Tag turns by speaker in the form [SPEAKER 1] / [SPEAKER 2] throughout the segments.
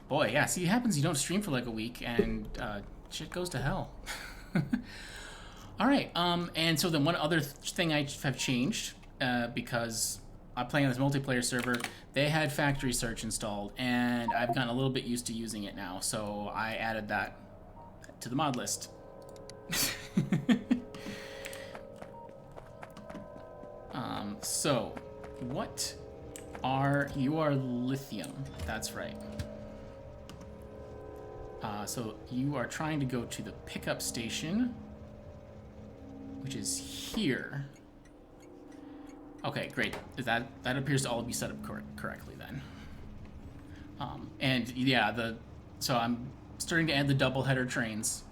[SPEAKER 1] Boy, yeah, see, it happens you don't stream for like a week and shit goes to hell. All right, and so then one other thing I have changed, because I'm playing on this multiplayer server, they had factory search installed, and I've gotten a little bit used to using it now, so I added that to the mod list. So, what are... You are lithium, that's right. So you are trying to go to the pickup station, which is here. Okay, great. That appears to all be set up correctly then. And yeah, so I'm starting to add the double header trains.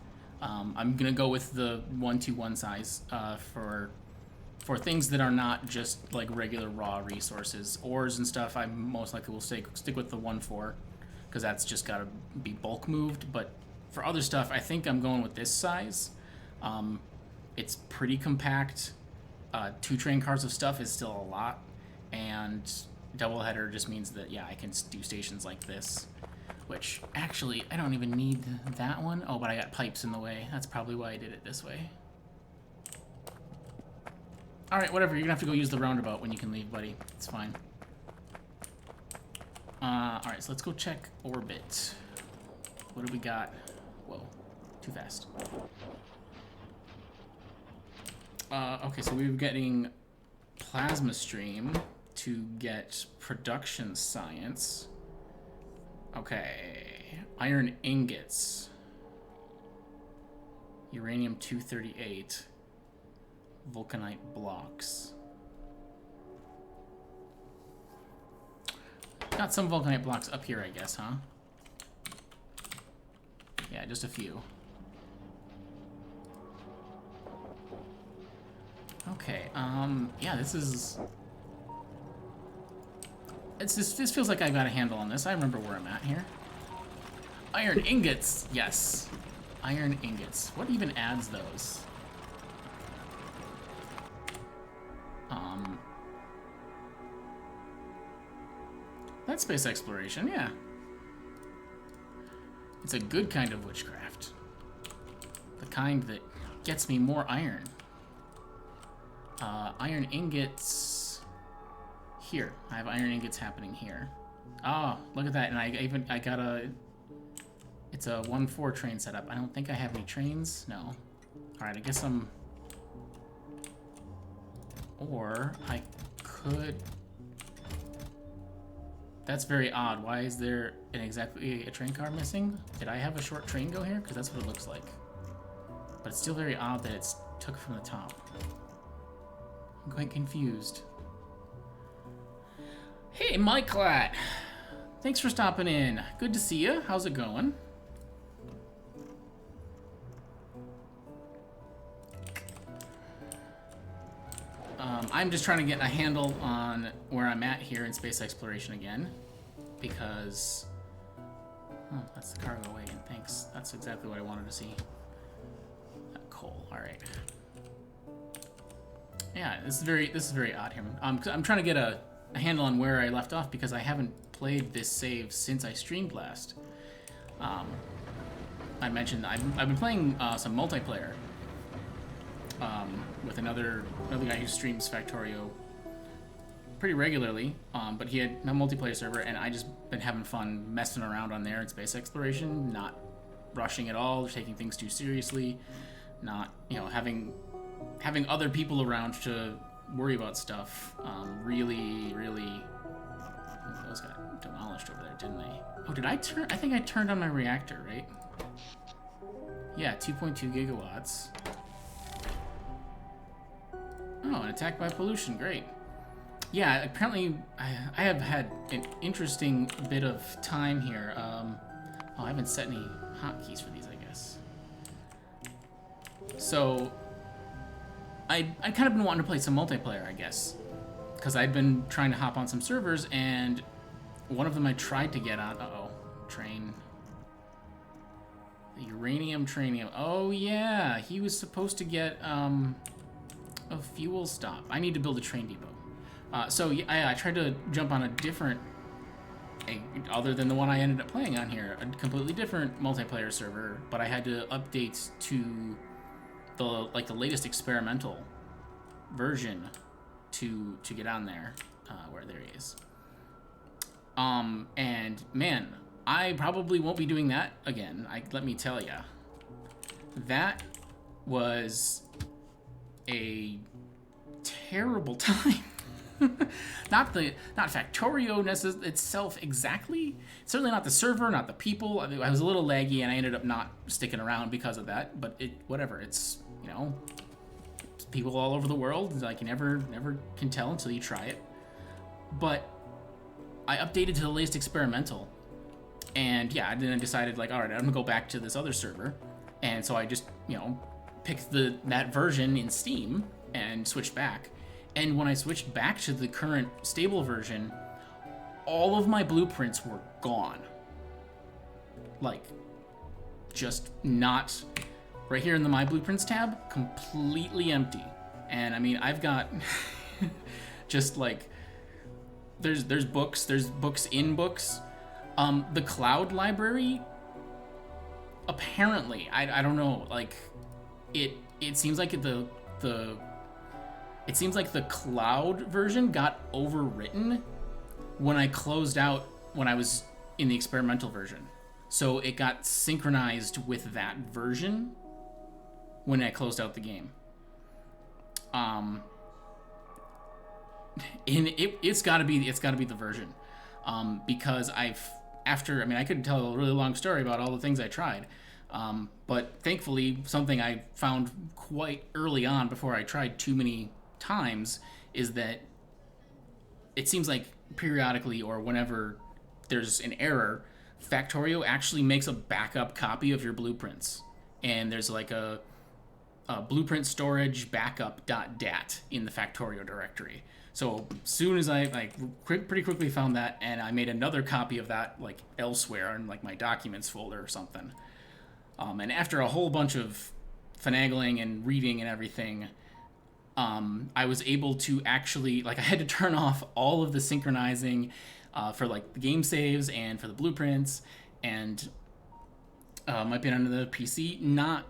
[SPEAKER 1] I'm gonna go with the 1-2-1 size for things that are not just like regular raw resources. Ores and stuff, I most likely will stick with the 1-4 because that's just gotta be bulk moved. But for other stuff, I think I'm going with this size. It's pretty compact. 2 train cars of stuff is still a lot, and double header just means that, yeah, I can do stations like this, which actually I don't even need that one. Oh, but I got pipes in the way. That's probably why I did it this way. All right, whatever. You're gonna have to go use the roundabout when you can leave, buddy. It's fine. All right, so let's go check orbit. What do we got? Whoa, too fast. Okay, so we were getting plasma stream to get production science. Okay, iron ingots, uranium 238, vulcanite blocks. Got some vulcanite blocks up here, I guess, huh? Yeah, just a few. Okay, yeah, this feels like I got a handle on this. I remember where I'm at here. Iron ingots, yes. Iron ingots. What even adds those? That's space exploration, yeah. It's a good kind of witchcraft. The kind that gets me more iron. Iron ingots here. I have iron ingots happening here. Oh, look at that. And I got it's a 1-4 train setup. I don't think I have any trains. No. All right, I guess or I could... That's very odd. Why is there exactly a train car missing? Did I have a short train go here? Because that's what it looks like. But it's still very odd that it's took from the top. I'm quite confused. Hey, Mikelat! Thanks for stopping in. Good to see you. How's it going? I'm just trying to get a handle on where I'm at here in space exploration again, because... Oh, that's the cargo wagon. Thanks. That's exactly what I wanted to see. Coal. All right. Yeah, this is very odd here. I'm trying to get a handle on where I left off because I haven't played this save since I streamed last. I mentioned I've been playing some multiplayer with another guy who streams Factorio pretty regularly, but he had a multiplayer server, and I just been having fun messing around on there in space exploration, not rushing at all, taking things too seriously, not, you know, having other people around to worry about stuff. Really, those got demolished over there, didn't they? Oh, did I turn? I think I turned on my reactor, right? Yeah, 2.2 gigawatts. Oh, an attack by pollution, great. Yeah, apparently I have had an interesting bit of time here. Oh, I haven't set any hotkeys for these, I guess. So, I'd kind of been wanting to play some multiplayer, I guess, because I'd been trying to hop on some servers, and one of them I tried to get on. Uh-oh, train. The uranium tranium. Oh yeah, he was supposed to get a fuel stop. I need to build a train depot. So yeah, I tried to jump on a different other than the one I ended up playing on here, a completely different multiplayer server, but I had to update to the latest experimental version to get on there. Where there he is. And man, I probably won't be doing that again. Let me tell ya, that was a terrible time. Not Factorio itself exactly. Certainly not the server, not the people. I mean, I was a little laggy, and I ended up not sticking around because of that. But whatever. It's, you know, it's people all over the world. Like, you never can tell until you try it. But I updated to the latest experimental, and yeah, then I decided, like, all right, I'm gonna go back to this other server, and so I just, you know, picked that version in Steam and switched back. And when I switched back to the current stable version, all of my blueprints were gone. Like, just not... Right here in the My Blueprints tab, completely empty. And, I mean, I've got just, like... There's books in books. The cloud library, apparently, I don't know, like, it seems like it seems like the cloud version got overwritten when I closed out when I was in the experimental version. So it got synchronized with that version when I closed out the game. And it's gotta be the version. Because I could tell a really long story about all the things I tried. But thankfully, something I found quite early on before I tried too many times is that it seems like periodically, or whenever there's an error, Factorio actually makes a backup copy of your blueprints. And there's like a blueprint storage backup.dat in the Factorio directory. So as soon as I pretty quickly found that, and I made another copy of that like elsewhere in like my documents folder or something. And after a whole bunch of finagling and reading and everything, I was able to actually, like, I had to turn off all of the synchronizing for like the game saves and for the blueprints, and might be on the PC.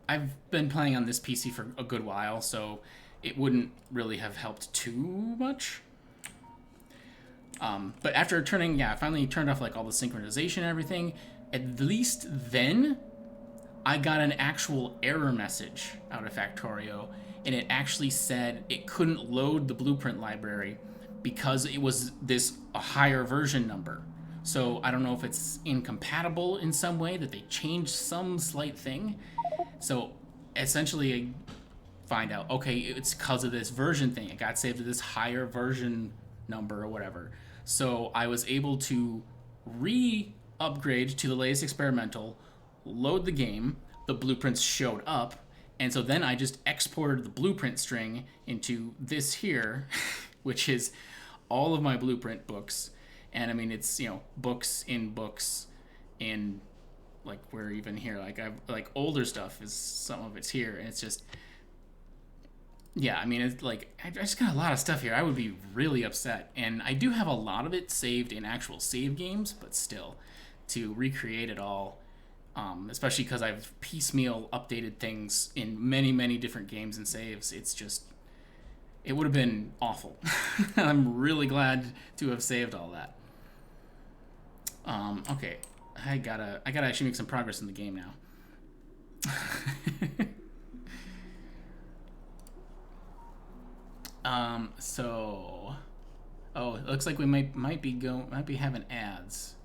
[SPEAKER 1] I've been playing on this PC for a good while, so it wouldn't really have helped too much. But after I finally turned off like all the synchronization and everything, at least then I got an actual error message out of Factorio, and it actually said it couldn't load the blueprint library because it was a higher version number. So I don't know if it's incompatible in some way, that they changed some slight thing. So essentially I find out, okay, it's because of this version thing. It got saved to this higher version number or whatever. So I was able to re-upgrade to the latest experimental, load the game, the blueprints showed up, and so then I just exported the blueprint string into this here, which is all of my blueprint books. And I mean, it's, you know, books in, like, we're even here, like, I've, like, older stuff is, some of it's here, and it's just, yeah, I mean, it's like, I just got a lot of stuff here. I would be really upset, and I do have a lot of it saved in actual save games, but still, to recreate it all, especially because I've piecemeal updated things in many, many different games and saves, it's just, it would have been awful. I'm really glad to have saved all that. Okay, I gotta actually make some progress in the game now. So, oh, it looks like we might be having ads.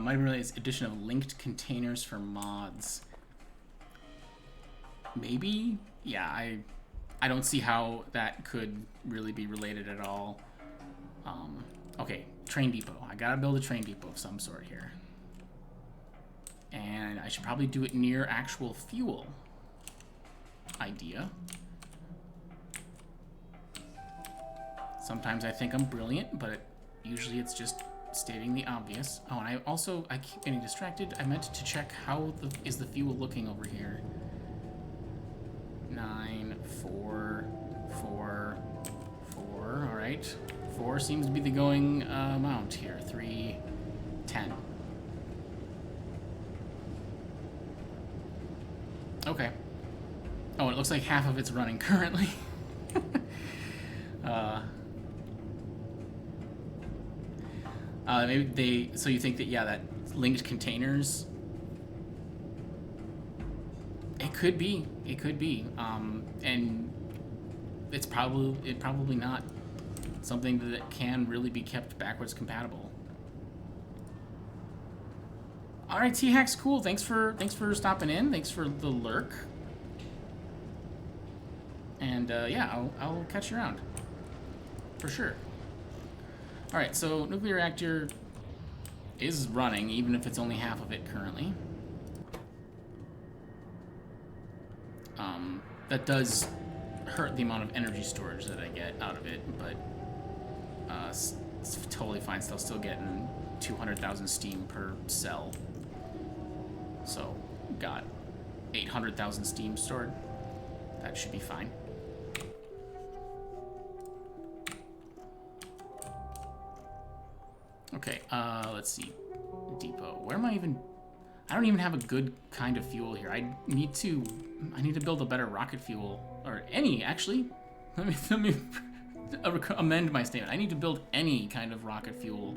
[SPEAKER 1] Might realize addition of linked containers for mods. Maybe? Yeah, I don't see how that could really be related at all. Okay, train depot. I gotta build a train depot of some sort here. And I should probably do it near actual fuel. Idea. Sometimes I think I'm brilliant, but usually it's just stating the obvious. Oh, and I keep getting distracted. I meant to check how is the fuel looking over here. 9, 4, 4, 4. All right. 4 seems to be the going amount here. 3, 10. Okay. Oh, it looks like half of it's running currently. Maybe so you think that, yeah, that linked containers. It could be. And it's probably not something that can really be kept backwards compatible. All right, T-Hack's cool. Thanks for stopping in. Thanks for the lurk. And yeah, I'll catch you around for sure. All right, so nuclear reactor is running, even if it's only half of it currently. That does hurt the amount of energy storage that I get out of it, but it's totally fine. Still getting 200,000 steam per cell. So got 800,000 steam stored. That should be fine. Okay, let's see. Depot. Where am I even? I don't even have a good kind of fuel here. I need to build a better rocket fuel, or any actually. Let me amend my statement. I need to build any kind of rocket fuel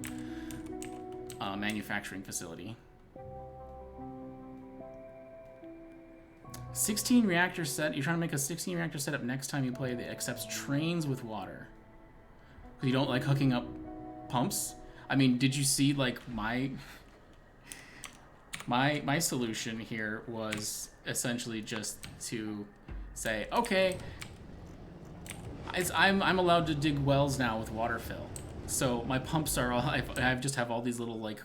[SPEAKER 1] manufacturing facility. 16 reactor set. You're trying to make a 16 reactor setup next time you play that accepts trains with water. You don't like hooking up pumps? I mean, did you see, like, my solution here was essentially just to say, okay, I'm allowed to dig wells now with water fill. So my pumps are all, I just have all these little, like,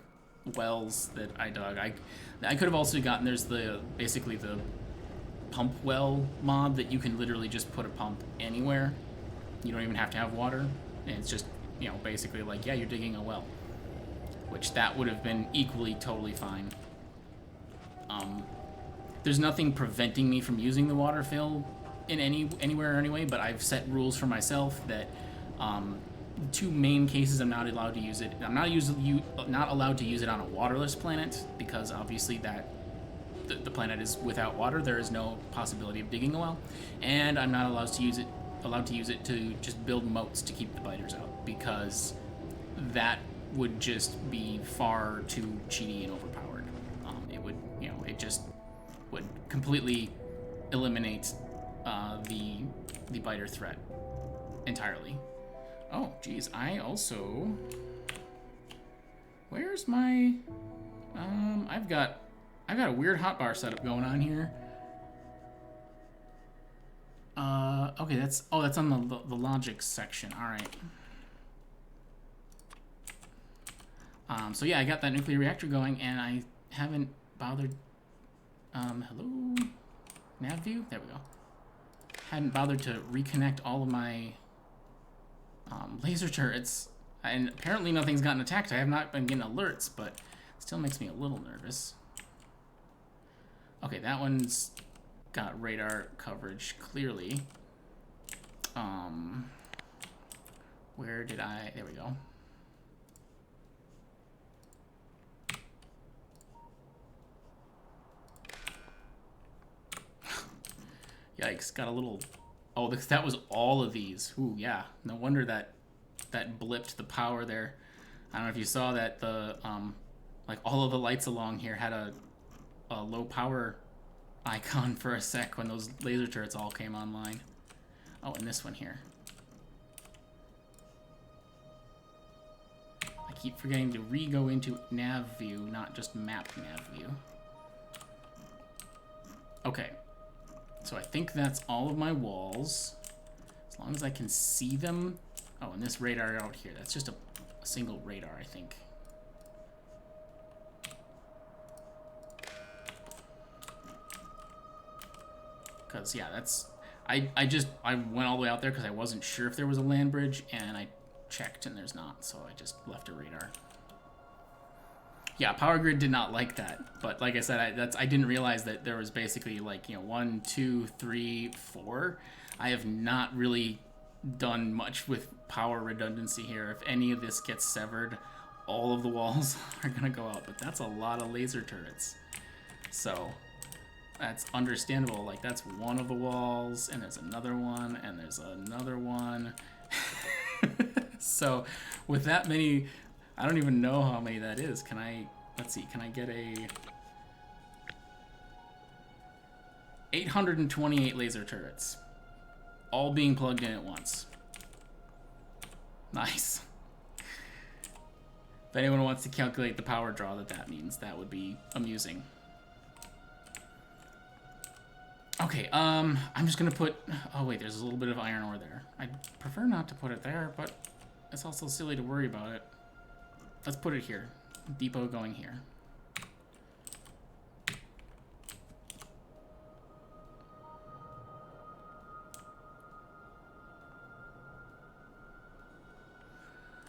[SPEAKER 1] wells that I dug. I could have also gotten, there's basically the pump well mod that you can literally just put a pump anywhere. You don't even have to have water. And it's just, you know, basically like, yeah, you're digging a well. Which that would have been equally totally fine. There's nothing preventing me from using the water fill in anywhere anyway, but I've set rules for myself that two main cases I'm not allowed to use it. I'm not allowed to use it on a waterless planet, because obviously that the planet is without water. There is no possibility of digging a well, and I'm not allowed to use it to just build moats to keep the biters out, because that would just be far too cheaty and overpowered. It would, you know, it just would completely eliminate the biter threat entirely. Oh, geez, I also, where's my, I've got a weird hotbar setup going on here. Okay, that's on the logic section. All right. So yeah, I got that nuclear reactor going, and I haven't bothered. Hello, nav view. There we go. Hadn't bothered to reconnect all of my laser turrets, and apparently nothing's gotten attacked. I have not been getting alerts, but it still makes me a little nervous. Okay, that one's got radar coverage clearly. Where did I? There we go. Yikes, got a little... Oh, that was all of these. Ooh, yeah. No wonder that blipped the power there. I don't know if you saw that like all of the lights along here had a low power icon for a sec when those laser turrets all came online. Oh, and this one here. I keep forgetting to re-go into nav view, not just map nav view. Okay. So I think that's all of my walls. As long as I can see them. Oh, and this radar out here. That's just a single radar, I think. Because, yeah, that's... I went all the way out there because I wasn't sure if there was a land bridge, and I checked and there's not, so I just left a radar. Yeah, Power Grid did not like that. But like I said, I didn't realize that there was basically like, you know, 1, 2, 3, 4. I have not really done much with power redundancy here. If any of this gets severed, all of the walls are gonna go out. But that's a lot of laser turrets. So that's understandable. Like, that's one of the walls, and there's another one, and there's another one. So with that many, I don't even know how many that is. Can I, let's see, can I get a 828 laser turrets, all being plugged in at once. Nice. If anyone wants to calculate the power draw that means, that would be amusing. Okay, I'm just gonna put, oh wait, there's a little bit of iron ore there. I'd prefer not to put it there, but it's also silly to worry about it. Let's put it here. Depot going here.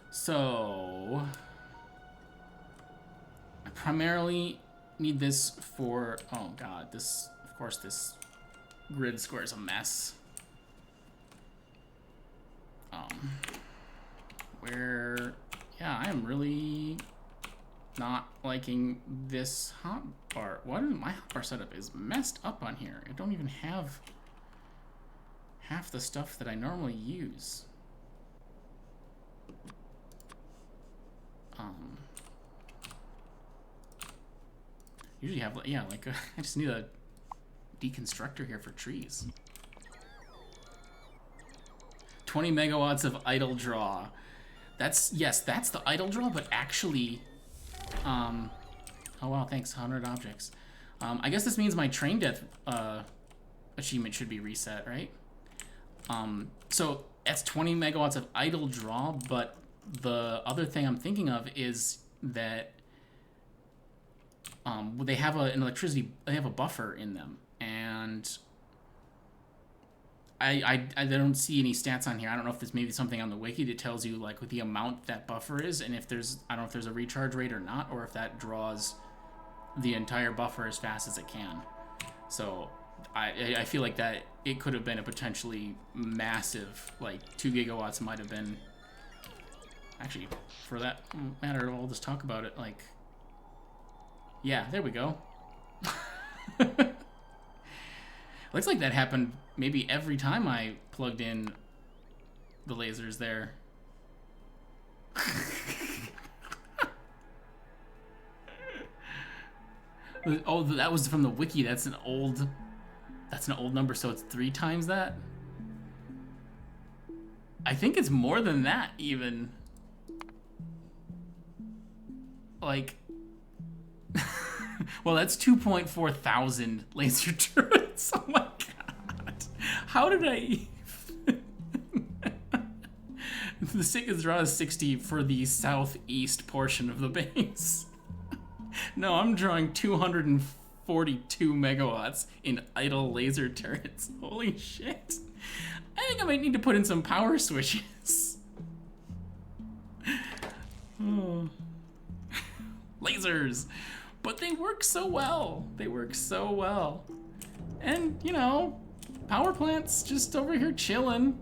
[SPEAKER 1] So, I primarily need this for, oh god, this, of course, this grid square is a mess. Where, yeah, I am really not liking this hotbar. What is my hotbar setup is messed up on here. I don't even have half the stuff that I normally use. Usually have, yeah, like I just need a deconstructor here for trees. 20 megawatts of idle draw. That's, yes, that's the idle draw, but actually, oh wow, thanks, 100 objects. I guess this means my train death achievement should be reset, right? So that's 20 megawatts of idle draw, but the other thing I'm thinking of is that they have they have a buffer in them, and I don't see any stats on here. I don't know if there's maybe something on the wiki that tells you like what the amount that buffer is, and if there's, I don't know if there's a recharge rate or not, or if that draws the entire buffer as fast as it can. So I feel like that it could have been a potentially massive, like 2 gigawatts might have been, actually, for that matter, I'll just talk about it, like, yeah, there we go. Looks like that happened maybe every time I plugged in the lasers there. Oh, that was from the wiki. That's an old number, so it's 3 times that? I think it's more than that, even. Like, well, that's 2.4 thousand laser turrets. Oh my god. How did I... The sickest draw is 60 for the southeast portion of the base. No, I'm drawing 242 megawatts in idle laser turrets. Holy shit. I think I might need to put in some power switches. Oh. Lasers. But they work so well. They work so well. And, you know, power plant's just over here chilling.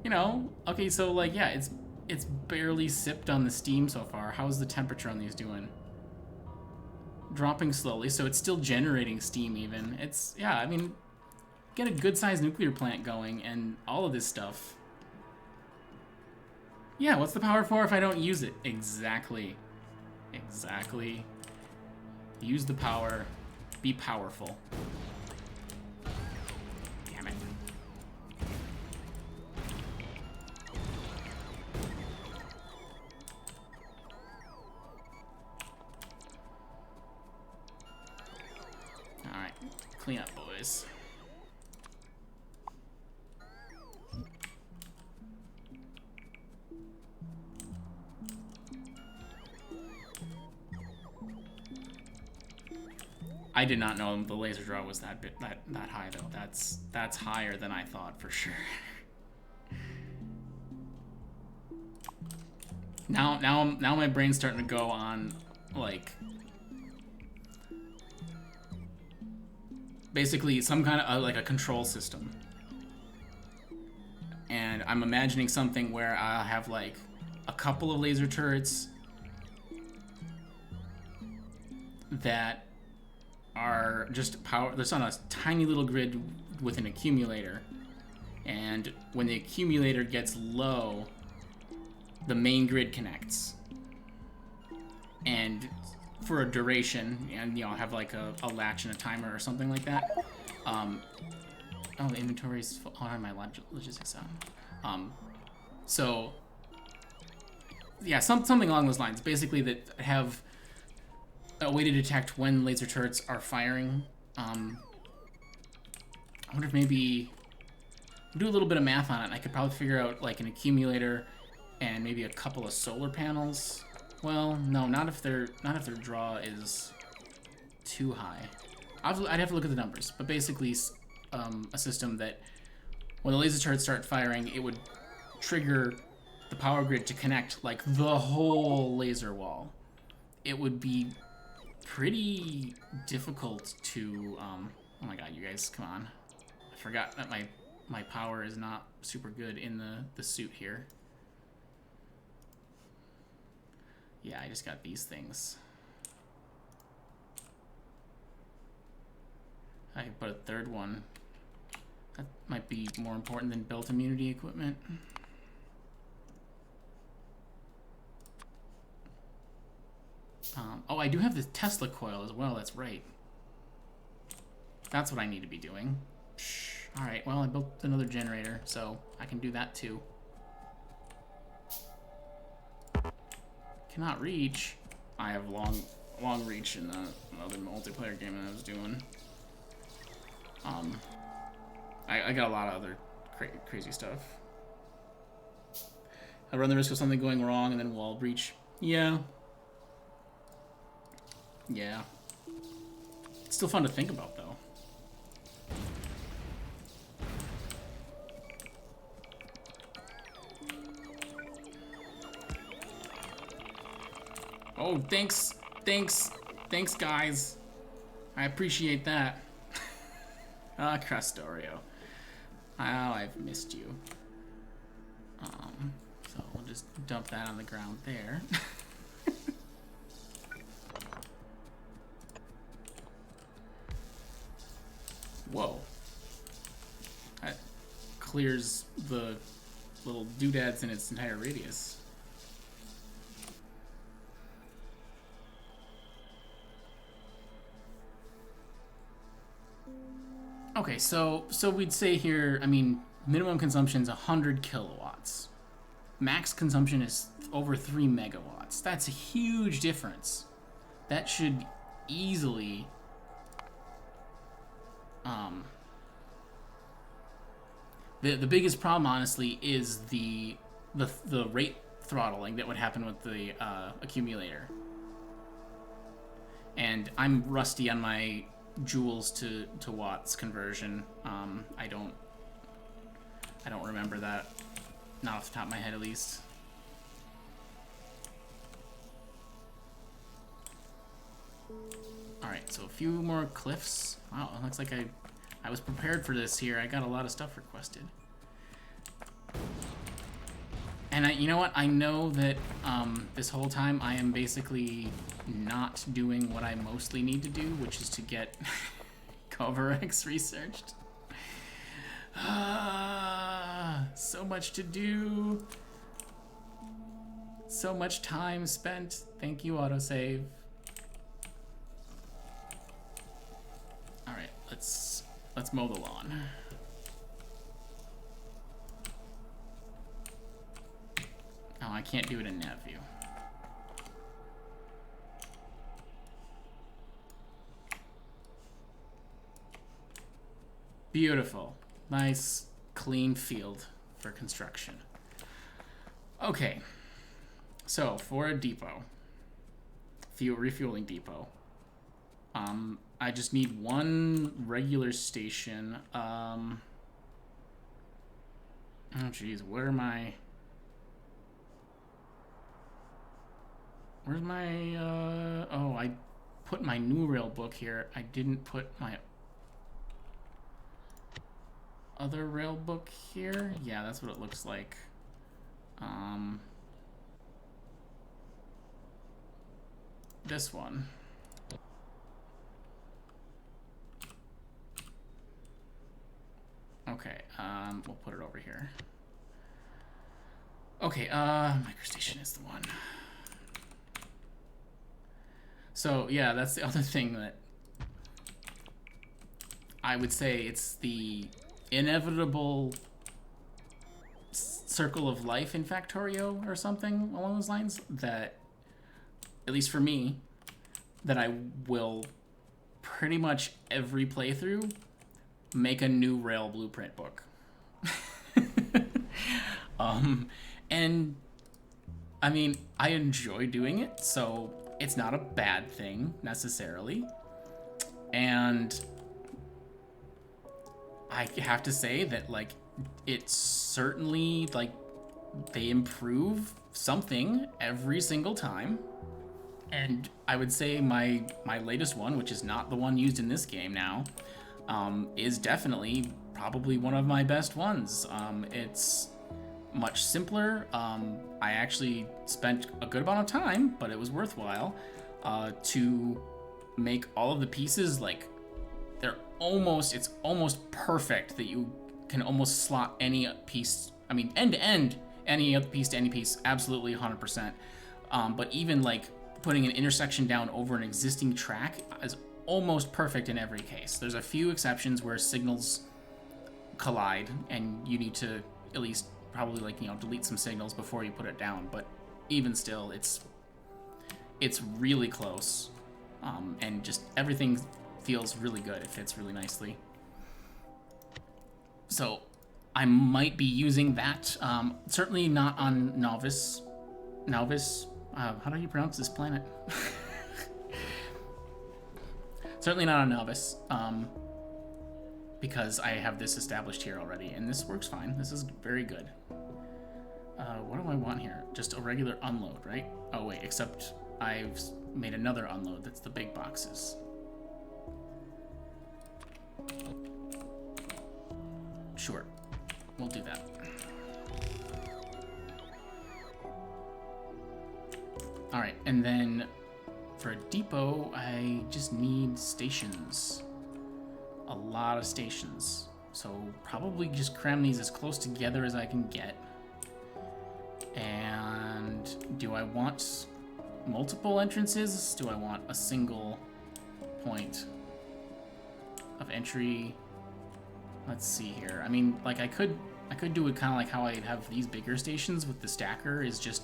[SPEAKER 1] You know, okay, so like, yeah, it's barely sipped on the steam so far. How's the temperature on these doing? Dropping slowly, so it's still generating steam even. It's, yeah, I mean, get a good-sized nuclear plant going and all of this stuff. Yeah, what's the power for if I don't use it? Exactly. Exactly. Use the power. Be powerful. Damn it. Alright. Clean up, boys. I did not know the laser draw was that high though. That's higher than I thought for sure. Now my brain's starting to go on, like, basically some kind of like a control system. And I'm imagining something where I'll have like a couple of laser turrets that are just power. That's on a tiny little grid with an accumulator, and when the accumulator gets low, the main grid connects, and for a duration, and I'll have like a latch and a timer or something like that. Oh, the inventory's full. Oh, I have my logistics on. So yeah, something along those lines. Basically, that have a way to detect when laser turrets are firing. I wonder if maybe do a little bit of math on it. I could probably figure out like an accumulator and maybe a couple of solar panels. Well, no, not if their draw is too high. I'd have to look at the numbers, but basically, a system that when the laser turrets start firing, it would trigger the power grid to connect like the whole laser wall. It would be pretty difficult to. Oh my god, you guys, come on! I forgot that my power is not super good in the suit here. Yeah, I just got these things. I can put a third one. That might be more important than built immunity equipment. Oh, I do have the Tesla coil as well, that's right. That's what I need to be doing. Alright, well, I built another generator, so I can do that too. Cannot reach. I have long reach in another multiplayer game that I was doing. I got a lot of other crazy stuff. I run the risk of something going wrong and then wall breach. Yeah. Yeah. It's still fun to think about, though. Oh, thanks, guys. I appreciate that. Ah, Factorio. Oh, I've missed you. So we'll just dump that on the ground there. Whoa. That clears the little doodads in its entire radius. Okay, so we'd say here, I mean, minimum consumption is 100 kilowatts. Max consumption is over 3 megawatts. That's a huge difference. That should easily the biggest problem, honestly, is the rate throttling that would happen with the accumulator. And I'm rusty on my joules to watts conversion. I don't remember that, not off the top of my head at least. Alright, so a few more cliffs. Wow, it looks like I was prepared for this here. I got a lot of stuff requested. And you know what? I know that this whole time I am basically not doing what I mostly need to do, which is to get CoverX researched. So much to do. So much time spent. Thank you, autosave. Alright, let's mow the lawn. Oh, I can't do it in nav view. Beautiful. Nice, clean field for construction. Okay. So, for a depot, refueling depot, I just need one regular station. Oh, geez, where am I? Where's my, oh, I put my new rail book here. I didn't put my other rail book here. Yeah, that's what it looks like. This one. Okay, we'll put it over here. Okay, microstation is the one. So, yeah, that's the other thing that I would say it's the inevitable circle of life in Factorio or something along those lines that, at least for me, that I will pretty much every playthrough make a new rail blueprint book. And I mean, I enjoy doing it, so it's not a bad thing necessarily. And I have to say that, like, it's certainly, like, they improve something every single time. And I would say my latest one, which is not the one used in this game now, is definitely probably one of my best ones. It's much simpler. I actually spent a good amount of time, but it was worthwhile, to make all of the pieces, like, it's almost perfect that you can almost slot any piece, I mean, end to end, any piece to any piece, absolutely 100%. But even, like, putting an intersection down over an existing track is almost perfect in every case. There's a few exceptions where signals collide and you need to at least probably, like, you know, delete some signals before you put it down, but even still, it's really close, and just everything feels really good. It fits really nicely. So I might be using that, certainly not on Novice. How do you pronounce this planet? Certainly not on Novice, because I have this established here already, and this works fine. This is very good. What do I want here? Just a regular unload, right? Oh wait, except I've made another unload that's the big boxes. Sure, we'll do that. All right, and then for a depot, I just need stations. A lot of stations. So probably just cram these as close together as I can get. And do I want multiple entrances? Do I want a single point of entry? Let's see here. I mean, like, I could do it kind of like how I have these bigger stations with the stacker is just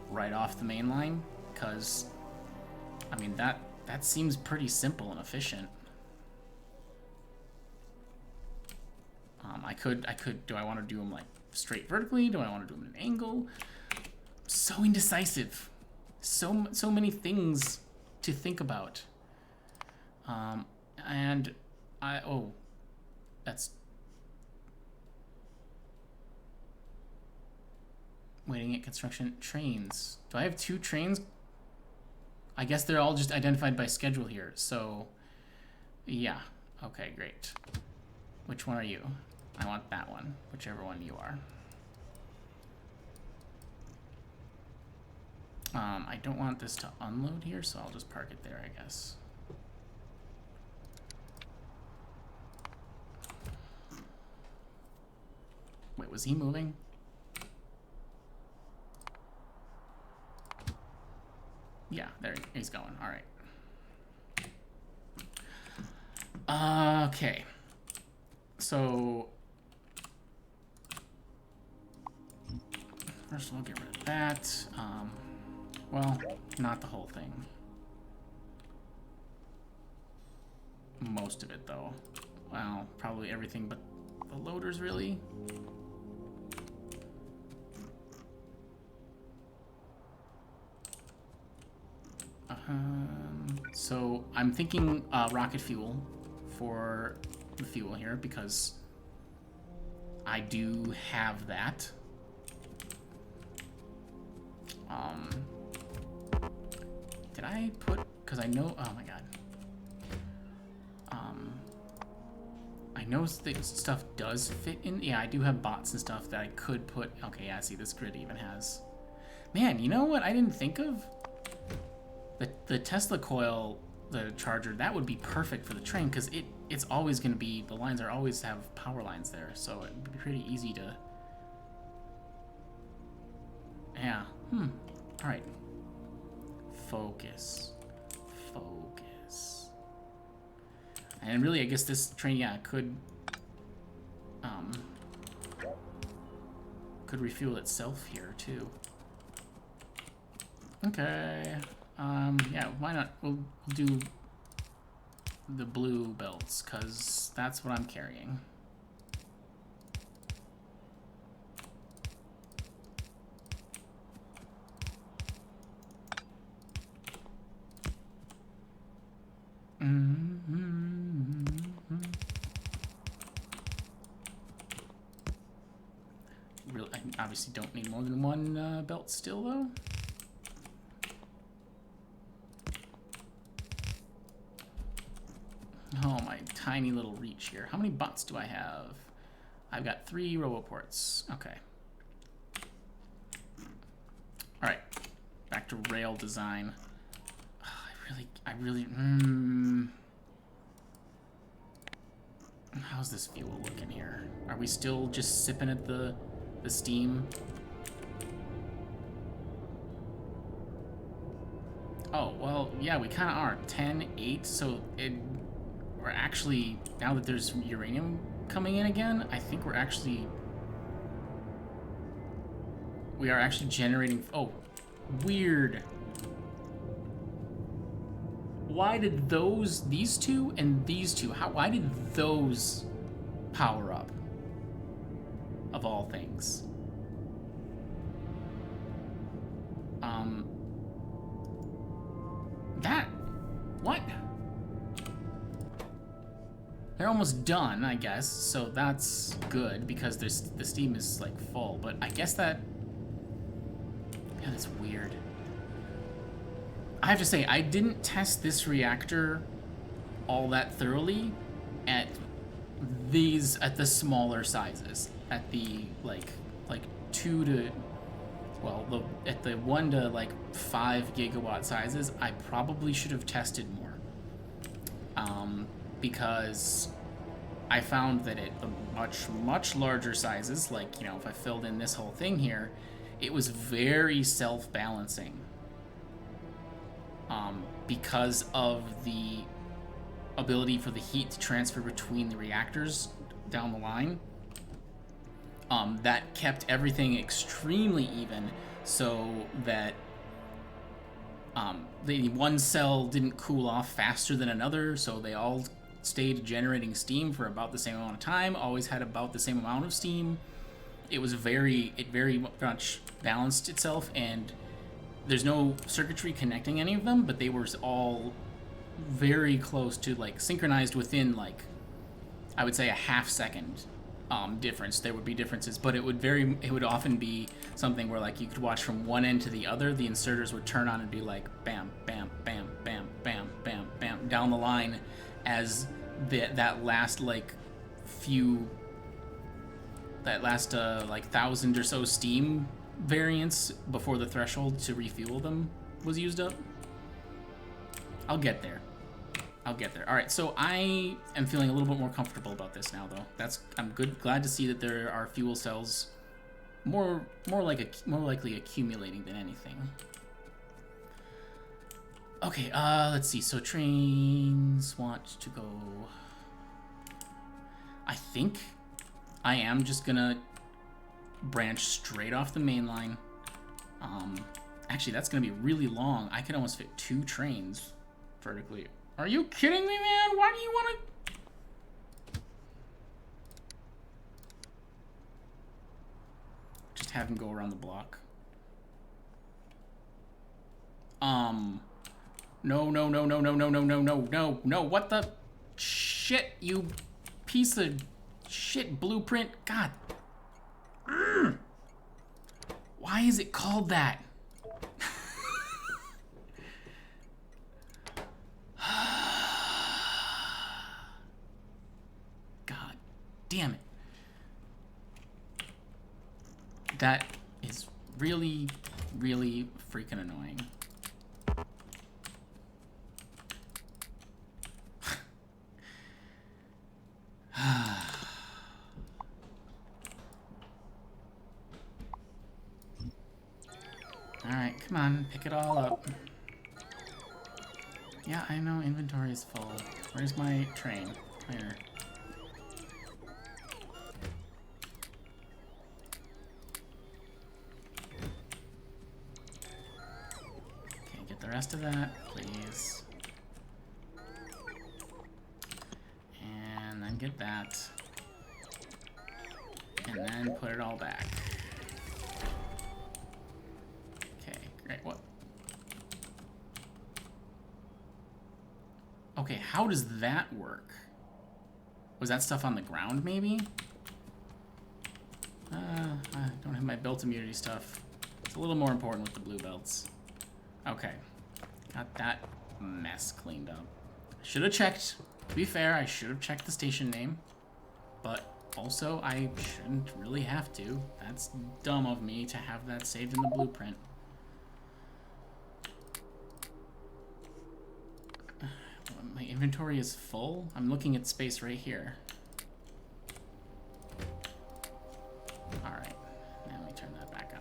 [SPEAKER 1] right off the main line, because I mean that seems pretty simple and efficient. I could do I want to do them like straight vertically? Do I want to do them at an angle? So indecisive. So many things to think about. And that's waiting at construction trains. Do I have 2 trains? I guess they're all just identified by schedule here. So yeah. Okay, great. Which one are you? I want that one, whichever one you are. I don't want this to unload here, so I'll just park it there, I guess. Wait, was he moving? Yeah, there he's going. All right. Okay. So first we'll get rid of that. Well, not the whole thing. Most of it, though. Well, probably everything but the loaders, really. So I'm thinking rocket fuel for the fuel here, because I do have that. Did I put... Because I know... Oh, my God. I know that stuff does fit in. Yeah, I do have bots and stuff that I could put... Okay, yeah, see, this grid even has... Man, you know what I didn't think of? The Tesla coil, the charger, that would be perfect for the train, because it's always going to be... The lines are always have power lines there, so it'd be pretty easy to... Yeah. Alright. Focus. Focus. And really, I guess this train, yeah, could refuel itself here, too. Okay. Yeah, why not? We'll do the blue belts, because that's what I'm carrying. Really, I obviously don't need more than one belt still, though. Oh, my tiny little reach here. How many bots do I have? I've got 3 roboports. Okay. Alright. Back to rail design. I really... How's this fuel looking here? Are we still just sipping at the steam? Oh, well, yeah, we kind of are. 10, 8, so we're actually, now that there's uranium coming in again, I think we are actually generating, oh, weird. Why did these two and these two, why did those power up? Of all things. What? They're almost done, I guess, so that's good because the steam is like full, but I guess yeah, that's weird. I have to say, I didn't test this reactor all that thoroughly at the smaller sizes, at the like 2 to, well, at the 1 to like 5 gigawatt sizes. I probably should have tested more, because I found that at the much larger sizes, like, you know, if I filled in this whole thing here, it was very self-balancing, because of the ability for the heat to transfer between the reactors down the line. That kept everything extremely even, so that the one cell didn't cool off faster than another, so they all stayed generating steam for about the same amount of time, always had about the same amount of steam. It very much balanced itself, and there's no circuitry connecting any of them, but they were all very close to, like, synchronized within, like, I would say a half second difference. There would be differences, but it would often be something where, like, you could watch from one end to the other, the inserters would turn on and be like bam, bam, bam, bam, bam, bam, bam, down the line, as that last like 1,000 or so steam variants before the threshold to refuel them was used up. I'll get there. All right, so I am feeling a little bit more comfortable about this now, though. I'm glad to see that there are fuel cells more likely accumulating than anything. Okay, let's see. So trains want to go. I think I am just gonna branch straight off the main line. Actually, that's gonna be really long. I could almost fit 2 trains vertically. Are you kidding me, man? Why do you want to... Just have him go around the block. No, what the shit, you piece of shit blueprint. God. Why is it called that? damn it. That is really, really freaking annoying. Alright, come on, pick it all up. Yeah, I know inventory is full. Where's my train? Here. Okay, get the rest of that, please. And then get that. And then put it all back. Okay, great. What? Okay, how does that work? Was that stuff on the ground, maybe? I don't have my belt immunity stuff. It's a little more important with the blue belts. Okay. Got that mess cleaned up. Should have checked. To be fair, I should have checked the station name. But also, I shouldn't really have to. That's dumb of me to have that saved in the blueprint. My inventory is full. I'm looking at space right here. Alright, now let me turn that back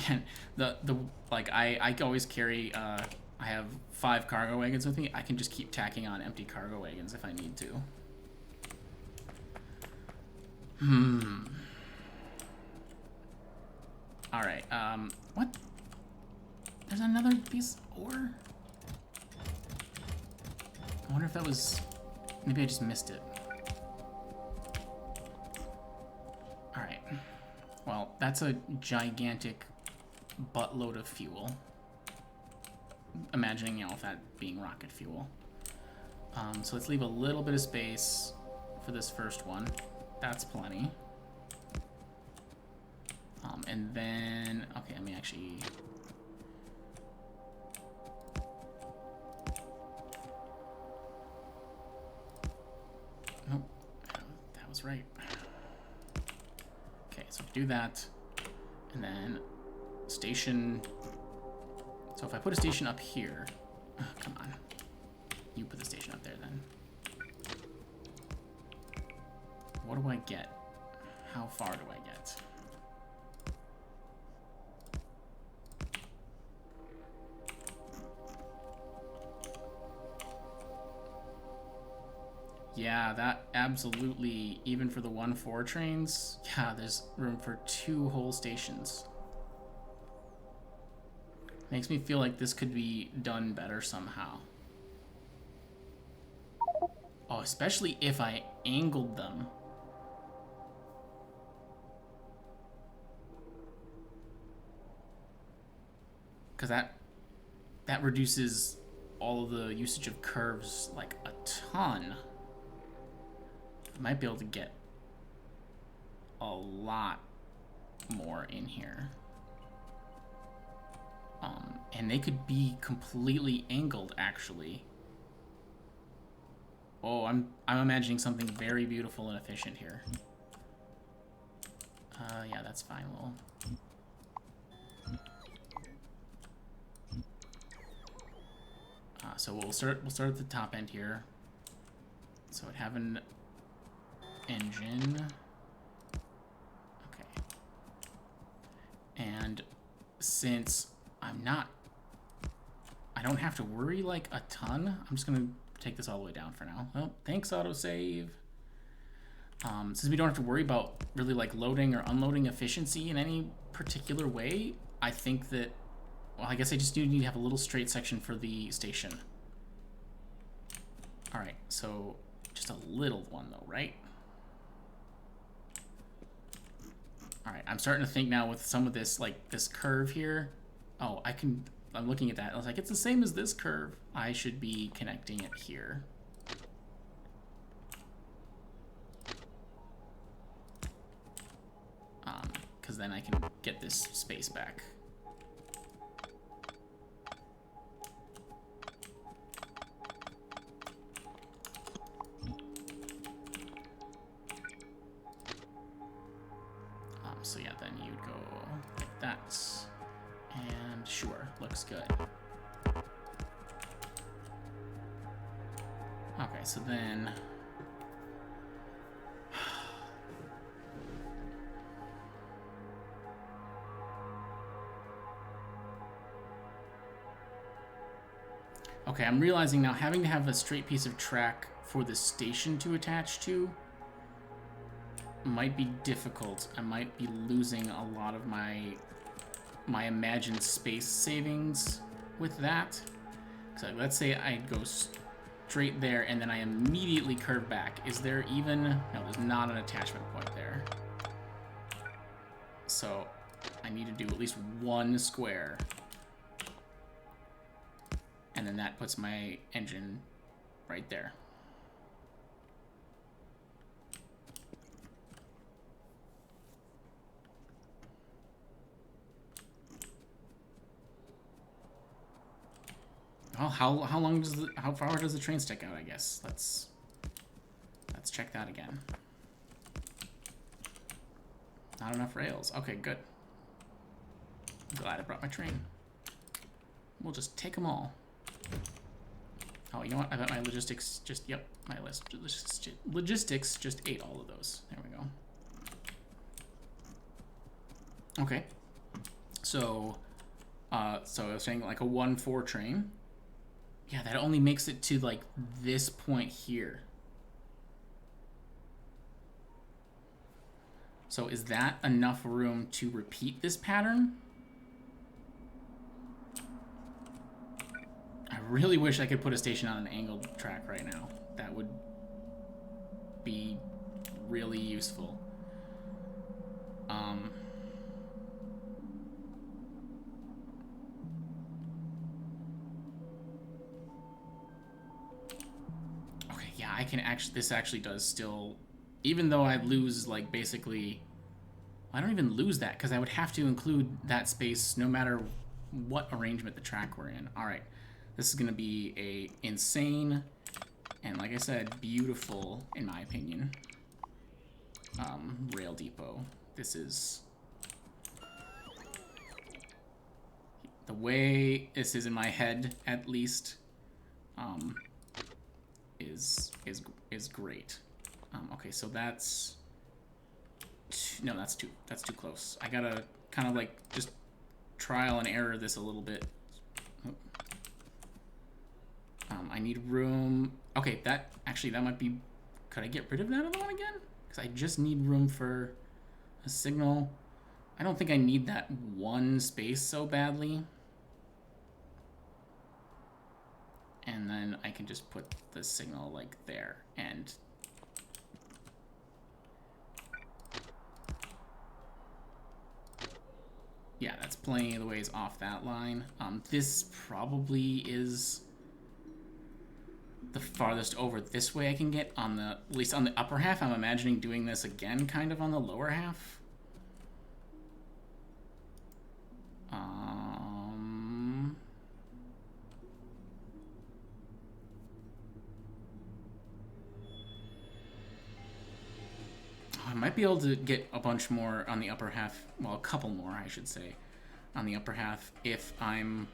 [SPEAKER 1] on. And the like I always carry I have 5 cargo wagons with me. I can just keep tacking on empty cargo wagons if I need to. Alright, what? There's another piece of ore? I wonder if that was... Maybe I just missed it. Alright. Well, that's a gigantic buttload of fuel. Imagining, you know, that being rocket fuel. So let's leave a little bit of space for this first one. That's plenty. And then... Okay, let me actually... Nope. That was right. Okay, so do that. And then station... So if I put a station up here... Oh, come on. You put the station up there then. What do I get? How far do I get? Yeah, that absolutely, even for the 1-4 trains, yeah, there's room for 2 whole stations. Makes me feel like this could be done better somehow. Oh, especially if I angled them. Because that reduces all of the usage of curves like a ton. I might be able to get a lot more in here. And they could be completely angled, actually. Oh, I'm imagining something very beautiful and efficient here. Yeah, that's fine. So we'll start at the top end here. So it have an engine. Okay. And since I don't have to worry like a ton, I'm just gonna take this all the way down for now. Oh, thanks, autosave. Since we don't have to worry about really like loading or unloading efficiency in any particular way, I think that, well, I guess I just do need to have a little straight section for the station. All right, so just a little one though, right? All right, I'm starting to think now with some of this, like this curve here. Oh, I'm looking at that. I was like, it's the same as this curve. I should be connecting it here. Because then I can get this space back. that. And sure, looks good. Okay, so then... Okay, I'm realizing now having to have a straight piece of track for the station to attach to might be difficult. I might be losing a lot of my imagined space savings with that. So let's say I go straight there and then I immediately curve back. Is there even... No, there's not an attachment point there. So I need to do at least one square. And then that puts my engine right there. Well, how long does how far does the train stick out? I guess let's check that again. Not enough rails. Okay, good. I'm glad I brought my train. We'll just take them all. Oh, you know what? I bet my logistics just... Yep, my logistics just ate all of those. There we go. Okay. So, so I was saying like a 1-4 train. Yeah, that only makes it to like this point here. So is that enough room to repeat this pattern? I really wish I could put a station on an angled track right now. That would be really useful. Okay, yeah, I can actually... This actually does still... Even though I lose, like, basically... I don't even lose that, because I would have to include that space no matter what arrangement the track we're in. Alright. This is going to be a insane and, like I said, beautiful, in my opinion, rail depot. This is... The way this is in my head, at least, is great. Okay, so that's... No, that's too close. I gotta kind of, like, just trial and error this a little bit. I need room. Okay, that might be... Could I get rid of that other one again? Because I just need room for a signal. I don't think I need that one space so badly. And then I can just put the signal like there. And... Yeah, that's plenty of the ways off that line. This probably is... the farthest over this way I can get on the, at least on the upper half. I'm imagining doing this again kind of on the lower half. I might be able to get a bunch more on the upper half, well, a couple more I should say, on the upper half if I'm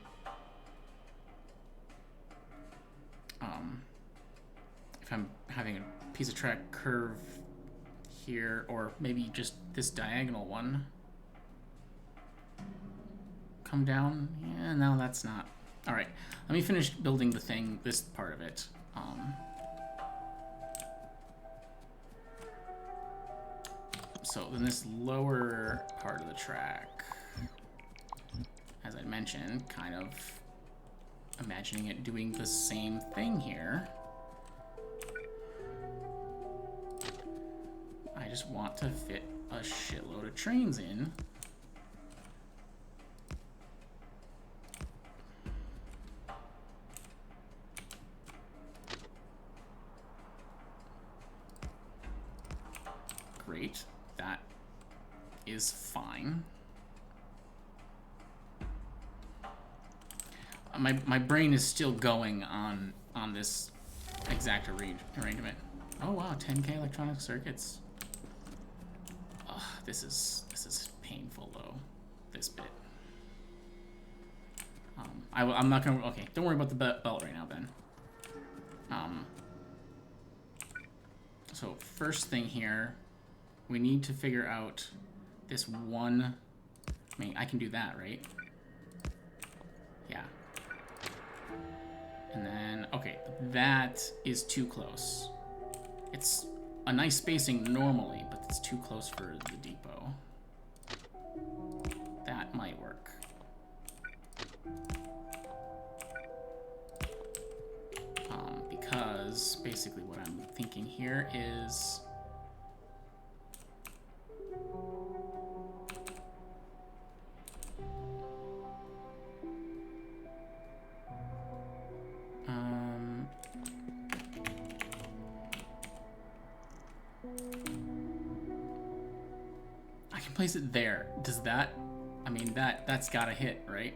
[SPEAKER 1] having a piece of track curve here, or maybe just this diagonal one come down. Yeah, no, that's not. All right, let me finish building the thing, this part of it. So then this lower part of the track, as I mentioned, kind of imagining it doing the same thing here. I just want to fit a shitload of trains in. Great. That is fine. My brain is still going on this exact arrangement. Oh wow, 10K electronic circuits. Ugh, this is painful though, this bit. I'm not gonna. Okay, don't worry about the belt right now, Ben. So first thing here, we need to figure out this one. I mean, I can do that, right? Yeah. And then, okay, that is too close. It's a nice spacing normally, but it's too close for the depot. That might work. Because basically what I'm thinking here is I can place it there. Does that, I mean, that's gotta hit, right?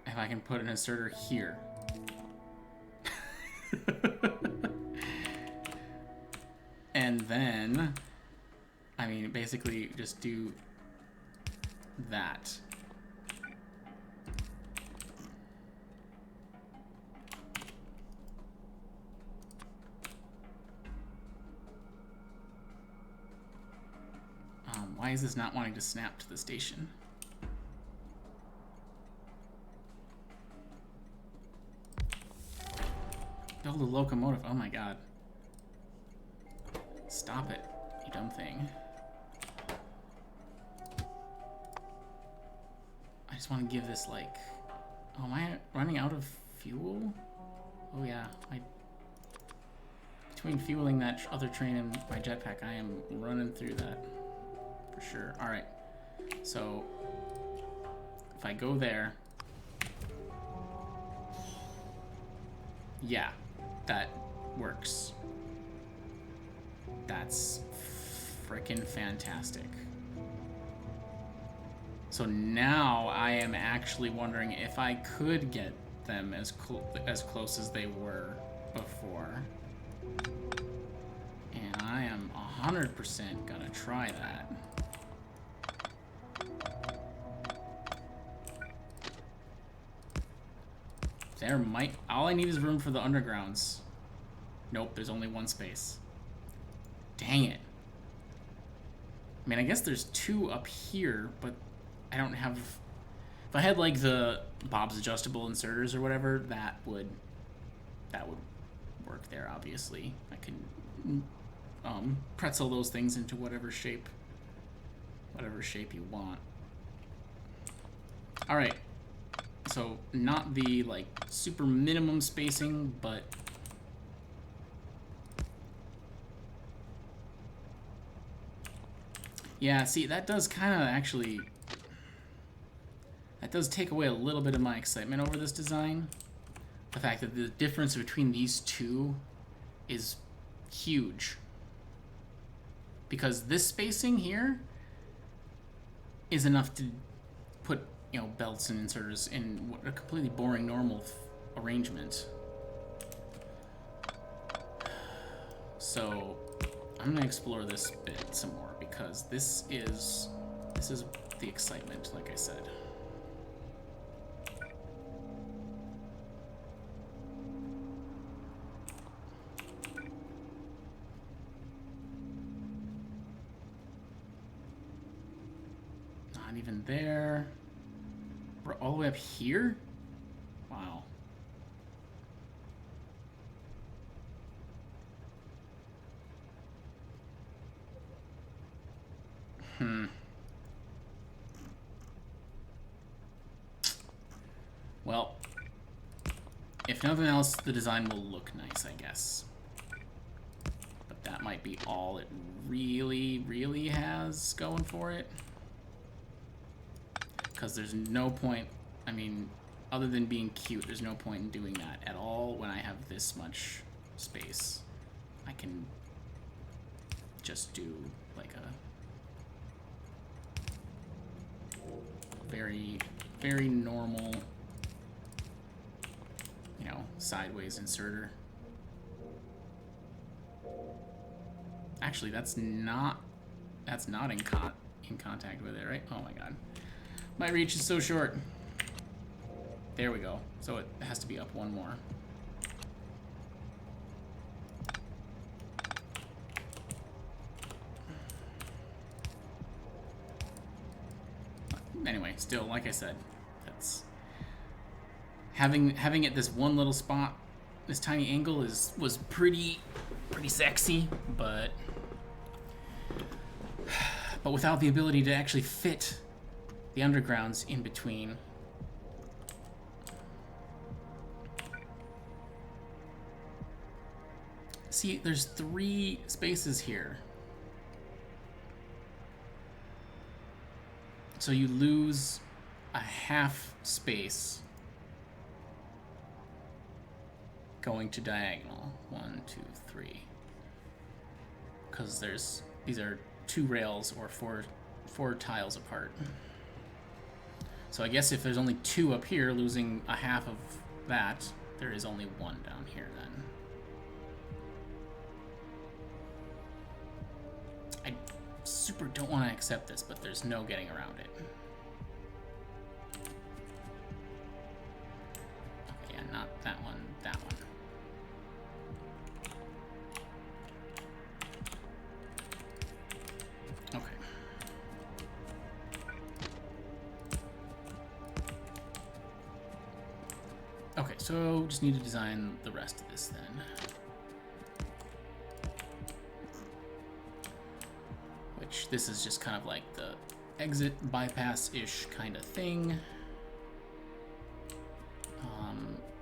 [SPEAKER 1] If I can put an inserter here. And then, I mean, basically just do that. Why is this not wanting to snap to the station? Build a locomotive. Oh my god. Stop it, you dumb thing. I just want to give this like... Oh, am I running out of fuel? Oh yeah. Between fueling that other train and my jetpack, I am running through that. For sure. Alright. So, if I go there... Yeah, that works. That's frickin' fantastic. So now I am actually wondering if I could get them as close as they were before. And I am 100% gonna try that. There might... All I need is room for the undergrounds. Nope, there's only one space. Dang it. I mean, I guess there's two up here, but I don't have... If I had, like, the Bob's adjustable inserters or whatever, that would work there, obviously. I can pretzel those things into whatever shape you want. Alright. So, not the, like, super minimum spacing, but... Yeah, see, that does kind of actually... That does take away a little bit of my excitement over this design. The fact that the difference between these two is huge. Because this spacing here is enough to put, you know, belts and inserters in a completely boring normal arrangement. So I'm gonna explore this bit some more because this is the excitement, like I said. Not even there. We're all the way up here? Wow. Well, if nothing else, the design will look nice, I guess. But that might be all it really, really has going for it. Because there's no point, I mean, other than being cute, there's no point in doing that at all when I have this much space. I can just do like a very, very normal, you know, sideways inserter. Actually, that's not in contact with it, right? Oh my god. My reach is so short. There we go. So it has to be up one more. Anyway, still, like I said, that's having it this one little spot, this tiny angle was pretty sexy, but without the ability to actually fit the undergrounds in between. See, there's 3 spaces here. So you lose a half space going to diagonal. 1, 2, 3. Because these are 2 rails or 4 tiles apart. So I guess if there's only 2 up here, losing a half of that, there is only 1 down here then. I super don't want to accept this, but there's no getting around it. Okay, yeah, not that one, that one. Okay. Okay, so just need to design the rest of this then. Which this is just kind of like the exit bypass-ish kind of thing.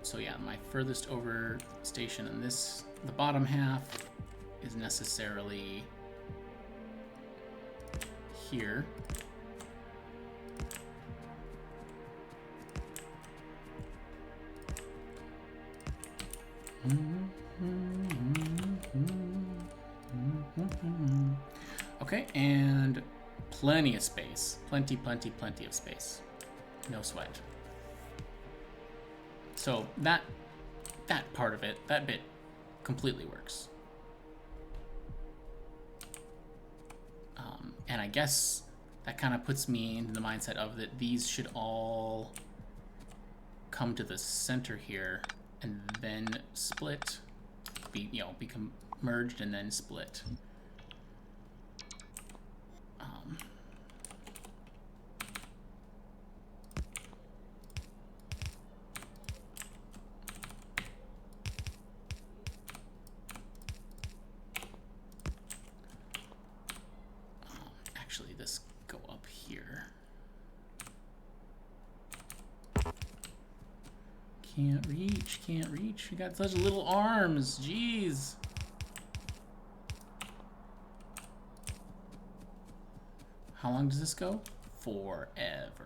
[SPEAKER 1] So yeah, my furthest over station in this, the bottom half, is necessarily here. Okay, and plenty of space. Plenty of space. No sweat. So that part of it, that bit, completely works. And I guess that kind of puts me into the mindset of that these should all come to the center here and then split, become merged and then split. Actually, this go up here. Can't reach, can't reach. You got such little arms, jeez. How long does this go? Forever.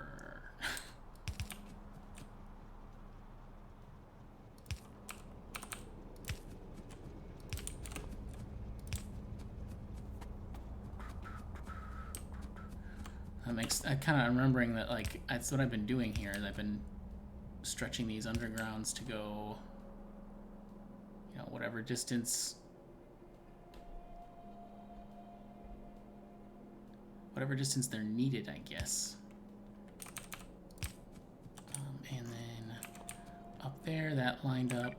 [SPEAKER 1] I kind of remembering that, like, that's what I've been doing here, is I've been stretching these undergrounds to go, whatever distance they're needed, I guess. And then up there, that lined up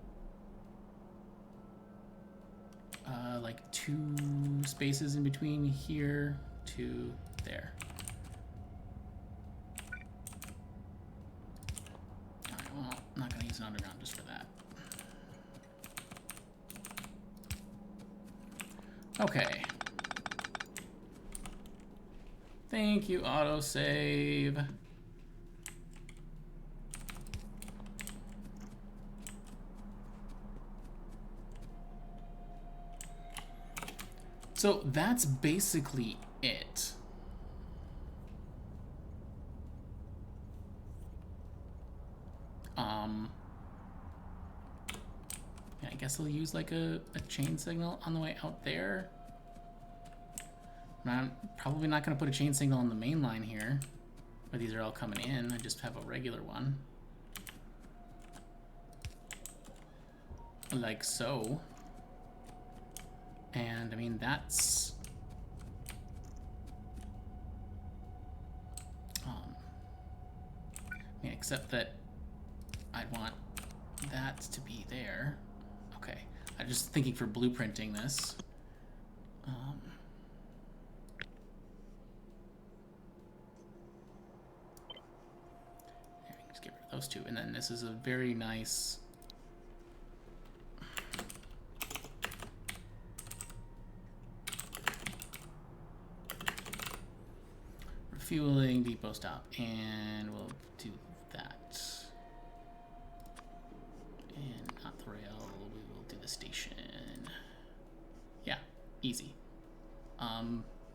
[SPEAKER 1] like 2 spaces in between here to there. Alright, well, I'm not going to use an underground just for that. Okay. Thank you, autosave. So that's basically it. Yeah, I guess I'll use like a chain signal on the way out there. I'm probably not going to put a chain signal on the main line here, where these are all coming in. I just have a regular one. Like so. And, I mean, that's... except that I'd want that to be there. Okay, I'm just thinking for blueprinting this. Just get rid of those two, and then this is a very nice. Refueling depot stop, and we'll do that. And not the rail, we will do the station. Yeah, easy.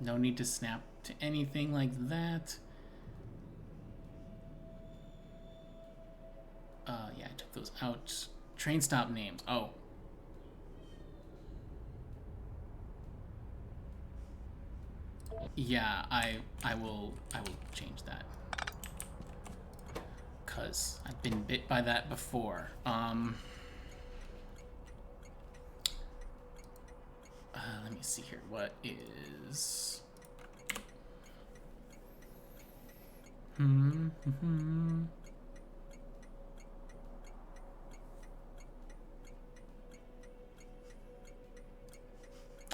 [SPEAKER 1] No need to snap to anything like that. Yeah, I took those out. Train stop names. Oh. Yeah, I will change that. Cause I've been bit by that before. Let me see here. What is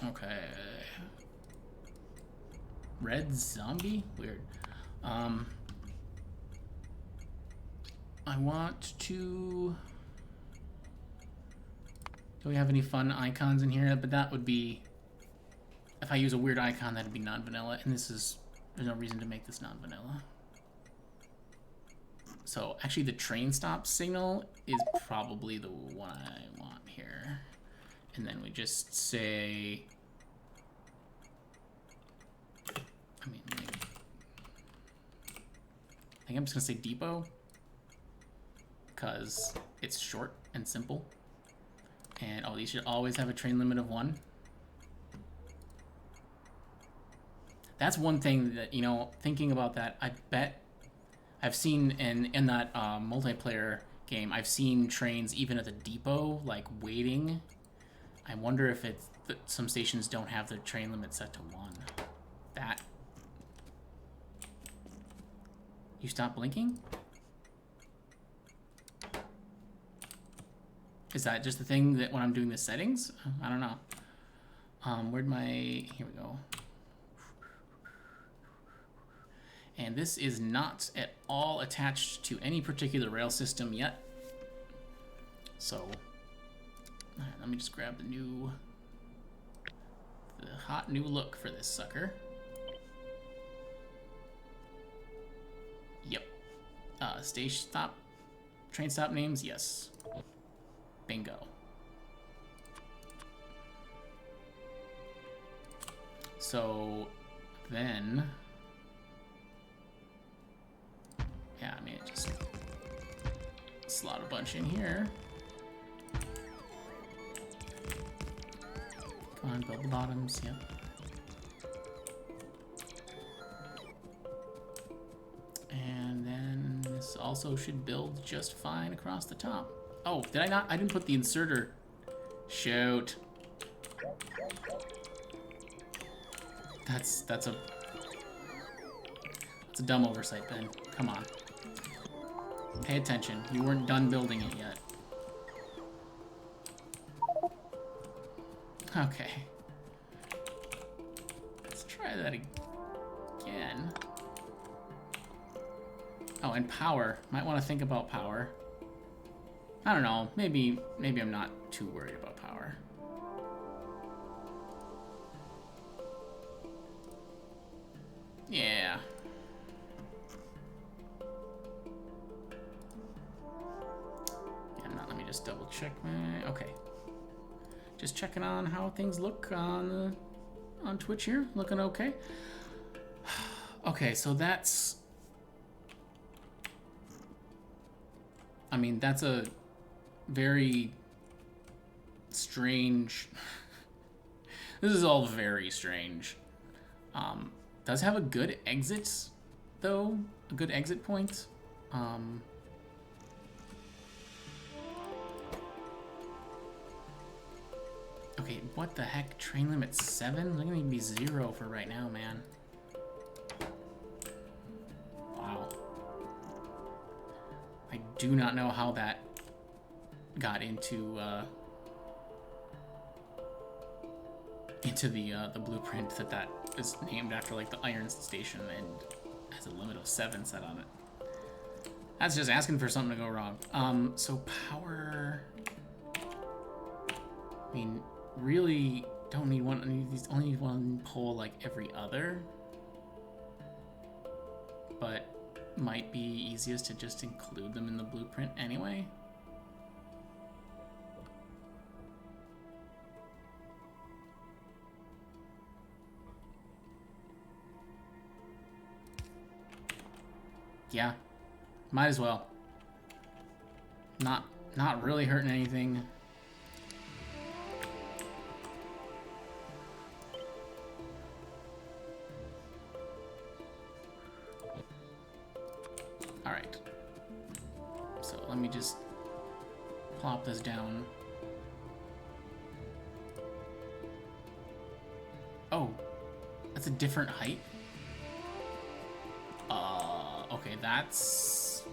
[SPEAKER 1] Okay. Red zombie? Weird. I want to... Do we have any fun icons in here? But that would be... If I use a weird icon, that'd be non-vanilla. And this is... There's no reason to make this non-vanilla. So, actually, the train stop signal is probably the one I want here. And then we just say... I mean, like, I think I'm just gonna say depot because it's short and simple. And oh, these should always have a train limit of 1. That's one thing that, you know, thinking about that, I bet I've seen in that multiplayer game, I've seen trains even at the depot, like waiting. I wonder if it's some stations don't have the train limit set to 1. That. You stop blinking? Is that just the thing that when I'm doing the settings? I don't know. Where'd my... Here we go. And this is not at all attached to any particular rail system yet. So, let me just grab the hot new look for this sucker. Yep. Station stop, train stop names, yes. Bingo. So then, yeah, I mean, just slot a bunch in here. Come on, build the bottoms, yep. And then this also should build just fine across the top. Oh, did I not? I didn't put the inserter. Shoot. That's a dumb oversight, Ben. Come on. Pay attention. You weren't done building it yet. Okay. Let's try that again. Oh, and power. Might want to think about power. I don't know. Maybe I'm not too worried about power. Yeah. Let me just double check my... Okay. Just checking on how things look on Twitch here. Looking okay. Okay, so that's... I mean, that's a very strange... This is all very strange. Does have a good exit, though. A good exit point. Okay, what the heck? Train limit 7? Look at me be 0 for right now, man. Wow. do not know how that got into the blueprint that is named after like the iron station and has a limit of 7 set on it. That's just asking for something to go wrong. So power. I mean, really don't need one. I need these. Only need one pole like every other. But might be easiest to just include them in the blueprint anyway. Yeah, might as well. Not really hurting anything. All right. So let me just plop this down. Oh, that's a different height. Okay, that's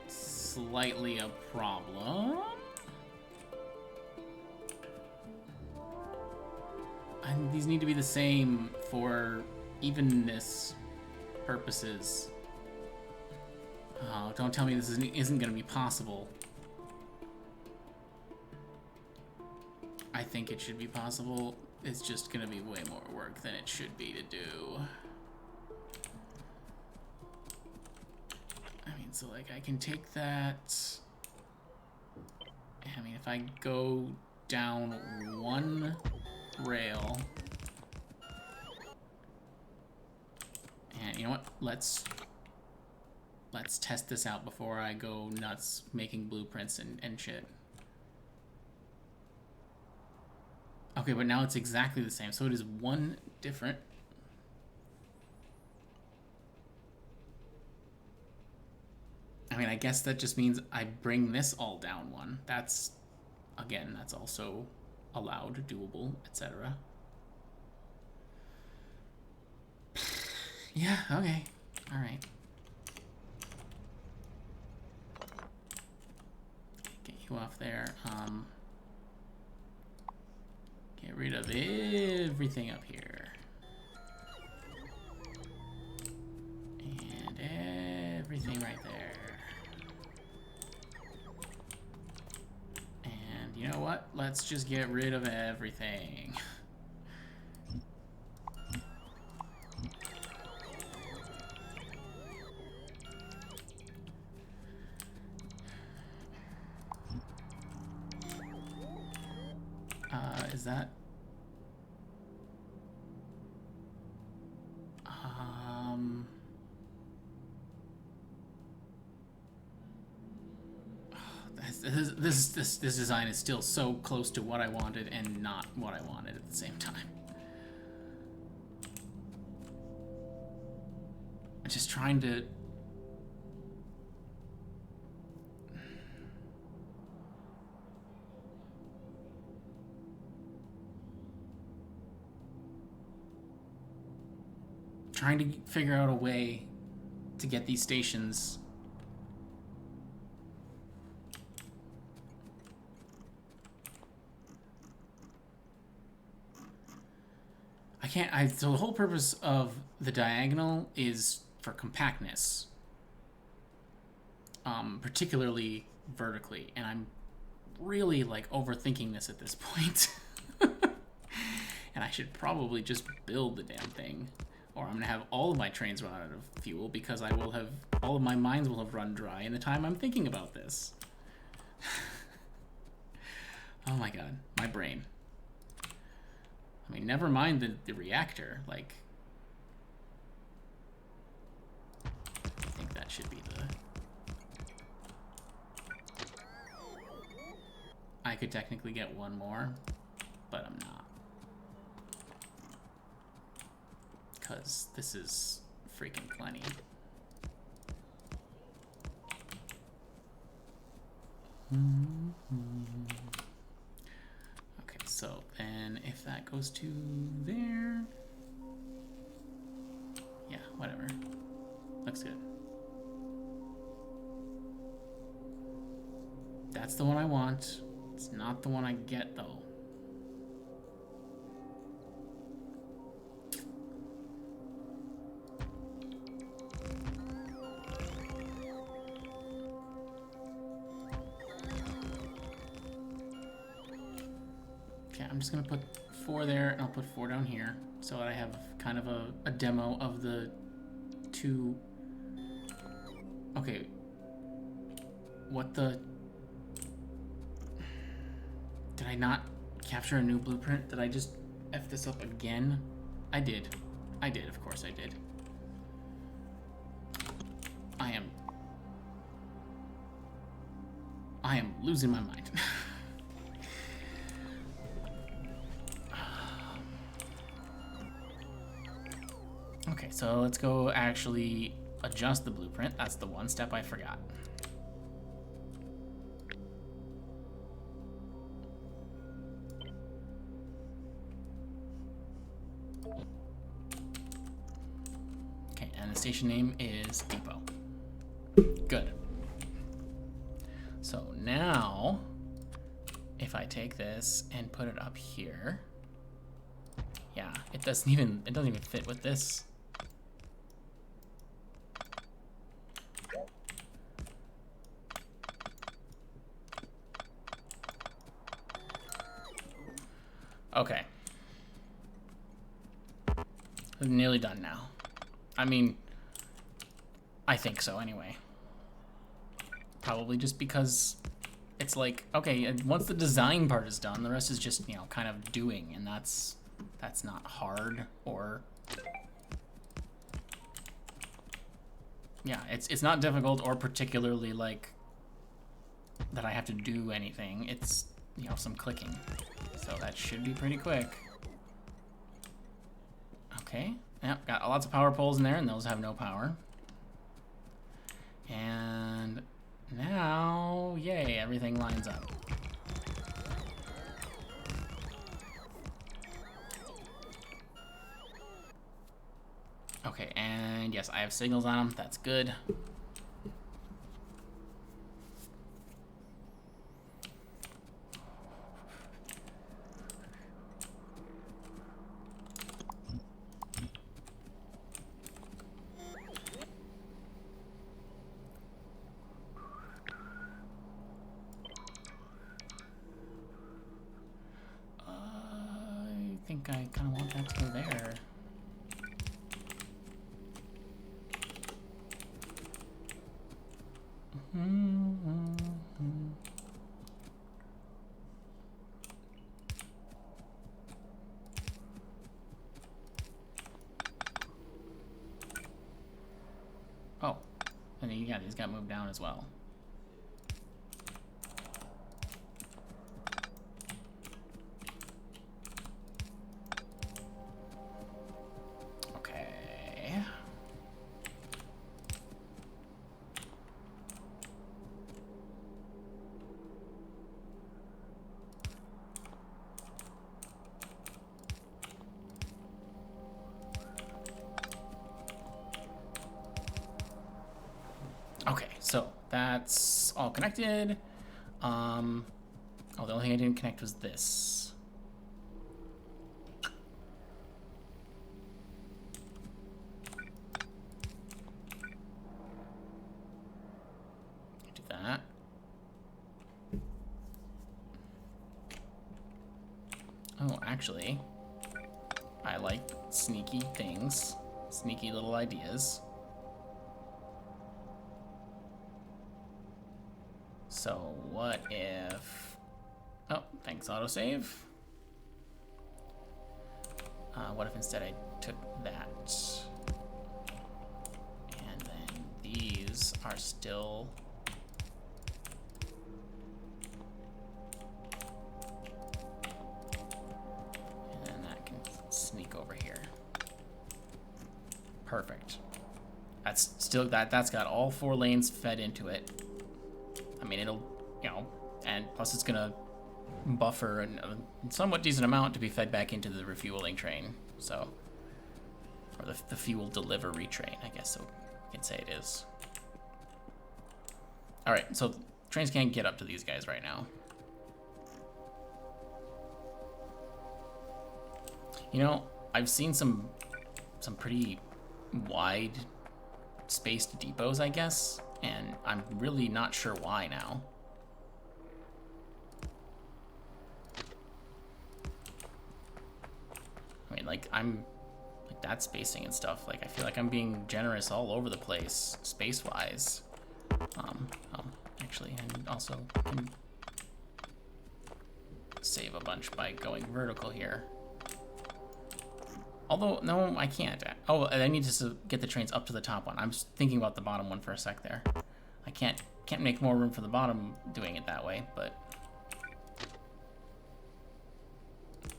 [SPEAKER 1] slightly a problem. And these need to be the same for evenness purposes. Oh, don't tell me this isn't going to be possible. I think it should be possible. It's just going to be way more work than it should be to do. I mean, so like I can take that. I mean, if I go down one rail. And you know what? Let's test this out before I go nuts making blueprints and shit. Okay, but now it's exactly the same. So it is one different. I mean, I guess that just means I bring this all down one. That's, again, that's also allowed, doable, etc. Yeah, okay. All right. Get you off there. Get rid of everything up here. And everything right there. And you know what? Let's just get rid of everything. Is that... This design is still so close to what I wanted and not what I wanted at the same time. I'm just trying to... Trying to figure out a way to get these stations so the whole purpose of the diagonal is for compactness, particularly vertically, and I'm really like overthinking this at this point. And I should probably just build the damn thing, or I'm gonna have all of my trains run out of fuel because I will have all of my mines will have run dry in the time I'm thinking about this. Oh my god, my brain. I mean, never mind the reactor, like... I think that should be the... I could technically get one more, but I'm not. Because this is freaking plenty. Okay, so then if that goes to there, yeah, whatever. Looks good. That's the one I want. It's not the one I get, though. Okay, I'm just gonna put 4 there, and I'll put 4 down here, so that I have kind of a demo of the 2... Okay. What the... Did I not capture a new blueprint? Did I just F this up again? I did. I did, of course I did. I am losing my mind. Okay, so let's go actually adjust the blueprint. That's the one step I forgot. Okay, and the station name is Depot. Good. So now, if I take this and put it up here, yeah, it doesn't even fit with this. Okay. I'm nearly done now. I mean, I think so anyway. Probably just because it's like, okay, and once the design part is done, the rest is just, you know, kind of doing, and that's not hard or... Yeah, it's not difficult or particularly like that I have to do anything. It's, you know, some clicking. So that should be pretty quick. Okay, yep, got lots of power poles in there, and those have no power. And now, yay, everything lines up. Okay, and yes, I have signals on them. That's good. I think I kind of want that to go there. Oh, and yeah, these got moved down as well. Okay. Okay, so that's all connected. Oh, the only thing I didn't connect was this. Do that. Oh, actually, I like sneaky things, sneaky little ideas. So what if, oh, thanks autosave. What if instead I took that, and then these are still, and then that can sneak over here. Perfect. That's still, that's got all 4 lanes fed into it. I mean, it'll, you know, and plus it's gonna buffer a somewhat decent amount to be fed back into the refueling train, so, or the fuel delivery train, I guess so you can say it is. All right, so Trains can't get up to these guys right now. You know, I've seen some pretty wide spaced depots, I guess, and I'm really not sure why now. I mean, like, I'm like that spacing and stuff. Like, I feel like I'm being generous all over the place, space-wise. Actually, and also can save a bunch by going vertical here. Although, no, I can't. Oh, I need to get the trains up to the top one. I'm just thinking about the bottom one for a sec there. I can't make more room for the bottom doing it that way, but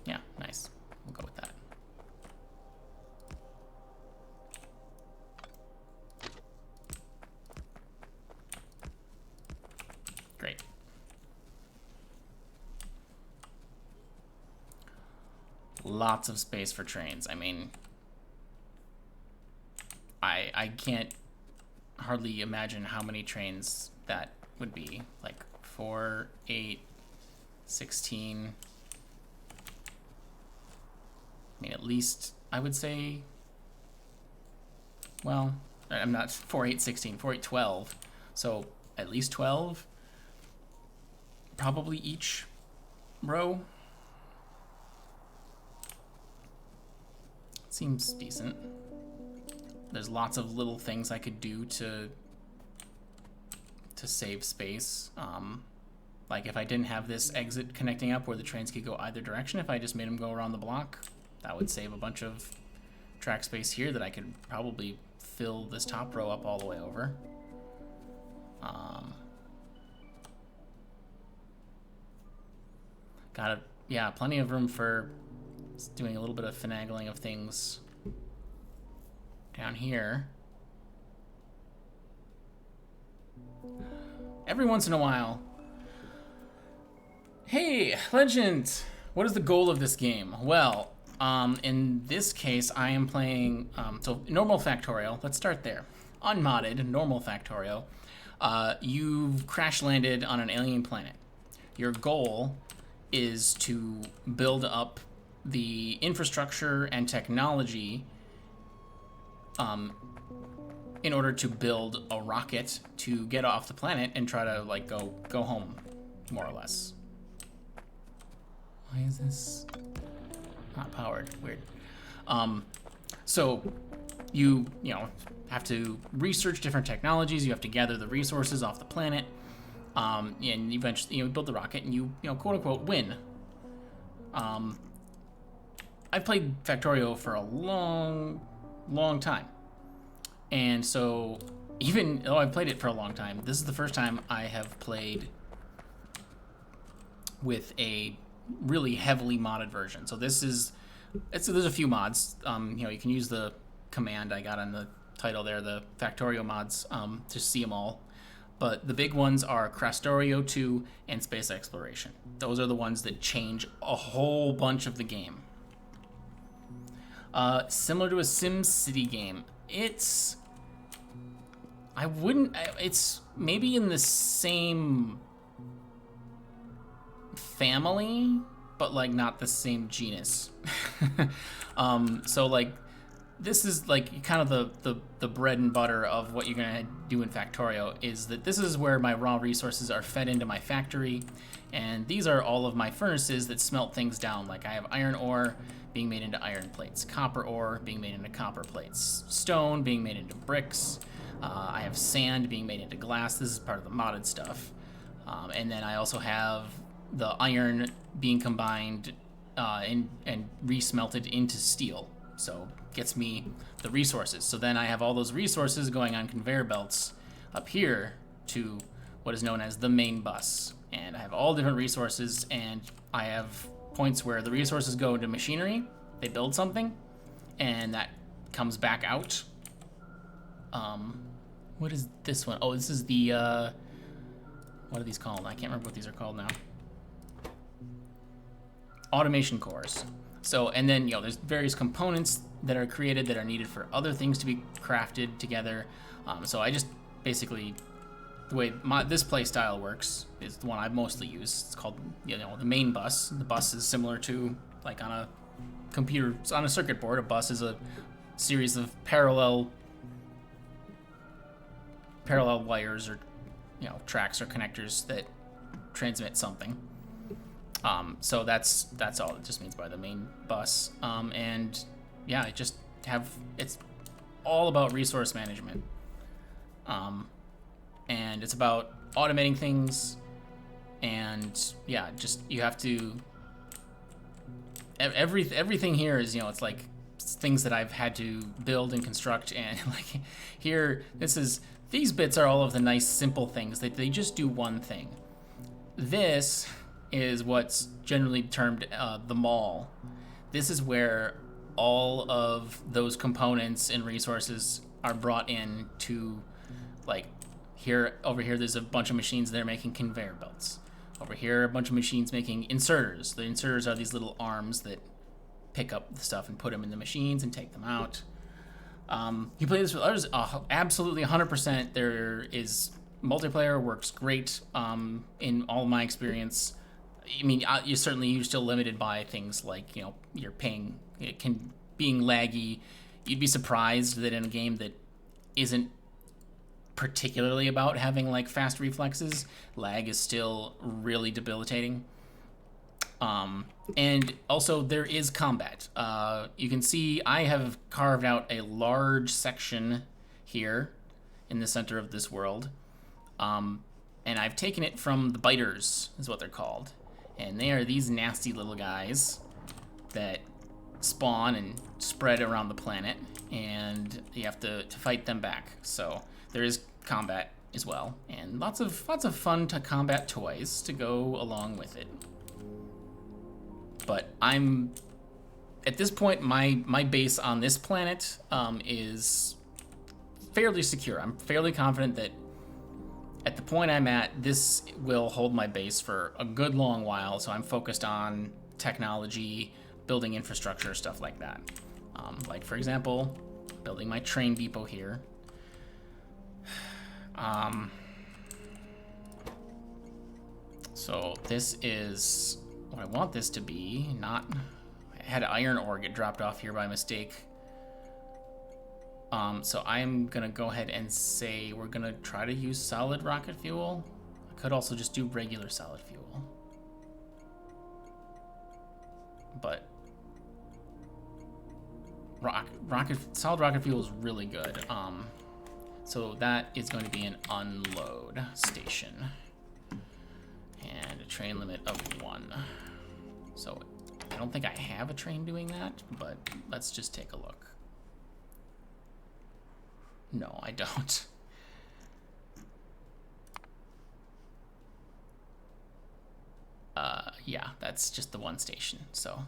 [SPEAKER 1] yeah, nice. We'll go with that. Great. Lots of space for trains. I mean, I can't hardly imagine how many trains that would be. Like 4, 8, 16. I mean, at least I would say, well, I'm not 4, 8, 16, 4, 8, 12. So at least 12, probably each row. Seems decent. There's lots of little things I could do to save space. Like if I didn't have this exit connecting up where the trains could go either direction, if I just made them go around the block, that would save a bunch of track space here that I could probably fill this top row up all the way over. Yeah, plenty of room for doing a little bit of finagling of things down here. Every once in a while. Hey, Legend! What is the goal of this game? Well, in this case, I am playing, so normal Factorio. Let's start there. Unmodded, normal Factorio. You've crash landed on an alien planet. Your goal is to build up the infrastructure and technology in order to build a rocket to get off the planet and try to like go home, more or less. Why is this not powered? Weird. So you know have to research different technologies. You have to gather the resources off the planet, and eventually you build the rocket and you quote unquote win. I've played Factorio for a long time. And so, even though I've played it for a long time, this is the first time I have played with a really heavily modded version. So there's a few mods. You can use the command I got on the title there, the Factorio mods, to see them all. But the big ones are Factorio 2 and Space Exploration. Those are the ones that change a whole bunch of the game. Similar to a SimCity game. It's maybe in the same family, but like not the same genus. So like this is like kind of the bread and butter of what you're gonna do in Factorio, is that this is where my raw resources are fed into my factory, and these are all of my furnaces that smelt things down. Like I have iron ore being made into iron plates, copper ore being made into copper plates, stone being made into bricks, I have sand being made into glass. This is part of the modded stuff. And then I also have the iron being combined and resmelted into steel. So gets me the resources. So then I have all those resources going on conveyor belts up here to what is known as the main bus. And I have all different resources, and I have points where the resources go into machinery, they build something, and that comes back out. What is this one? Oh, this is the, what are these called? I can't remember what these are called now. Automation cores. So, and then, there's various components that are created that are needed for other things to be crafted together. So I just basically the way this play style works is the one I mostly use. It's called, the main bus. The bus is similar to, like, on a computer, on a circuit board. A bus is a series of parallel wires, or tracks or connectors that transmit something. So that's all it just means by the main bus. And yeah, it's all about resource management. And it's about automating things, and yeah, just you have to. Everything here is, it's like things that I've had to build and construct, and like here, these bits are all of the nice simple things that they just do one thing. This is what's generally termed the mall. This is where all of those components and resources are brought in to, like, over here there's a bunch of machines that are making conveyor belts. Over here, a bunch of machines making inserters. The inserters are these little arms that pick up the stuff and put them in the machines and take them out. You play this with others, absolutely 100%. There is multiplayer, works great in all of my experience. I mean, you're still limited by things like, you're paying, being laggy. You'd be surprised that in a game that isn't particularly about having like fast reflexes, lag is still really debilitating. And also there is combat. You can see I have carved out a large section here in the center of this world. And I've taken it from the biters, is what they're called. And they are these nasty little guys that spawn and spread around the planet, and you have to fight them back. So there is combat as well, and lots of fun to combat toys to go along with it. But I'm at this point, my base on this planet is fairly secure. I'm fairly confident that at the point I'm at, this will hold my base for a good long while. So I'm focused on technology, building infrastructure, stuff like that. Like, for example, building my train depot here. So this is what I want this to be. I had iron ore get dropped off here by mistake. So I'm gonna go ahead and say we're gonna try to use solid rocket fuel. I could also just do regular solid fuel, but solid rocket fuel is really good. So that is going to be an unload station and a train limit of 1. So I don't think I have a train doing that, but let's just take a look. No, I don't. Yeah, that's just the one station, so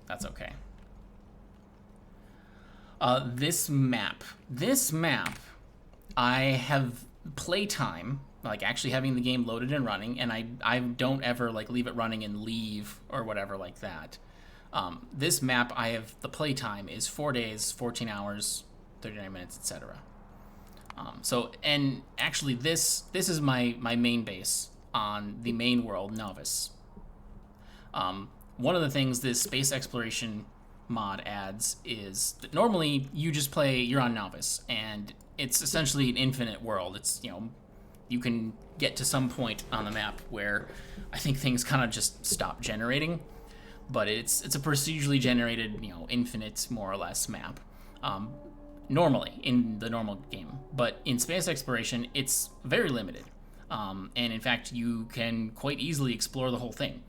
[SPEAKER 1] that's okay. This map, I have playtime, like actually having the game loaded and running, and I don't ever like leave it running and leave or whatever like that. This map, I have the playtime is 4 days, 14 hours, 39 minutes, etc. So, and actually this is my main base on the main world, Novice. One of the things this space exploration mod adds is that normally you're on Novice, and it's essentially an infinite world. It's, you can get to some point on the map where I think things kind of just stop generating, but it's a procedurally generated, infinite, more or less, map. Normally in the normal game, but in space exploration it's very limited, and in fact you can quite easily explore the whole thing.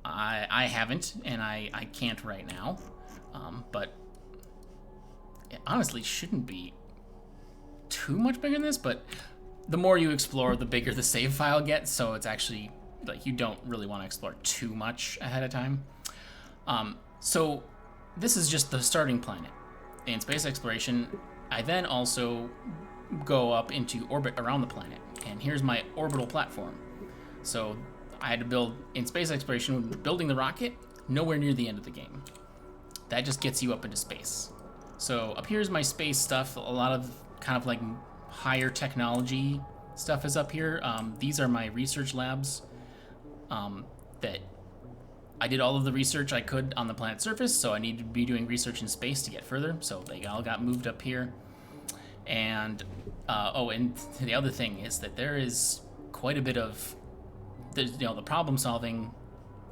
[SPEAKER 1] I haven't, and I can't right now, but it honestly shouldn't be too much bigger than this, but the more you explore, the bigger the save file gets, so it's actually like you don't really want to explore too much ahead of time. So this is just the starting planet. In space exploration, I then also go up into orbit around the planet, and here's my orbital platform. So I had to build, in space exploration, building the rocket, nowhere near the end of the game. That just gets you up into space. So up here's my space stuff, a lot of kind of like higher technology stuff is up here. These are my research labs that I did all of the research I could on the planet's surface, so I need to be doing research in space to get further, so they all got moved up here. And, and the other thing is that there is quite a bit of, the problem solving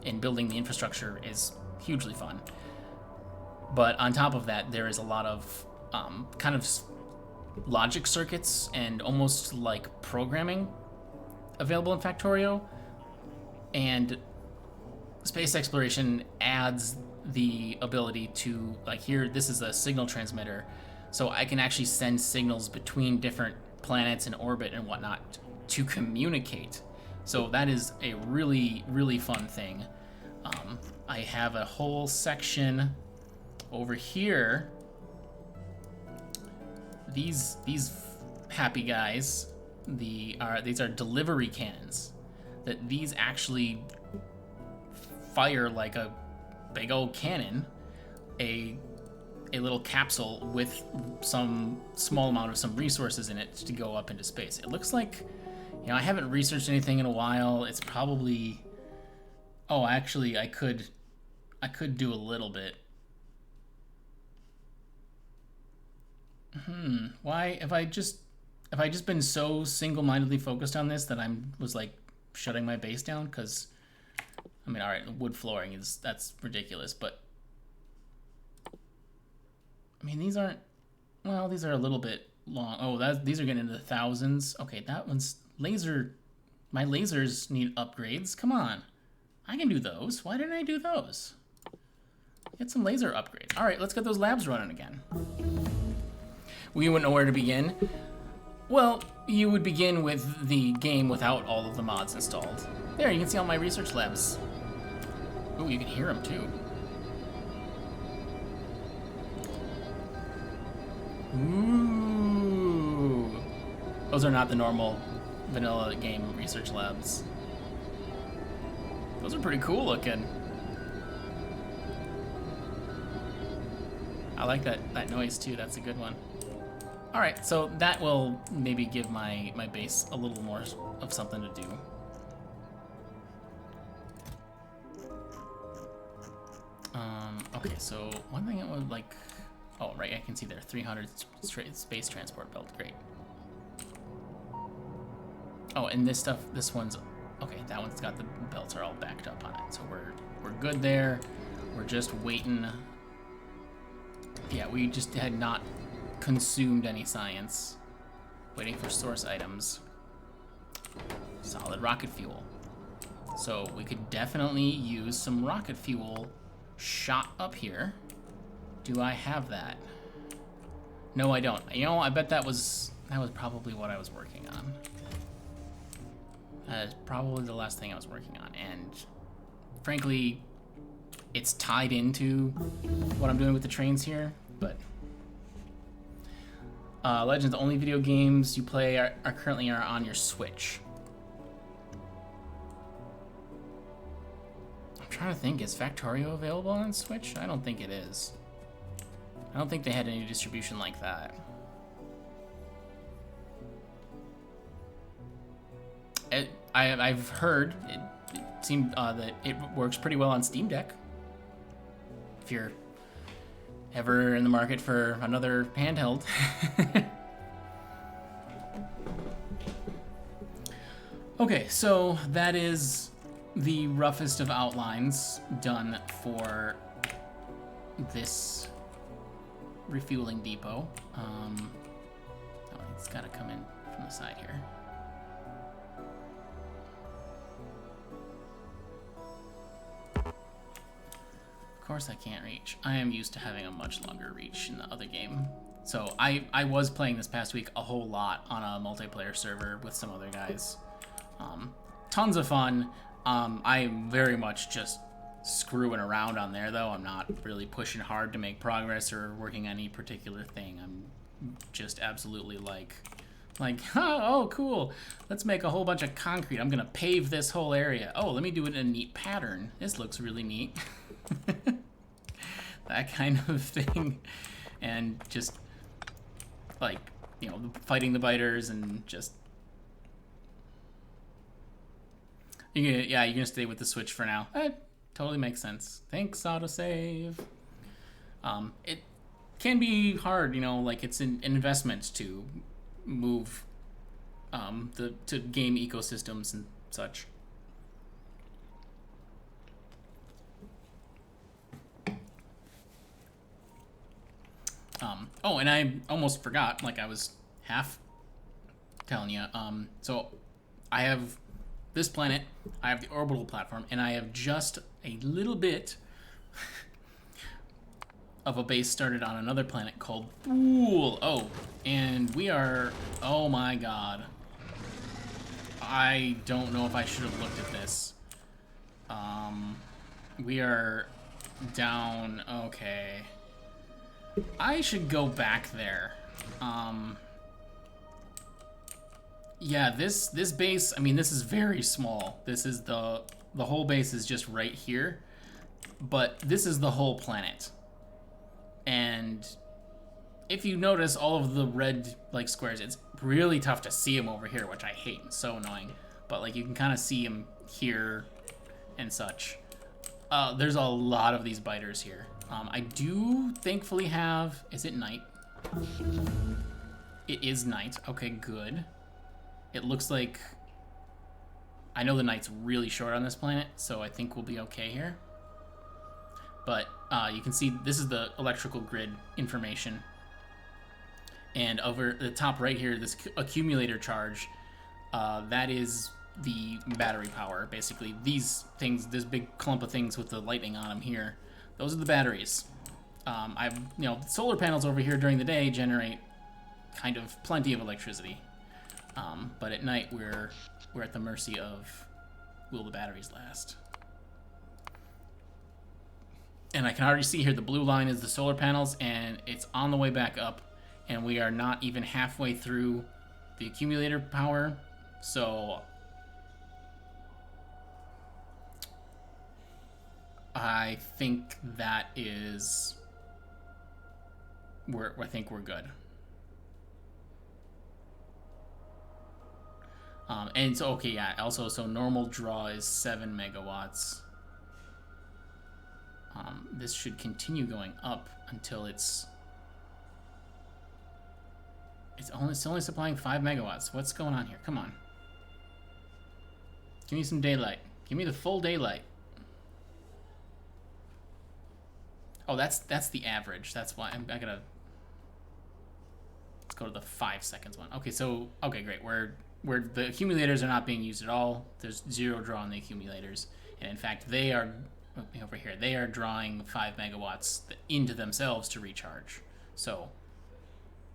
[SPEAKER 1] and building the infrastructure is hugely fun. But on top of that, there is a lot of kind of logic circuits and almost like programming available in Factorio. And space exploration adds the ability to, like here, this is a signal transmitter, so I can actually send signals between different planets in orbit and whatnot to communicate. So that is a really, really fun thing. I have a whole section over here. These happy guys, these are delivery cannons. That these actually fire like a big old cannon, a little capsule with some small amount of some resources in it to go up into space. It looks like, I haven't researched anything in a while. It's probably, actually I could do a little bit. Why have I just been so single-mindedly focused on this that I was like shutting my base down? Because I mean, all right, wood flooring that's ridiculous, but I mean, these are a little bit long. Oh, these are getting into the thousands. Okay, that one's laser. My lasers need upgrades. Come on, I can do those. Why didn't I do those? Get some laser upgrades. All right, let's get those labs running again. We wouldn't know where to begin. Well, you would begin with the game without all of the mods installed. There, you can see all my research labs. Ooh, you can hear them too. Ooh. Those are not the normal vanilla game research labs. Those are pretty cool looking. I like that noise too, that's a good one. Alright, so that will maybe give my base a little more of something to do. Okay, so one thing I would like... Oh, right, I can see there. 300 space transport belt. Great. Oh, and this one's... Okay, that one's got the belts are all backed up on it. So we're good there. We're just waiting. Yeah, we just had not consumed any science. Waiting for source items. Solid rocket fuel. So we could definitely use some rocket fuel shot up here. Do I have that? No, I don't. I bet that was probably what I was working on. That is probably the last thing I was working on, and frankly, it's tied into what I'm doing with the trains here, but Legends, the only video games you play are currently on your Switch. I'm trying to think, is Factorio available on Switch? I don't think it is. I don't think they had any distribution like that. I've heard it seemed that it works pretty well on Steam Deck. If you're ever in the market for another handheld. Okay, so that is the roughest of outlines done for this refueling depot. Oh, it's got to come in from the side here. Of course I can't reach. I am used to having a much longer reach in the other game. So I was playing this past week a whole lot on a multiplayer server with some other guys. Tons of fun. I'm very much just screwing around on there though. I'm not really pushing hard to make progress or working on any particular thing. I'm just absolutely like, oh, cool. Let's make a whole bunch of concrete. I'm gonna pave this whole area. Oh, let me do it in a neat pattern. This looks really neat. That kind of thing. And just like, fighting the biters and just You're gonna stay with the Switch for now. That totally makes sense. Thanks, autosave. It can be hard, like it's an investment to move to game ecosystems and such. Oh, and I almost forgot, like I was half telling you. So I have this planet, I have the orbital platform, and I have just a little bit of a base started on another planet called Fool. Oh, and we are, oh my god. I don't know if I should have looked at this. We are down, okay. I should go back there. Yeah, this base, I mean, this is very small. This is the whole base is just right here. But this is the whole planet. And if you notice all of the red, like, squares, it's really tough to see them over here, which I hate. It's so annoying. But, like, you can kind of see them here and such. There's a lot of these biters here. I do thankfully have... Is it night? It is night. Okay, good. It looks like... I know the night's really short on this planet, so I think we'll be okay here. But you can see this is the electrical grid information. And over the top right here, this accumulator charge, that is the battery power, basically. These things, this big clump of things with the lightning on them here, those are the batteries. Solar panels over here during the day generate kind of plenty of electricity. But at night, we're at the mercy of, will the batteries last? And I can already see here the blue line is the solar panels, and it's on the way back up, and we are not even halfway through the accumulator power, so I think that is... I think we're good. And so, okay, yeah, also, so normal draw is 7 megawatts. This should continue going up until it's only supplying 5 megawatts. What's going on here? Come on. Give me some daylight. Give me the full daylight. Oh, that's the average. That's why I gotta... Let's go to the 5 seconds one. Okay, so... Okay, great. Where the accumulators are not being used at all. There's 0 draw on the accumulators. And in fact, they are... Over here, they are drawing 5 megawatts into themselves to recharge. So,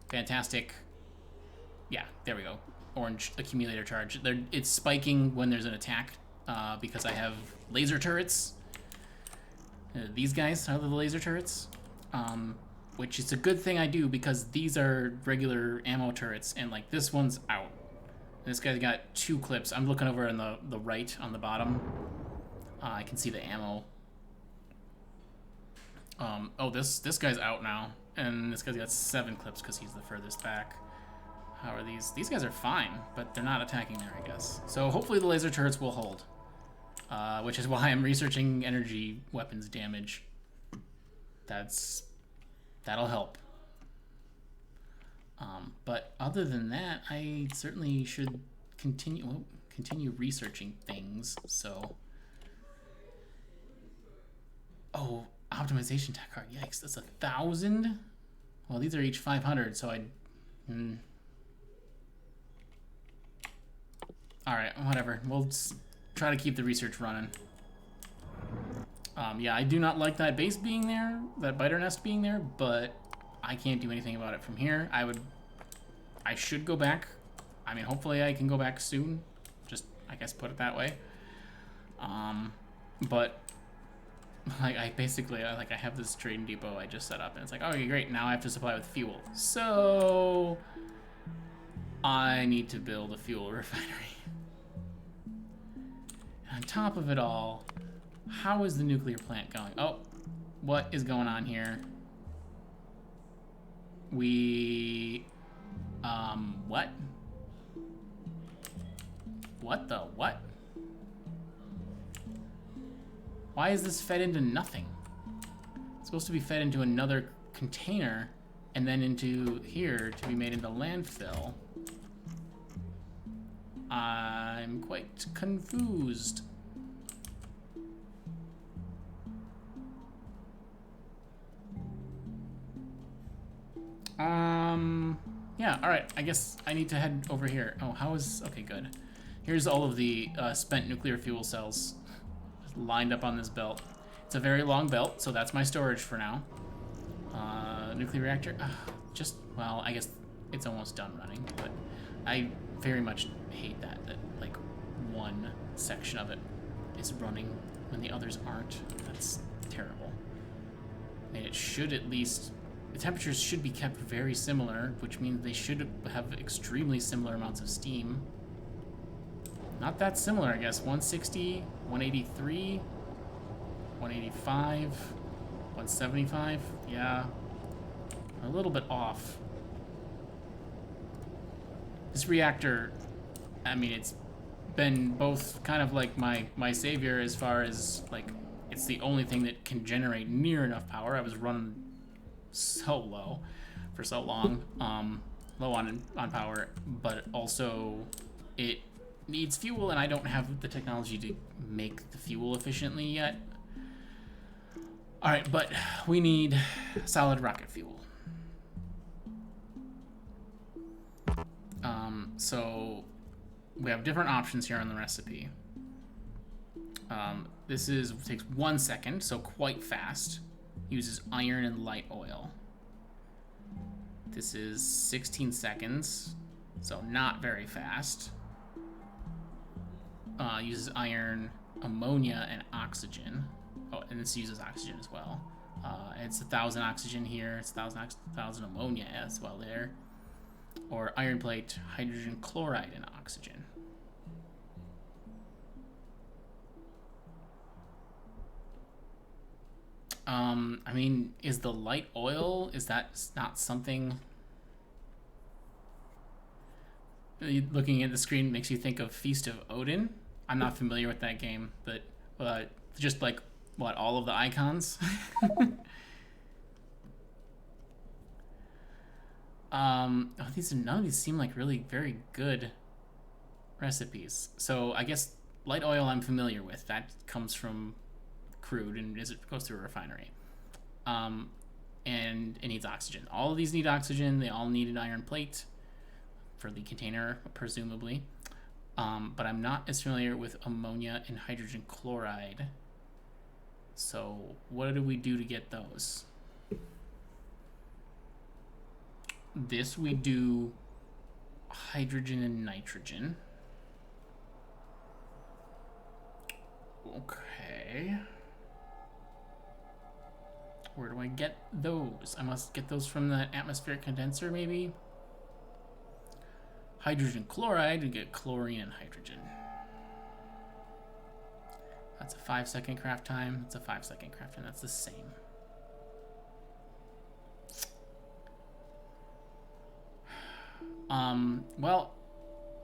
[SPEAKER 1] fantastic. Yeah, there we go. Orange accumulator charge. It's spiking when there's an attack because I have laser turrets. These guys are the laser turrets, which is a good thing I do because these are regular ammo turrets, and like this one's out. And this guy's got 2 clips. I'm looking over on the right on the bottom. I can see the ammo. Oh, this guy's out now, and this guy's got 7 clips because he's the furthest back. How are these? These guys are fine, but they're not attacking there, I guess. So hopefully the laser turrets will hold, which is why I'm researching energy weapons damage. That'll help. But other than that, I certainly should continue researching things. So. Oh, optimization tech card. Yikes, that's 1,000? Well, these are each 500, so Alright, whatever. We'll try to keep the research running. Yeah, I do not like that base being there, that biter nest being there, but I can't do anything about it from here. I should go back. I mean, hopefully I can go back soon. Just, I guess, put it that way. But... Like, I have this trading depot I just set up, and it's like, okay, great, now I have to supply with fuel. So, I need to build a fuel refinery. And on top of it all, how is the nuclear plant going? Oh, what is going on here? What? What the what? Why is this fed into nothing? It's supposed to be fed into another container and then into here to be made into landfill. I'm quite confused. Yeah, alright, I guess I need to head over here. Oh, how is... Okay, good. Here's all of the spent nuclear fuel cells lined up on this belt. It's a very long belt, so that's my storage for now. Nuclear reactor, just, well, I guess it's almost done running, but I very much hate that like one section of it is running when the others aren't. That's terrible. And it should at least, the temperatures should be kept very similar, which means they should have extremely similar amounts of steam. Not that similar, I guess. 160, 183, 185, 175, yeah. A little bit off. This reactor, I mean, it's been both kind of like my savior as far as, like, it's the only thing that can generate near enough power. I was running so low for so long, low on power, but also it needs fuel, and I don't have the technology to make the fuel efficiently yet. All right, but we need solid rocket fuel. So we have different options here on the recipe. This takes 1 second, so quite fast. Uses iron and light oil. This is 16 seconds, so not very fast. Uses iron, ammonia, and oxygen. Oh, and this uses oxygen as well. It's 1,000 oxygen here. It's 1,000 ammonia as well there. Or iron plate, hydrogen chloride, and oxygen. I mean, is the light oil, is that not something... Looking at the screen makes you think of Feast of Odin. I'm not familiar with that game, but just like, what, all of the icons? None of these seem like really very good recipes. So I guess light oil I'm familiar with. That comes from crude and it goes through a refinery. And it needs oxygen. All of these need oxygen. They all need an iron plate for the container, presumably. But I'm not as familiar with ammonia and hydrogen chloride. So what do we do to get those? This we do hydrogen and nitrogen. Okay. Where do I get those? I must get those from the atmospheric condenser, maybe? Hydrogen chloride, we get chlorine and hydrogen. That's a 5-second craft time. That's a 5-second craft time. That's the same. Well,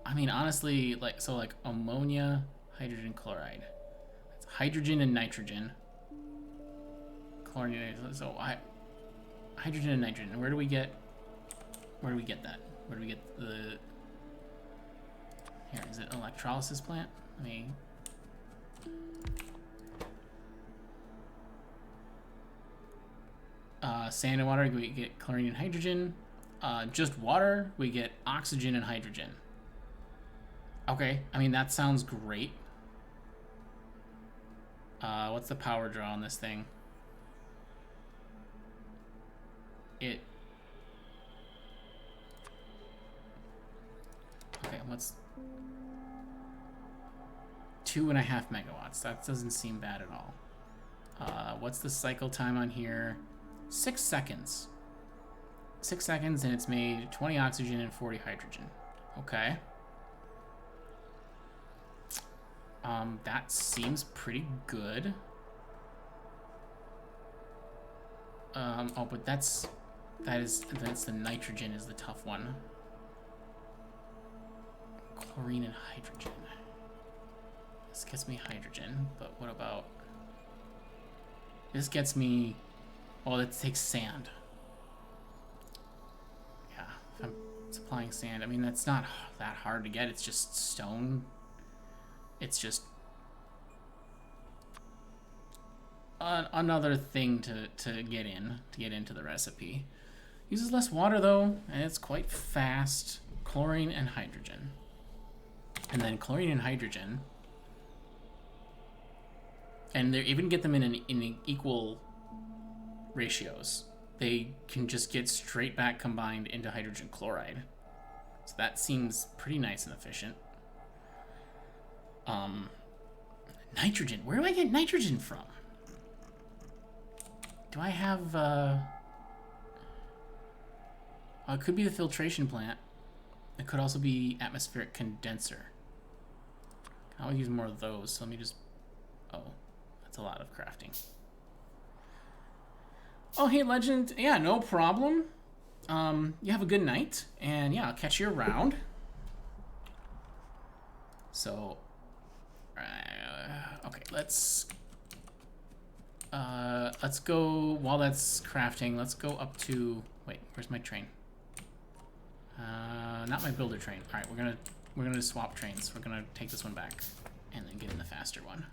[SPEAKER 1] I mean, honestly, like ammonia, hydrogen chloride. That's hydrogen and nitrogen. Chlorine, so hydrogen and nitrogen. Where do we get that? Where do we get the... Here, is it electrolysis plant? Let me... Sand and water, we get chlorine and hydrogen. Just water, we get oxygen and hydrogen. Okay, I mean, that sounds great. What's the power draw on this thing? Okay, what's... 2.5 megawatts. That doesn't seem bad at all. What's the cycle time on here? 6 seconds. 6 seconds, and it's made 20 oxygen and 40 hydrogen. Okay. That seems pretty good. Oh, but that's the nitrogen is the tough one. Chlorine and hydrogen. This gets me hydrogen, but what about... This gets me... Oh, that takes sand. Yeah, if I'm supplying sand, I mean, that's not that hard to get. It's just stone. It's just... another thing to get into the recipe. Uses less water, though, and it's quite fast. Chlorine and hydrogen. And then chlorine and hydrogen... And they even get them in equal ratios. They can just get straight back combined into hydrogen chloride. So that seems pretty nice and efficient. Nitrogen. Where do I get nitrogen from? Do I have... Oh, it could be the filtration plant. It could also be atmospheric condenser. I'll use more of those, so let me just... Oh. A lot of crafting. Oh, hey, Legend. Yeah, no problem. You have a good night, and yeah, I'll catch you around. So, okay, let's go, while that's crafting, let's go up to, wait, where's my train? Not my builder train. All right, we're gonna swap trains. We're gonna take this one back and then get in the faster one.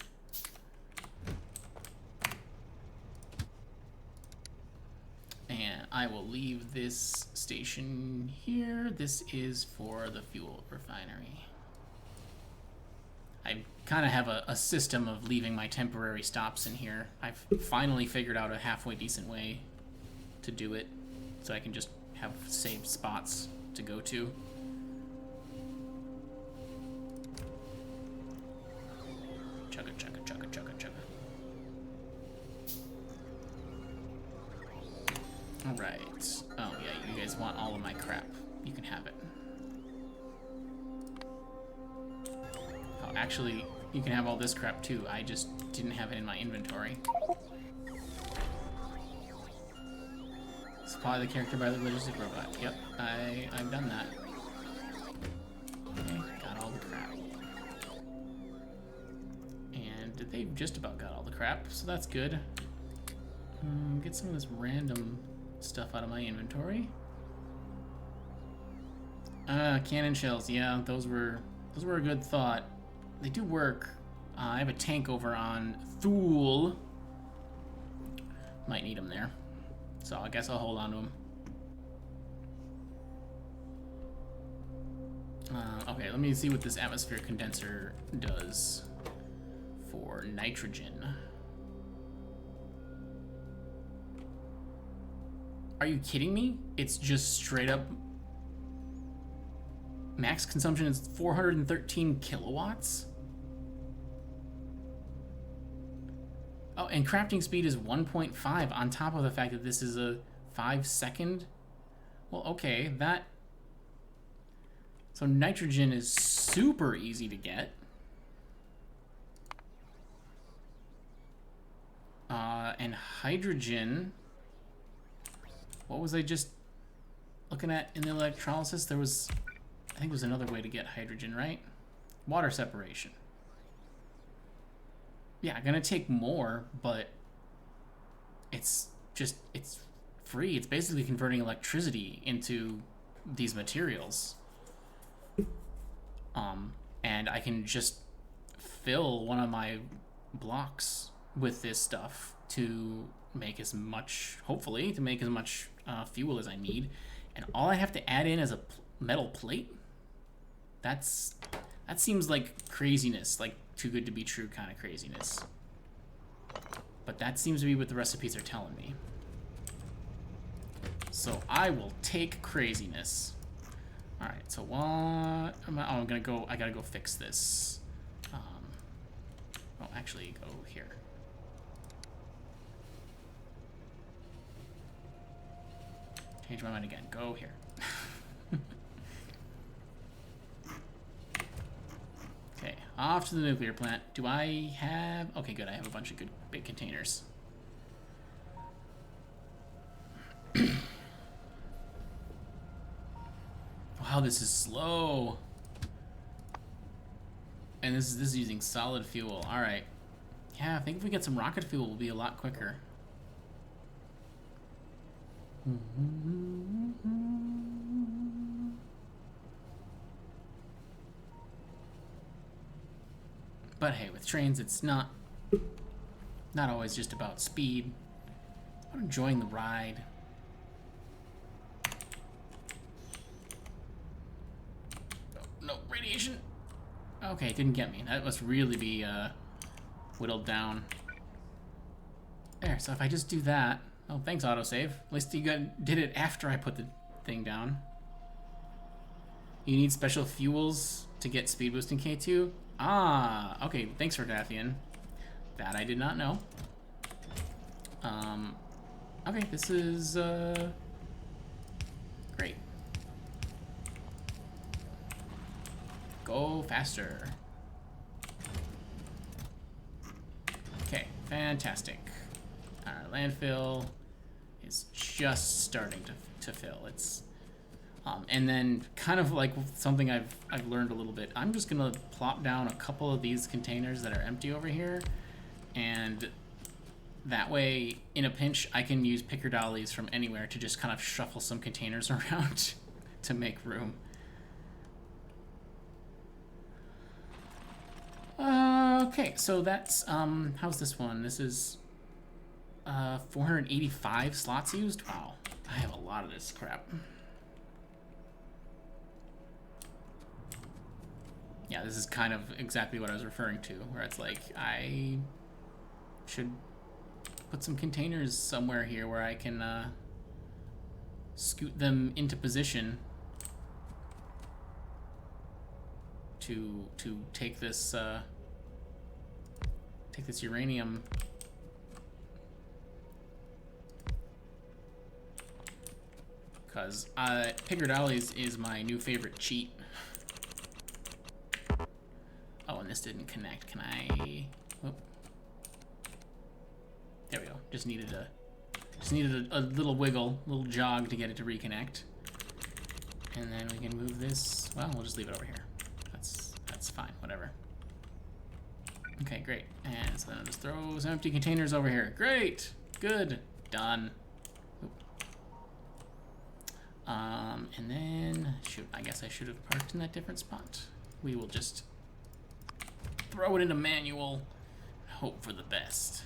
[SPEAKER 1] And I will leave this station here. This is for the fuel refinery. I kind of have a system of leaving my temporary stops in here. I've finally figured out a halfway decent way to do it, so I can just have saved spots to go to. Chugga, chugga, chugga, chugga, chugga. Alright. Oh, yeah, you guys want all of my crap. You can have it. Oh, actually, you can have all this crap too. I just didn't have it in my inventory. Supply the character by the logistic robot. Yep, I've done that. Okay, got all the crap. And they've just about got all the crap, so that's good. Get some of this random stuff out of my inventory. Cannon shells. Yeah, those were a good thought. They do work. I have a tank over on Thule. Might need them there. So I guess I'll hold on to them. Okay, let me see what this atmospheric condenser does for nitrogen. Are you kidding me? It's just straight up... Max consumption is 413 kilowatts? Oh, and crafting speed is 1.5 on top of the fact that this is a 5-second. Well, okay, that... So nitrogen is super easy to get. And hydrogen... What was I just looking at in the electrolysis? There was... I think it was another way to get hydrogen, right? Water separation. Yeah, gonna take more, but it's free. It's basically converting electricity into these materials. And I can just fill one of my blocks with this stuff to make as much, hopefully, to make as much fuel as I need. And all I have to add in is a metal plate? That seems like craziness, like too good to be true kind of craziness. But that seems to be what the recipes are telling me. So I will take craziness. Alright, so what... I gotta go fix this. Oh, actually, go here. Change my mind again. Go here. Okay, off to the nuclear plant. Do I have... Okay, good. I have a bunch of good big containers. Wow, this is slow. And this is using solid fuel. All right. Yeah, I think if we get some rocket fuel, we'll be a lot quicker. But hey, with trains, it's not always just about speed. It's about enjoying the ride. Oh, no, radiation. Okay, it didn't get me. That must really be whittled down. There, so if I just do that... Oh, thanks, autosave. At least you did it after I put the thing down. You need special fuels to get speed boost in K2? Ah, okay, thanks for Dathian. That I did not know. Okay, this is, great. Go faster. Okay, fantastic. Our landfill is just starting to fill. It's and then kind of like something I've learned a little bit. I'm just gonna plop down a couple of these containers that are empty over here, and that way, in a pinch, I can use picker dollies from anywhere to just kind of shuffle some containers around to make room. Okay, so that's how's this one? This is 485 slots used. Wow, I have a lot of this crap. Yeah, this is kind of exactly what I was referring to, where it's like I should put some containers somewhere here where I can scoot them into position to take this uranium. Because picker dollies is my new favorite cheat. Oh, and this didn't connect. Can I? Oh. There we go. Just needed a little wiggle, little jog to get it to reconnect. And then we can move this. Well, we'll just leave it over here. That's fine. Whatever. Okay, great. And so then I'll just throw some empty containers over here. Great. Good. Done. And then shoot. I guess I should have parked in that different spot. We will just throw it into manual. Hope for the best.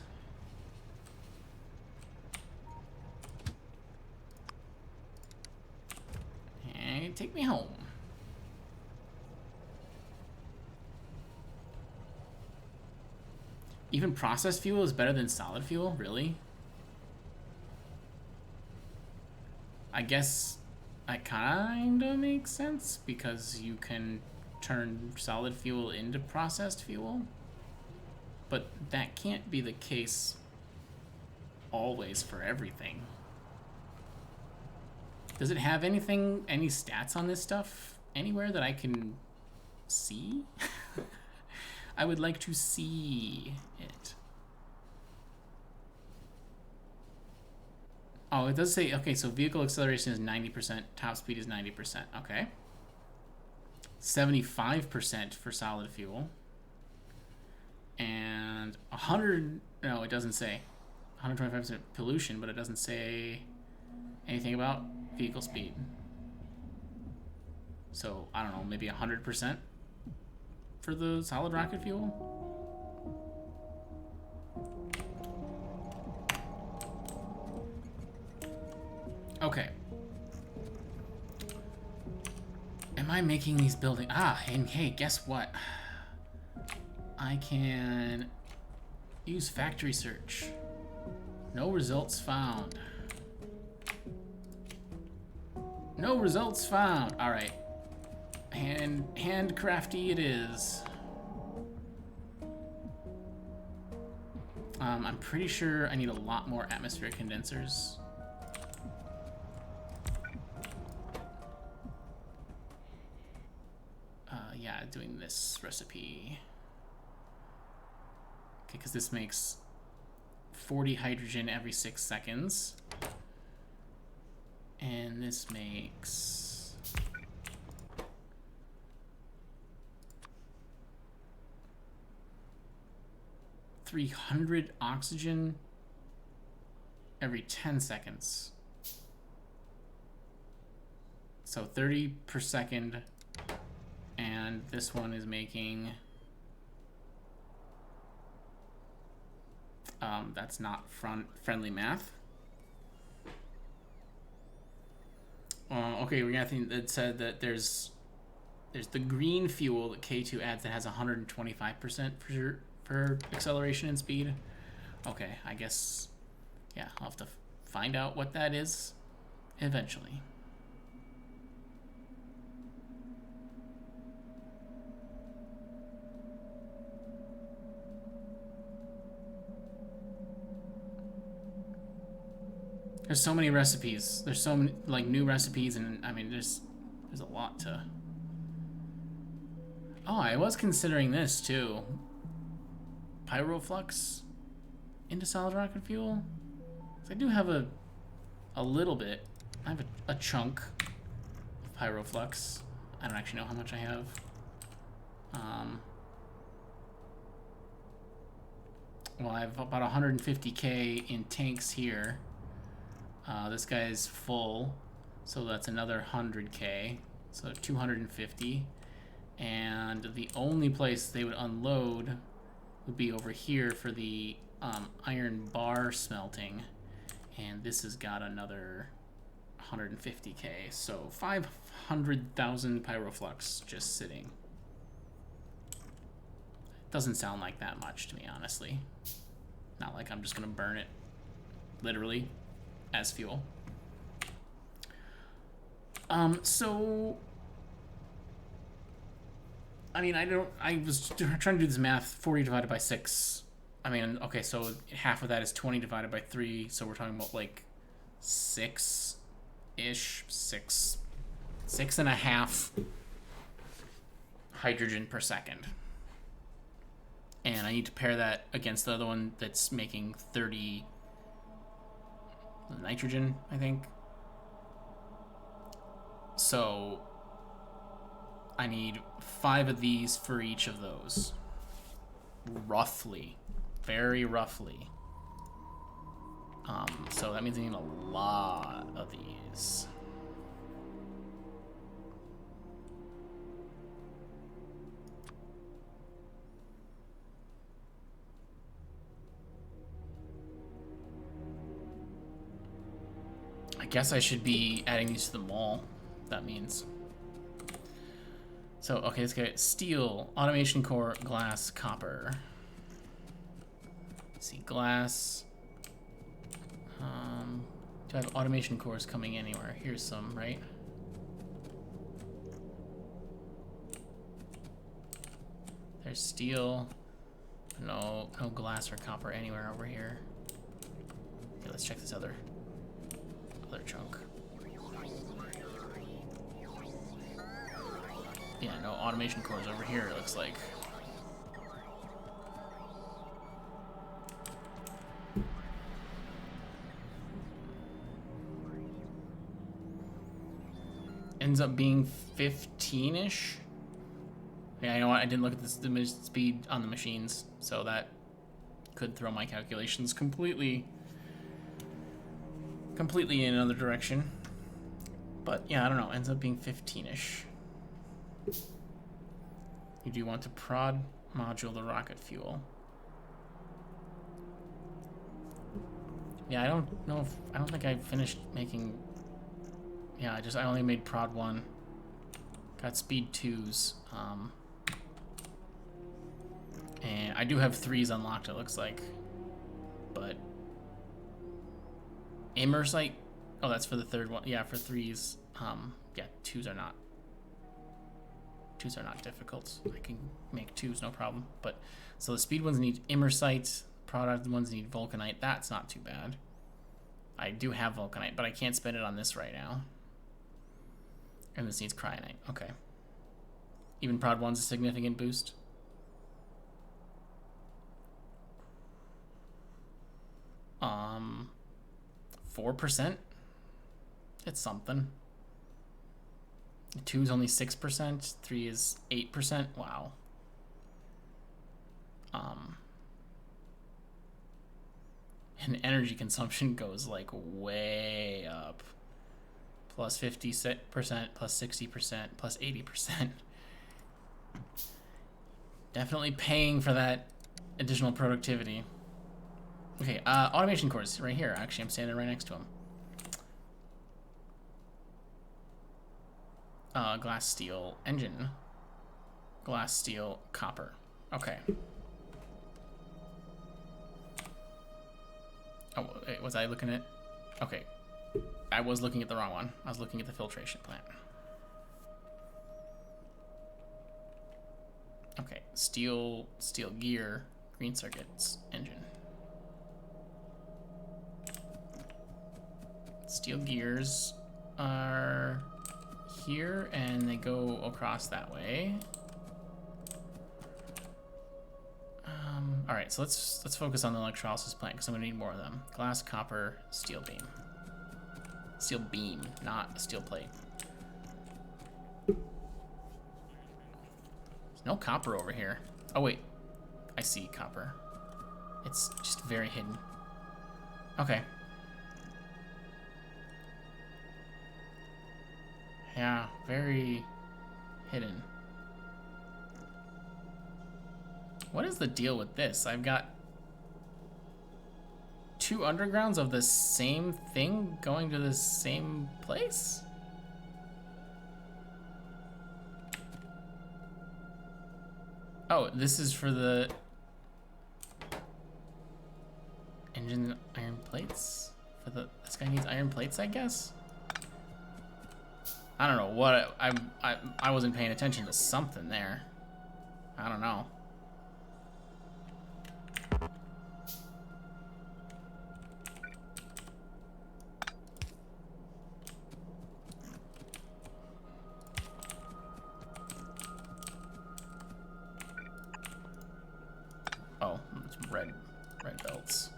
[SPEAKER 1] And take me home. Even processed fuel is better than solid fuel? Really? I guess that kinda makes sense because you can turn solid fuel into processed fuel. But that can't be the case always for everything. Does it have any stats on this stuff anywhere that I can see? I would like to see it. Oh, it does say, okay, so vehicle acceleration is 90%, top speed is 90%, okay. 75% for solid fuel. And 100, no, it doesn't say. 125% pollution, but it doesn't say anything about vehicle speed. So, I don't know, maybe 100% for the solid rocket fuel? Okay. Am I making these buildings? Ah, and hey, guess what? I can use factory search. No results found. No results found. All right. Handcrafty it is. I'm pretty sure I need a lot more atmospheric condensers. Yeah, doing this recipe. Okay, because this makes 40 hydrogen every 6 seconds. And this makes... $300 oxygen every 10 seconds. So 30 per second, and this one is making, that's not friendly math. Okay, we got a thing that said that there's the green fuel that K2 adds that has 125% for acceleration and speed. Okay, I guess, yeah, I'll have to find out what that is eventually. There's so many recipes. There's so many like new recipes, and I mean, there's a lot to. Oh, I was considering this too. Pyroflux into solid rocket fuel. So I do have a little bit. I have a chunk of Pyroflux. I don't actually know how much I have. Well, I have about 150k in tanks here. This guy's full, so that's another 100k, so 250. And the only place they would unload would be over here for the iron bar smelting, and this has got another 150k, so 500,000 Pyroflux just sitting. Doesn't sound like that much to me, honestly. Not like I'm just gonna burn it, literally, as fuel. So, I mean, I was trying to do this math. 40 divided by 6. I mean, okay, so half of that is 20 divided by 3, so we're talking about like 6-ish, 6.5 hydrogen per second. And I need to pair that against the other one that's making 30 nitrogen, I think. So I need 5 of these for each of those. Roughly. Very roughly. So that means I need a lot of these. I guess I should be adding these to the mall. That means. So, okay, let's get steel, automation core, glass, copper. Let's see, glass. Do I have automation cores coming anywhere? Here's some, right? There's steel. No glass or copper anywhere over here. Okay, let's check this other chunk. Yeah, no automation cores over here, it looks like. Ends up being 15-ish. Yeah, you know what? I didn't look at the speed on the machines, so that could throw my calculations completely in another direction. But yeah, I don't know. Ends up being 15-ish. You do want to prod module the rocket fuel. Yeah, I don't think I finished making. Yeah, I only made prod 1. Got speed 2s. And I do have 3s unlocked, it looks like. But Immersite, oh, that's for the third one. Yeah, for 3s. Yeah, 2s are not difficult. I can make 2s, no problem. But so the speed ones need Immersite, product ones need Vulcanite. That's not too bad. I do have Vulcanite, but I can't spend it on this right now. And this needs Cryonite. Okay. Even prod 1's a significant boost. Um, 4%. It's something. 2 is only 6%. 3 is 8%. Wow. And energy consumption goes like way up. plus 50%, plus 60%, plus 80%. Definitely paying for that additional productivity. Okay, automation cores right here. Actually, I'm standing right next to them. Glass, steel, engine. Glass, steel, copper. Okay. Oh, wait, was I looking at... Okay. I was looking at the wrong one. I was looking at the filtration plant. Okay, steel gear, green circuits, engine. Steel gears are here, and they go across that way. All right, so let's focus on the electrolysis plant because I'm gonna need more of them. Glass, copper, steel beam. Steel beam, not a steel plate. There's no copper over here. Oh wait, I see copper. It's just very hidden. Okay. Yeah, very hidden. What is the deal with this? I've got 2 undergrounds of the same thing going to the same place? Oh, this is for the engine iron plates? This guy needs iron plates, I guess? I don't know what I wasn't paying attention to something there. I don't know. Oh, it's red belts.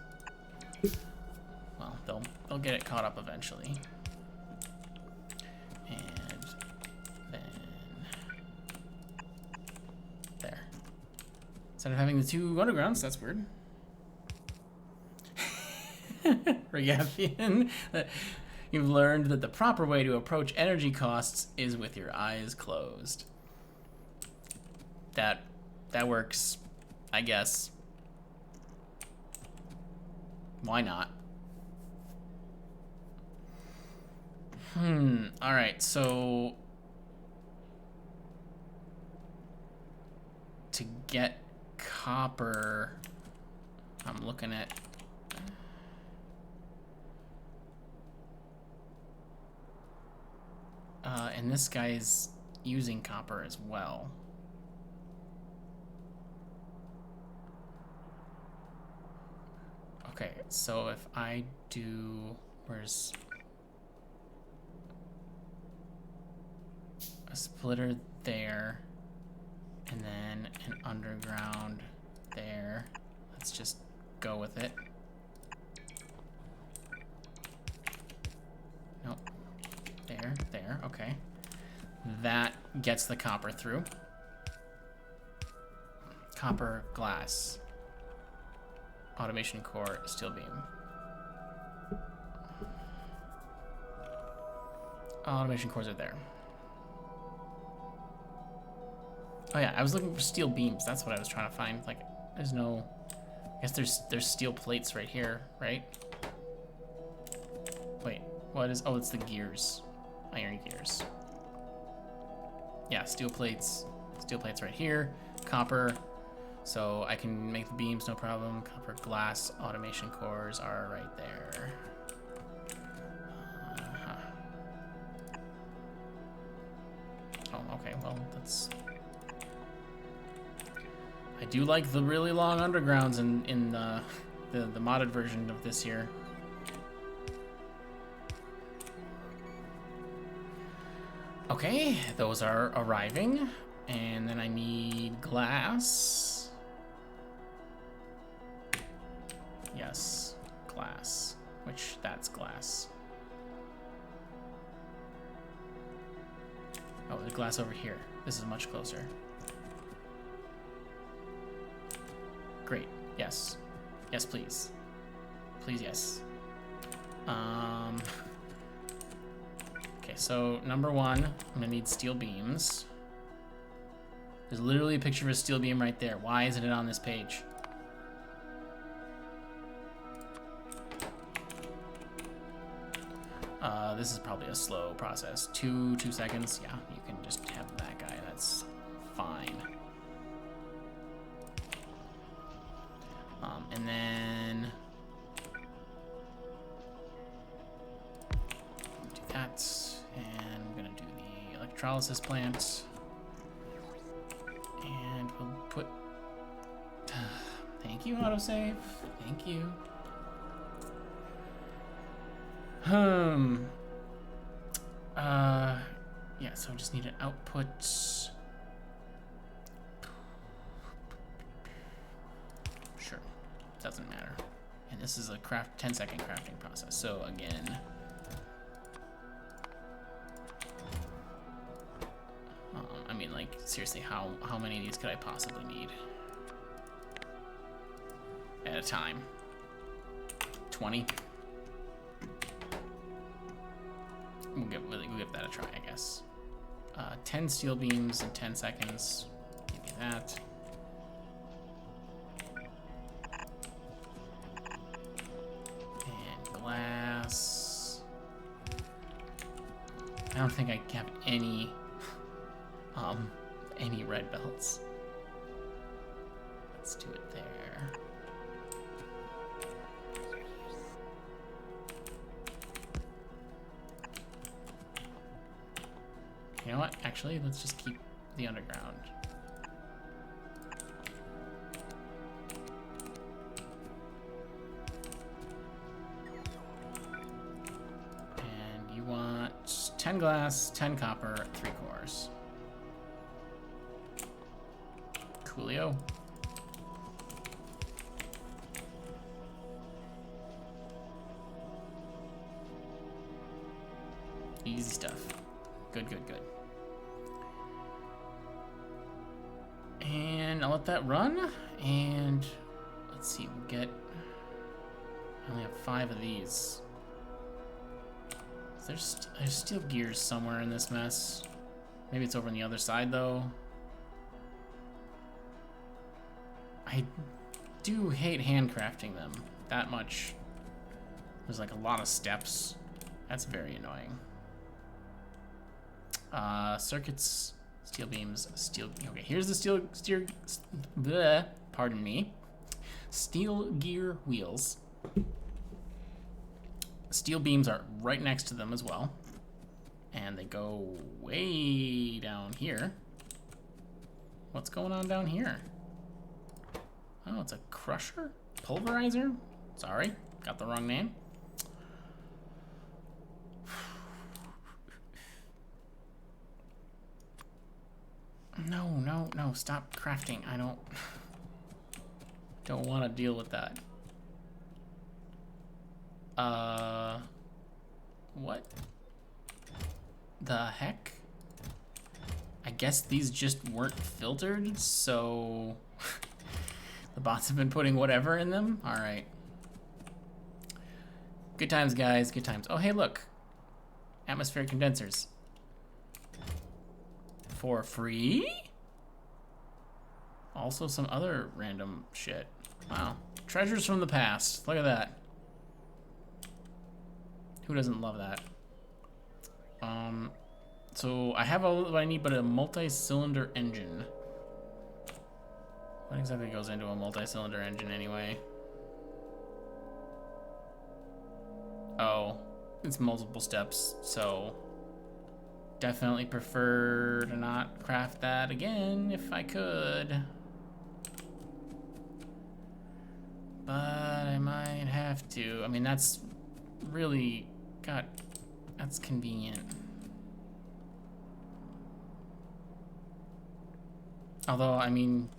[SPEAKER 1] Well, they'll get it caught up eventually. And then there. Instead of having the 2 undergrounds, that's weird. Regathian, you've learned that the proper way to approach energy costs is with your eyes closed. That works, I guess. Why not? All right, so to get copper, I'm looking at and this guy's using copper as well. Okay, so if I do, where's a splitter there, and then an underground there. Let's just go with it. Nope. There, okay. That gets the copper through. Copper, glass. Automation core, steel beam. Automation cores are there. Oh yeah, I was looking for steel beams. That's what I was trying to find. Like, there's no... I guess there's steel plates right here, right? Wait, what is... Oh, it's the gears. Iron gears. Yeah, steel plates. Steel plates right here. Copper. So I can make the beams, no problem. Copper, glass, automation cores are right there. Oh, okay, well, that's... I do like the really long undergrounds in the modded version of this here. Okay, those are arriving. And then I need glass. Yes, glass. Which, that's glass. Oh, there's glass over here. This is much closer. Great. Yes. Yes, please. Please, yes. Okay, Okay, so number one, I'm gonna need steel beams. There's literally a picture of a steel beam right there. Why isn't it on this page? This is probably a slow process. Two seconds. Yeah, you can just have that guy. That's fine. And then do that, and I'm gonna do the electrolysis plant, and we'll put. Thank you, autosave. Thank you. Yeah, so I just need an output. Sure, doesn't matter. And this is a 10-second crafting process. So again, I mean, like, seriously, how many of these could I possibly need at a time? 20? We'll give that a try, I guess. 10 steel beams in 10 seconds. Give me that. And glass. I don't think I have any red belts. Let's do it there. You know what? Actually, let's just keep the underground. And you want 10 glass, 10 copper, 3 cores. Coolio. Easy stuff. Good. And I'll let that run, and let's see, we'll get, I only have 5 of these. There's steel gears somewhere in this mess. Maybe it's over on the other side, though. I do hate handcrafting them that much. There's like a lot of steps. That's very annoying. Circuits, steel beams, okay, here's the pardon me. Steel gear wheels. Steel beams are right next to them as well. And they go way down here. What's going on down here? Oh, it's a crusher? Pulverizer? Sorry, got the wrong name. No, stop crafting. I don't want to deal with that. What the heck? I guess these just weren't filtered, so the bots have been putting whatever in them. All right. Good times, guys, good times. Oh, hey, look. Atmospheric condensers. For free? Also some other random shit. Wow. Treasures from the past. Look at that. Who doesn't love that? So I have all what I need, but a multi-cylinder engine. What exactly goes into a multi-cylinder engine anyway? Oh, it's multiple steps, so definitely prefer to not craft that again if I could. But I might have to. I mean, that's really, God, that's convenient. Although, I mean,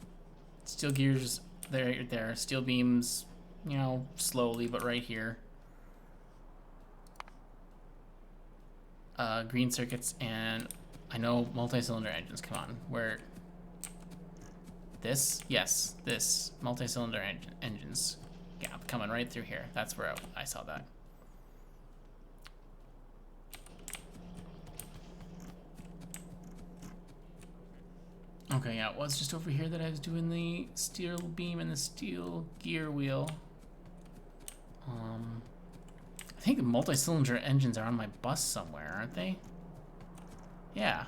[SPEAKER 1] steel gears, there, steel beams, you know, slowly, but right here. Green circuits, and I know multi-cylinder engines, come on, where, this? Yes, this, multi-cylinder engines. Yeah, coming right through here. That's where I saw that. Okay, yeah, it was just over here that I was doing the steel beam and the steel gear wheel. I think the multi-cylinder engines are on my bus somewhere, aren't they? Yeah,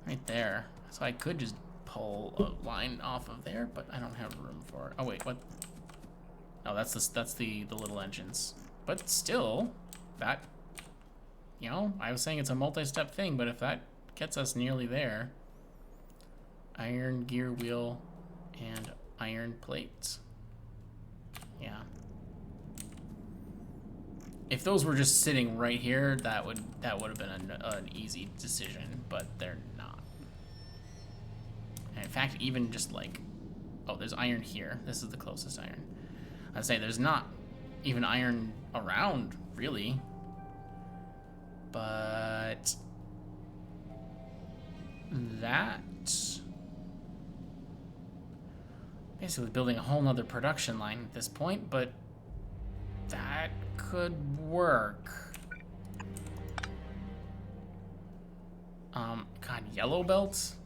[SPEAKER 1] right there. So I could just pull a line off of there, but I don't have room for it. Oh wait, what? Oh, that's the little engines. But still, that, you know, I was saying it's a multi-step thing, but if that gets us nearly there, iron gear wheel and iron plates. Yeah. If those were just sitting right here, that would have been an easy decision, but they're not. And in fact, even just like, oh, there's iron here. This is the closest iron. I'd say there's not even iron around, really. But that basically building a whole nother production line at this point, but that could work. God, yellow belts?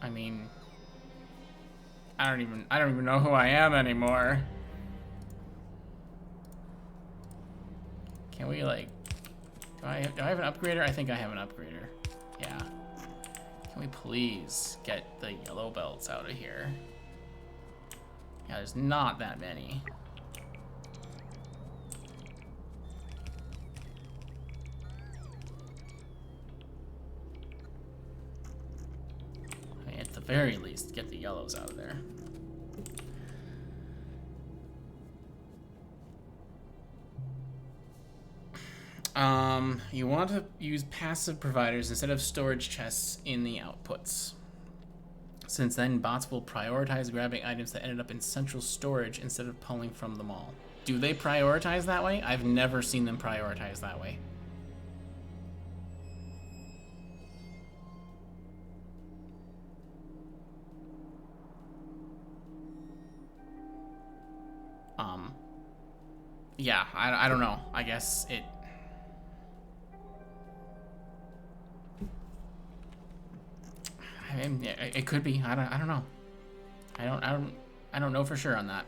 [SPEAKER 1] I mean, I don't even know who I am anymore. Can we, like, do I have an upgrader? I think I have an upgrader. Yeah. Can we please get the yellow belts out of here? Yeah, there's not that many. I mean, at the very least, get the yellows out of there. You want to use passive providers instead of storage chests in the outputs. Since then, bots will prioritize grabbing items that ended up in central storage instead of pulling from them all. Do they prioritize that way? I've never seen them prioritize that way. Yeah, I don't know. I guess it... I mean, it could be. I don't know. I don't know for sure on that.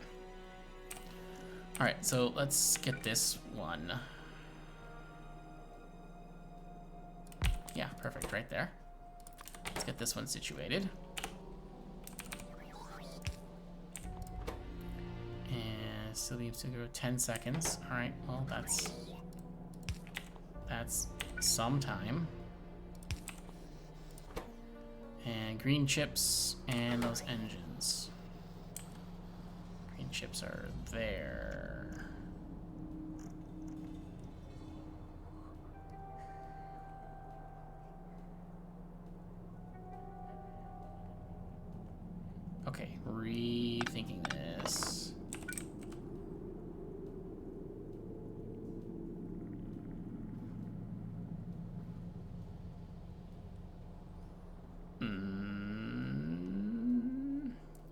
[SPEAKER 1] All right, so let's get this one. Yeah, perfect, right there. Let's get this one situated. And still needs to go 10 seconds. All right, well, that's some time. And green chips and those engines. Green chips are there. Okay, rethinking this.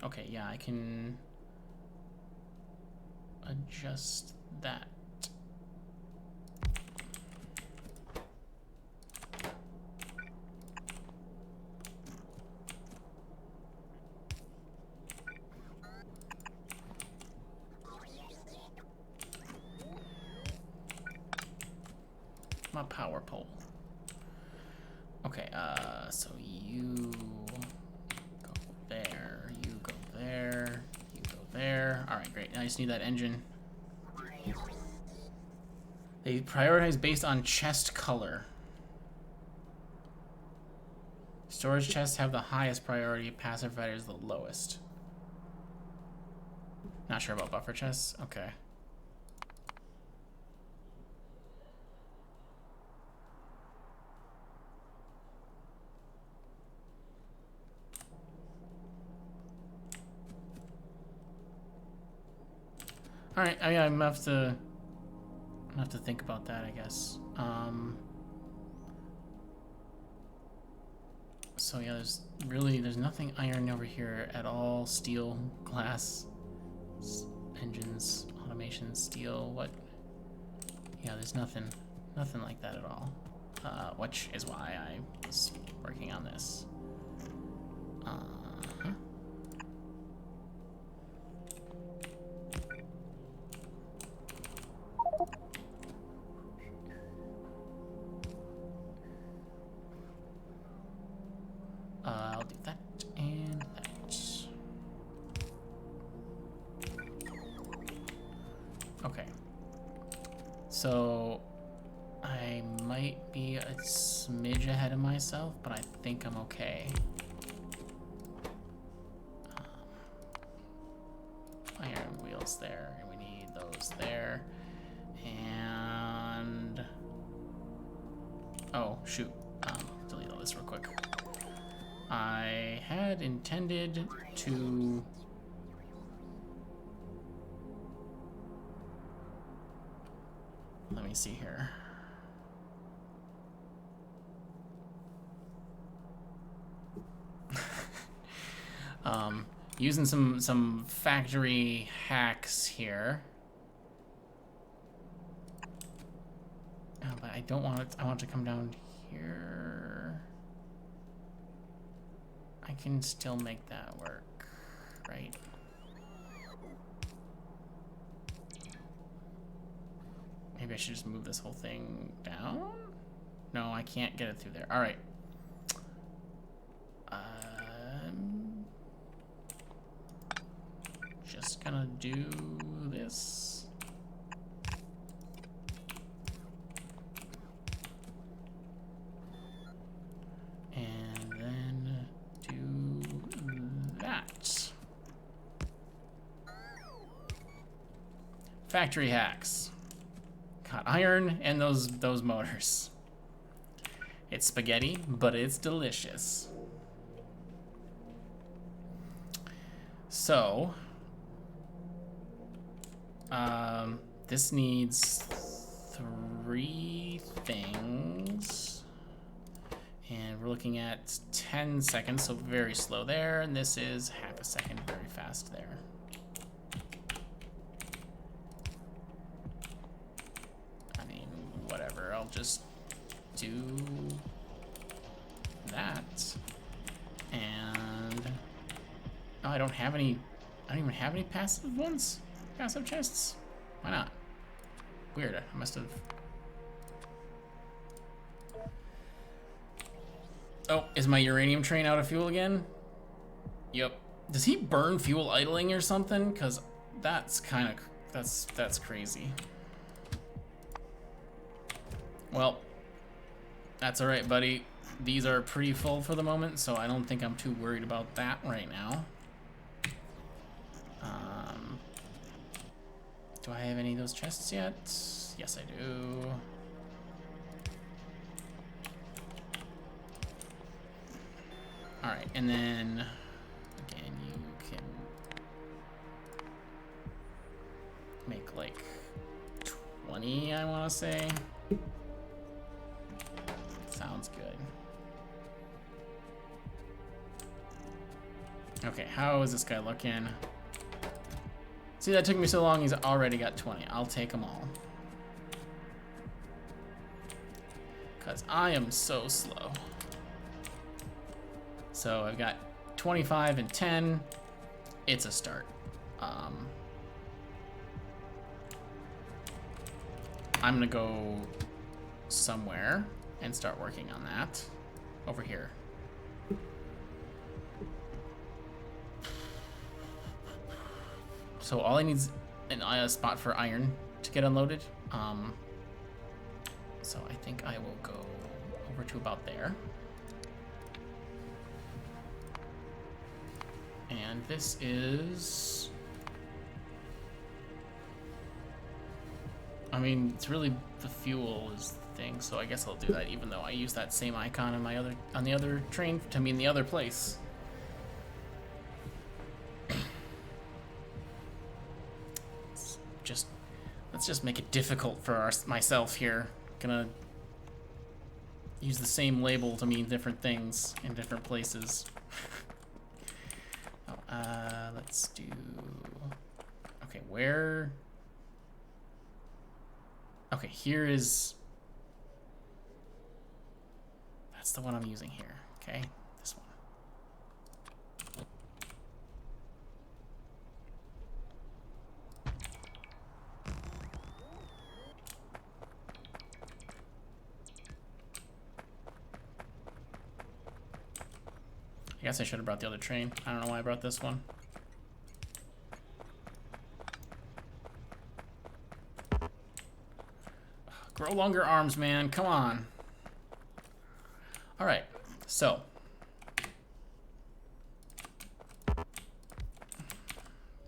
[SPEAKER 1] Okay, yeah, I can adjust that. My power pole. Okay, so you go there, you go there, you go there. All right, great. Now I just need that engine. They prioritize based on chest color. Storage chests have the highest priority, passive providers the lowest. Not sure about buffer chests. Okay. All right, I'm gonna have to think about that, I guess. So yeah, there's nothing iron over here at all. Steel, glass, engines, automation, steel. What? Yeah, there's nothing like that at all. Which is why I was working on this. Uh-huh. I'll do that and that. Okay. So I might be a smidge ahead of myself, but I think I'm okay. Iron wheels there, and we need those there. And oh shoot, delete all this real quick. I had intended to let me see here. Using some factory hacks here. Oh, but I don't want it. I want it to come down here. I can still make that work, right? Maybe I should just move this whole thing down? No, I can't get it through there. All right. Just gonna do this. And then do that. Factory hacks. Got iron and those motors. It's spaghetti, but it's delicious. So, this needs 3 things. And we're looking at 10 seconds, so very slow there. And this is half a second, very fast there. I mean, whatever, I'll just do that. And oh, I don't even have any passive ones? Passive chests? Why not? Weird, I must have. Oh, is my uranium train out of fuel again? Yep. Does he burn fuel idling or something? Cause that's kind of, that's crazy. Well, that's all right, buddy. These are pretty full for the moment, so I don't think I'm too worried about that right now. Do I have any of those chests yet? Yes, I do. All right, and then again, you can make like 20, I want to say. Sounds good. Okay, how is this guy looking? See, that took me so long, he's already got 20. I'll take them all. Because I am so slow. So I've got 25 and 10. It's a start. I'm gonna go somewhere and start working on that. Over here. So all I need is a spot for iron to get unloaded. So I think I will go over to about there. And this is, I mean, it's really the fuel is the thing, so I guess I'll do that even though I use that same icon in my on the other train to mean the other place. Let's just make it difficult for myself here. Gonna use the same label to mean different things in different places. Let's do. Okay, where? Okay, here is. That's the one I'm using here. Okay, this one. I guess I should have brought the other train. I don't know why I brought this one. Grow longer arms, man. Come on. All right. So.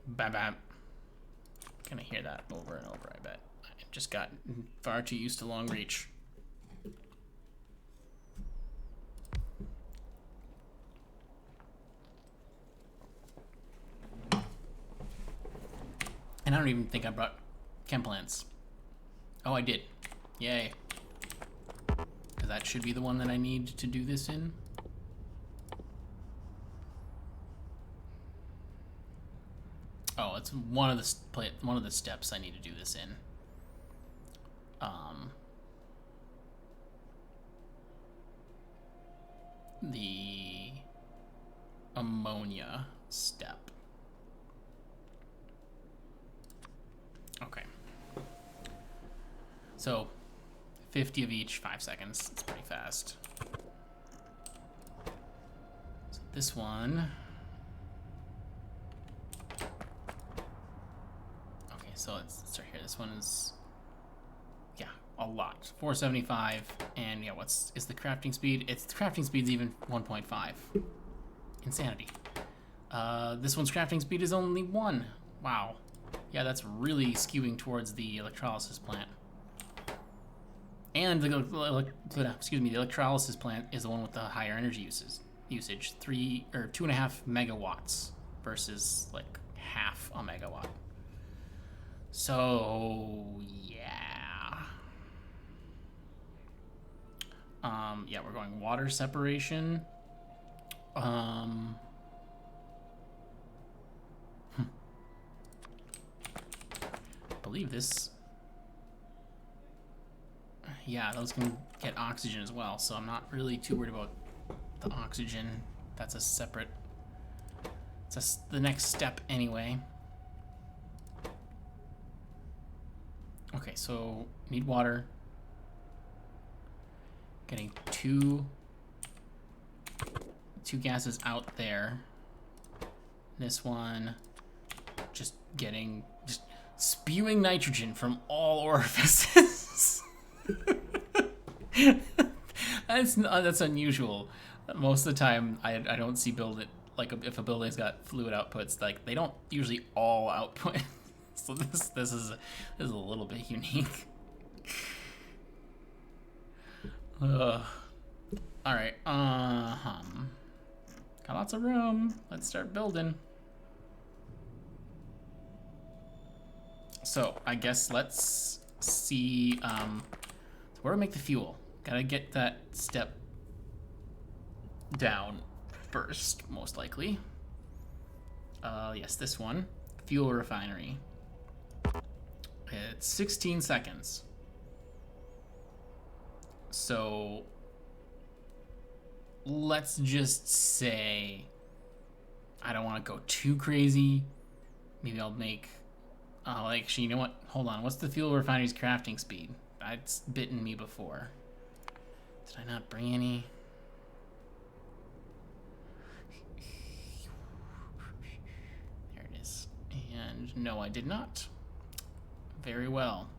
[SPEAKER 1] Bam, bam. Gonna hear that over and over, I bet. I just got far too used to long reach. And I don't even think I brought chem plants. Oh, I did. Yay. Because that should be the one that I need to do this in. Oh, it's one of the steps I need to do this in. The ammonia step. Okay. So 50 of each, 5 seconds. It's pretty fast. So this one. Okay, so let's start here. This one is, yeah, a lot. 475, and yeah, what's is the crafting speed? It's the crafting speed's even 1.5. Insanity. This one's crafting speed is only 1. Wow. Yeah, that's really skewing towards the electrolysis plant. And the electrolysis plant is the one with the higher energy usage, 2.5 megawatts versus like half a megawatt. So yeah. Yeah, we're going water separation. I believe this. Yeah, those can get oxygen as well, so I'm not really too worried about the oxygen. That's a separate. It's the next step anyway. Okay, so need water. Getting two gases out there. This one just spewing nitrogen from all orifices. That's unusual. Most of the time, I don't see like if a building's got fluid outputs, like they don't usually all output. So this is a little bit unique. All right. Got lots of room. Let's start building. So I guess let's see. Where to make the fuel? Gotta get that step down first, most likely. Yes, this one. Fuel refinery. It's 16 seconds. So let's just say I don't want to go too crazy. Maybe I'll make actually, you know what? Hold on. What's the fuel refinery's crafting speed? It's bitten me before. Did I not bring any? There it is. And no, I did not. Very well.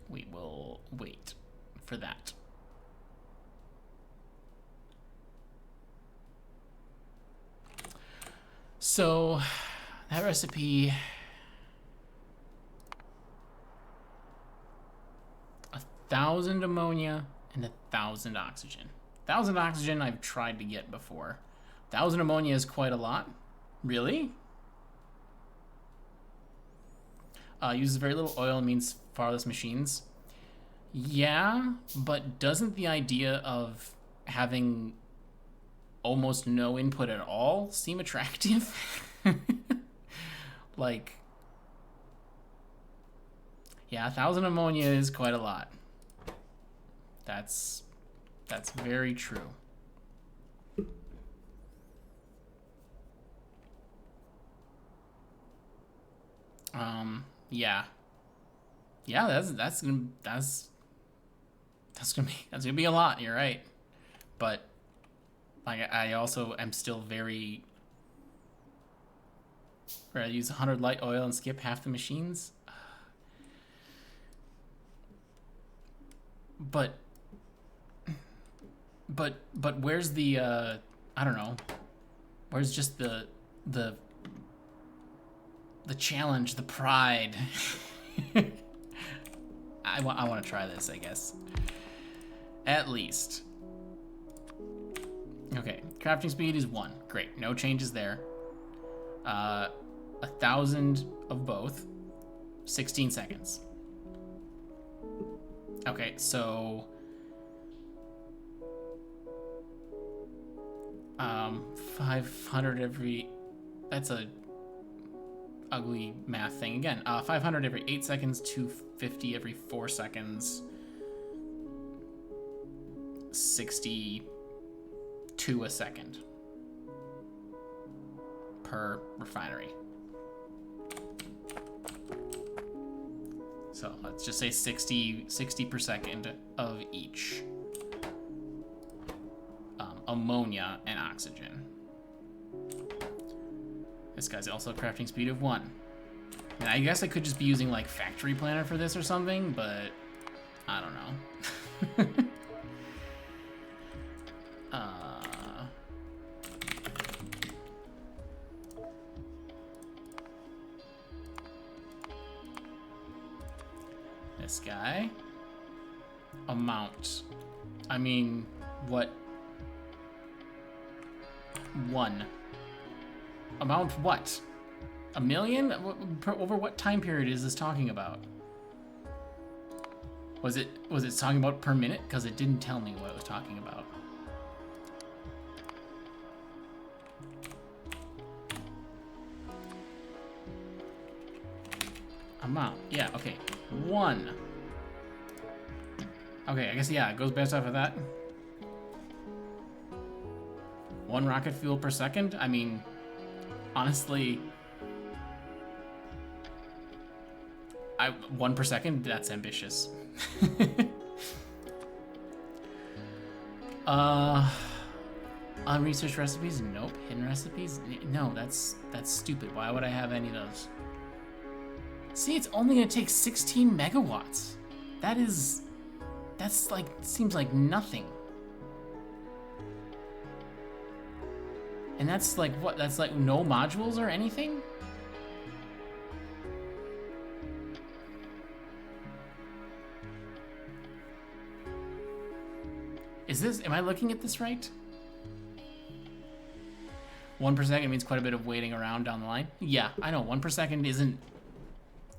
[SPEAKER 1] We will wait for that. So that recipe, 1,000 ammonia and 1,000 oxygen. 1,000 oxygen I've tried to get before. 1,000 ammonia is quite a lot. Really? Uses very little oil and means far less machines. Yeah, but doesn't the idea of having almost no input at all seem attractive? Like, yeah, 1,000 ammonia is quite a lot. That's very true. Yeah. Yeah, that's gonna be a lot, you're right. but like I also am still very. Where I use 100 light oil and skip half the machines. But where's the I don't know. Where's just the challenge, the pride? I want to try this, I guess. At least. Okay, crafting speed is 1. Great, no changes there. 1,000 of both. 16 seconds. Okay, so 500 every. That's a ugly math thing again. 500 every 8 seconds, 250 every 4 seconds, 62 a second per refinery. So let's just say 60 per second of each. Ammonia and oxygen. This guy's also a crafting speed of 1. And I guess I could just be using like Factory Planner for this or something, but I don't know. This guy. Amount. I mean, what? 1. Amount what? A million? Over what time period is this talking about? Was it talking about per minute? Because it didn't tell me what it was talking about. Amount. Yeah, okay. 1. Okay, I guess, yeah, it goes based off of that. 1 rocket fuel per second? I mean, honestly, 1 per second? That's ambitious. Unresearched recipes? Nope. Hidden recipes? No, that's stupid. Why would I have any of those? See, it's only gonna take 16 megawatts. That's like, seems like nothing. And that's like, what? That's like no modules or anything? Is this, am I looking at this right? 1 per second means quite a bit of waiting around down the line. Yeah, I know, 1 per second isn't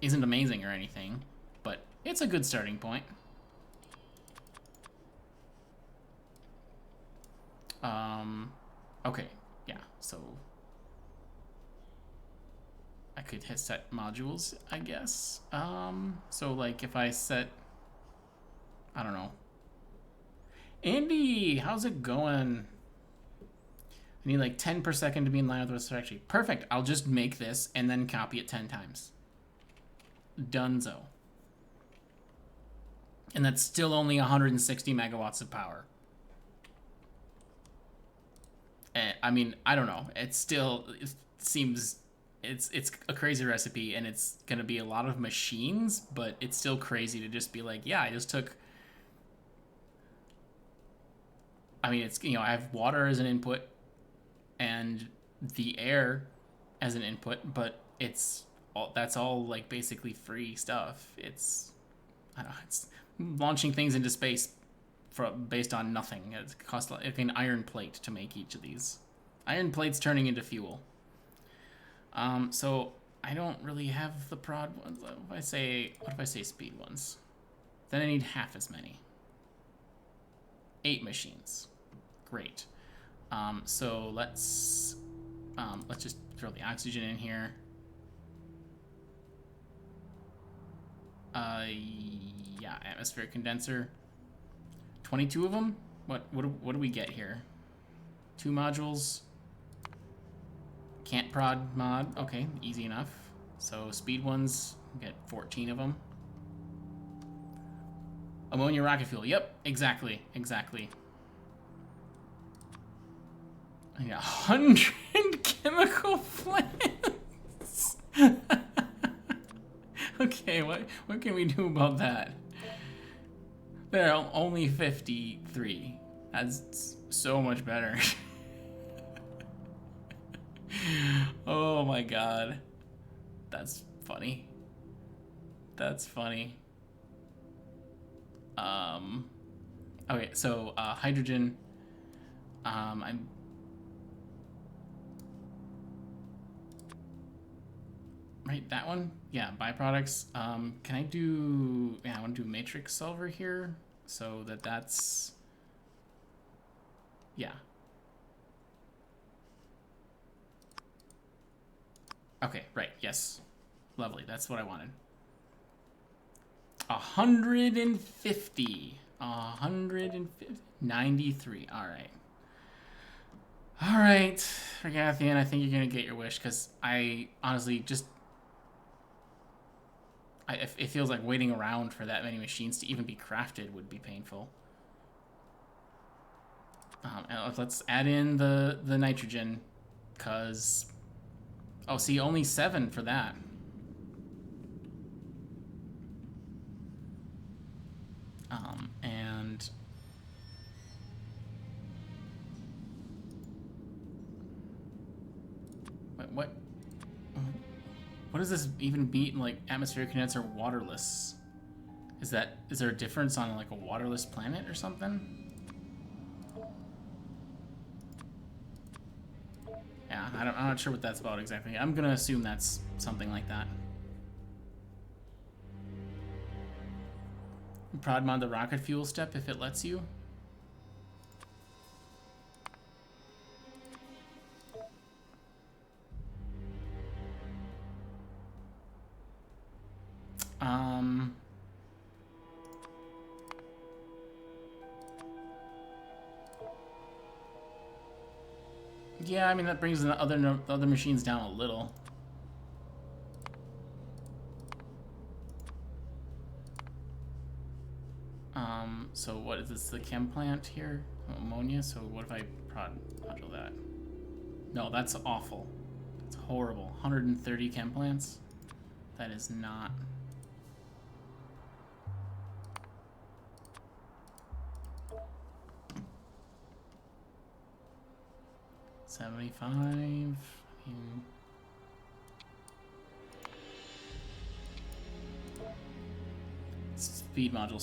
[SPEAKER 1] amazing or anything, but it's a good starting point. Okay, yeah, so I could hit set modules, I guess. So like if I set, I don't know. Andy, how's it going? I need like 10 per second to be in line with what's actually perfect. I'll just make this and then copy it 10 times. Dunzo. And that's still only 160 megawatts of power. I mean, I don't know. It seems it's a crazy recipe, and it's gonna be a lot of machines, but it's still crazy to just be like, yeah, I just took. I mean, it's, you know, I have water as an input, and the air as an input, but that's all like basically free stuff. It's, I don't know, it's launching things into space based on nothing. It costs like an iron plate to make each of these. Iron plates turning into fuel. So I don't really have the prod ones. What if I say speed ones? Then I need half as many. 8 machines. Great. So let's just throw the oxygen in here. Yeah, atmospheric condenser. 22 of them? What do we get here? 2 modules. Can't prod mod. Okay, easy enough. So speed ones, get 14 of them. Ammonia rocket fuel. Yep, exactly. I got 100 chemical plants. Okay, what can we do about that? There are only 53. That's so much better. Oh my god. That's funny. That's funny. Okay, so hydrogen. I'm right, that one? Yeah, byproducts. Can I do, yeah, I want to do matrix over here so that's, yeah. Okay, right, yes. Lovely, that's what I wanted. 150. 150. 93, all right. All right, Regathian, I think you're gonna get your wish, because I honestly just, it feels like waiting around for that many machines to even be crafted would be painful. And let's add in the nitrogen, because, oh, see, only 7 for that. And what does this even mean? Like atmospheric condenser waterless? Is there a difference on like a waterless planet or something? Yeah, I'm not sure what that's about exactly. I'm gonna assume that's something like that. Prod mod the rocket fuel step if it lets you. Yeah, I mean that brings the other machines down a little. So what is this? The chem plant here? Ammonia. So what if I module that? No, that's awful. It's horrible. 130 chem plants. That is not. $75. Speed module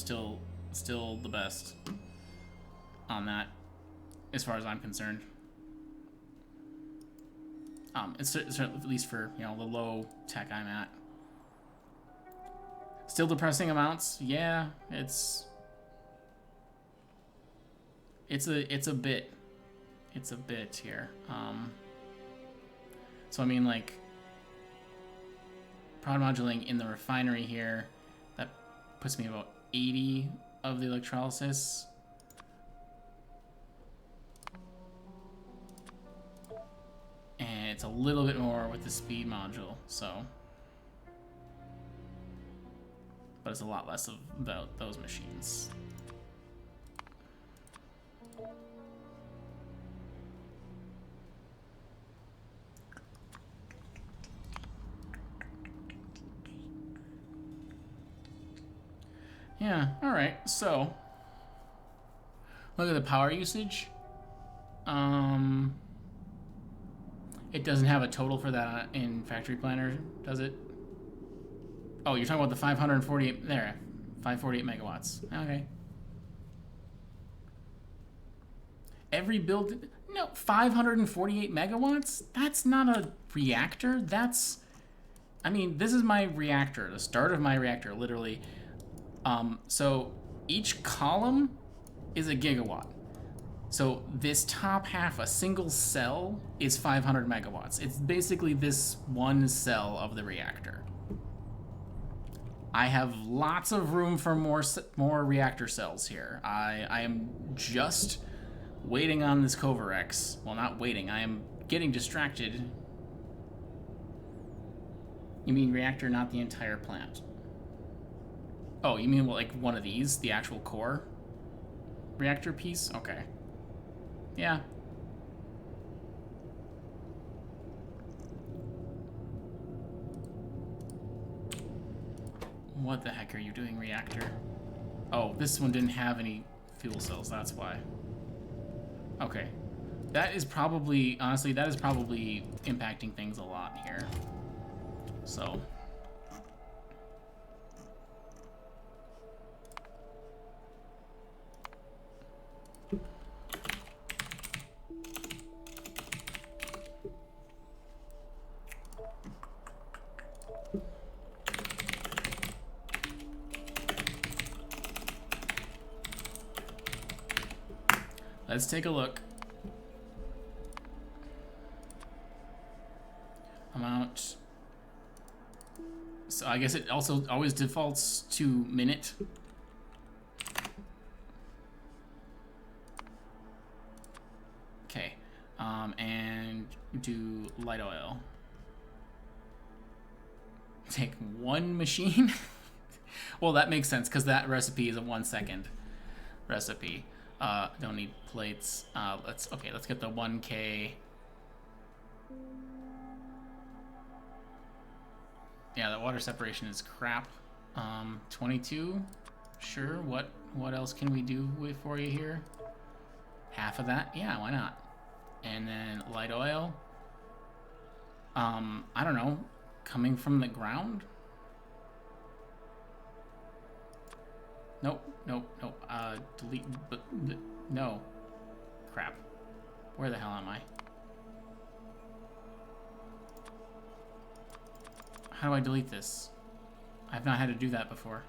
[SPEAKER 1] still the best on that, as far as I'm concerned. It's at least for, you know, the low tech I'm at. Still depressing amounts. Yeah, it's a bit. It's a bit here. So I mean, like, prod modulating in the refinery here, that puts me about 80 of the electrolysis. And it's a little bit more with the speed module, so. But it's a lot less of those machines. Yeah, alright, so look at the power usage. It doesn't have a total for that in Factory Planner, does it? Oh, you're talking about the 548, there, 548 megawatts. Okay. Every build, no, 548 megawatts? That's not a reactor, that's, I mean, this is my reactor, the start of my reactor, literally. So each column is a gigawatt. So this top half, a single cell, is 500 megawatts. It's basically this one cell of the reactor. I have lots of room for more reactor cells here. I am just waiting on this Covarex. Well, not waiting. I am getting distracted. You mean reactor, not the entire plant? Oh, you mean like one of these? The actual core reactor piece? Okay. Yeah. What the heck are you doing, reactor? Oh, this one didn't have any fuel cells, that's why. Okay. That is probably, honestly, that is probably impacting things a lot here. So. Let's take a look. Amount. So I guess it also always defaults to minute. Okay. And do light oil. Take one machine? Well, that makes sense because that recipe is a 1 second recipe. Don't need plates. Let's get the 1K. Yeah, that water separation is crap. 22. Sure. What else can we do for you here? Half of that? Yeah, why not? And then light oil. I don't know. Coming from the ground? Nope. Delete, but no. Crap. Where the hell am I? How do I delete this? I've not had to do that before.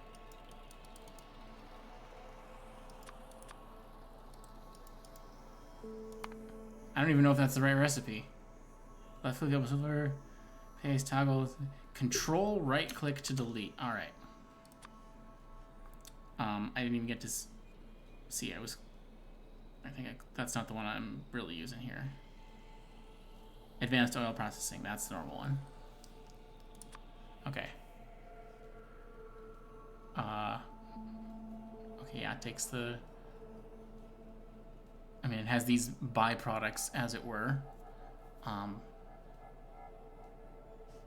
[SPEAKER 1] I don't even know if that's the right recipe. Left click up silver, paste, toggle, control right click to delete. All right. I didn't even get to see. That's not the one I'm really using here. Advanced oil processing. That's the normal one. Okay. Okay, yeah, it takes the... I mean, it has these byproducts, as it were.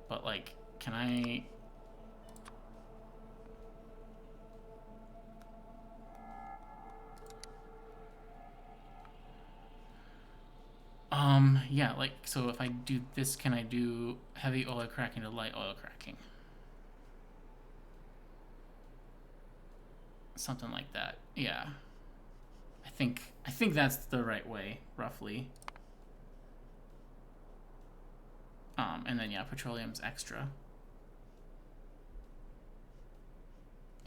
[SPEAKER 1] But, like, can I... Yeah, like, so if I do this, can I do heavy oil cracking to light oil cracking? Something like that, yeah. I think that's the right way, roughly. And then, yeah, petroleum's extra.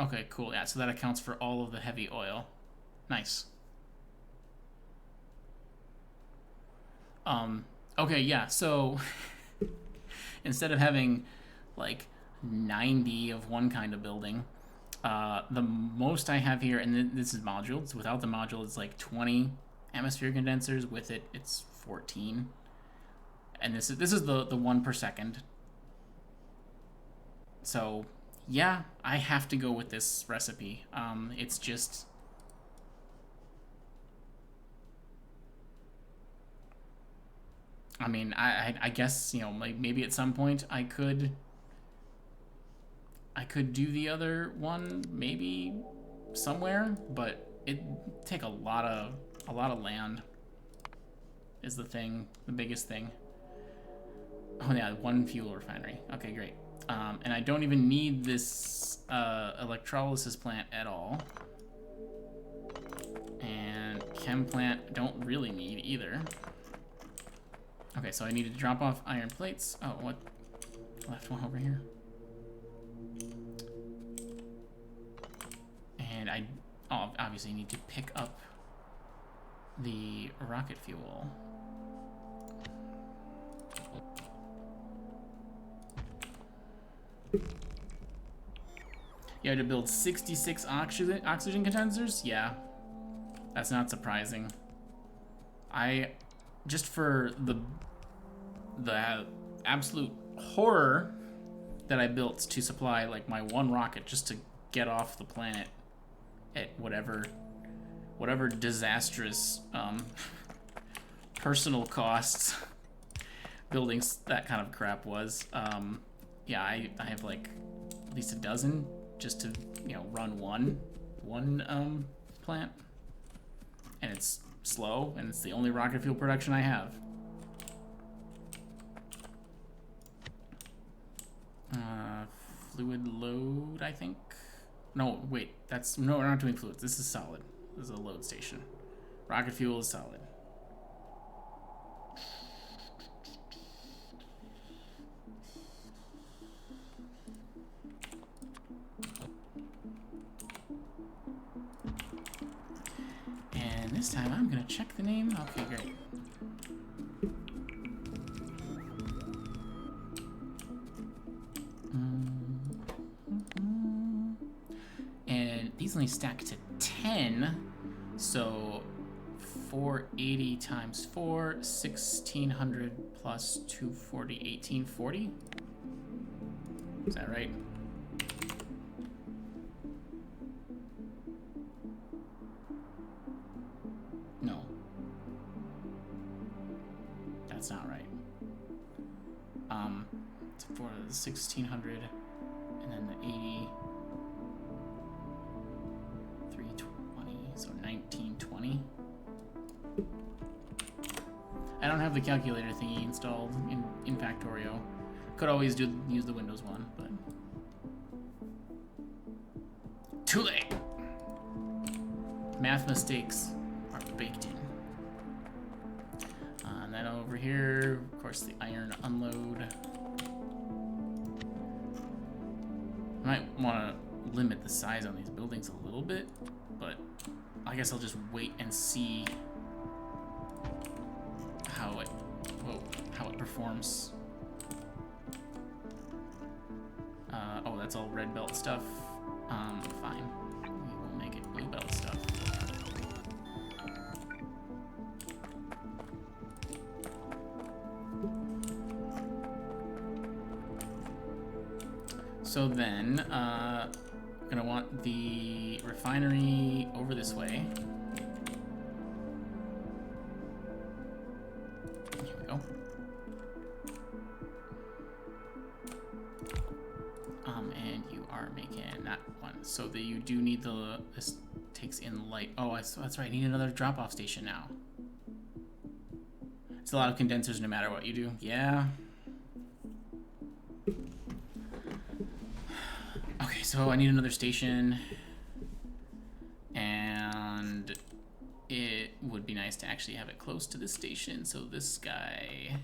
[SPEAKER 1] Okay, cool, yeah, so that accounts for all of the heavy oil. Nice. Okay, yeah, so instead of having like 90 of one kind of building, the most I have here, and this is modules, without the module, it's like 20 atmosphere condensers. With it, it's 14. And this is the 1 per second. So, yeah, I have to go with this recipe. It's just... I mean, I guess, you know, like maybe at some point I could do the other one, maybe somewhere, but it'd take a lot of land is the thing, the biggest thing. Oh yeah, 1 fuel refinery. Okay, great. And I don't even need this electrolysis plant at all. And chem plant don't really need either. Okay, so I needed to drop off iron plates. Oh, what? Left one over here. And I obviously need to pick up the rocket fuel. You had to build 66 oxygen condensers? Yeah. That's not surprising. Just for the absolute horror that I built to supply like my 1 rocket just to get off the planet at whatever disastrous personal costs building that kind of crap was. Yeah, I have like at least a dozen just to, you know, run one plant, and it's slow, and it's the only rocket fuel production I have. Fluid load, I think. No, wait, no, we're not doing fluids. This is solid. This is a load station. Rocket fuel is solid. And this time I'm gonna check the name. Okay, great. And these only stack to 10, so 480 times 4, 1600 plus 240, 1840? Is that right? No. That's not right. It's for the 1600 and then the 80. 320, so 1920. I don't have the calculator thingy installed in Factorio. Could always use the Windows one, but too late. Math mistakes are baked in. And then over here, of course, the iron unload. I might want to limit the size on these buildings a little bit, but I guess I'll just wait and see how it performs. Oh, that's all red belt stuff. Fine. We will make it blue belt stuff. So then, gonna want the refinery over this way. Here we go. And you are making that one. So that you do need this takes in light. Oh, that's right. I need another drop-off station now. It's a lot of condensers no matter what you do. Yeah. Okay, so I need another station, and it would be nice to actually have it close to this station, so this guy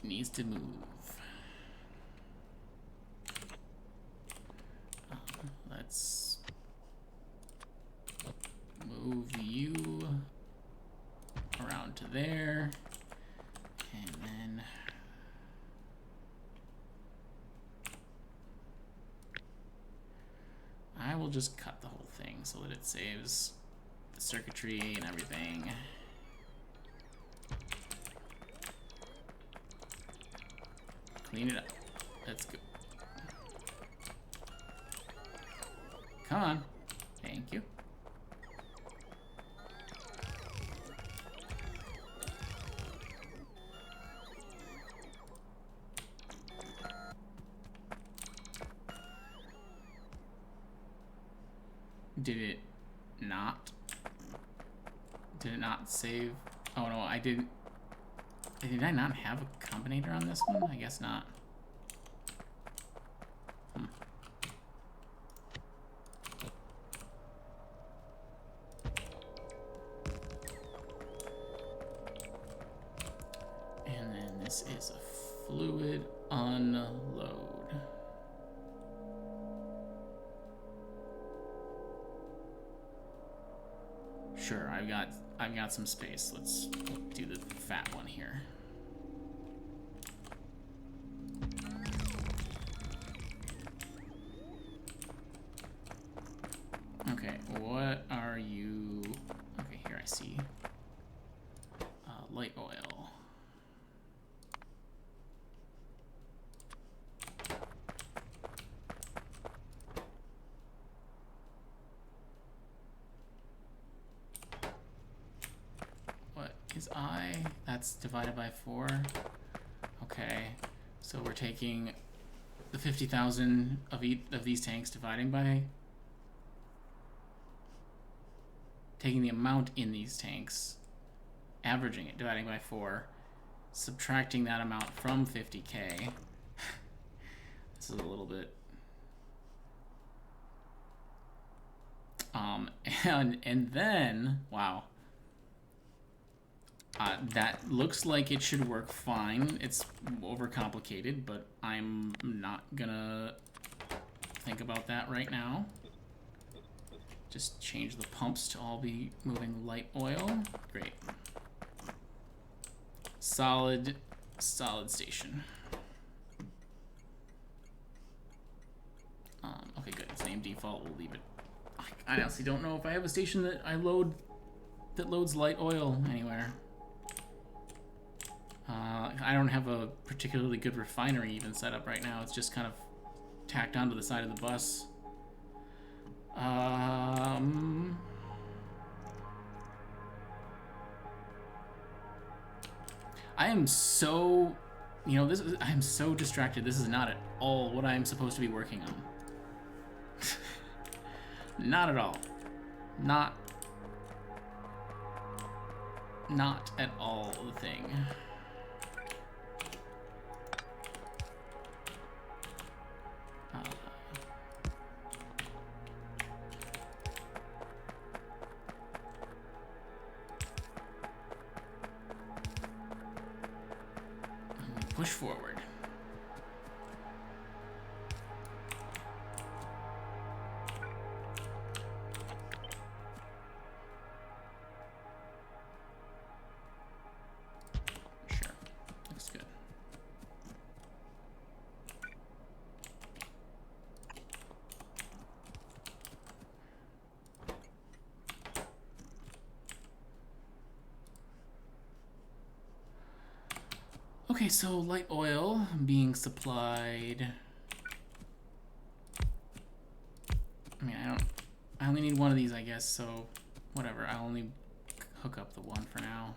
[SPEAKER 1] needs to move. Let's move you around to there, and then I will just cut the whole thing so that it saves the circuitry and everything. Clean it up. Let's go. Come on. Thank you. Did it not? Did it not save? Oh no, I did. Did I not have a combinator on this one? I guess not. And then this is a fluid unload. Sure, I've got some space. Let's do the fat one here. Okay, what are you? Okay, here I see. Light oil. Is I? That's divided by 4. Okay, so we're taking the 50,000 of each of these tanks, dividing by taking the amount in these tanks, averaging it, dividing by 4, subtracting that amount from 50K. This is a little bit. And then, wow. That looks like it should work fine. It's overcomplicated, but I'm not gonna think about that right now. Just change the pumps to all be moving light oil. Great. Solid station. Okay, good. It's named default. We'll leave it. I honestly don't know if I have a station that that loads light oil anywhere. I don't have a particularly good refinery even set up right now. It's just kind of tacked onto the side of the bus. I am so, I am so distracted. This is not at all what I am supposed to be working on. Not at all. Not at all the thing. Push forward. Sure. Looks good. Okay, so light oil being supplied. I mean, I only need one of these, I guess, so whatever. I'll only hook up the one for now.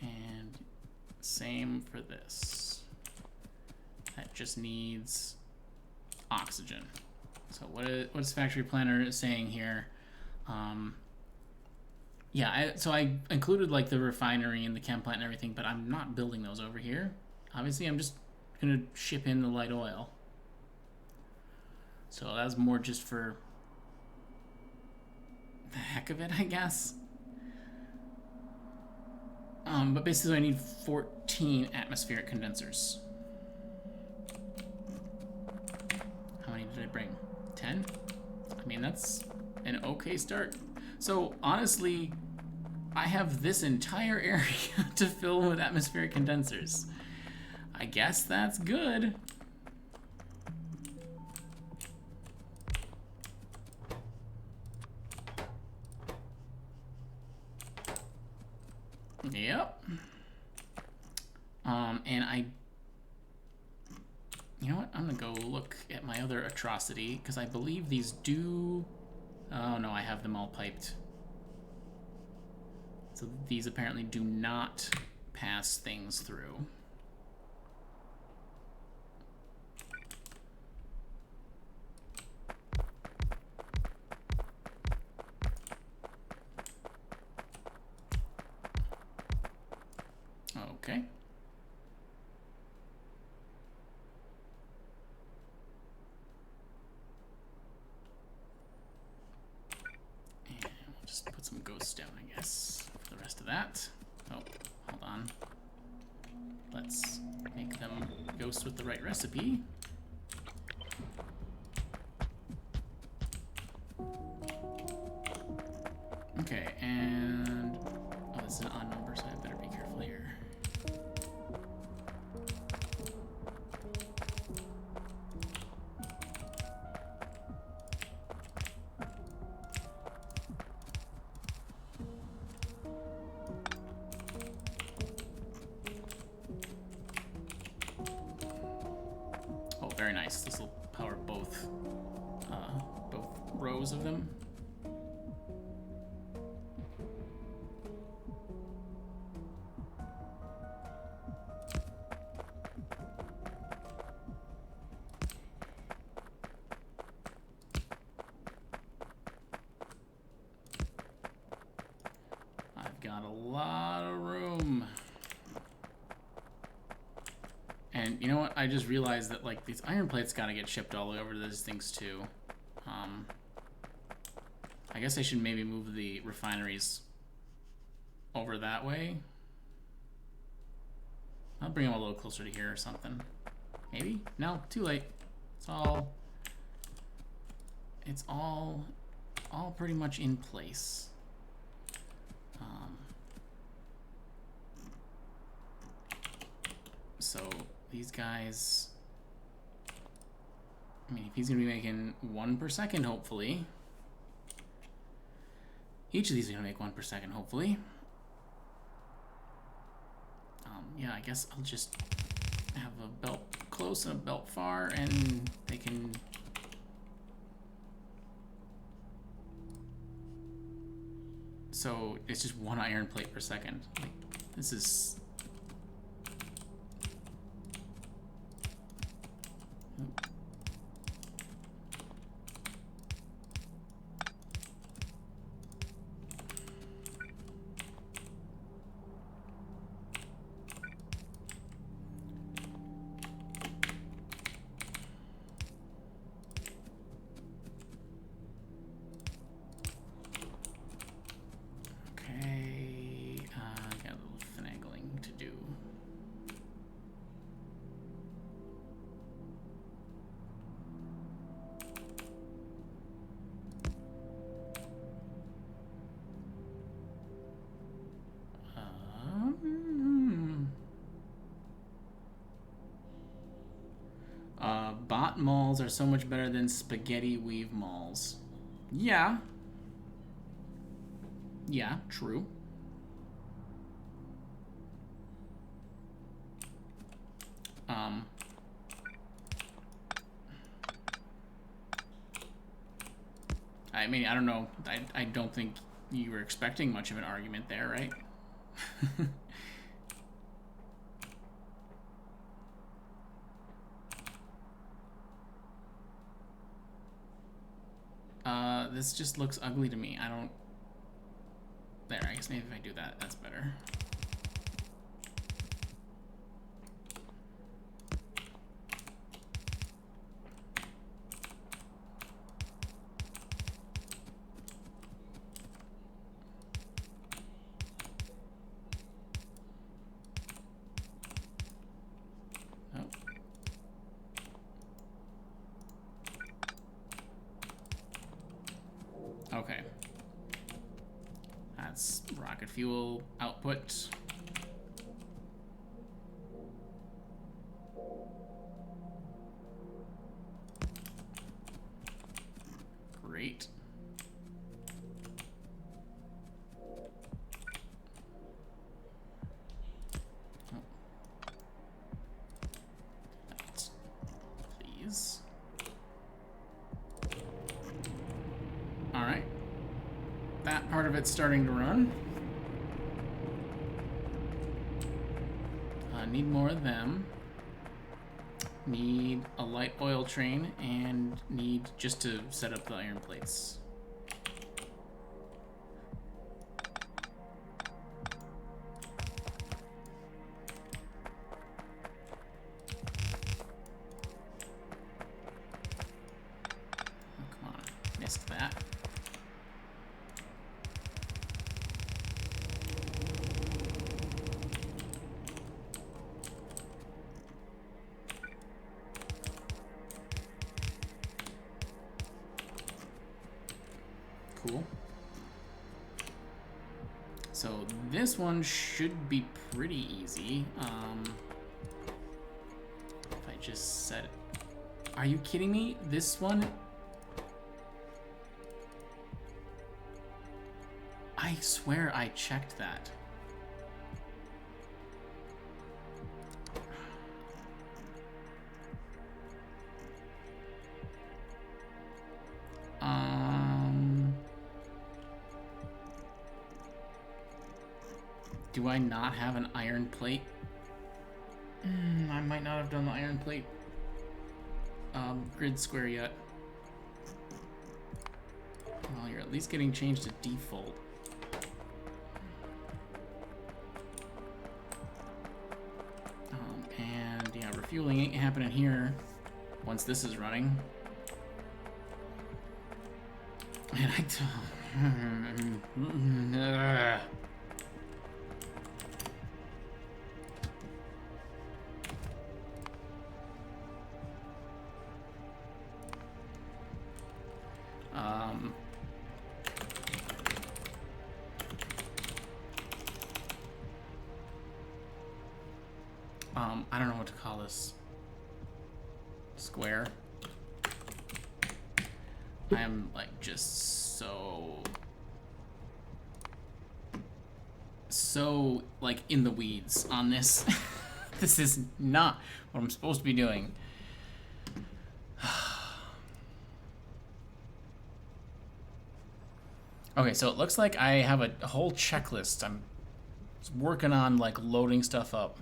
[SPEAKER 1] And same for this. That just needs oxygen. So what's Factory Planner saying here? Yeah, so I included like the refinery and the chem plant and everything, but I'm not building those over here. Obviously, I'm just gonna ship in the light oil. So that's more just for the heck of it, I guess. But basically I need 14 atmospheric condensers. How many did I bring? 10? I mean, that's an okay start. So honestly, I have this entire area to fill with atmospheric condensers. I guess that's good. Yep. And you know what? I'm gonna go look at my other atrocity, because I believe these do... Oh no, I have them all piped. So these apparently do not pass things through. Okay. And we'll just put some ghosts down, I guess, for the rest of that. Oh, hold on. Let's make them ghosts with the right recipe. Okay, and... Oh, this is an odd number, so I better be careful here. Oh, very nice. This will power both rows of them. lot of room. And you know what? I just realized that like these iron plates gotta get shipped all over to these things too. I guess I should maybe move the refineries over that way. I'll bring them a little closer to here or something. Maybe? No, too late. It's all pretty much in place. So these guys, I mean, if he's gonna be making 1 per second, hopefully. Each of these are gonna make 1 per second, hopefully. Yeah, I guess I'll just have a belt close and a belt far, and they can. So it's just 1 iron plate per second. Like, this is. Bot malls are so much better than spaghetti weave malls. Yeah. Yeah, true. I mean, I don't know. I don't think you were expecting much of an argument there, right? This just looks ugly to me. I don't... There, I guess maybe if I do that, that's better. Okay. That's rocket fuel output. Great. Please. All right. That part of it's starting to run. Need more of them. Need a light oil train and need just to set up the iron plates. Oh, come on, missed that. Cool. So this one should be pretty easy. If I just set it. Are you kidding me? This one? I swear I checked that. Do I not have an iron plate? I might not have done the iron plate grid square yet. Well, you're at least getting changed to default. Fueling ain't happening here once this is running. And I don't... I don't know what to call this. Square. I am like just so like in the weeds on this. This is not what I'm supposed to be doing. Okay, so it looks like I have a whole checklist. I'm working on like loading stuff up.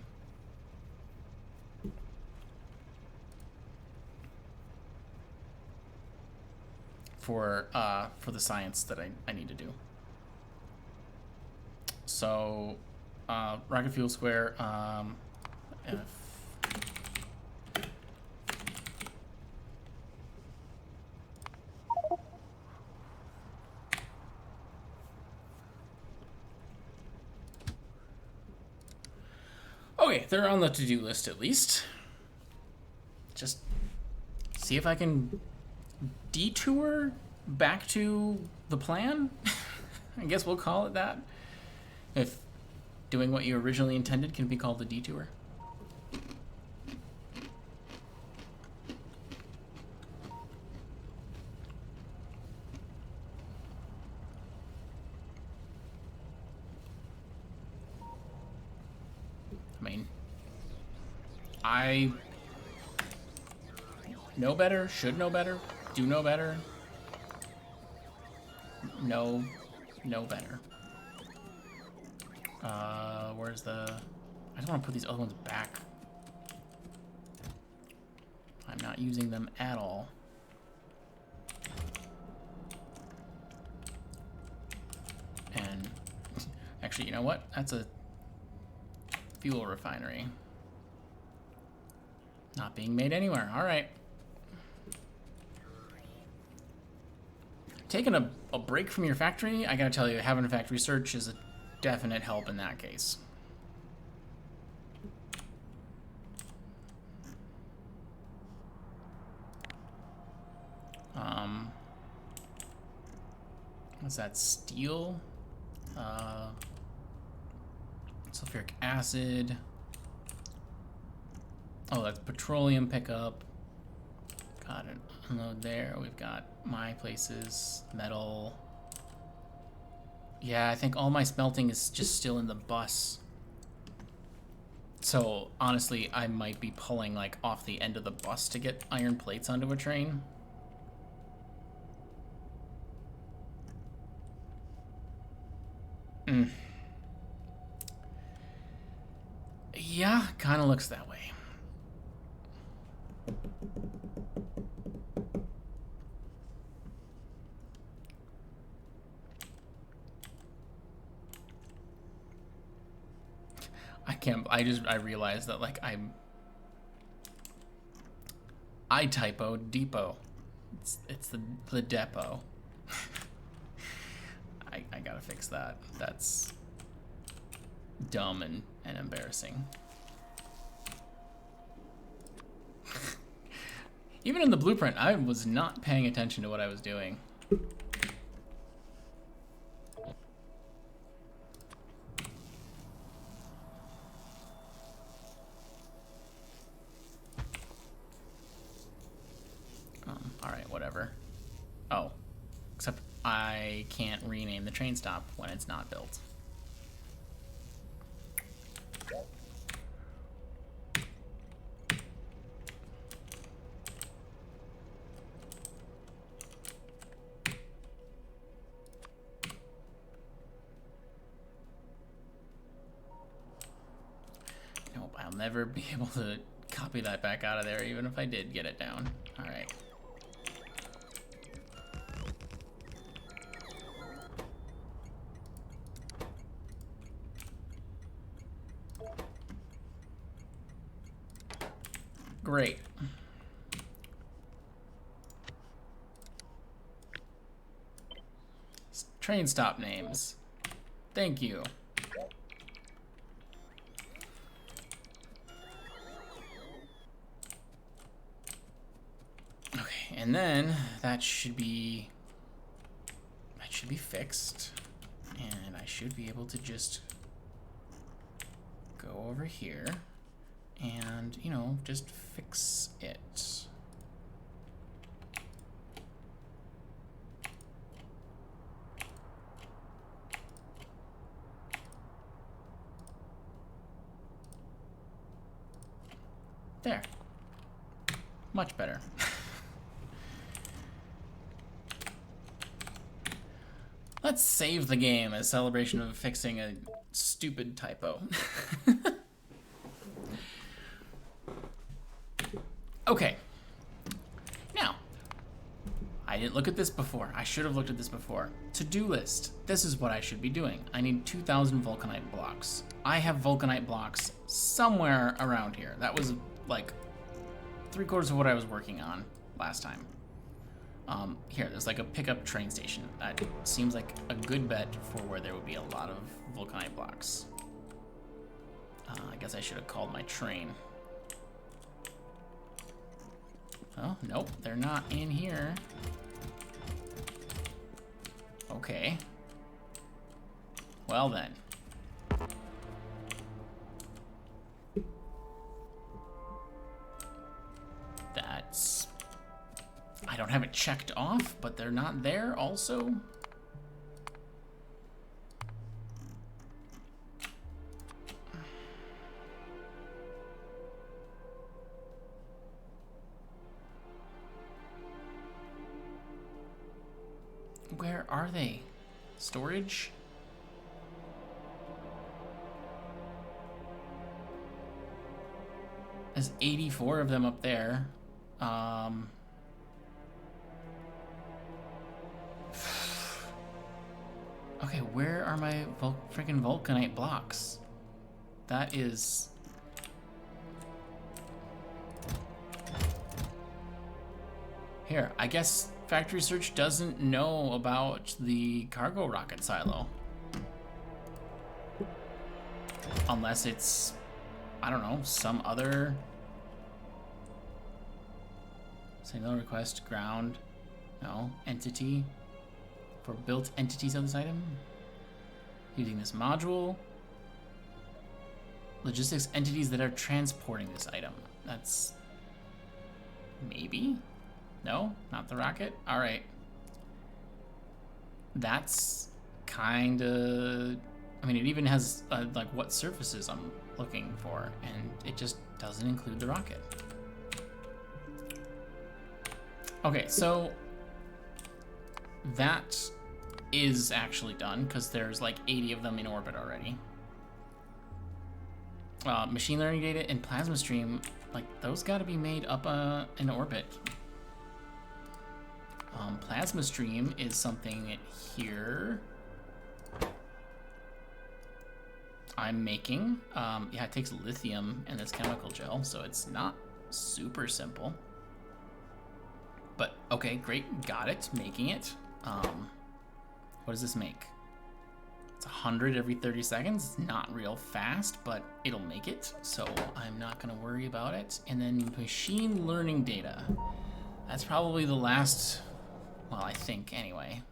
[SPEAKER 1] For the science that I need to do. So, rocket fuel square, Okay, they're on the to-do list at least. Just see if I can detour back to the plan. I guess we'll call it that. If doing what you originally intended can be called a detour. I mean, I know better, should know better, do know better. Know better. Where's the... I just want to put these other ones back. I'm not using them at all. And actually, you know what? That's a fuel refinery. Not being made anywhere. All right. Taking a break from your factory, I gotta tell you, having a factory search is a definite help in that case. What's that? Steel? Sulfuric acid. Oh, that's petroleum pickup. Got it. Unload there. We've got my places, metal. Yeah, I think all my smelting is just still in the bus. So honestly, I might be pulling like off the end of the bus to get iron plates onto a train. Yeah, kind of looks that way. I realized that like I typoed depot. It's the depot. I gotta fix that. That's dumb and embarrassing. Even in the blueprint, I was not paying attention to what I was doing. Alright, whatever. Oh, except I can't rename the train stop when it's not built. Nope, I'll never be able to copy that back out of there, even if I did get it down. Alright. Great. Train stop names. Thank you. Okay, and then that should be fixed. And I should be able to just go over here and, you know, just fix it. There. Much better. Let's save the game as celebration of fixing a stupid typo. Okay. Now, I didn't look at this before. I should have looked at this before. To-do list. This is what I should be doing. I need 2,000 vulcanite blocks. I have vulcanite blocks somewhere around here. That was like 3/4 of what I was working on last time. Here, there's like a pickup train station. That seems like a good bet for where there would be a lot of vulcanite blocks. I guess I should have called my train. Oh, nope, they're not in here. Okay. Well then. That's... I don't have it checked off, but they're not there also. Where are they? Storage? There's 84 of them up there. Okay, where are my freaking vulcanite blocks? That is... Here, I guess Factory Search doesn't know about the cargo rocket silo. Unless it's, I don't know, some other... Signal request, ground, no, entity. For built entities of this item. Using this module. Logistics entities that are transporting this item. That's... maybe? No? Not the rocket? Alright. That's kinda... I mean, it even has, like, what surfaces I'm looking for, and it just doesn't include the rocket. Okay, so... that is actually done, because there's, like, 80 of them in orbit already. Machine learning data and plasma stream, like, those gotta be made up in orbit. Plasma stream is something here I'm making. Yeah, it takes lithium and this chemical gel, so it's not super simple. But, okay, great, got it, making it. What does this make? It's 100 every 30 seconds. It's not real fast, but it'll make it, so I'm not gonna worry about it. And then machine learning data. That's probably the last, well, I think anyway.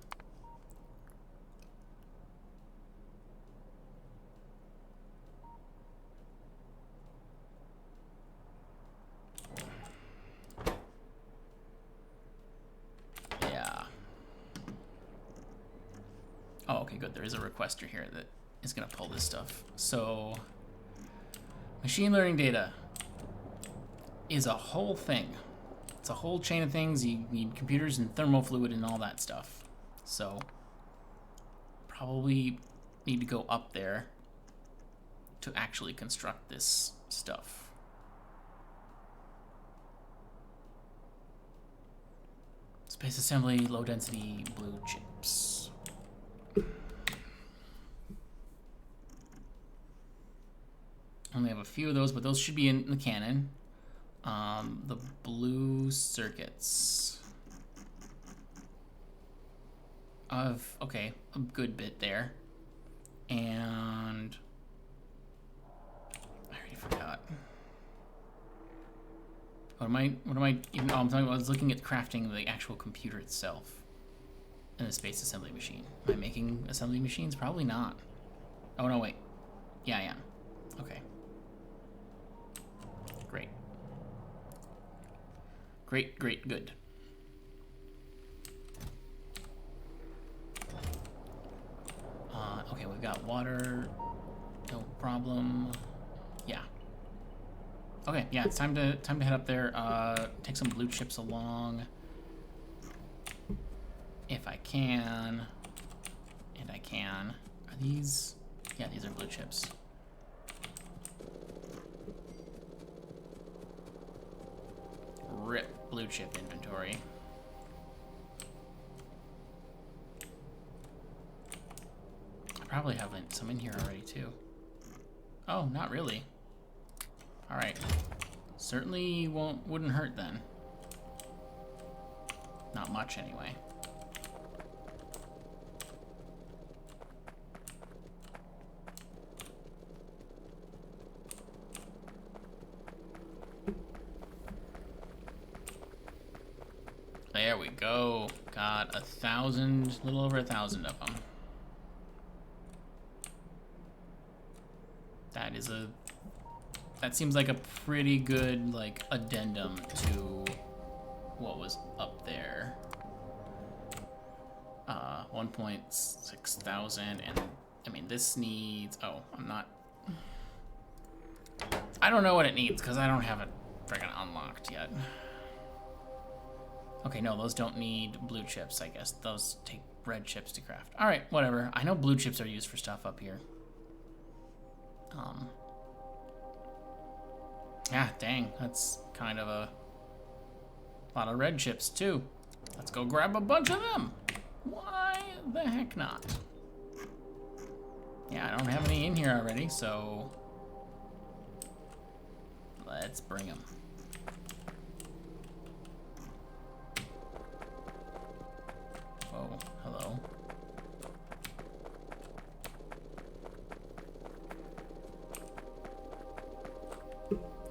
[SPEAKER 1] Oh, okay, good. There is a requester here that is going to pull this stuff. So, machine learning data is a whole thing. It's a whole chain of things. You need computers and thermal fluid and all that stuff. So, probably need to go up there to actually construct this stuff. Space assembly, low density blue chips. Only have a few of those, but those should be in the cannon. The blue circuits. Okay, a good bit there. And I already forgot. What am I even, oh, I'm talking about, I was looking at crafting the actual computer itself in a space assembly machine. Am I making assembly machines? Probably not. Oh no, wait. Yeah, I am. Okay. Great. Great, great, good. Okay, we've got water. No problem. Yeah. Okay, yeah, it's time to head up there. Take some blue chips along. If I can. And I can. Are these? Yeah, these are blue chips. Rip blue chip inventory. I probably have some in here already too. Oh, not really. All right. Certainly wouldn't hurt then. Not much anyway. There we go. Got 1,000, little over 1,000 of them. That seems like a pretty good, like, addendum to what was up there. 1.6 thousand, and I mean, this needs, oh, I don't know what it needs, because I don't have it friggin' unlocked yet. Okay, no, those don't need blue chips, I guess. Those take red chips to craft. All right, whatever. I know blue chips are used for stuff up here. Yeah, dang, that's kind of a lot of red chips too. Let's go grab a bunch of them. Why the heck not? Yeah, I don't have any in here already, so let's bring them. Oh, hello.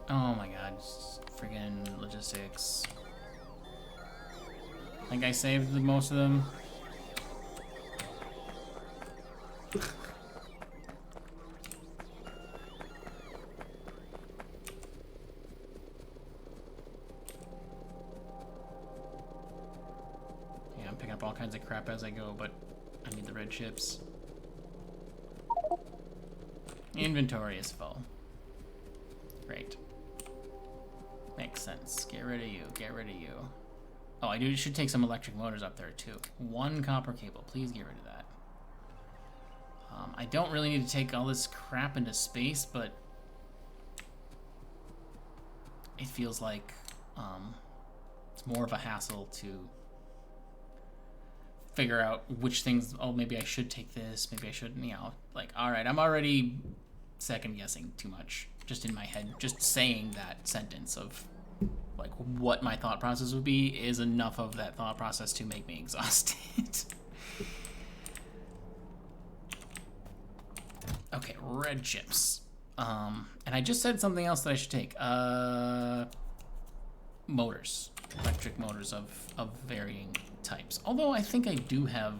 [SPEAKER 1] Oh my god, friggin' logistics. I think I saved most of them. Yeah, I'm picking up all kinds of crap as I go, but I need the red chips. Inventory is full. Great. Makes sense. Get rid of you. Get rid of you. Oh, I should take some electric motors up there too. 1 copper cable. Please get rid of that. I don't really need to take all this crap into space, but it feels like it's more of a hassle to figure out which things. Oh, maybe I should take this. Maybe I shouldn't. You know, like, all right, I'm already second guessing too much just in my head. Just saying that sentence of like what my thought process would be is enough of that thought process to make me exhausted. Okay, red chips. And I just said something else that I should take. Motors. Electric motors of varying types. Although I think I do have...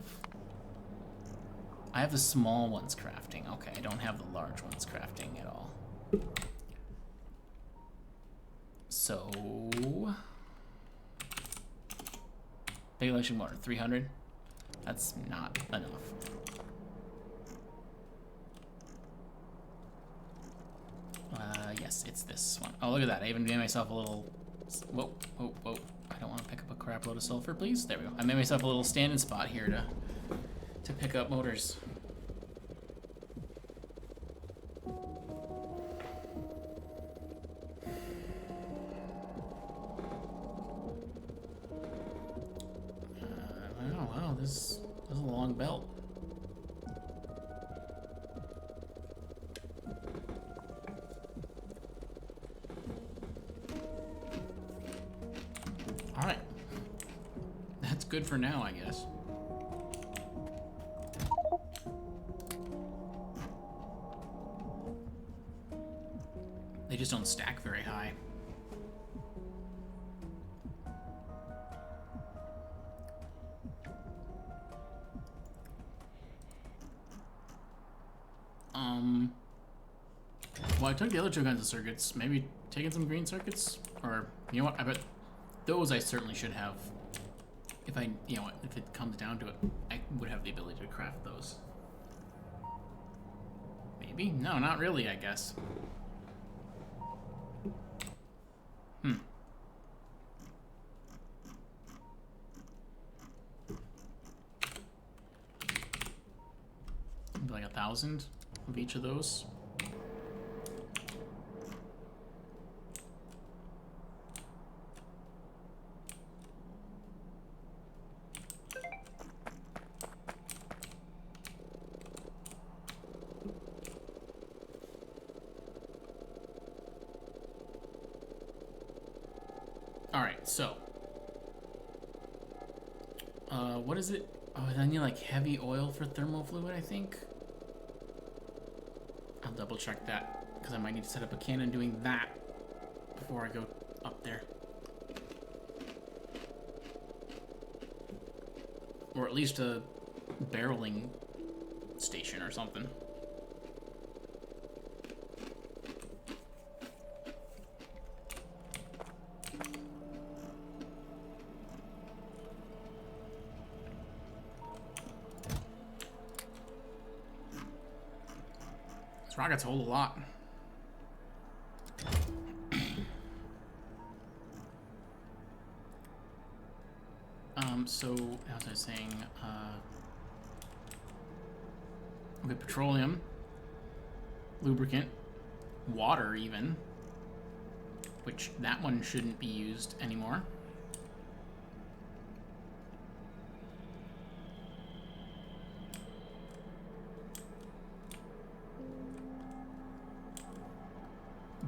[SPEAKER 1] I have the small ones crafting. Okay, I don't have the large ones crafting at all. So... big electric motor, 300. That's not enough. Yes, it's this one. Oh, look at that. I even made myself a little... Whoa, whoa, whoa. I don't want to pick up a crap load of sulfur, please. There we go. I made myself a little standing spot here to pick up motors. Wow, this is a long belt. good for now, I guess. They just don't stack very high. Well, I took the other two kinds of circuits. Maybe taking some green circuits? Or, you know what, I bet those I certainly should have. If I, you know what, if it comes down to it, I would have the ability to craft those. Maybe? No, not really, I guess. Maybe like 1,000 of each of those. Alright, so. What is it? Oh, then you like heavy oil for thermal fluid, I think? I'll double check that, because I might need to set up a cannon doing that before I go up there. Or at least a barreling station or something. These rockets hold a lot. So, as I was saying, okay, petroleum, lubricant, water even, which that one shouldn't be used anymore.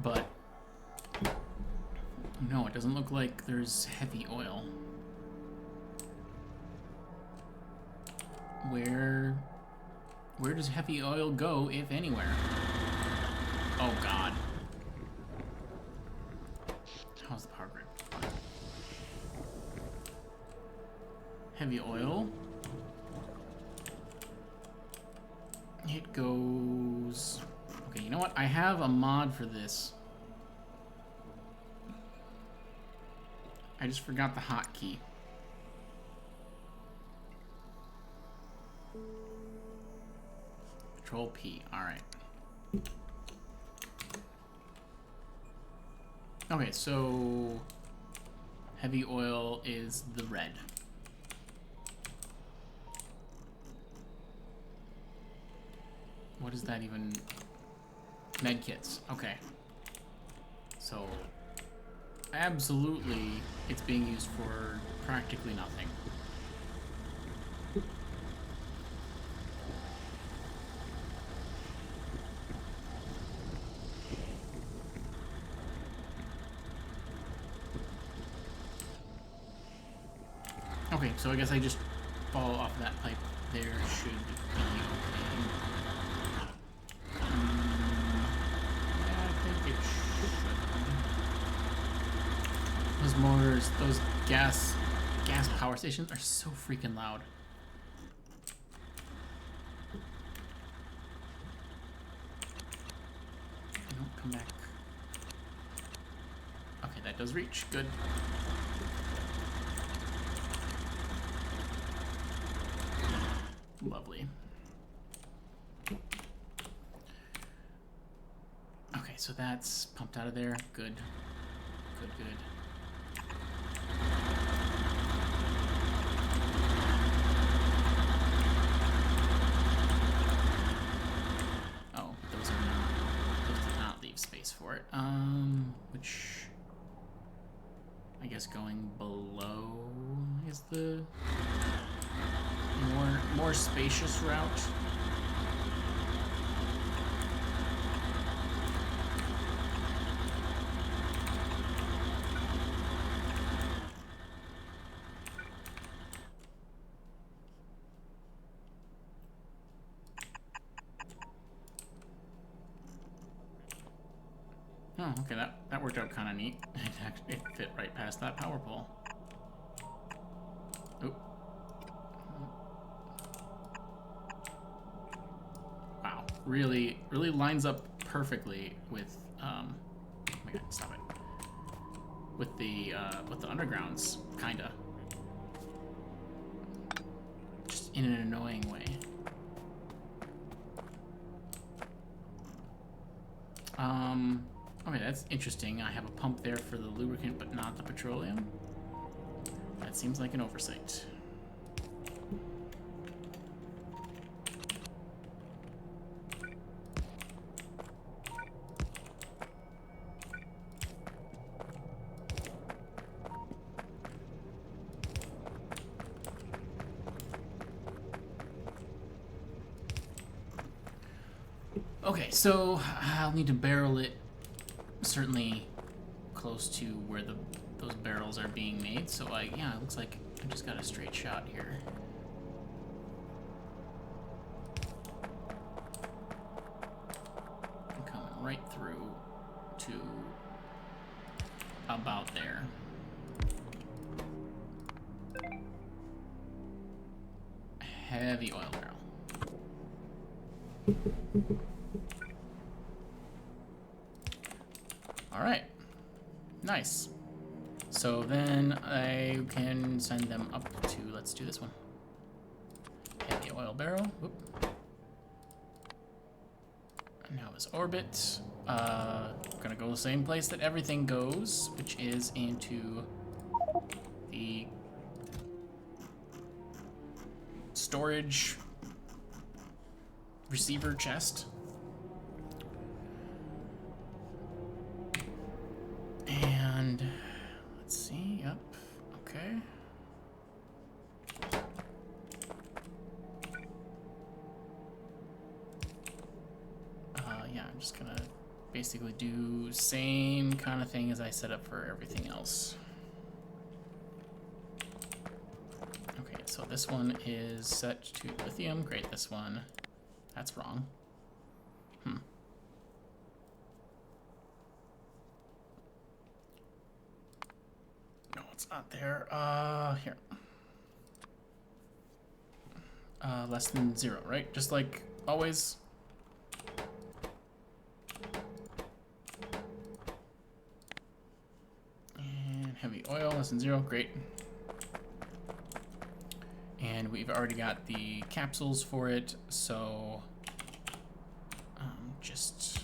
[SPEAKER 1] But, no, it doesn't look like there's heavy oil. Where does heavy oil go, if anywhere? Oh god. How's the power grid? Heavy oil. It goes... Okay, you know what? I have a mod for this. I just forgot the hotkey. Control P, alright. Okay, so heavy oil is the red. What is that even? Med kits, okay. So absolutely it's being used for practically nothing. Okay, so I guess I just follow off that pipe. There should be okay. Yeah, I think it should. Those motors, those gas power stations are so freaking loud. No, come back. Okay, that does reach. Good. Lovely. Okay, so that's pumped out of there. Good. Good, good. Oh, those did not leave space for it. Which I guess going below is the more spacious route. Oh, okay, that worked out kind of neat. It fit right past that power pole. Oop. Wow, really lines up perfectly with oh my god, stop it. With the undergrounds, kinda. Just in an annoying way. Okay, that's interesting. I have a pump there for the lubricant, but not the petroleum. That seems like an oversight. Okay, so I'll need to barrel it certainly close to where those barrels are being made. So yeah, it looks like I just got a straight shot here. I'm coming right through to about there. Heavy oil barrel. All right, nice. So then I can send them up to, let's do this one. Heavy oil barrel. Whoop. And now this orbit. Gonna go the same place that everything goes, which is into the storage receiver chest. And let's see, yep, okay. Yeah, I'm just gonna basically do same kind of thing as I set up for everything else. Okay, so this one is set to lithium. Great, this one, that's wrong. No, it's not there. Here. Less than 0, right? Just like always. And heavy oil, less than 0, great. And we've already got the capsules for it, so just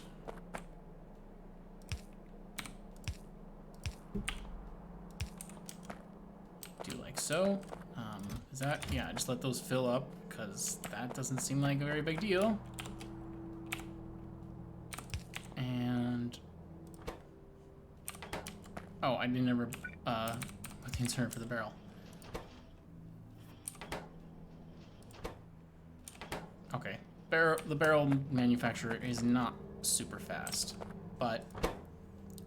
[SPEAKER 1] do like so. Is that, yeah, just let those fill up, because that doesn't seem like a very big deal. And oh, I didn't ever put the insert for the barrel. Okay, the barrel manufacturer is not super fast, but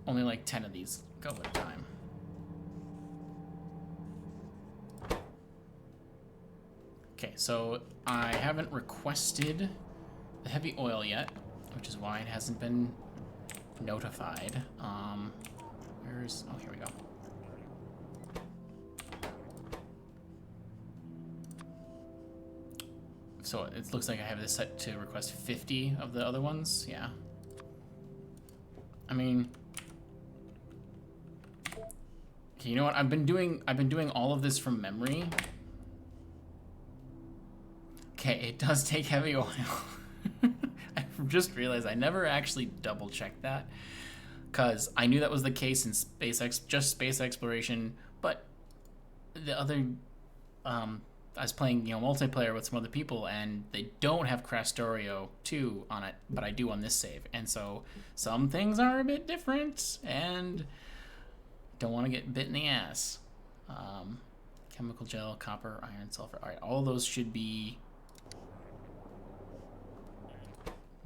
[SPEAKER 1] only like 10 of these go at a time. Okay, so I haven't requested the heavy oil yet, which is why it hasn't been notified. Where's, oh, here we go. So it looks like I have this set to request 50 of the other ones, yeah. I mean, okay, you know what? I've been doing all of this from memory. Okay, it does take heavy oil. I just realized I never actually double checked that, because I knew that was the case in space exploration, but the other, I was playing, multiplayer with some other people, and they don't have Factorio 2 on it, but I do on this save, and so some things are a bit different, and don't want to get bit in the ass. Chemical gel, copper, iron, sulfur. All right, all of those should be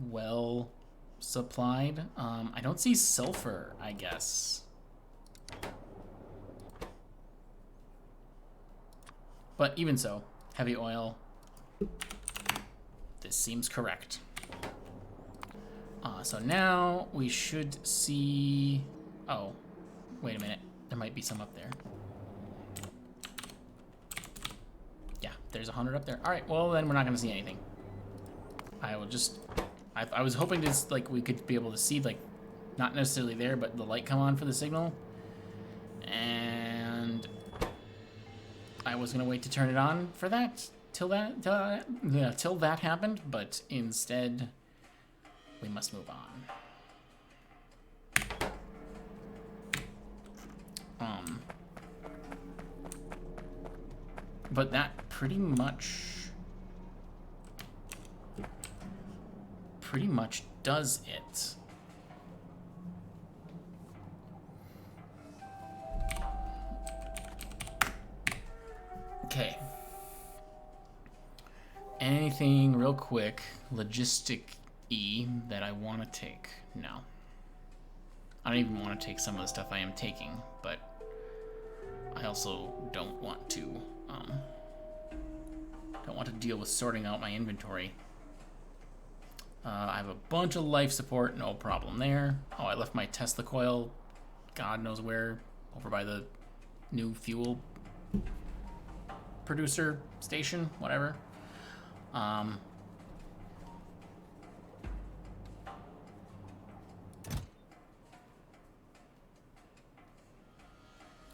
[SPEAKER 1] well supplied. I don't see sulfur, I guess. But even so, heavy oil, this seems correct. So now we should see... Oh, wait a minute. There might be some up there. Yeah, there's 100 up there. All right, well, then we're not going to see anything. I will just... I was hoping to, like, we could be able to see, like, not necessarily there, but the light come on for the signal. And I was going to wait to turn it on for that, till that happened, but instead we must move on. But that pretty much does it. Okay. Anything real quick, logistic-y, that I want to take? No. I don't even want to take some of the stuff I am taking, but I also don't want to deal with sorting out my inventory. I have a bunch of life support, no problem there. Oh, I left my Tesla coil, God knows where, over by the new fuel producer station, whatever. Oh,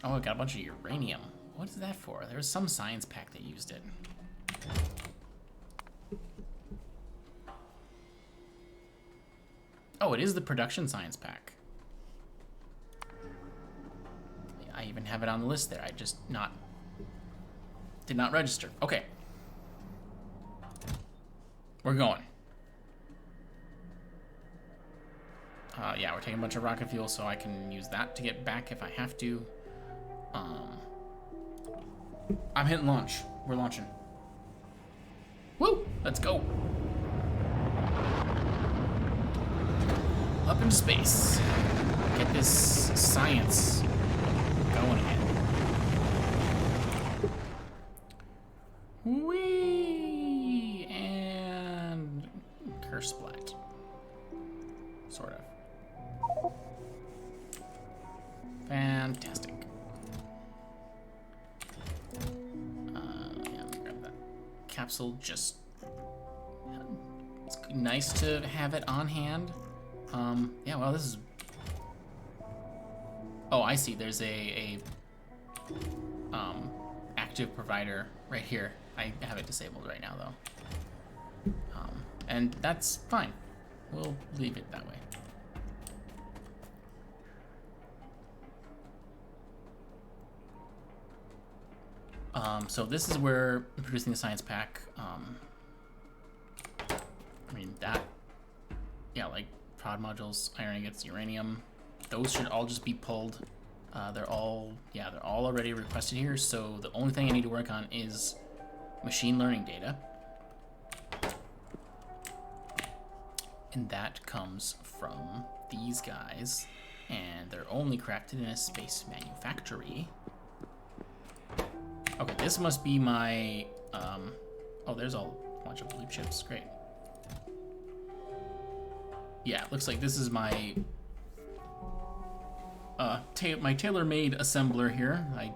[SPEAKER 1] I got a bunch of uranium. What is that for? There was some science pack that used it. Oh, it is the production science pack. I even have it on the list there. I just did not register. Okay. We're going. Yeah, we're taking a bunch of rocket fuel, so I can use that to get back if I have to. I'm hitting launch. We're launching. Woo! Let's go. Up into space. Get this science going again. Whee! And curse splat. Sort of. Fantastic. Yeah, let me grab that capsule. Just it's nice to have it on hand. Yeah, well, this is... Oh, I see. There's a active provider right here. I have it disabled right now, though. And that's fine. We'll leave it that way. So this is where I'm producing the science pack. I mean, that... Yeah, like prod modules, iron ingots, uranium. Those should all just be pulled. They're all already requested here, so the only thing I need to work on is machine learning data. And that comes from these guys, and they're only crafted in a space manufactory. Okay, this must be my, oh, there's a bunch of blue chips, great. Yeah, it looks like this is my my tailor-made assembler here. I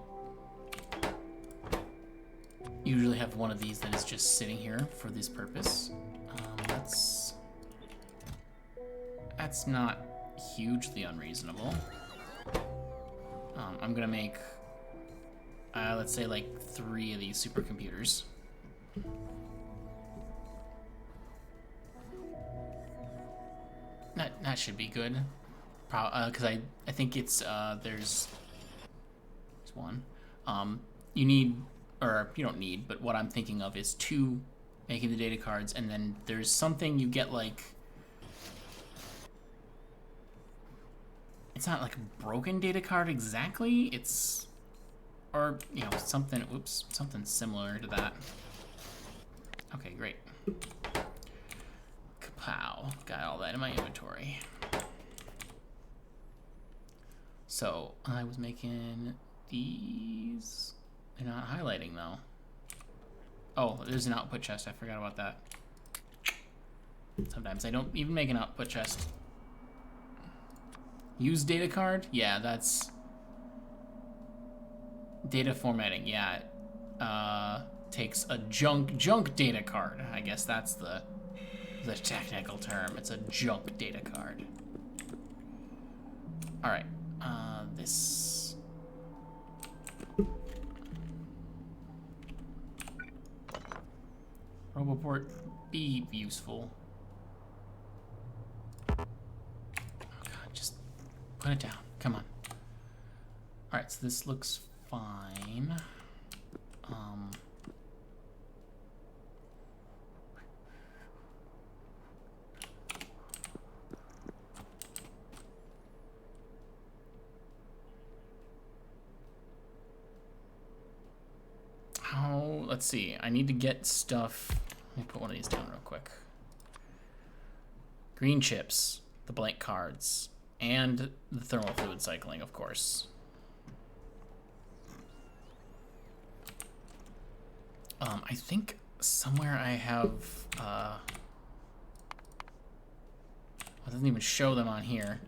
[SPEAKER 1] usually have one of these that is just sitting here for this purpose. That's not hugely unreasonable. I'm gonna make, let's say, like 3 of these supercomputers. That should be good, because I think it's there's one. You need, or you don't need, but what I'm thinking of is 2 making the data cards, and then there's something you get, like, it's not like a broken data card exactly. It's, or you know, something. Oops, something similar to that. Okay, great. Kapow! Got all that in my inventory. So I was making these. They're not highlighting though. Oh, there's an output chest. I forgot about that. Sometimes I don't even make an output chest. Use data card? Yeah, that's... Data formatting, yeah. Takes a junk data card. I guess that's the technical term. It's a junk data card. Alright, this... Roboport, be useful. Oh god, just put it down. Come on. Alright, so this looks fine. Let's see. I need to get stuff. Let me put one of these down real quick. Green chips, the blank cards, and the thermal fluid cycling, of course. I think somewhere I have, it doesn't even show them on here.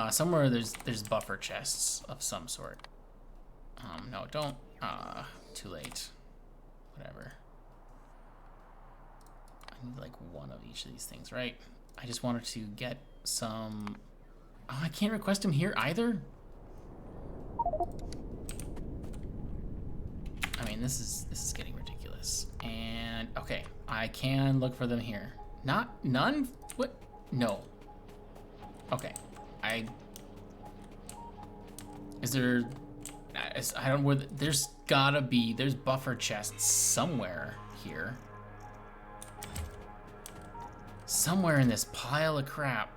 [SPEAKER 1] Somewhere there's buffer chests of some sort. No, don't, too late. Whatever. I need like one of each of these things, right? I just wanted to get some... Oh, I can't request them here either? I mean, this is getting ridiculous. And, okay, I can look for them here. None? What? No. Okay, is there... I don't know, there's gotta be, there's buffer chests somewhere here. Somewhere in this pile of crap.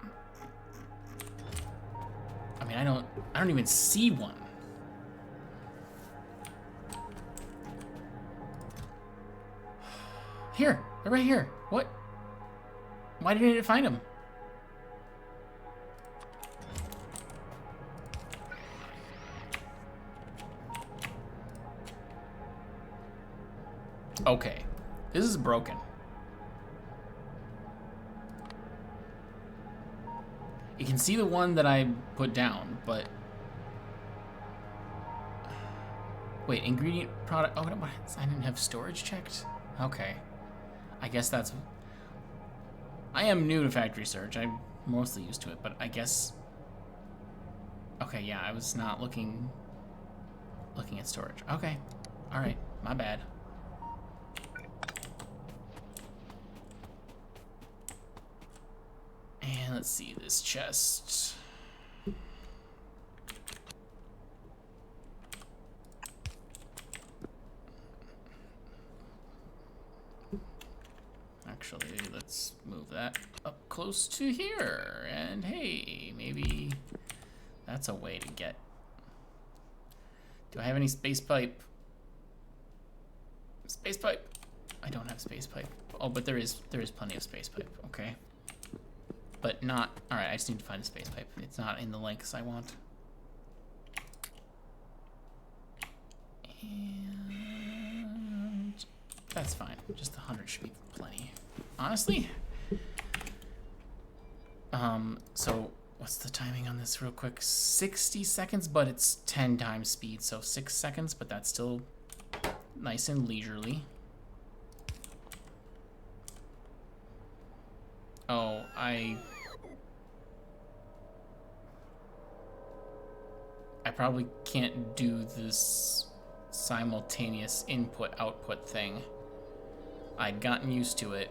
[SPEAKER 1] I mean, I don't even see one. Here, they're right here. What? Why didn't it find them? Okay, this is broken. You can see the one that I put down, but... Wait, ingredient product... Oh, what? I didn't have storage checked? Okay. I guess that's... I am new to factory search. I'm mostly used to it, but I guess... Okay, yeah, I was not looking at storage. Okay, alright, my bad. And let's see, this chest. Actually, let's move that up close to here. And hey, maybe that's a way to get... Do I have any space pipe? Space pipe? I don't have space pipe. Oh, but there is plenty of space pipe, okay. But not, all right, I just need to find a space pipe. It's not in the lengths I want. And that's fine, just 100 should be plenty. Honestly. So what's the timing on this real quick? 60 seconds, but it's 10 times speed, so 6 seconds, but that's still nice and leisurely. Oh, I probably can't do this simultaneous input-output thing. I'd gotten used to it.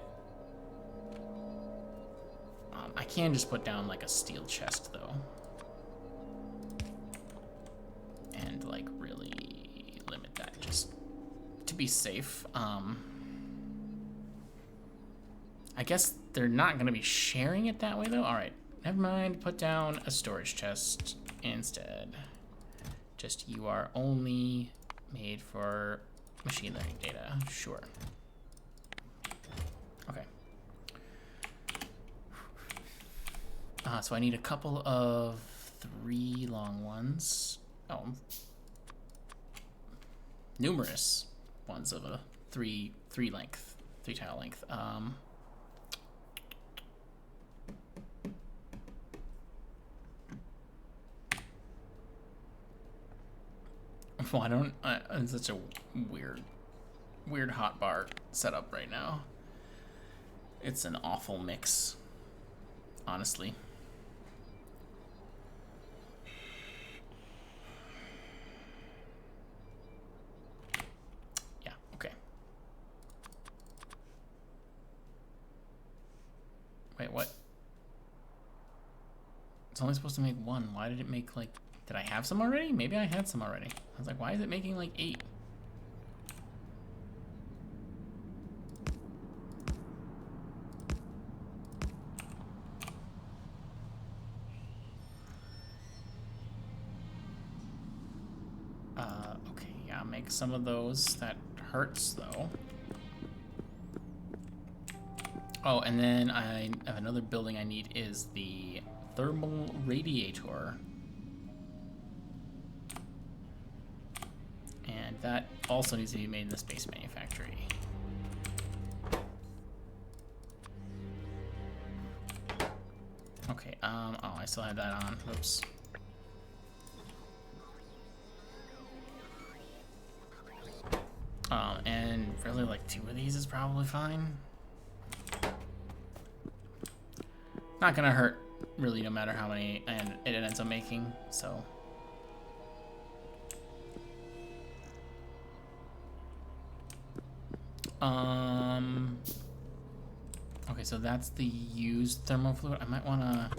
[SPEAKER 1] I can just put down like a steel chest though. And like really limit that just to be safe. I guess they're not gonna be sharing it that way though. All right, never mind, put down a storage chest instead. Just you are only made for machine learning data, sure. Okay. So I need a couple of 3 long ones. Oh, numerous ones of a 3 tile length. Why don't it's such a weird hotbar setup right now. It's an awful mix, honestly. Yeah, okay. Wait, what? It's only supposed to make one. Why did it make, like... Did I have some already? Maybe I had some already. I was like, why is it making, like, 8? Okay, yeah, make some of those. That hurts, though. Oh, and then I have another building I need is the thermal radiator. And that also needs to be made in the space manufactory. Okay, oh, I still have that on. Oops. And really, like, 2 of these is probably fine. Not gonna hurt, really, no matter how many and it ends up making, so. Okay, so that's the used thermal fluid. I might wanna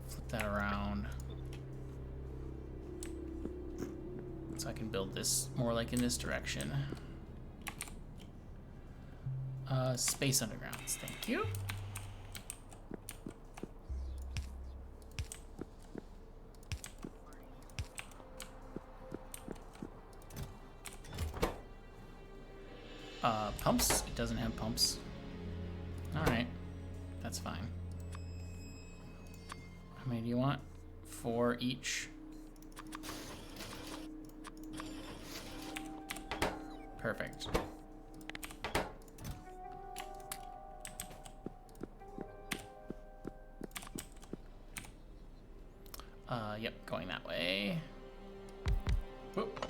[SPEAKER 1] flip that around. So I can build this more like in this direction. Space undergrounds, thank you. Pumps? It doesn't have pumps. Alright, that's fine. How many do you want? 4 each. Perfect. Yep, going that way. Whoop.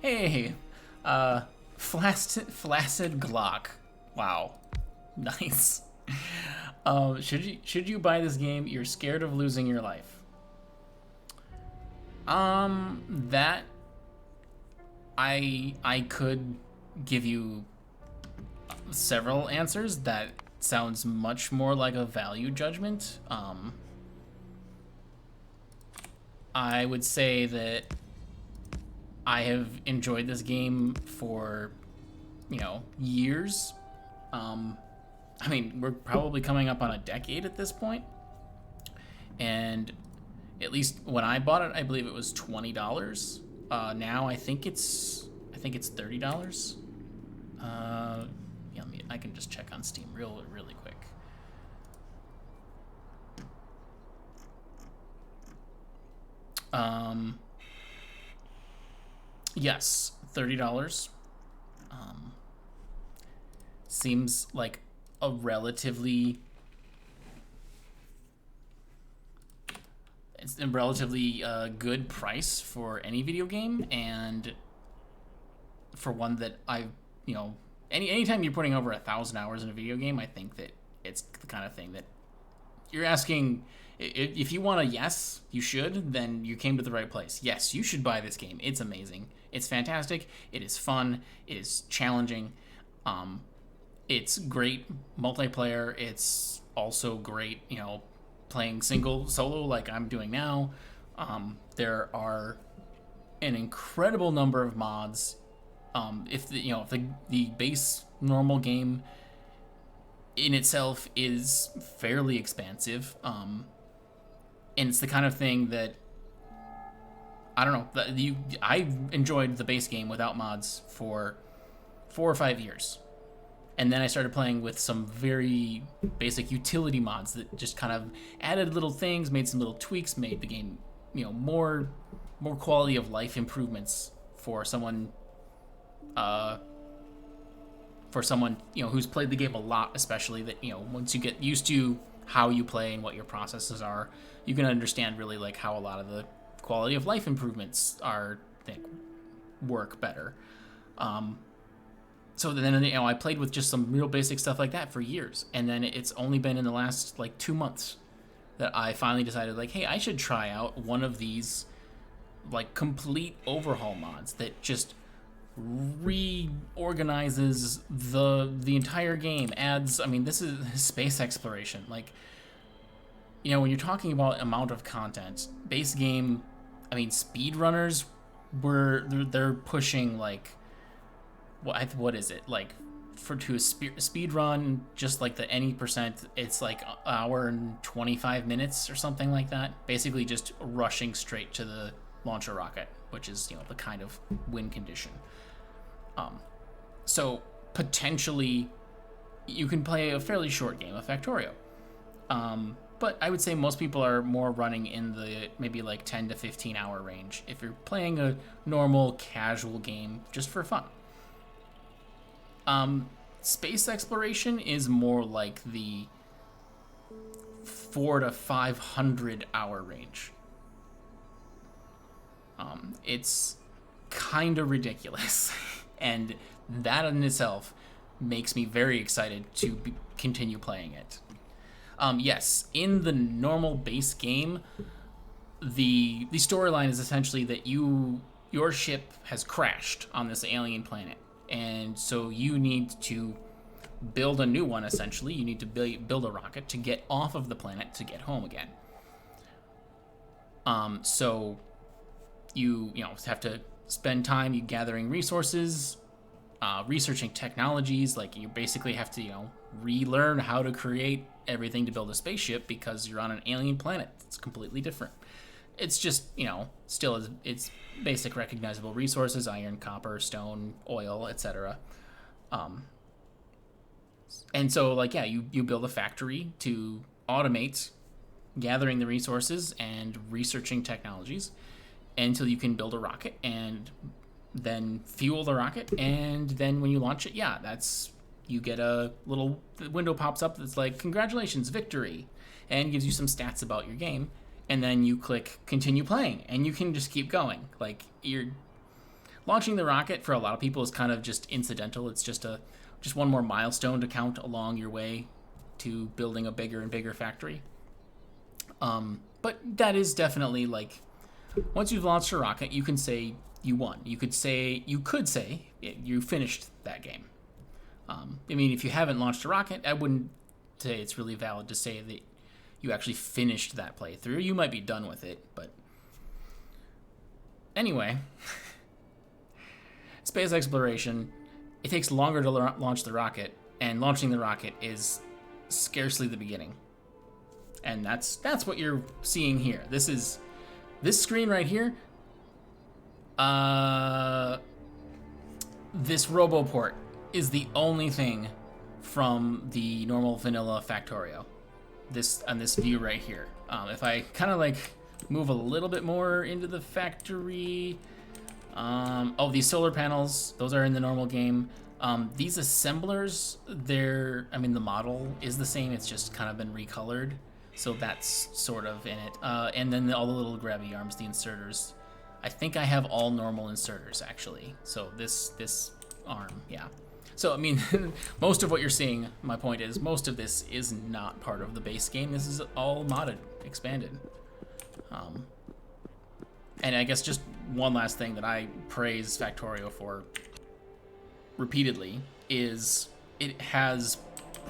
[SPEAKER 1] Hey, flaccid Glock. Wow, nice. Should you buy this game? You're scared of losing your life. That I could give you several answers. That sounds much more like a value judgment. I would say that I have enjoyed this game for, you know, years. I mean, we're probably coming up on a decade at this point. And at least when I bought it, I believe it was $20. Now I think it's $30. Yeah, I can just check on Steam really quick. Yes, $30. Seems like a relatively good price for any video game, and for one that anytime you're putting over 1,000 hours in a video game, I think that it's the kind of thing that you're asking. If you want a yes, you should, then you came to the right place. Yes, you should buy this game. It's amazing. It's fantastic. It is fun. It is challenging. It's great multiplayer. It's also great, playing solo like I'm doing now. There are an incredible number of mods. If the base normal game in itself is fairly expansive, and it's the kind of thing that I don't know. I enjoyed the base game without mods for 4 or 5 years, and then I started playing with some very basic utility mods that just kind of added little things, made some little tweaks, made the game, more quality of life improvements for someone. Who's played the game a lot, especially that, once you get used to how you play and what your processes are, you can understand really like how a lot of the quality of life improvements are work better. So then, I played with just some real basic stuff like that for years, and then it's only been in the last like 2 months that I finally decided like, hey, I should try out one of these like complete overhaul mods that just reorganizes the entire game. Adds, I mean, this is space exploration. Like, when you're talking about amount of content, base game, I mean, speedrunners they're pushing like what is it like to a speed run, just like the any percent, it's like an hour and 25 minutes or something like that, basically just rushing straight to the launch a rocket, which is the kind of win condition. So potentially you can play a fairly short game of Factorio, but I would say most people are more running in the maybe like 10 to 15 hour range if you're playing a normal casual game just for fun. Space exploration is more like the 400 to 500 hour range. It's kind of ridiculous, and that in itself makes me very excited to continue playing it. Yes, in the normal base game, the storyline is essentially that your ship has crashed on this alien planet, and so you need to build a new one. Essentially, you need to build a rocket to get off of the planet to get home again. So you have to spend time gathering resources, researching technologies. Like, you basically have to relearn how to create everything to build a spaceship because you're on an alien planet. It's completely different. It's just still it's basic recognizable resources: iron, copper, stone, oil, etc. And so you build a factory to automate gathering the resources and researching technologies until you can build a rocket and then fuel the rocket. And then when you launch it, you get a little window pops up that's like, congratulations, victory, and gives you some stats about your game. And then you click continue playing, and you can just keep going. Like, you're launching the rocket for a lot of people is kind of just incidental. It's just one more milestone to count along your way to building a bigger and bigger factory. But that is definitely like, once you've launched a rocket, you can say you won. You could say you finished that game. I mean, if you haven't launched a rocket, I wouldn't say it's really valid to say that you actually finished that playthrough. You might be done with it, but anyway, space exploration, it takes longer to launch the rocket, and launching the rocket is scarcely the beginning. And that's what you're seeing here. This screen right here. This RoboPort is the only thing from the normal vanilla Factorio. This view right here. If I kind of like move a little bit more into the factory, these solar panels, those are in the normal game. These assemblers, the model is the same. It's just kind of been recolored, so that's sort of in it. And then all the little grabby arms, the inserters. I think I have all normal inserters actually. So this arm, yeah. So, I mean, most of what you're seeing, my point is, most of this is not part of the base game. This is all modded, expanded. And I guess just one last thing that I praise Factorio for repeatedly is it has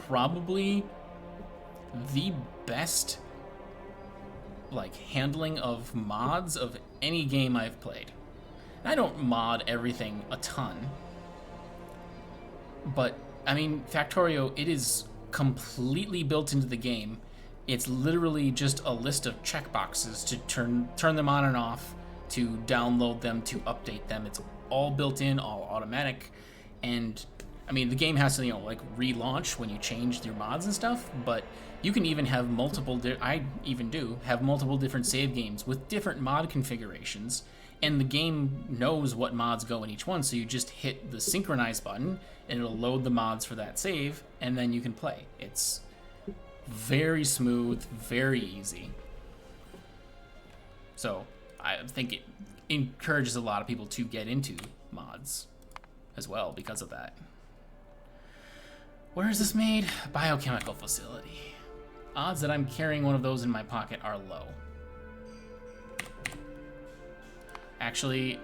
[SPEAKER 1] probably the best handling of mods of any game I've played. And I don't mod everything a ton, but I mean, Factorio, it is completely built into the game. It's literally just a list of checkboxes to turn them on and off, to download them, to update them. It's all built in, all automatic. And I mean, the game has to relaunch when you change your mods and stuff, but you can even have multiple have multiple different save games with different mod configurations, and the game knows what mods go in each one, so you just hit the synchronize button and it'll load the mods for that save, and then you can play. It's Very smooth, very easy. So I think it encourages a lot of people to get into mods as well because of that. Where is this made? Biochemical facility. Odds that I'm carrying one of those in my pocket are low. Actually,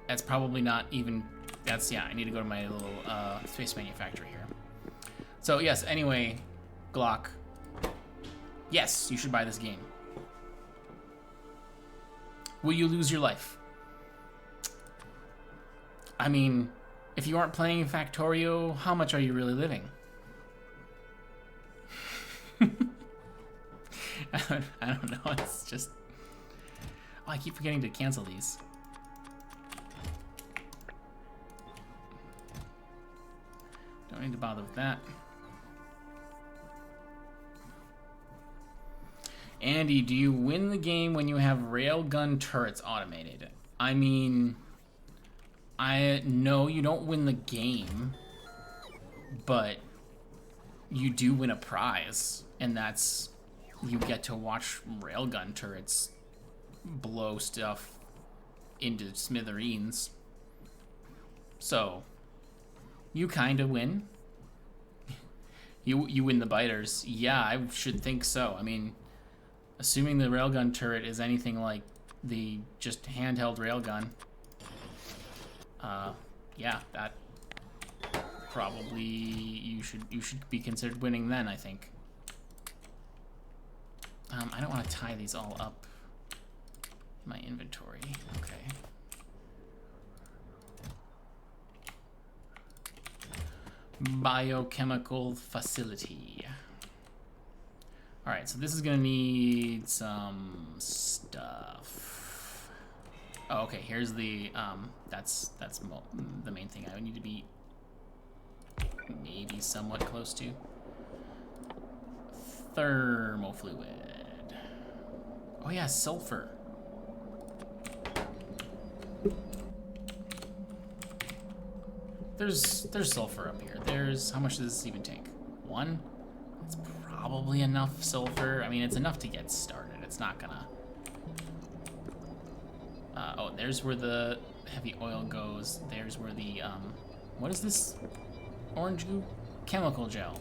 [SPEAKER 1] that's probably not even, that's, yeah, I need to go to my little space manufacturer here. So yes, anyway, Glock. Yes, you should buy this game. Will you lose your life? I mean, if you aren't playing Factorio, how much are you really living? I don't know, it's just... Oh, I keep forgetting to cancel these. Don't need to bother with that. Andy, do you win the game when you have railgun turrets automated? I mean, I know you don't win the game, but you do win a prize, and that's you get to watch railgun turrets blow stuff into smithereens. So, you kind of win. You win the biters. Yeah, I should think so. I mean, assuming the railgun turret is anything like the just handheld railgun, yeah, that probably you should be considered winning then, I think. I don't want to tie these all up in my inventory. Okay. Biochemical facility. Alright, so this is gonna need some stuff. Oh, okay, here's the, that's the main thing I would need to be maybe somewhat close to. Thermofluid. Oh yeah, sulfur. There's sulfur up here. How much does this even take? 1? It's probably enough sulfur. I mean, it's enough to get started. It's not gonna... oh, there's where the heavy oil goes. There's where the, what is this? Orange goo? Chemical gel.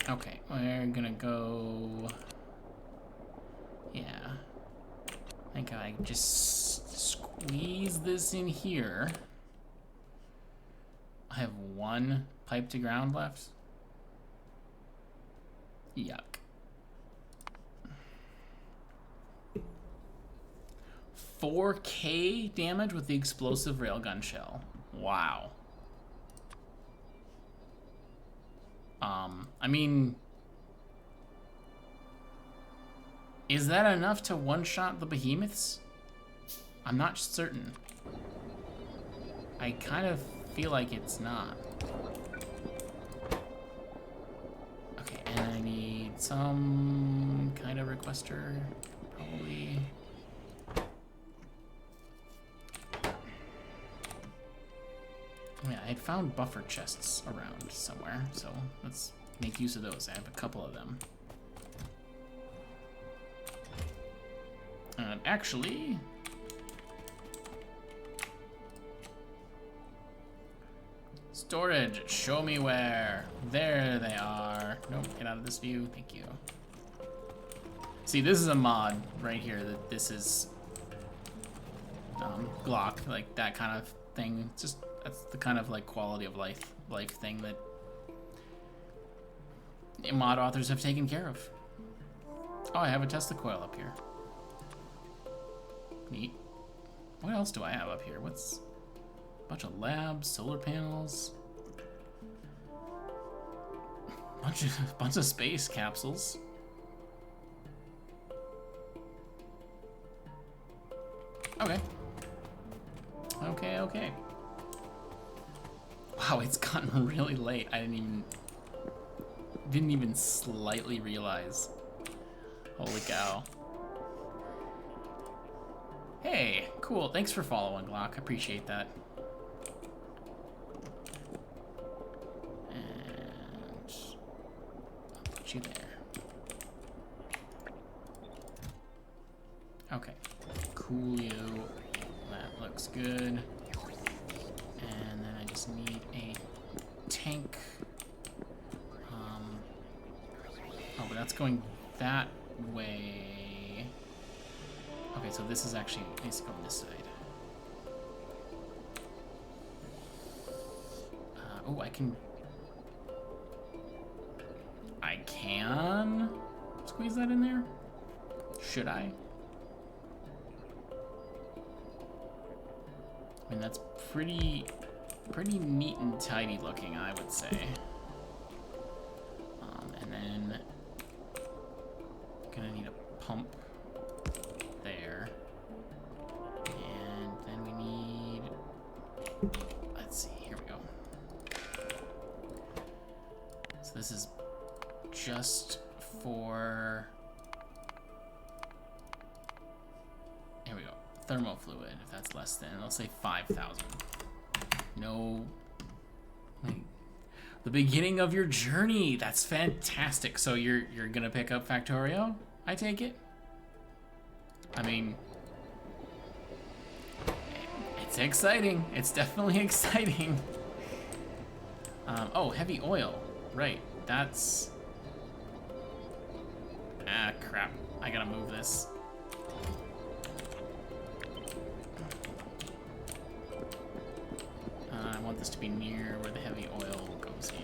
[SPEAKER 1] Okay, we're gonna go... Yeah. I think I just squeeze this in here. I have 1 pipe to ground left. Yuck. 4K damage with the explosive railgun shell. Wow. I mean, is that enough to one-shot the behemoths? I'm not certain. I kind of feel like it's not. Okay, and I need some kind of requester, probably. Yeah, I had found buffer chests around somewhere, so let's make use of those. I have a couple of them. Actually, storage, show me where. There they are. Nope, get out of this view, thank you. See, this is a mod right here that this is Glock, like that kind of thing. It's just, that's the kind of like quality of life thing that mod authors have taken care of. Oh, I have a Tesla coil up here. Neat. What else do I have up here? What's a bunch of labs, solar panels, bunch of space capsules. Okay. Okay. Wow, it's gotten really late. I didn't even slightly realize Holy cow. Hey, cool. Thanks for following, Glock. Appreciate that. And I'll put you there. Okay. Coolio. That looks good. And then I just need a tank. Oh, but that's going that way. Okay, so this is actually needs to go on this side. Oh, I can squeeze that in there? Should I? I mean, that's pretty neat and tidy looking, I would say. And then gonna need a pump there, and then we need. Let's see. Here we go. So this is just for. Here we go. Thermal fluid. If that's less than, let's say 5,000. No. Like, the beginning of your journey. That's fantastic. So you're gonna pick up Factorio, I take it? I mean, it's exciting. It's definitely exciting. Oh, heavy oil. Right. That's. Ah, crap. I gotta move this. I want this to be near where the heavy oil goes in.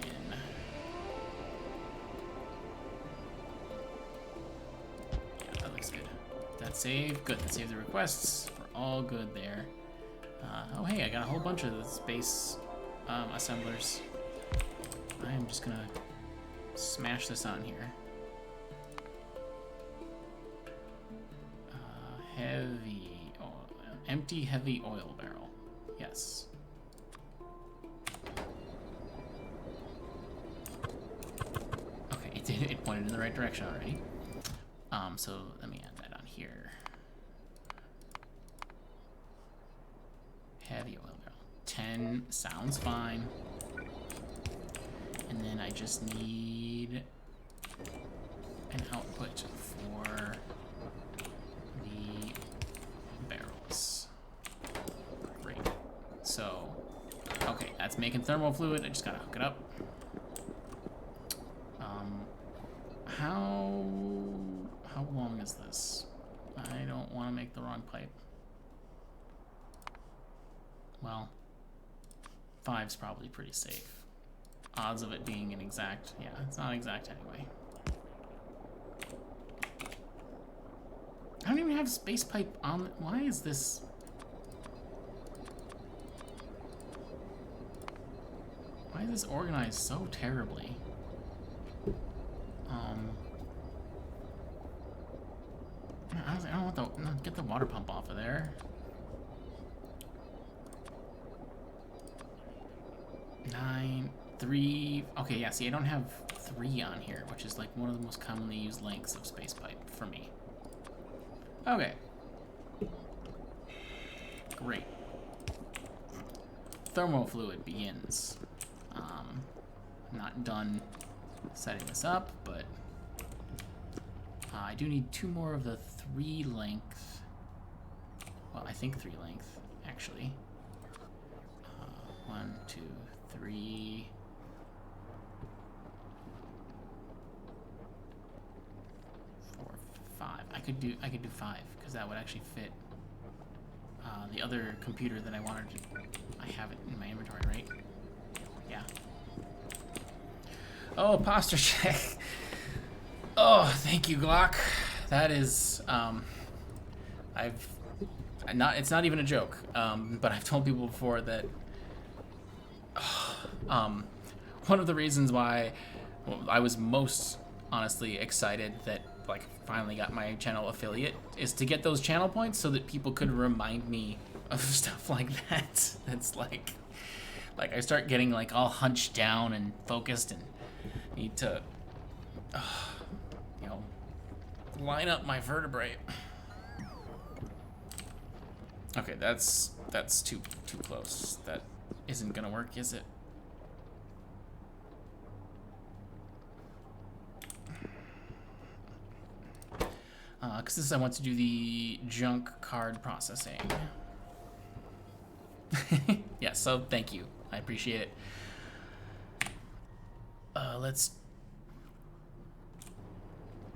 [SPEAKER 1] Yeah, that looks good. That saved. Good. That saved the requests. We're all good there. Oh, hey, I got a whole bunch of the space assemblers. I am just gonna smash this on here. Heavy oil. Empty heavy oil barrel. Yes. It pointed in the right direction already. So let me add that on here. Heavy oil barrel. 10 sounds fine. And then I just need an output for the barrels. Great. So, okay, that's making thermal fluid. I just gotta hook it up. How long is this? I don't want to make the wrong pipe. Well, 5's probably pretty safe. Odds of it being an exact, yeah, it's not exact anyway. I don't even have space pipe on. Why is this? Why is this organized so terribly? I don't want the, no, get the water pump off of there. 9, 3, okay, yeah, see, I don't have 3 on here, which is like one of the most commonly used lengths of space pipe for me. Okay. Great. Thermal fluid begins. Not done setting this up, but I do need 2 more of the 3 length. Well, I think 3 length, actually. 1, 2, 3. 4, 5. I could do 5 because that would actually fit the other computer that I wanted to. I have it in my inventory, right? Yeah. Oh, posture check. Oh, thank you, Glock. That is, it's not even a joke, but I've told people before that, one of the reasons why I was most honestly excited that, like, finally got my channel affiliate is to get those channel points so that people could remind me of stuff like that. That's like I start getting, like, all hunched down and focused and need to, you know, line up my vertebrae. Okay, that's too close. That isn't gonna work, is it? Because this I want to do the junk card processing. Yeah, so thank you. I appreciate it. Let's...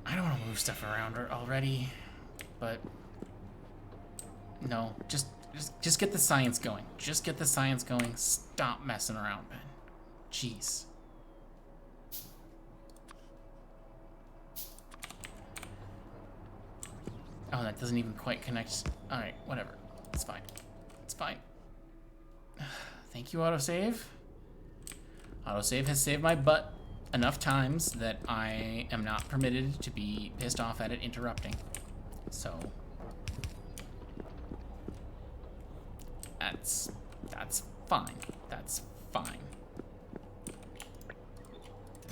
[SPEAKER 1] I don't want to move stuff around already, but... No, just get the science going. Just get the science going. Stop messing around, Ben. Jeez. Oh, that doesn't even quite connect. Alright, whatever. It's fine. It's fine. Thank you, autosave. Autosave has saved my butt enough times that I am not permitted to be pissed off at it interrupting. So... That's fine. That's fine.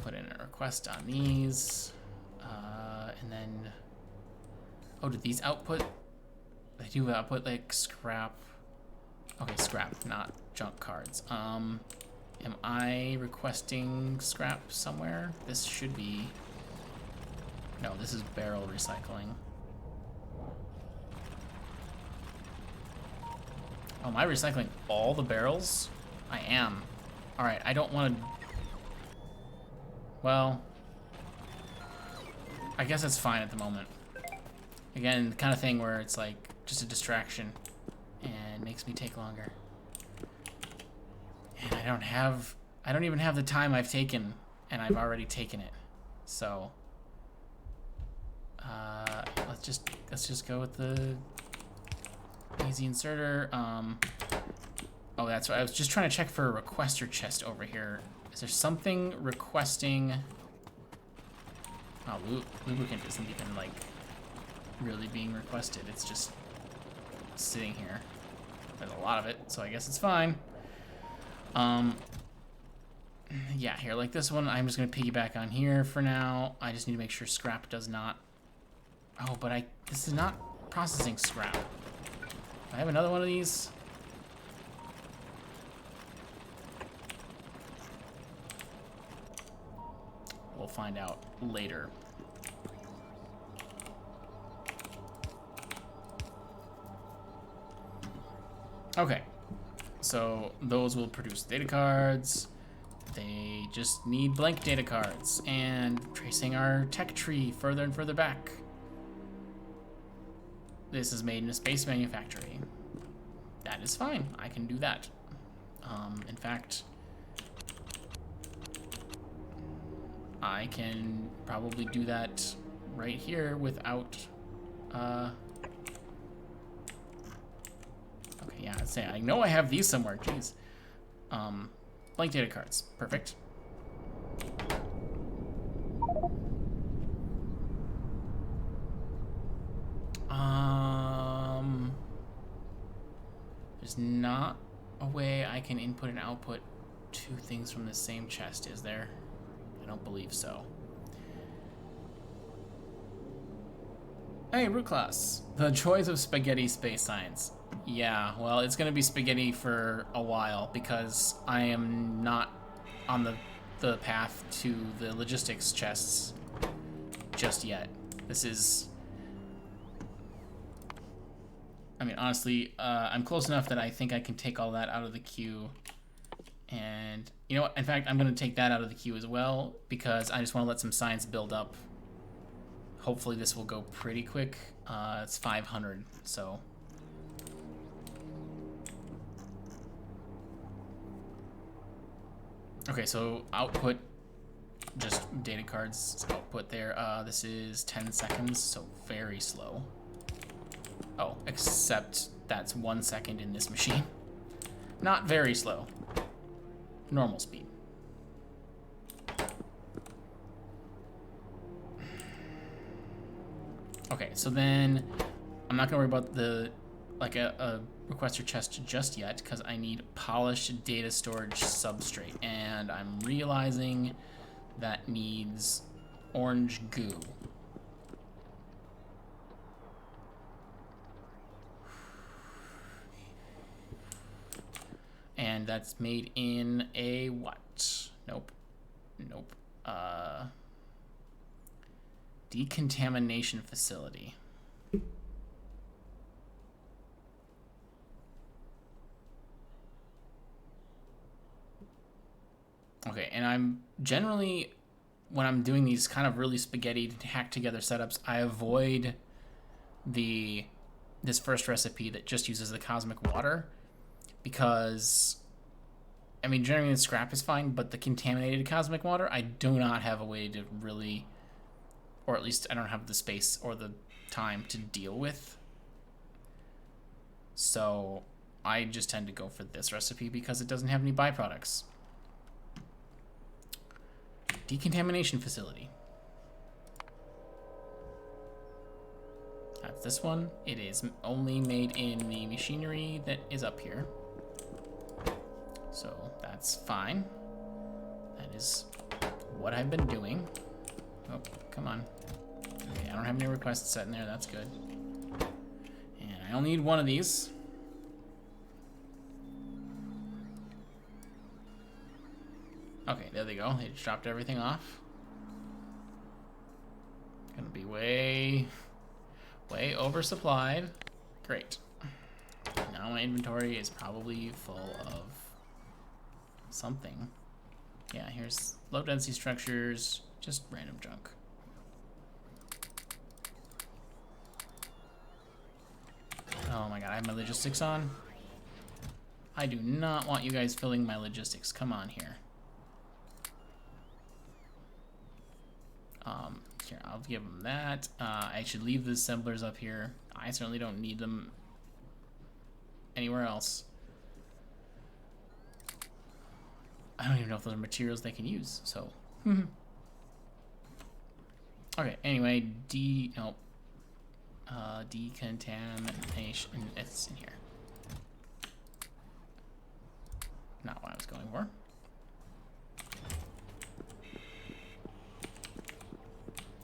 [SPEAKER 1] Put in a request on these. And then... Oh, did these output? They do output like scrap. Okay, scrap, not junk cards. Am I requesting scrap somewhere? This should be... No, this is barrel recycling. Oh, am I recycling all the barrels? I am. Alright, I don't want to... Well... I guess it's fine at the moment. Again, the kind of thing where it's like just a distraction and makes me take longer. And I don't even have the time I've taken, and I've already taken it. So let's just go with the easy inserter. Oh, that's right. I was just trying to check for a requester chest over here. Is there something requesting? Oh, lubricant isn't even like really being requested. It's just sitting here. There's a lot of it, so I guess it's fine. Yeah, here, like this one, I'm just gonna piggyback on here for now. I just need to make sure scrap does not... Oh, but this is not processing scrap. I have another one of these. We'll find out later. Okay, so those will produce data cards. They just need blank data cards and tracing our tech tree further and further back. This is made in a space manufactory. That is fine. I can do that. In fact, I can probably do that right here without... Okay, yeah, I'd say I know I have these somewhere. Jeez. Blank data cards. Perfect. There's not a way I can input and output two things from the same chest, is there? I don't believe so. Hey, root class. The joys of spaghetti space science. Yeah, well, it's gonna be spaghetti for a while because I am not on the path to the logistics chests just yet. This is... I mean, honestly, I'm close enough that I think I can take all that out of the queue. And, you know what? In fact, I'm going to take that out of the queue as well because I just want to let some science build up. Hopefully this will go pretty quick. It's 500, so... Okay, so output, just data cards output there. This is 10 seconds, so very slow. Oh, except that's 1 second in this machine. Not very slow. Normal speed. Okay, so then I'm not gonna worry about the a requester chest just yet because I need polished data storage substrate, and I'm realizing that needs orange goo. And that's made in a what? Nope. Nope. Decontamination facility. Okay, and I'm generally, when I'm doing these kind of really spaghetti hacked together setups, I avoid this first recipe that just uses the cosmic water, because I mean, generally the scrap is fine, but the contaminated cosmic water, I do not have a way to really, or at least I don't have the space or the time to deal with. So I just tend to go for this recipe because it doesn't have any byproducts. Decontamination facility. That's this one. It is only made in the machinery that is up here. So that's fine. That is what I've been doing. Oh, come on. Okay, I don't have any requests set in there. That's good. And I only need one of these. Okay, there they go. They just dropped everything off. Gonna be way oversupplied. Great. Now my inventory is probably full of something. Yeah, here's low density structures, just random junk. Oh my god, I have my logistics on. I do not want you guys filling my logistics. Come on here. Here, I'll give them that. I should leave the assemblers up here. I certainly don't need them anywhere else. I don't even know if those are materials they can use, so. Okay, anyway, decontamination, it's in here. Not what I was going for.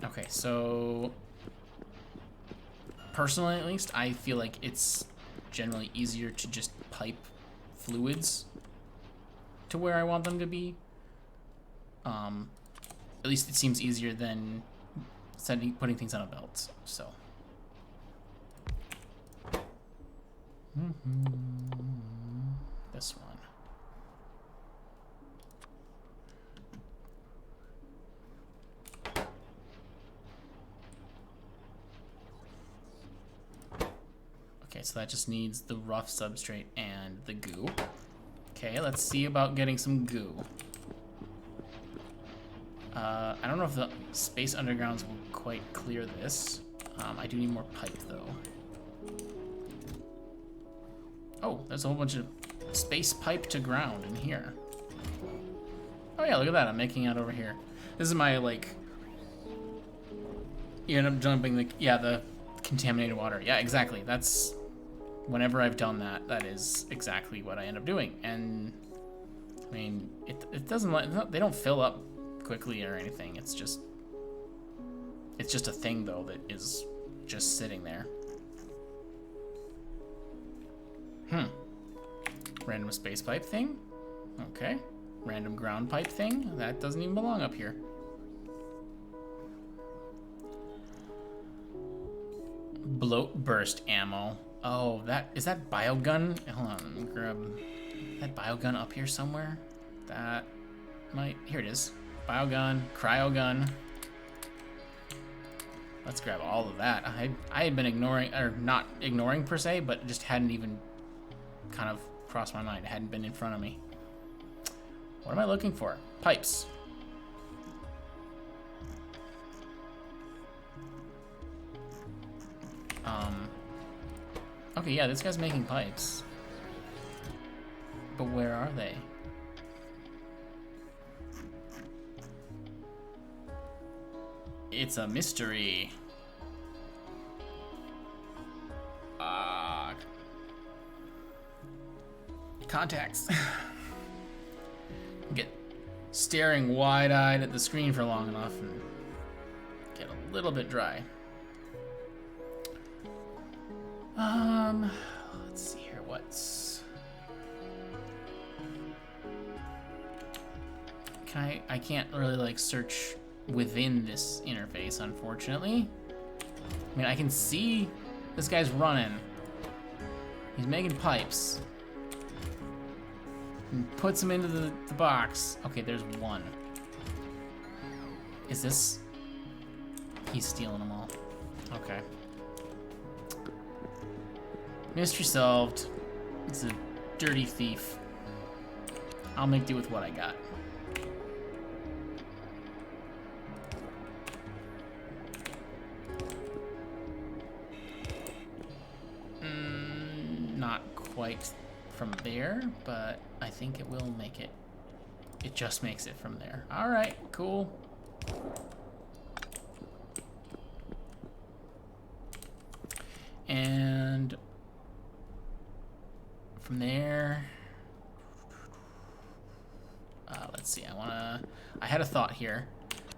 [SPEAKER 1] Okay, so personally at least, I feel like it's generally easier to just pipe fluids to where I want them to be. At least it seems easier than putting things on a belt, so. This one. Okay, so that just needs the rough substrate and the goo. Okay, let's see about getting some goo. I don't know if the space undergrounds will quite clear this. I do need more pipe, though. Oh, there's a whole bunch of space pipe to ground in here. Oh yeah, look at that, I'm making out over here. This is my, like... You end up jumping the... Yeah, the contaminated water. Yeah, exactly. That's... Whenever I've done that, that is exactly what I end up doing. And, I mean, it doesn't... They don't fill up quickly or anything. It's just a thing, though, that is just sitting there. Random space pipe thing. Okay. Random ground pipe thing. That doesn't even belong up here. Bloat burst ammo. Oh, is that biogun? Hold on, let me grab that biogun up here somewhere. That might... Here it is. Biogun, cryogun. Let's grab all of that. I had been ignoring, or not ignoring per se, but just hadn't even kind of crossed my mind. It hadn't been in front of me. What am I looking for? Pipes. Okay, yeah, this guy's making pipes. But where are they? It's a mystery. Contacts. Get staring wide-eyed at the screen for long enough and get a little bit dry. Let's see here, what's... I can't really like search within this interface, unfortunately. I mean, I can see this guy's running. He's making pipes. And puts them into the box. Okay, there's one. Is this... He's stealing them all. Okay. Mystery solved. It's a dirty thief. I'll make do with what I got. Not quite from there, but I think it will make it. It just makes it from there. All right, cool. And from there, let's see, I had a thought here.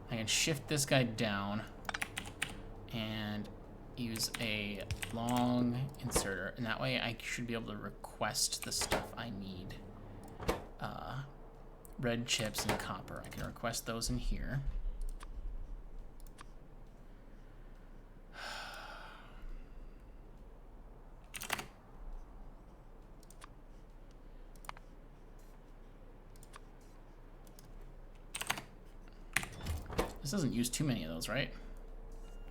[SPEAKER 1] I can shift this guy down and use a long inserter, and that way I should be able to request the stuff I need. Red chips and copper. I can request those in here. This doesn't use too many of those, right?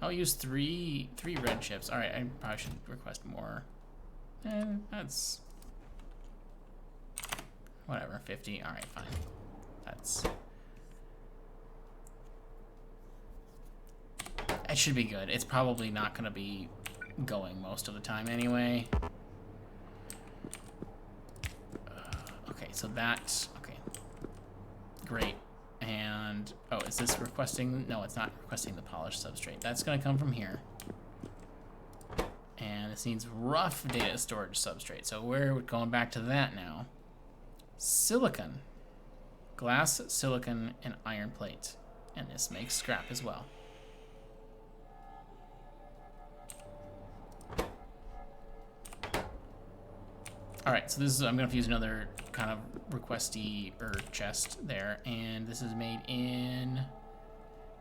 [SPEAKER 1] I'll use three red chips. All right, I probably should request more. That's whatever, 50. All right, fine. That's... It should be good. It's probably not going to be going most of the time anyway. Okay, so that's... Okay. Great. And... Oh, is this requesting... No, it's not requesting the polished substrate. That's going to come from here. And this needs rough data storage substrate. So we're going back to that now. Silicon. Glass, silicon, and iron plate. And this makes scrap as well. Alright, so this is, I'm going to use another kind of requesty chest there. And this is made in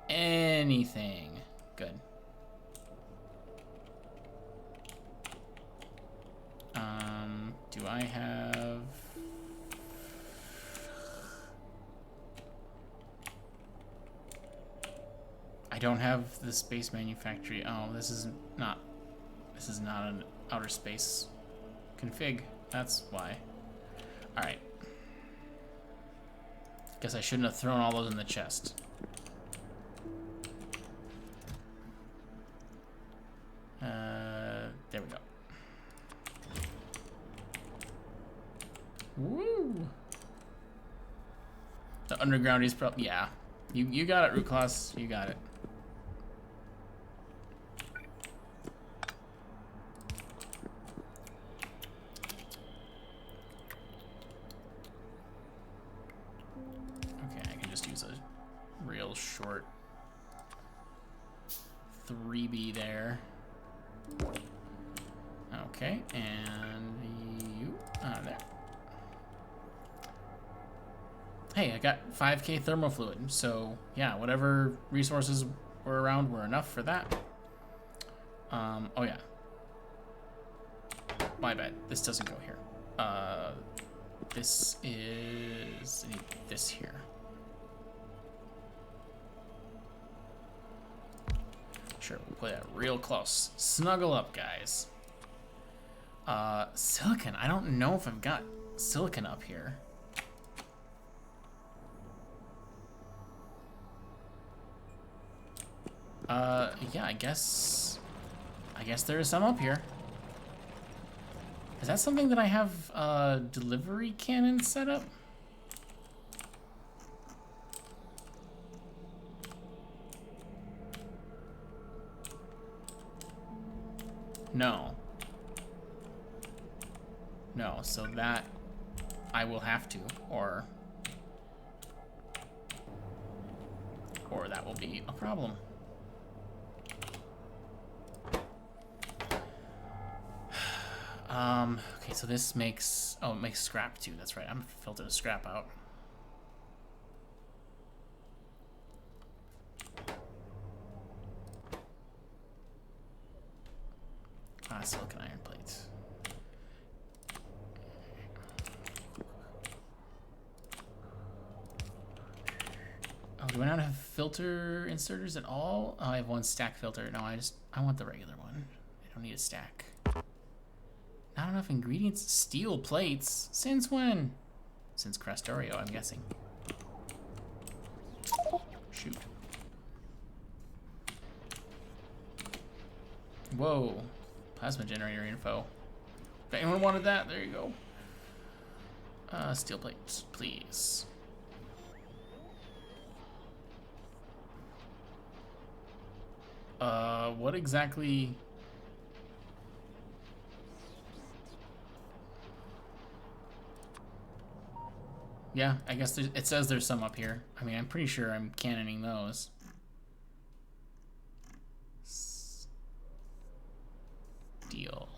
[SPEAKER 1] anything. Good. Do I have... I don't have the space manufactory. Oh, this is not an outer space config. That's why. All right. Guess I shouldn't have thrown all those in the chest. There we go. Woo! The underground is probably, yeah. You got it, Root Class. You got it. Okay, I can just use a real short 3B there. Okay, and you, there. Hey, I got 5K thermofluid, so yeah, whatever resources were around were enough for that. Oh yeah. My bad, this doesn't go here. This is, I need this here. Sure, we'll play that real close. Snuggle up, guys. Silicon, I don't know if I've got silicon up here. Yeah, I guess there is some up here. Is that something that I have delivery cannon set up? No. No, so that I will have to, or that will be a problem. Okay, so this makes, oh, it makes scrap too, that's right. I'm filtering scrap out. silicon iron plates. Oh, do I not have filter inserters at all? Oh, I have one stack filter. No, I want the regular one. I don't need a stack. Not enough ingredients. Steel plates? Since when? Since Factorio, I'm guessing. Shoot. Whoa. Plasma generator info. If anyone wanted that, there you go. Steel plates, please. What exactly? Yeah, I guess it says there's some up here. I mean, I'm pretty sure I'm cannoning those. Steel.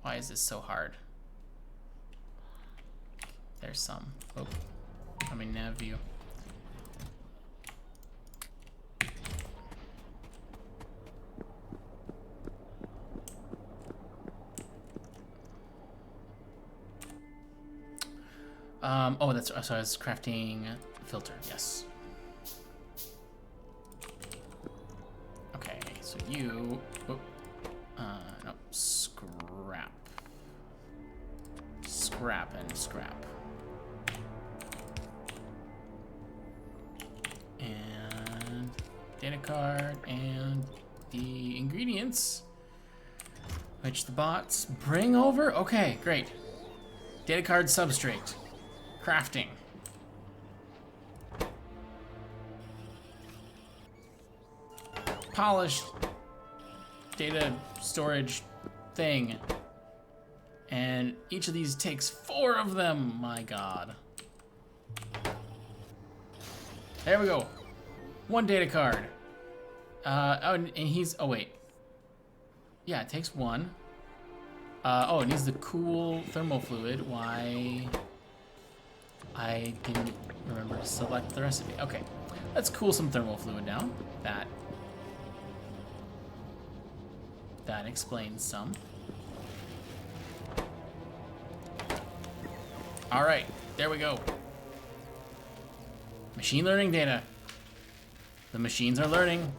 [SPEAKER 1] Why is this so hard? There's some. Oh, I'm in nav view. Oh, that's so I was crafting filter. Yes. Okay, so you. Oh, no, scrap. Scrap and scrap. And data card and the ingredients, which the bots bring over. Okay, great. Data card substrate. Crafting. Polished data storage thing. And each of these takes 4 of them. My God. There we go. 1 data card. Oh, and he's, oh wait. Yeah, it takes 1. Oh, it needs the cool thermal fluid. Why? I didn't remember to select the recipe. Okay, let's cool some thermal fluid down. That explains some. All right, there we go. Machine learning data. The machines are learning.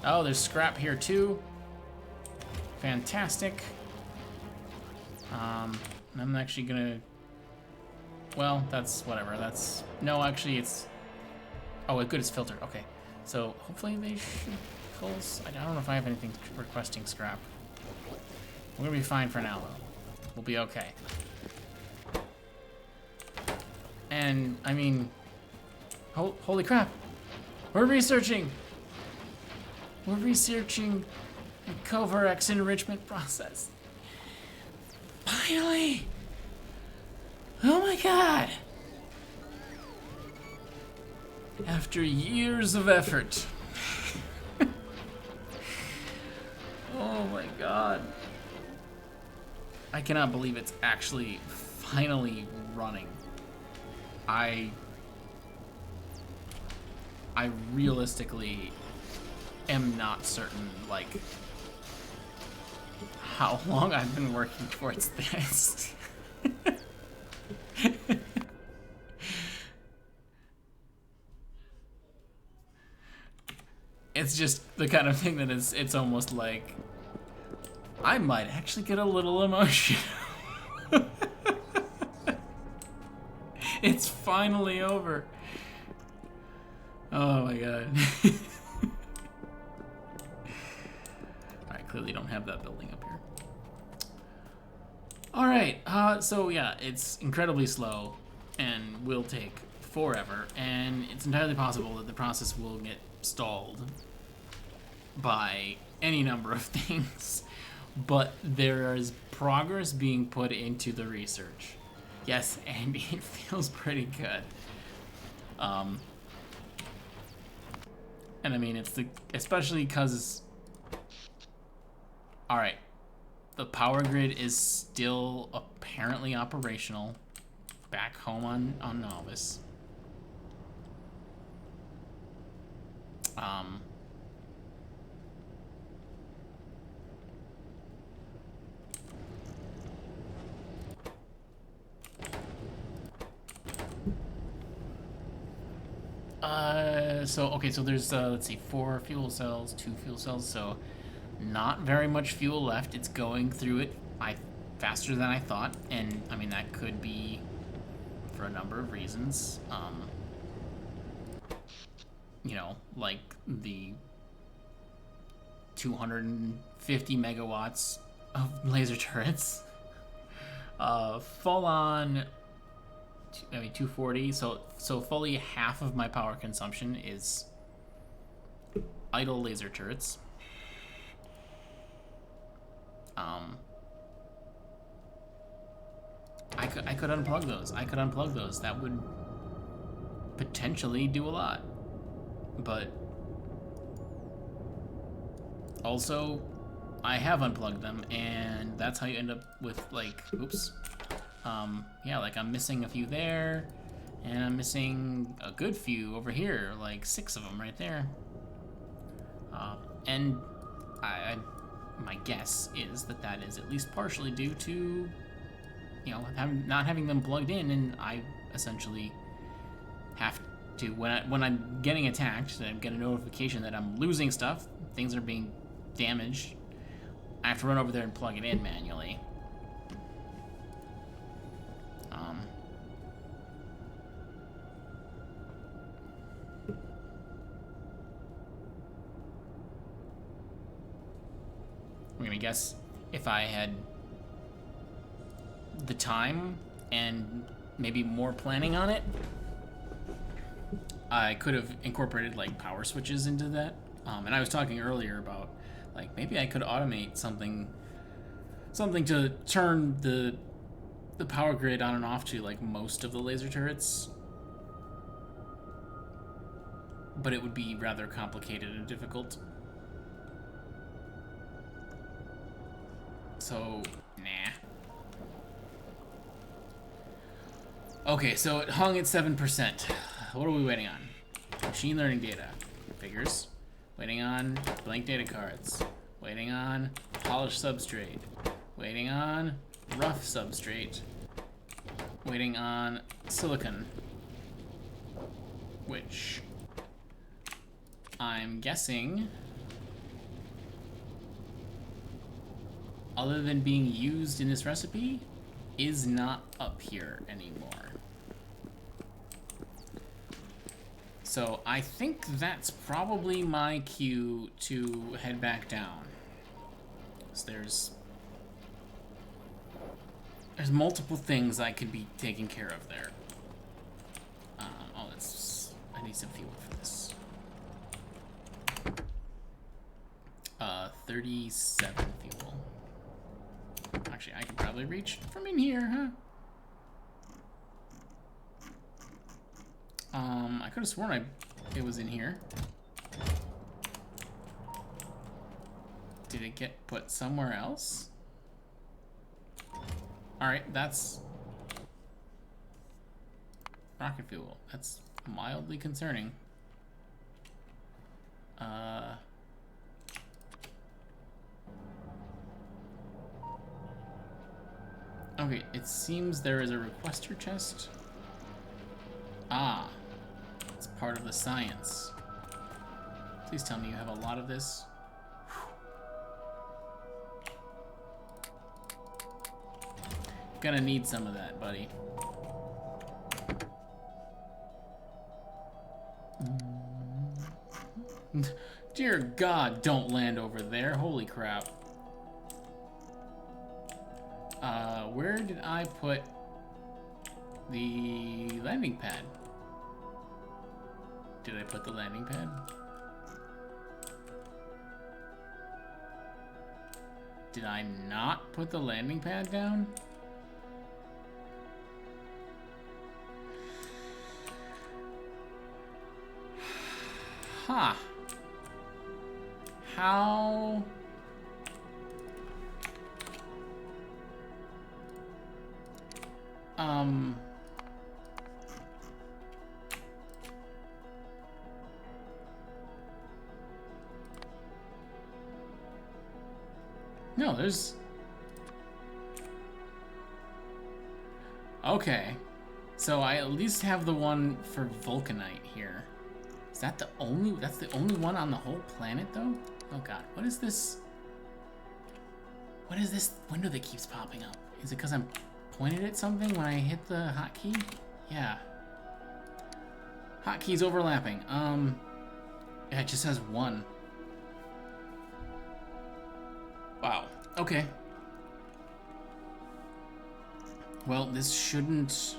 [SPEAKER 1] Oh, there's scrap here too. Fantastic. I'm actually gonna. Well, that's whatever. That's no, actually, it's. Oh, good. It's filtered. Okay, so hopefully they should pull. I don't know if I have anything requesting scrap. We're gonna be fine for now, though. We'll be okay. And I mean, holy crap! We're researching. We're researching the Covarex enrichment process. Finally! Oh my God! After years of effort. Oh my God. I cannot believe it's actually finally running. I realistically am not certain, like, how long I've been working towards this. It's just the kind of thing that it's almost like I might actually get a little emotional. It's finally over. Oh my God. I clearly don't have that building up here. All right, so yeah, it's incredibly slow and will take forever, and it's entirely possible that the process will get stalled by any number of things, but there is progress being put into the research. Yes, Andy, it feels pretty good. And I mean, especially because, all right, the power grid is still apparently operational back home on Novice. Okay, so there's, let's see, 4 fuel cells, 2 fuel cells, so not very much fuel left. It's going through it faster than I thought, and I mean, that could be for a number of reasons. You know, like the 250 megawatts of laser turrets. Full on, I mean, 240. So fully half of my power consumption is idle laser turrets. I could unplug those. I could unplug those. That would potentially do a lot. But also, I have unplugged them, and that's how you end up with, like, oops. Yeah, like I'm missing a few there, and I'm missing a good few over here, like 6 of them right there. And my guess is that is at least partially due to, you know, not having them plugged in, and I essentially have to, when I'm getting attacked, and I get a notification that I'm losing stuff, things are being damaged, I have to run over there and plug it in manually. I'm gonna guess if I had the time and maybe more planning on it, I could have incorporated like power switches into that. And I was talking earlier about like maybe I could automate something to turn the power grid on and off to like most of the laser turrets, but it would be rather complicated and difficult. So, nah. Okay, so it hung at 7%. What are we waiting on? Machine learning data. Figures. Waiting on blank data cards. Waiting on polished substrate. Waiting on rough substrate. Waiting on silicon. Which I'm guessing, other than being used in this recipe, is not up here anymore. So I think that's probably my cue to head back down. So there's multiple things I could be taking care of there. I need some fuel for this. 37 fuel. Actually, I could probably reach from in here, huh? I could have sworn it was in here. Did it get put somewhere else? Alright, that's rocket fuel. That's mildly concerning. Okay, it seems there is a requester chest. Ah, it's part of the science. Please tell me you have a lot of this. Gonna need some of that, buddy. Dear God, don't land over there. Holy crap. Where did I put the landing pad? Did I put the landing pad? Did I not put the landing pad down? Huh. How? No, there's... Okay. So I at least have the one for vulcanite here. Is that the only... That's the only one on the whole planet, though? Oh, God. What is this? What is this window that keeps popping up? Is it because I'm pointed at something when I hit the hotkey? Yeah. Hotkeys overlapping. Yeah, it just says 1. Wow. Okay. Well, this shouldn't...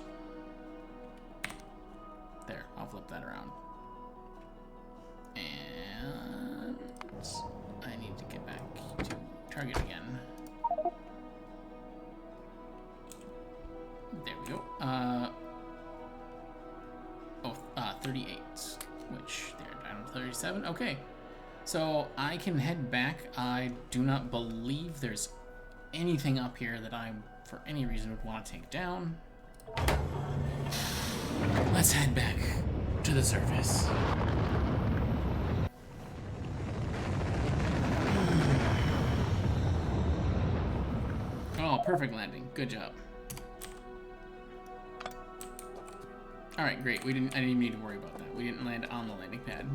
[SPEAKER 1] There, I'll flip that around. And... I need to get back to target again. There we go. 38. Which, there, down to 37. Okay. So, I can head back. I do not believe there's anything up here that I, for any reason, would want to take down. Let's head back to the surface. Oh, perfect landing. Good job. Alright, great. I didn't even need to worry about that. We didn't land on the landing pad.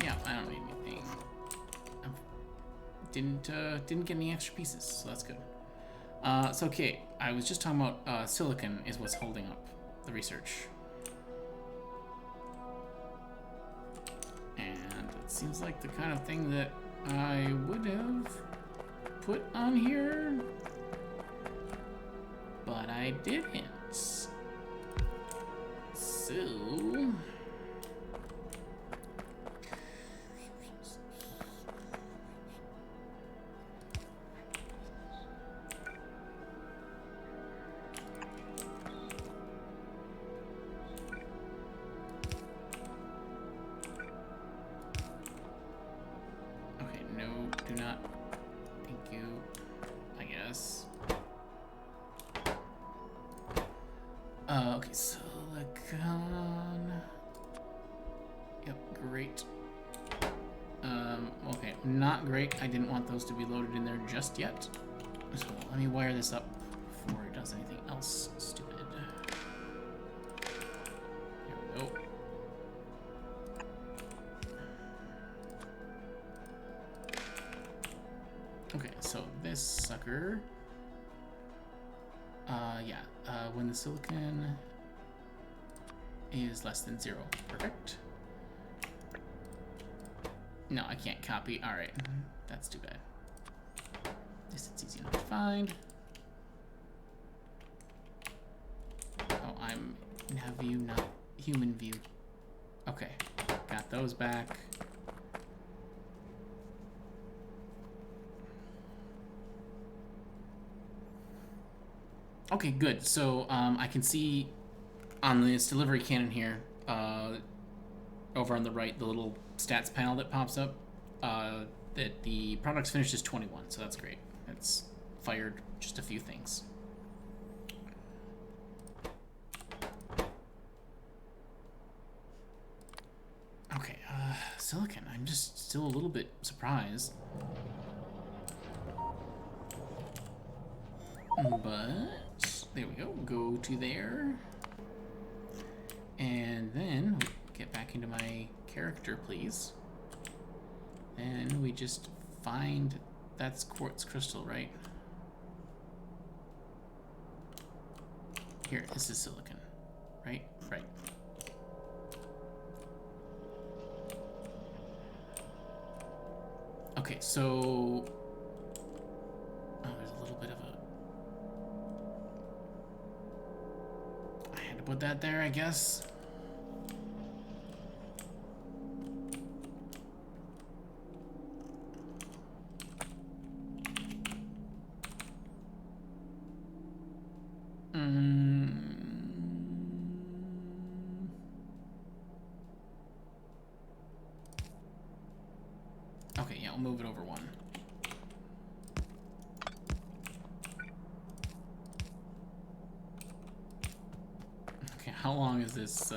[SPEAKER 1] Yeah, I don't need anything. Didn't get any extra pieces, so that's good. So okay, I was just talking about silicon is what's holding up the research. And it seems like the kind of thing that I would have put on here, but I didn't. So... do not. Thank you. I guess. Okay, silicon. Yep, great. Okay, not great. I didn't want those to be loaded in there just yet. So let me wire this up before it does anything else stupid. Here we go. Okay, so this sucker, when the silicon is less than 0, perfect. No, I can't copy, all right, that's too bad. This it's easy enough to find. Oh, I'm nav view, not human view. Okay, got those back. Okay, good. So I can see on this delivery cannon here, over on the right, the little stats panel that pops up, that the product's finished is 21. So that's great. It's fired just a few things. Okay, silicon. I'm just still a little bit surprised. But there we go. Go to there. And then get back into my character, please. And we just find that's quartz crystal, right? Here, this is silicon. Right? Right. Okay, so there's a little bit of a put that there, I guess. Okay, yeah, I'll move it over 1. How long is this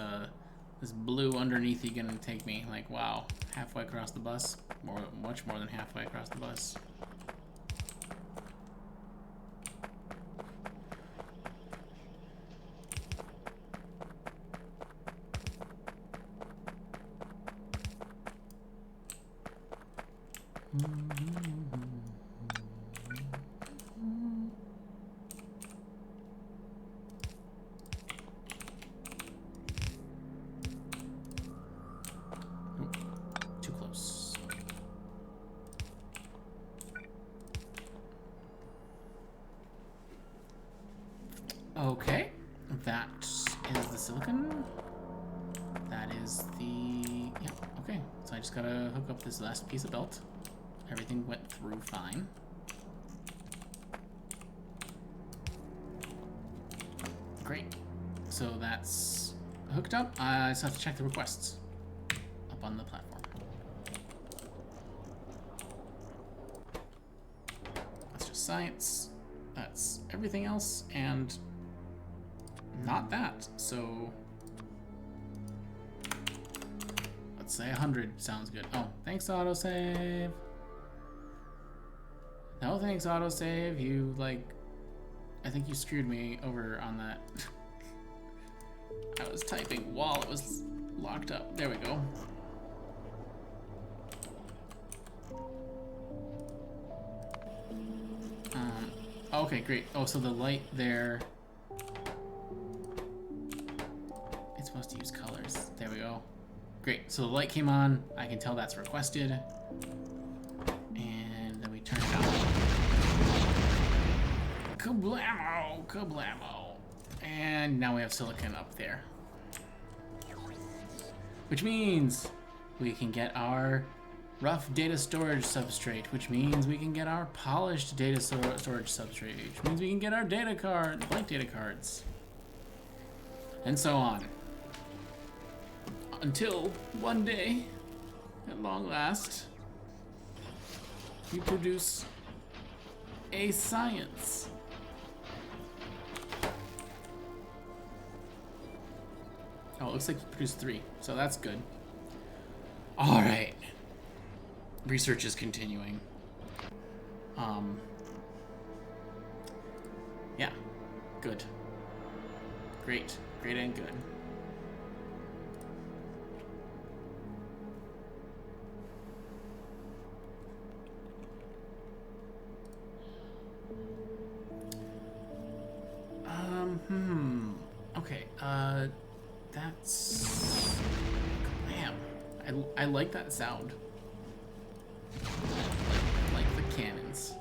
[SPEAKER 1] this blue underneath gonna take me? Like, wow, halfway across the bus? Much more than halfway across the bus. Too close. Okay, that is the silicon. That is the, yeah, okay. So I just gotta hook up this last piece of belt. Everything went through fine. Great. So that's hooked up. I just have to check the requests up on the platform. That's just science. That's everything else, and not that. So let's say 100 sounds good. Oh, thanks, autosave. No, thanks, autosave. You, like, I think you screwed me over on that. I was typing while it was locked up. There we go. Okay, great. Oh, so the light there, it's supposed to use colors. There we go. Great. So the light came on. I can tell that's requested. And then we turn it on. Kablamo! Kablamo! And now we have silicon up there. Which means we can get our rough data storage substrate, which means we can get our polished data storage substrate, which means we can get our data card, blank data cards, and so on. Until one day, at long last, we produce a science. Oh, it looks like you produced 3, so that's good. All right. Research is continuing. Yeah, good. Great, great and good. Okay, that's... Man, I like that sound. Like the cannons.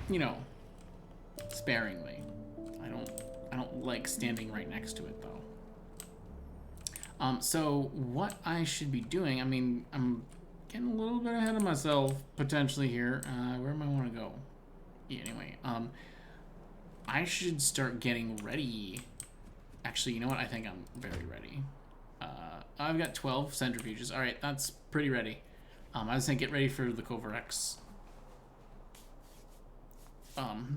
[SPEAKER 1] You know, sparingly. I don't like standing right next to it though. So what I should be doing, I mean, I'm getting a little bit ahead of myself potentially here. Where am I want to go? Yeah, anyway, I should start getting ready. Actually, you know what? I think I'm very ready. I've got 12 centrifuges. All right, that's pretty ready. I was gonna get ready for the Covarex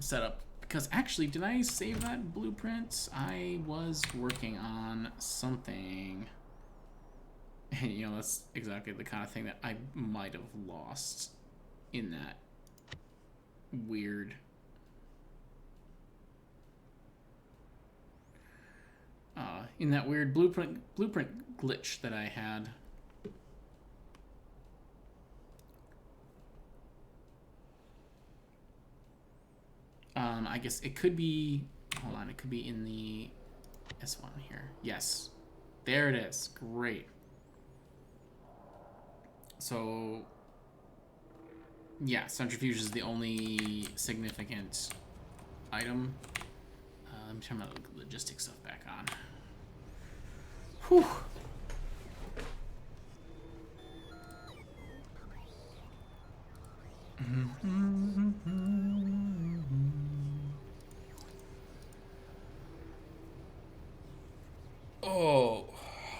[SPEAKER 1] setup, because actually, did I save that blueprint? I was working on something, and you know, that's exactly the kind of thing that I might have lost in that weird blueprint glitch that I had. I guess it could be, hold on, it could be in the S1 here. Yes, there it is. Great. So yeah, centrifuge is the only significant item. Let me turn my logistics stuff back on. Whew. Oh,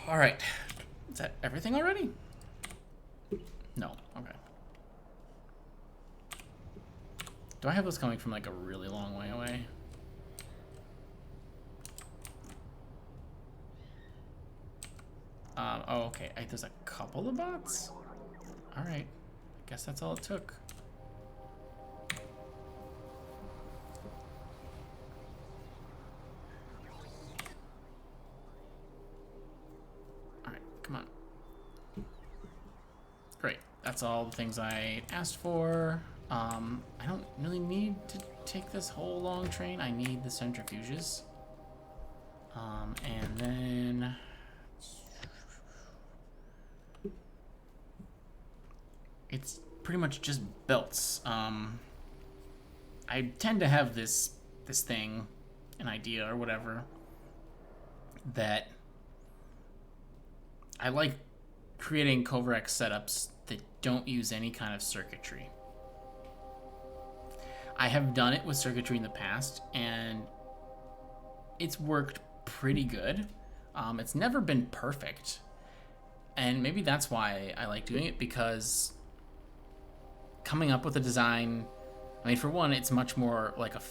[SPEAKER 1] all right. Is that everything already? No, okay. Do I have this coming from like a really long way away? Oh, okay. There's a couple of bots? All right. I guess that's all it took. All right, come on. that's all the things I asked for. I don't really need to take this whole long train. I need the centrifuges. And then it's pretty much just belts. I tend to have this thing, an idea or whatever, that I like creating Kovarex setups that don't use any kind of circuitry. I have done it with circuitry in the past, and it's worked pretty good. It's never been perfect, and maybe that's why I like doing it, because coming up with a design, I mean, for one, it's much more like a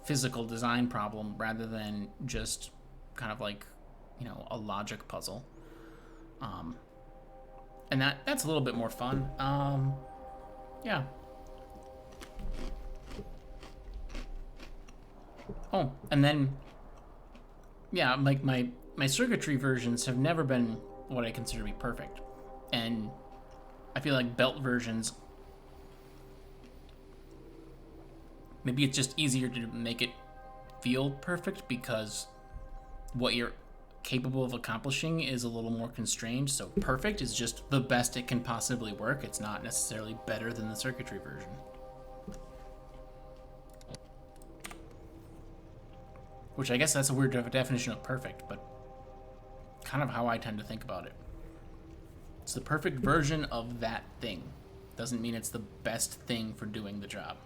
[SPEAKER 1] physical design problem rather than just kind of like, you know, a logic puzzle. And that's a little bit more fun. Yeah. Oh, and then, yeah, like my circuitry versions have never been what I consider to be perfect. And I feel like belt versions, maybe it's just easier to make it feel perfect because what you're capable of accomplishing is a little more constrained. So perfect is just the best it can possibly work. It's not necessarily better than the circuitry version. Which I guess that's a weird definition of perfect, but kind of how I tend to think about it. It's the perfect version of that thing. Doesn't mean it's the best thing for doing the job.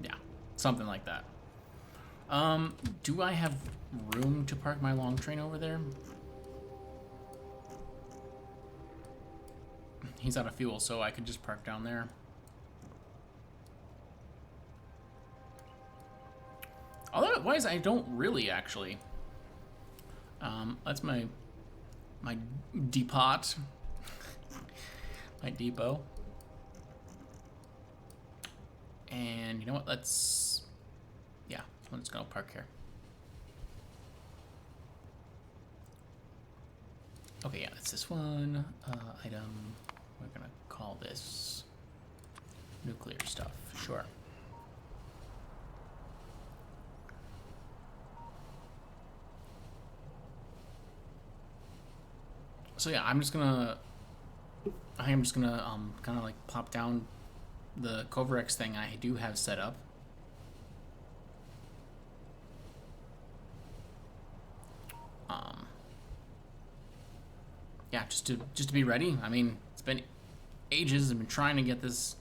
[SPEAKER 1] Yeah, something like that. Do I have room to park my long train over there? He's out of fuel, so I could just park down there. Otherwise, I don't really, actually. That's my depot. My depot. And you know what? Let's go park here. Okay, yeah, it's this one. Item. We're gonna call this nuclear stuff. Sure. So yeah, I'm just gonna kind of like pop down the Kovarex thing I do have set up. Yeah, just to be ready. I mean, it's been ages. I've been trying to get this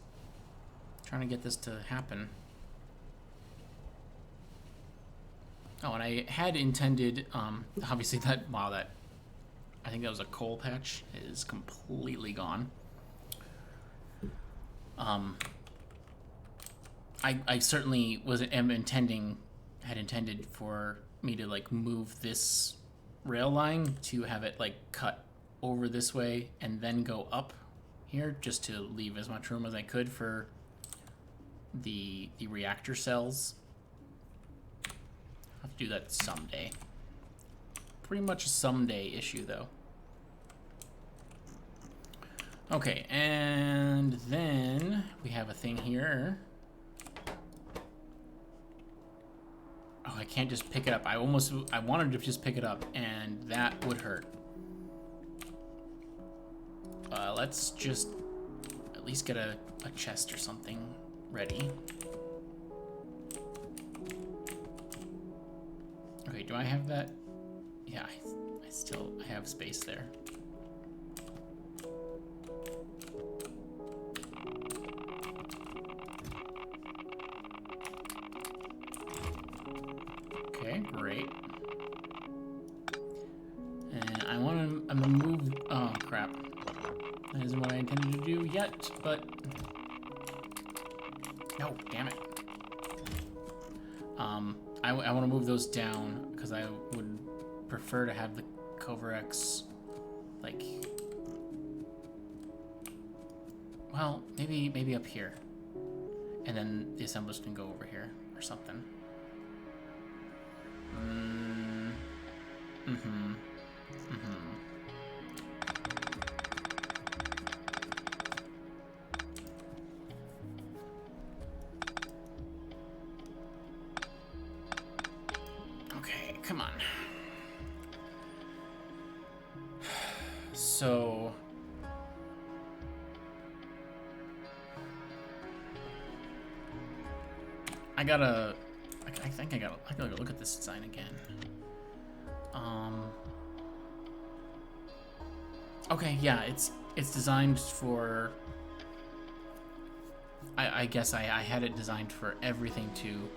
[SPEAKER 1] to happen. Oh, and I had intended, obviously that I think that was a coal patch, is completely gone. I certainly had intended for me to like move this rail line to have it like cut over this way and then go up here, just to leave as much room as I could for the reactor cells. I'll have to do that someday. Pretty much a someday issue, though. Okay, and then we have a thing here. Oh, I can't just pick it up. I wanted to just pick it up, and that would hurt. Let's just at least get a chest or something ready. Okay, do I have that? Yeah, I have space there. Okay, great. And I'm gonna move, oh crap. That isn't what I intended to do yet, but no, damn it. I want to move those down because I would prefer to have the Kovarex, like, well, maybe up here, and then the assemblers can go over here or something. Okay, come on. So I think I gotta look at this design again. Okay, yeah, it's designed for. I guess I had it designed for everything to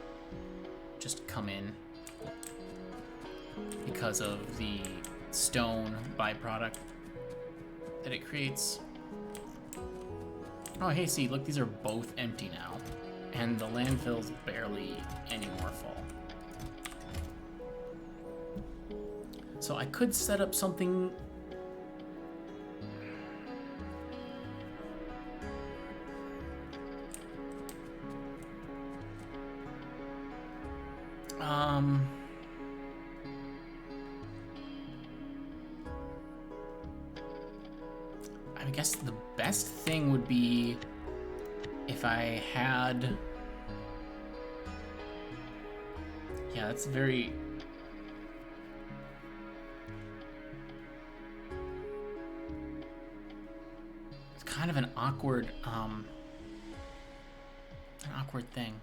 [SPEAKER 1] just come in because of the stone byproduct that it creates. Oh, hey, see, look, these are both empty now, and the landfill's barely any more full. So I could set up something. I guess the best thing would be if I had. Yeah, that's very. It's kind of an awkward thing.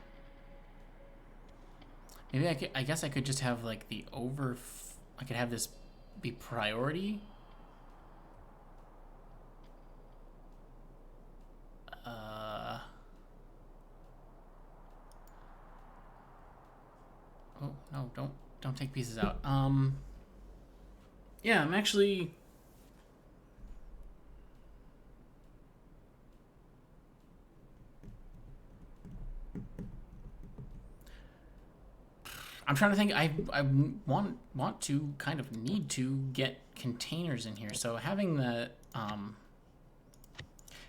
[SPEAKER 1] Maybe I guess I could just have like the I could have this be priority. Oh no! Don't take pieces out. Yeah, I'm actually. I'm trying to think. I want to kind of need to get containers in here. So having the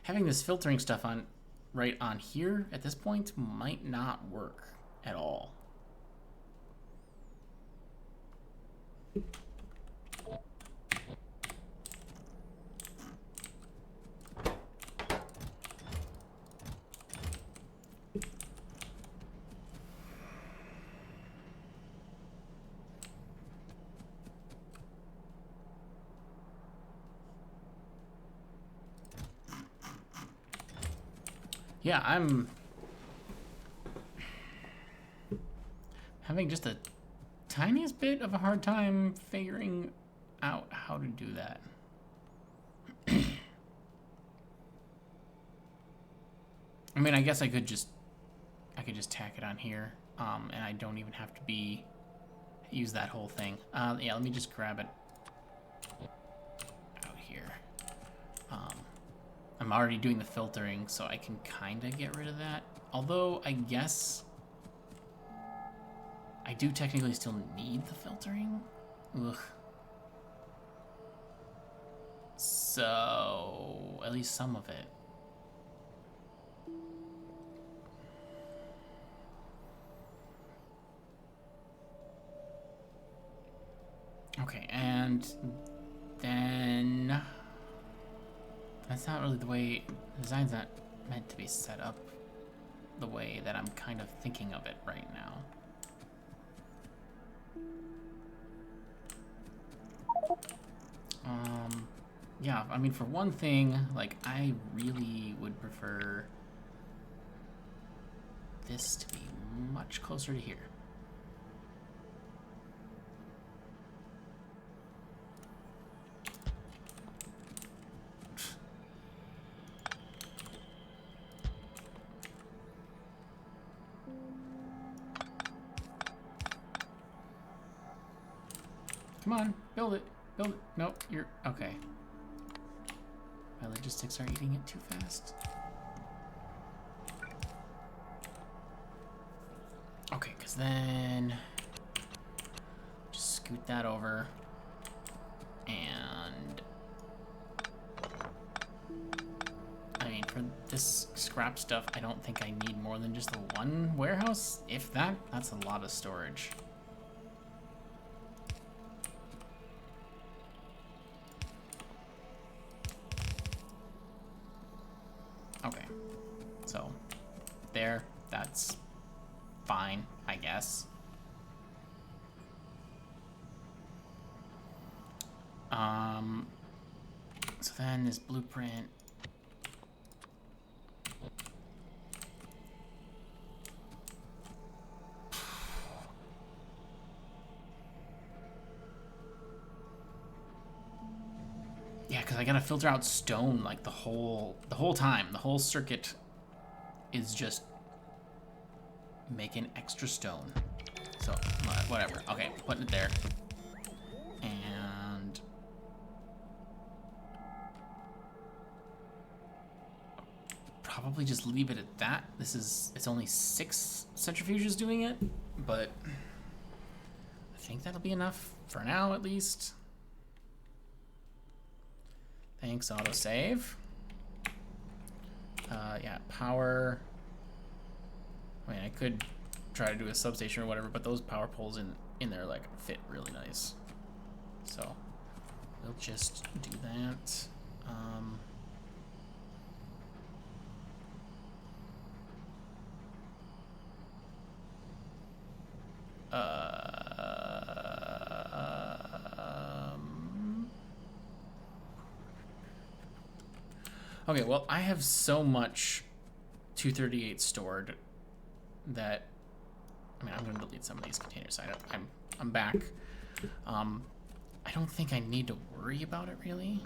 [SPEAKER 1] having this filtering stuff on right on here at this point might not work at all. Yeah, I'm having just a tiniest bit of a hard time figuring out how to do that. I mean, I guess I could just tack it on here, and I don't even have to use that whole thing. Yeah, let me just grab it out here. I'm already doing the filtering, so I can kind of get rid of that. Although, I guess I do technically still need the filtering. Ugh. So, at least some of it. Okay, and then that's not really the way the design's not meant to be set up the way that I'm kind of thinking of it right now. Yeah, I mean, for one thing, like, I really would prefer this to be much closer to here. Come on, build it. Build it. Nope, you're okay. My logistics are eating it too fast. Okay, because then just scoot that over. And I mean, for this scrap stuff, I don't think I need more than just the one warehouse. If that, that's a lot of storage. there. That's fine, I guess. So then this blueprint. Yeah, because I gotta filter out stone like the whole time. The whole circuit is just making extra stone. So whatever. Okay, putting it there. And probably just leave it at that. It's only 6 centrifuges doing it, but I think that'll be enough for now at least. Thanks, autosave. Yeah, power. I mean, I could try to do a substation or whatever, but those power poles in there like fit really nice. So we'll just do that. Okay, well, I have so much 238 stored that, I mean, I'm going to delete some of these containers. I'm back. I don't think I need to worry about it, really.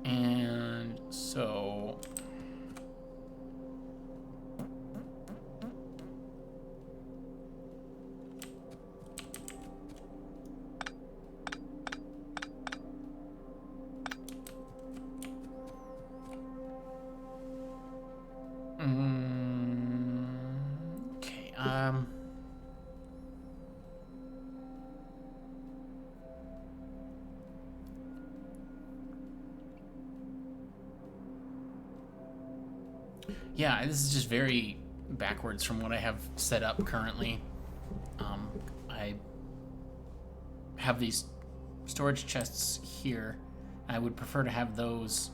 [SPEAKER 1] And so... okay, yeah, this is just very backwards from what I have set up currently. I have these storage chests here. I would prefer to have those,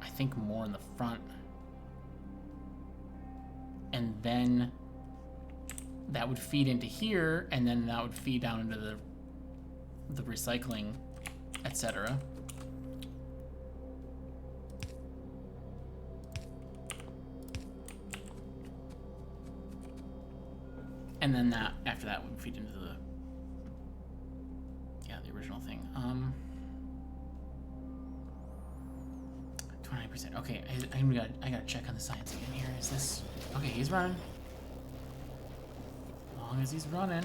[SPEAKER 1] I think, more in the front. And then that would feed into here, and then that would feed down into the recycling, etc. And then that, after that, would feed into the original thing. 29%. Okay, I gotta check on the science again here. Is this... Okay, he's running. As long as he's running.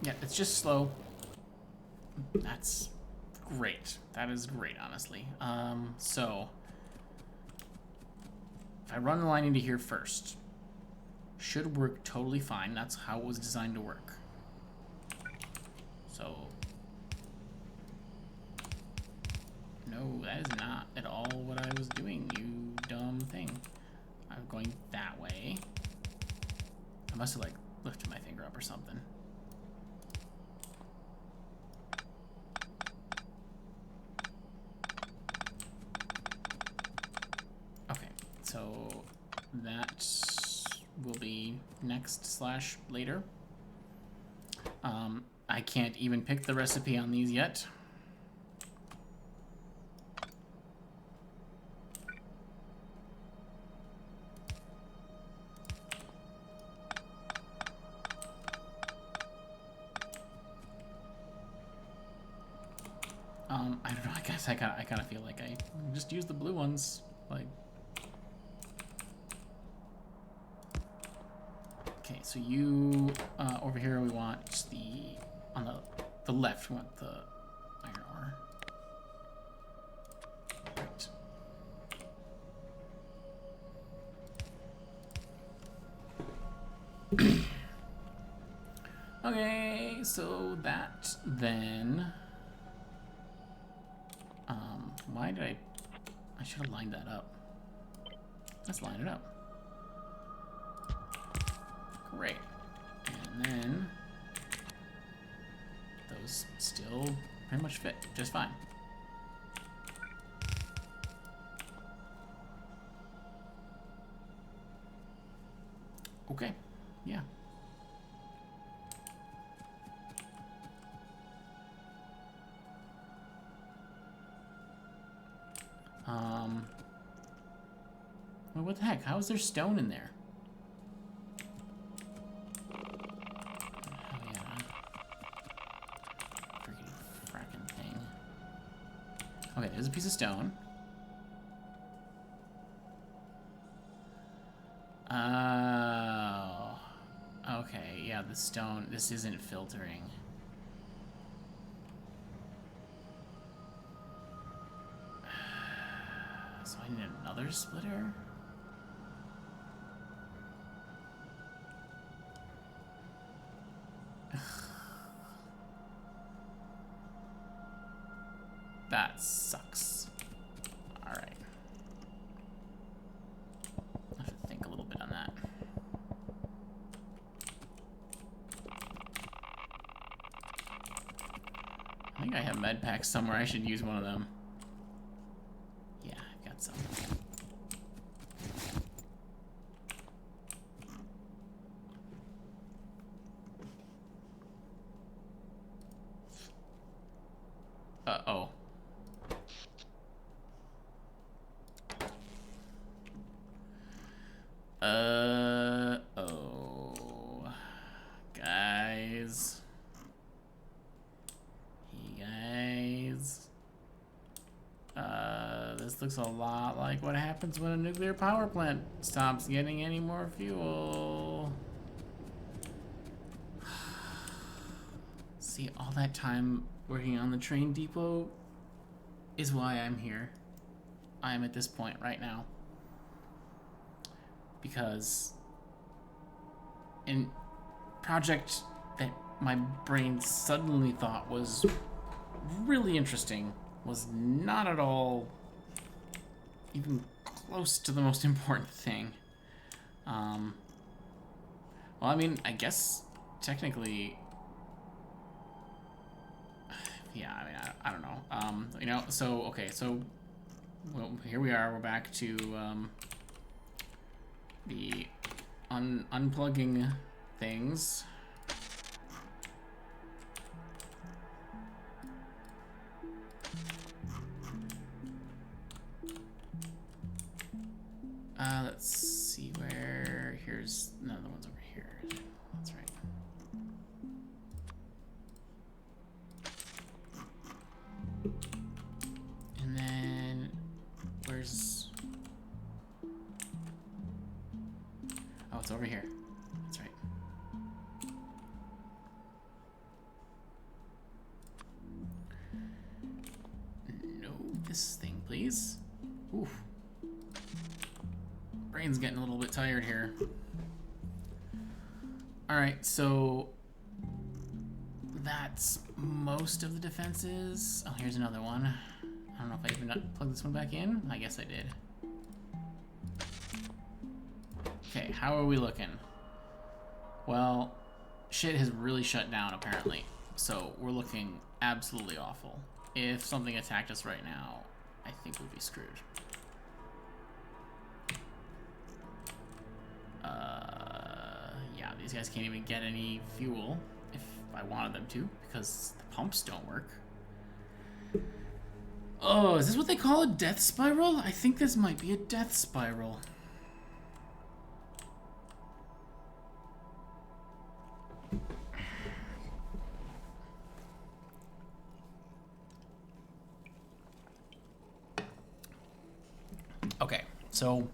[SPEAKER 1] Yeah, it's just slow. That's great. That is great, honestly. So... if I run the line into here first, should work totally fine. That's how it was designed to work. So... no, that is not at all what I was doing, you dumb thing. I'm going that way. I must have, like, lifted my finger up or something. Okay, so that will be next / later. I can't even pick the recipe on these yet. I don't know, I guess I kind of feel like I just use the blue ones, like... Okay, so you, over here we want on the left, we want the iron ore. Right. Okay, so that then... why did I should have lined that up. Let's line it up. Great. And then those those still pretty much fit just fine. Okay, yeah. Well, what the heck? How is there stone in there? Oh yeah. Freaking fracking thing. Okay, there's a piece of stone. Oh. Okay, yeah, the stone, this isn't filtering. So I need another splitter? That sucks. Alright. I have to think a little bit on that. I think I have med packs somewhere. I should use one of them. Yeah, I've got some. Uh-oh. Oh. Guys. Hey, guys. This looks a lot like what happens when a nuclear power plant stops getting any more fuel. See, all that time working on the train depot is why I'm here. I am at this point right now. Because a project that my brain suddenly thought was really interesting was not at all even close to the most important thing. Well, I mean, I guess technically, yeah, I mean, I don't know. You know, so, okay, so, well, here we are, we're back to, the unplugging things. Let's see where, here's, no, the one's over here. That's right. And then, where's, oh, it's over here. That's right. No, this thing, please. Oof. Brain's getting a little bit tired here. Alright, so that's most of the defenses. Oh, here's another one. I don't know if I even plugged this one back in. I guess I did. Okay, how are we looking? Well, shit has really shut down apparently. So we're looking absolutely awful. If something attacked us right now, I think we'd be screwed. Yeah, these guys can't even get any fuel if I wanted them to, because the pumps don't work. Oh, is this what they call a death spiral? I think this might be a death spiral. Okay, so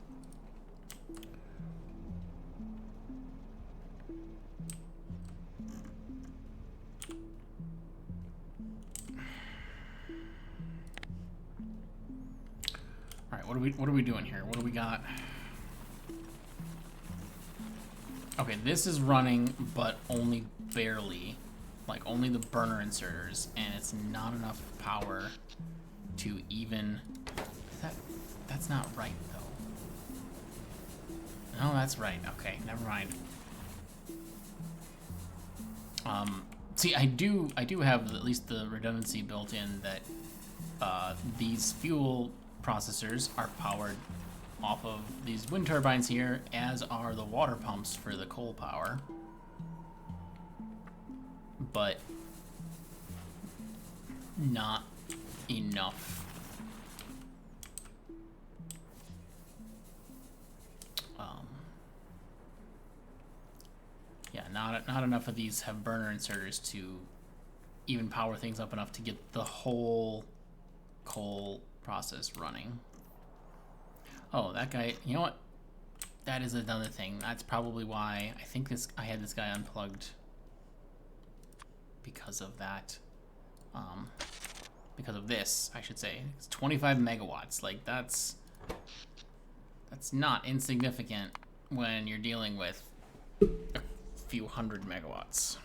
[SPEAKER 1] what are we doing here? What do we got? Okay, this is running, but only barely. Like, only the burner inserters, and it's not enough power to even... That's not right, though. No, that's right. Okay, never mind. See, I do have at least the redundancy built in that these fuel processors are powered off of these wind turbines here, as are the water pumps for the coal power. But not enough. Yeah, not enough of these have burner inserters to even power things up enough to get the whole coal process running. Oh, that guy, you know what? That is another thing. That's probably why I think I had this guy unplugged because of that. Because of this, I should say. It's 25 megawatts. Like, that's not insignificant when you're dealing with a few hundred megawatts.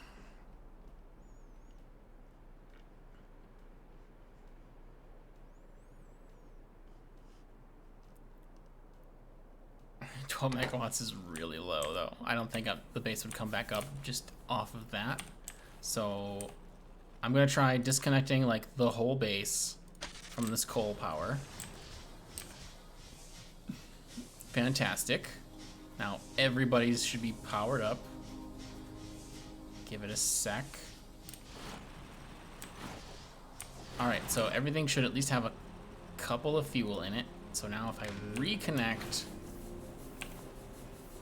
[SPEAKER 1] $12 megawatts is really low, though. I don't think the base would come back up just off of that. So I'm gonna try disconnecting like the whole base from this coal power. Fantastic. Now everybody's should be powered up. Give it a sec. Alright, so everything should at least have a couple of fuel in it. So now if I reconnect,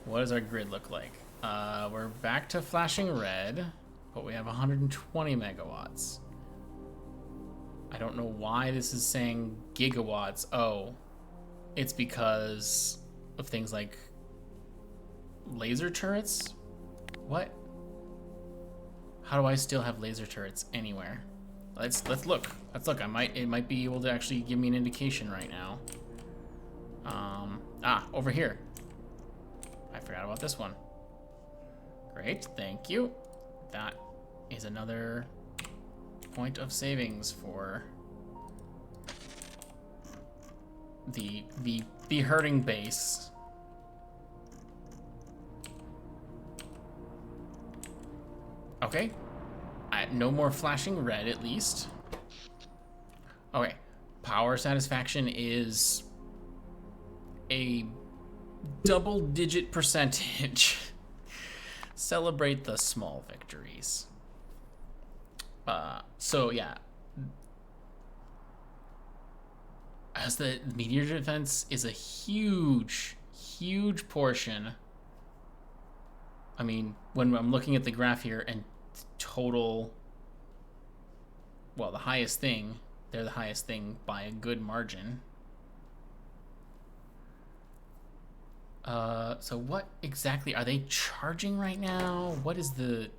[SPEAKER 1] what does our grid look like? We're back to flashing red, but we have 120 megawatts. I don't know why this is saying gigawatts. Oh, it's because of things like laser turrets? What? How do I still have laser turrets anywhere? Let's look. Let's look. It might be able to actually give me an indication right now. Over here. I forgot about this one. Great, thank you. That is another point of savings for the hurting base. Okay. No more flashing red, at least. Okay. Power satisfaction is a double-digit percentage. Celebrate the small victories. So, yeah. As the meteor defense is a huge, huge portion. I mean, when I'm looking at the graph here and total, well, the highest thing, they're the highest thing by a good margin. So what exactly are they charging right now? What is the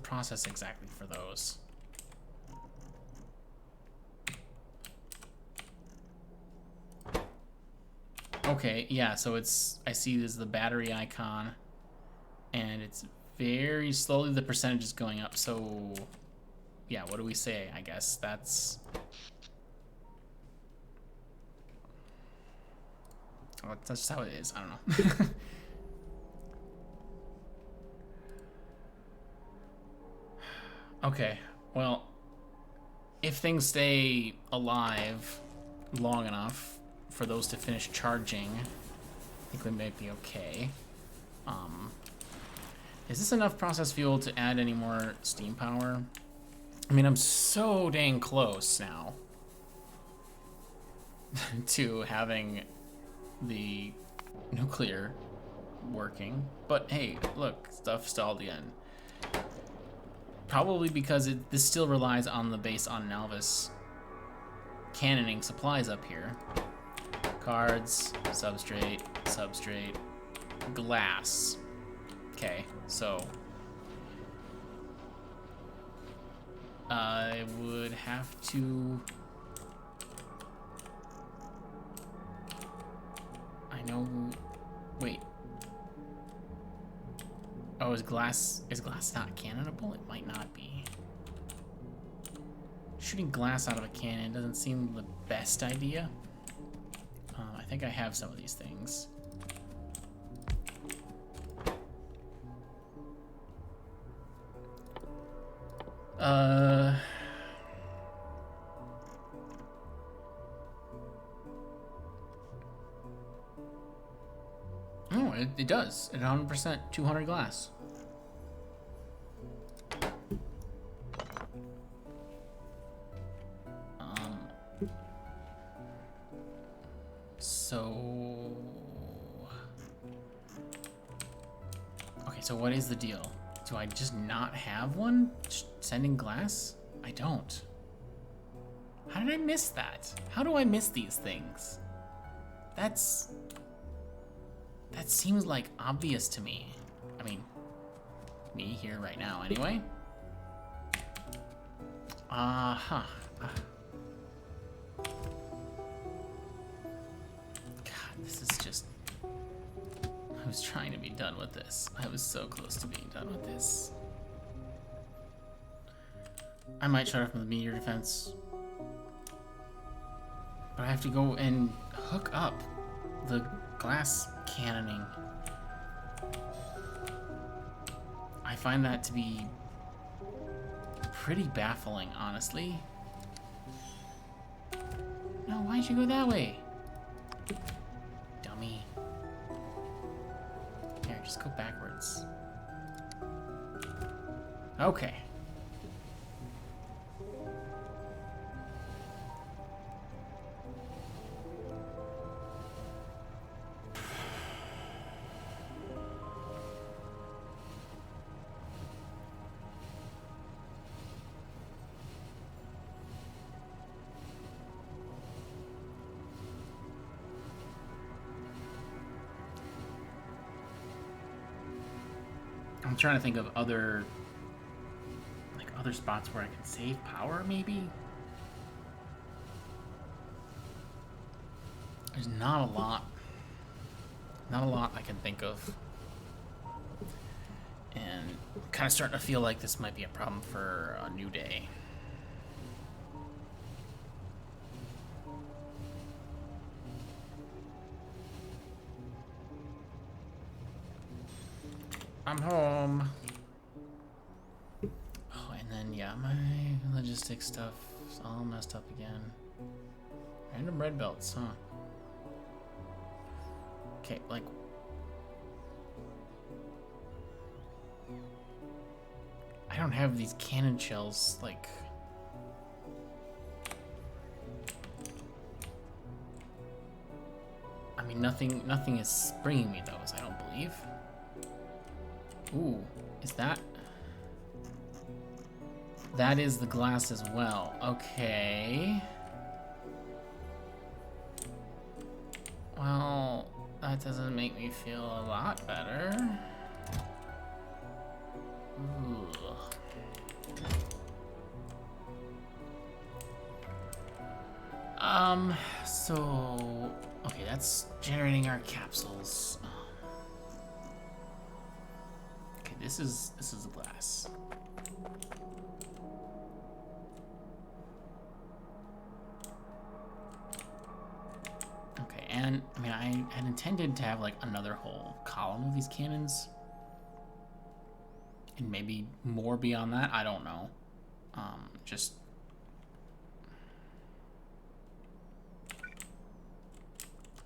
[SPEAKER 1] process exactly for those? Okay, yeah, so I see this the battery icon, and it's very slowly the percentage is going up. So yeah, what do we say? I guess that's just how it is. I don't know. Okay, well, if things stay alive long enough for those to finish charging, I think we might be okay. Is this enough process fuel to add any more steam power? I mean, I'm so dang close now to having the nuclear working. But hey, look, stuff stalled again. Probably because this still relies on the base on Nalvis cannoning supplies up here. Cards, substrate, glass. Okay, so I would have to. I know. Wait. Oh, is glass not cannonable? It might not be. Shooting glass out of a cannon doesn't seem the best idea. I think I have some of these things. Uh... Oh, it does. At 100%, 200 glass. So... Okay, so what is the deal? Do I just not have one? Sending glass? I don't. How did I miss that? How do I miss these things? That seems like obvious to me. I mean, me here right now anyway. God, this is just... I was trying to be done with this. I was so close to being done with this. I might shut off the meteor defense. But I have to go and hook up the glass cannoning. I find that to be pretty baffling, honestly. No, why'd you go that way? Dummy. Here, just go backwards. Okay. I'm trying to think of other spots where I can save power, maybe? There's not a lot. Not a lot I can think of. And I'm kind of starting to feel like this might be a problem for a new day. I'm home. Oh, and then, yeah, my logistics stuff is all messed up again. Random red belts, huh? Okay, like... I don't have these cannon shells, like... I mean, nothing is bringing me those, I don't believe. Ooh, is that... That is the glass as well. Okay. Well, that doesn't make me feel a lot better. Ooh. So... Okay, that's generating our capsules. Okay, this is the glass. Okay, and I mean, I had intended to have like another whole column of these cannons, and maybe more beyond that. I don't know. Just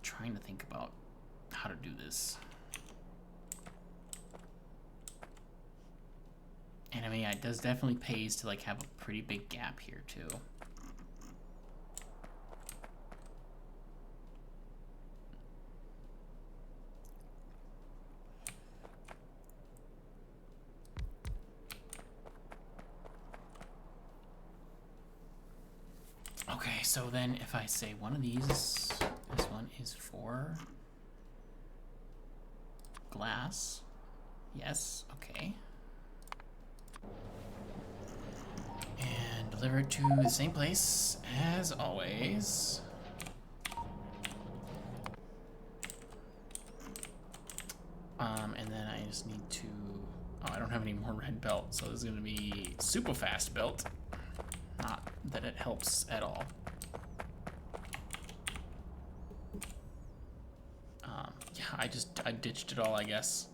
[SPEAKER 1] trying to think about how to do this. And I mean, it does definitely pays to like have a pretty big gap here too. Okay, so then if I say one of these, this one is for glass. Yes, okay. And deliver it to the same place as always. And then I just need to... Oh, I don't have any more red belt, so this is going to be super fast belt. Not that it helps at all. Yeah, I ditched it all, I guess.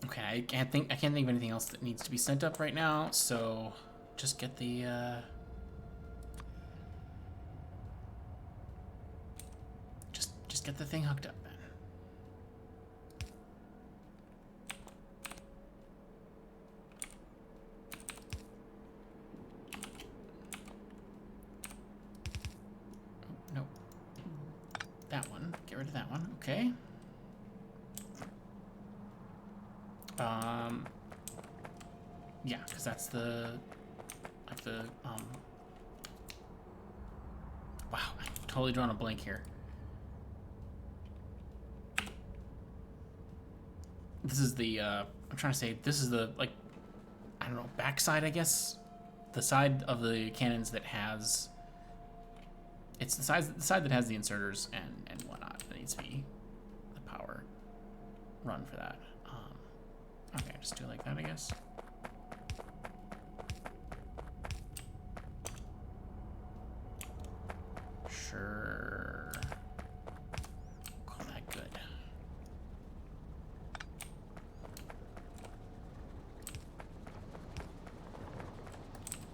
[SPEAKER 1] Okay, I can't think of anything else that needs to be sent up right now, so just get the just get the thing hooked up, man. Oh, no. That one. Get rid of that one. Okay. Yeah, because that's the, like the, wow, I'm totally drawing a blank here. This is the, I'm trying to say, this is the, like, I don't know, backside, I guess? The side of the cannons that has, it's the side that has the inserters and whatnot. That needs to be the power run for that. Okay, just do it like that, I guess. Sure. Call that good.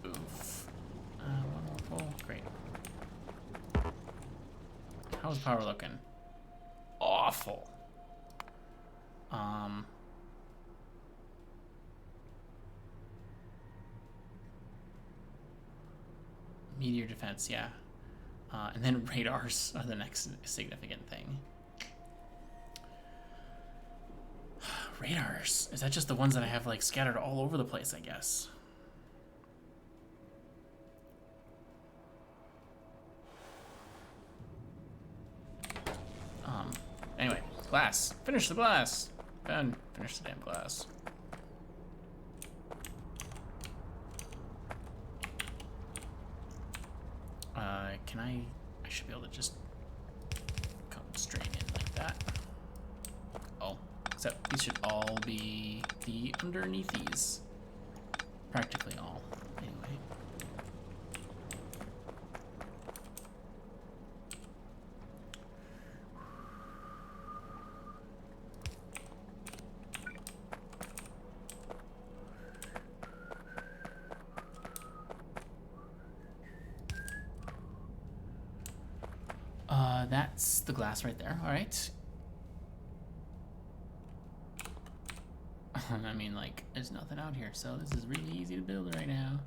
[SPEAKER 1] Oof. One more pull. Great. How's power looking? Awful. Meteor defense, yeah. And then radars are the next significant thing. Radars. Is that just the ones that I have like scattered all over the place, I guess? Anyway, glass. Finish the glass. Ben, finish the damn glass. Can I should be able to just come straight in like that. Oh, except these should all be the underneath these. Practically all, anyway. That's the glass right there. All right. I mean, like, there's nothing out here, so this is really easy to build right now.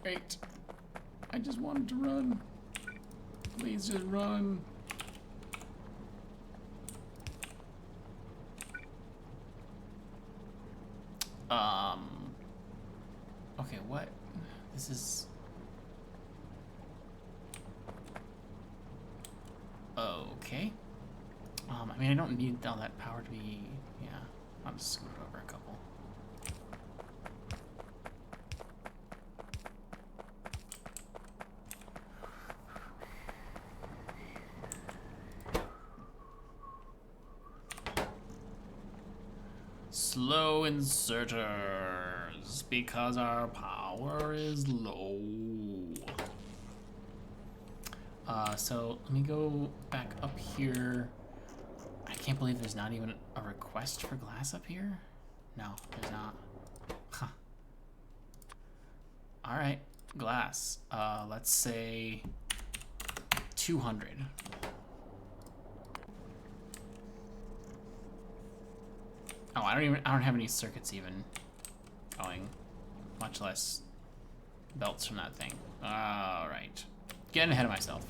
[SPEAKER 1] Great. I just wanted to run. Please just run. Okay, what? This is... Okay. I mean, I don't need all that power to be... Yeah, I'll just scoot over a couple. Slow inserters, because our power is low. So let me go back up here. I can't believe there's not even a request for glass up here. No, there's not. Huh. All right, glass. Let's say 200. Oh, I don't have any circuits even going, much less belts from that thing. All right, getting ahead of myself.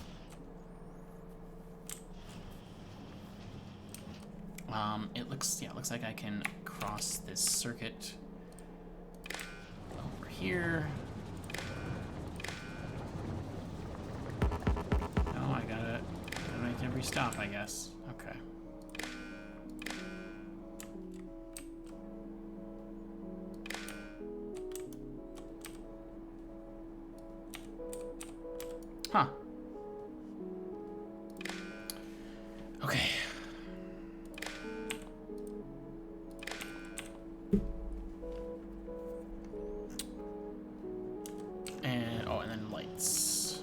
[SPEAKER 1] It looks like I can cross this circuit over here. Oh, I gotta make every stop, I guess. Okay. Huh. Okay. And, oh, and then lights.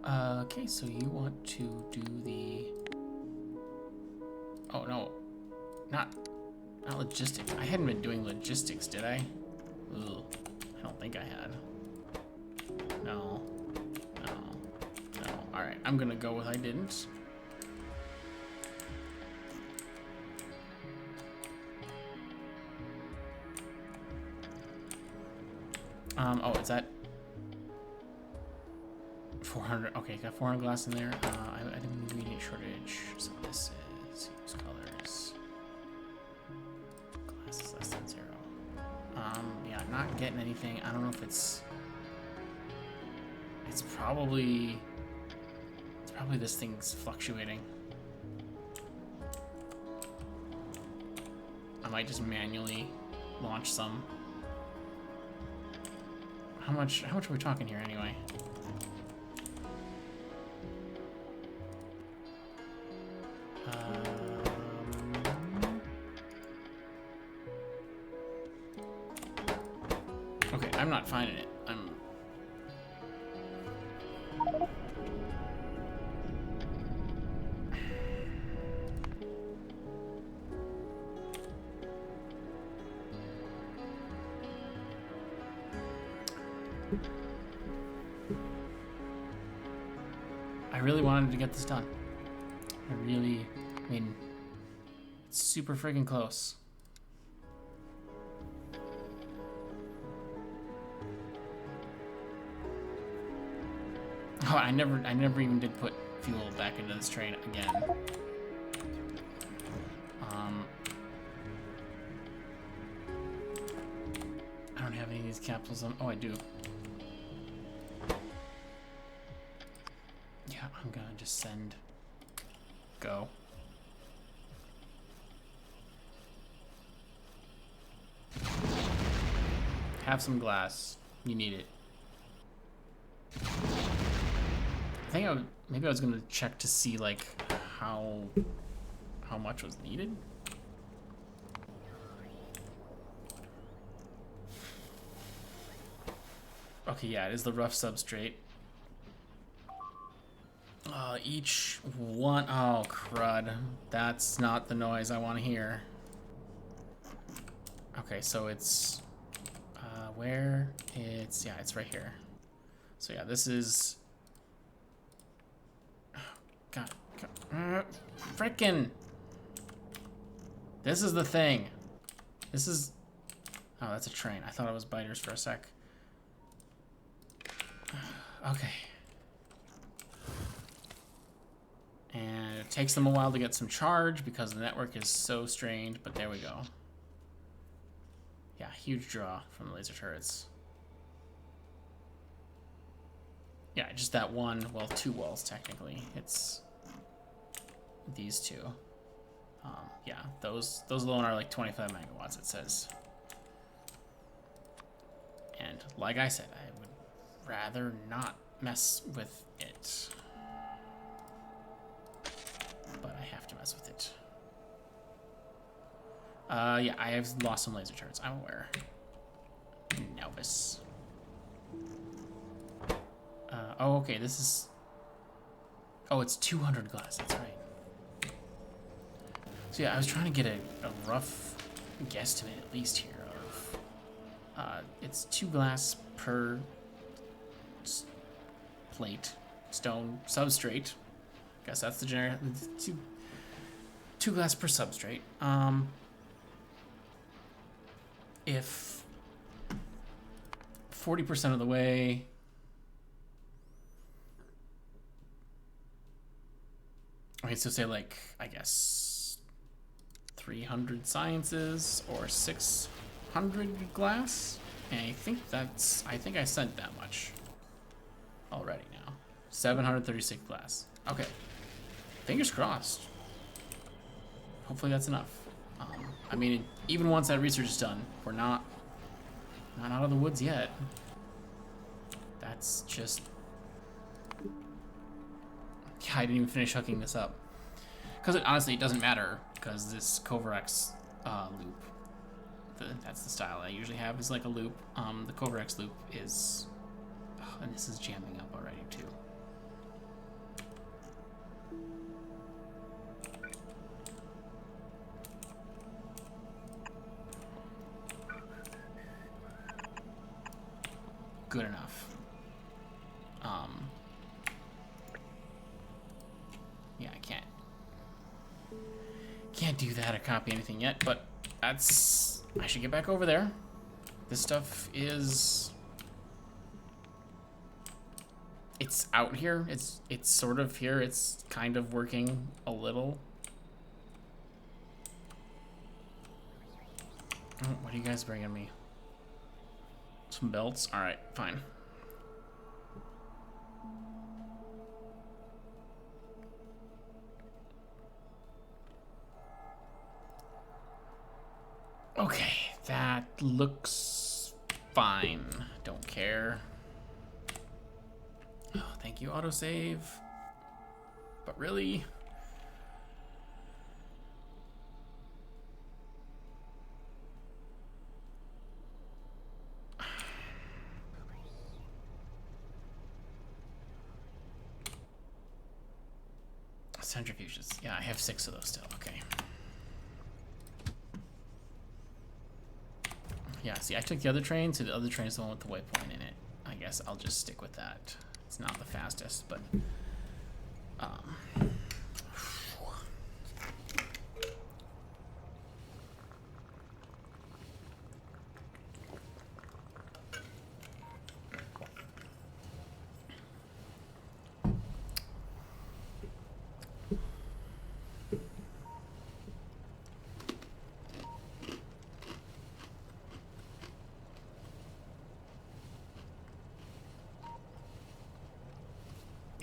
[SPEAKER 1] Okay, so you want to do the... Oh, no. Not logistics. I hadn't been doing logistics, did I? Ugh. I don't think I had. No. No. No. Alright, I'm gonna go with I didn't. Oh, is that 400? Okay, got 400 glass in there. Item ingredient shortage. So this is use colors. Glass is less than 0. Yeah, not getting anything. I don't know if it's probably this thing's fluctuating. I might just manually launch some. How much are we talking here anyway? Okay, I'm not finding it. I really wanted to get this done. I mean, it's super freaking close. Oh, I never even did put fuel back into this train again. I don't have any of these capsules on. Oh, I do. Yeah, I'm gonna just send. Go. Have some glass. You need it. I think maybe I was gonna check to see like how much was needed. Okay, yeah, it is the rough substrate. Each one. Oh, crud. That's not the noise I want to hear. Okay, so it's where it's it's right here. So yeah, this is. God, frickin'. This is the thing. This is. Oh, that's a train. I thought it was biters for a sec. Okay. And it takes them a while to get some charge because the network is so strained, but there we go. Yeah, huge draw from the laser turrets. Yeah, just that one, well, 2 walls technically. It's these two. Yeah, those alone are like 25 megawatts, it says. And like I said, I would rather not mess with it. But I have to mess with it. Yeah, I have lost some laser turrets, I'm aware. Novice. Oh, okay, this is... Oh, it's 200 glass, that's right. So yeah, I was trying to get a rough guesstimate at least here of... it's 2 glass per plate, stone substrate. Guess that's the generic... 2 glass per substrate. If 40% of the way... Okay, so say like, I guess, 300 sciences or 600 glass. And I think I sent that much already now. 736 glass. Okay. Fingers crossed. Hopefully that's enough. I mean, even once that research is done, we're not out of the woods yet. That's just... Yeah, I didn't even finish hooking this up. Because honestly, it doesn't matter, because this Covarex loop, that's the style I usually have, is like a loop. The Covarex loop is... Oh, and this is jamming up already, too. good enough. Yeah, I can't do that or copy anything yet, but that's... I should get back over there. This stuff is... It's out here. It's sort of here. It's kind of working a little. Oh, what are you guys bringing me? Some belts? Alright, fine. Okay, that looks fine. Don't care. Oh, thank you, autosave. But really? Centrifuges. Yeah, I have 6 of those still. Okay. Yeah, see, I took the other train, so the other train is the one with the waypoint in it. I guess I'll just stick with that. It's not the fastest, but...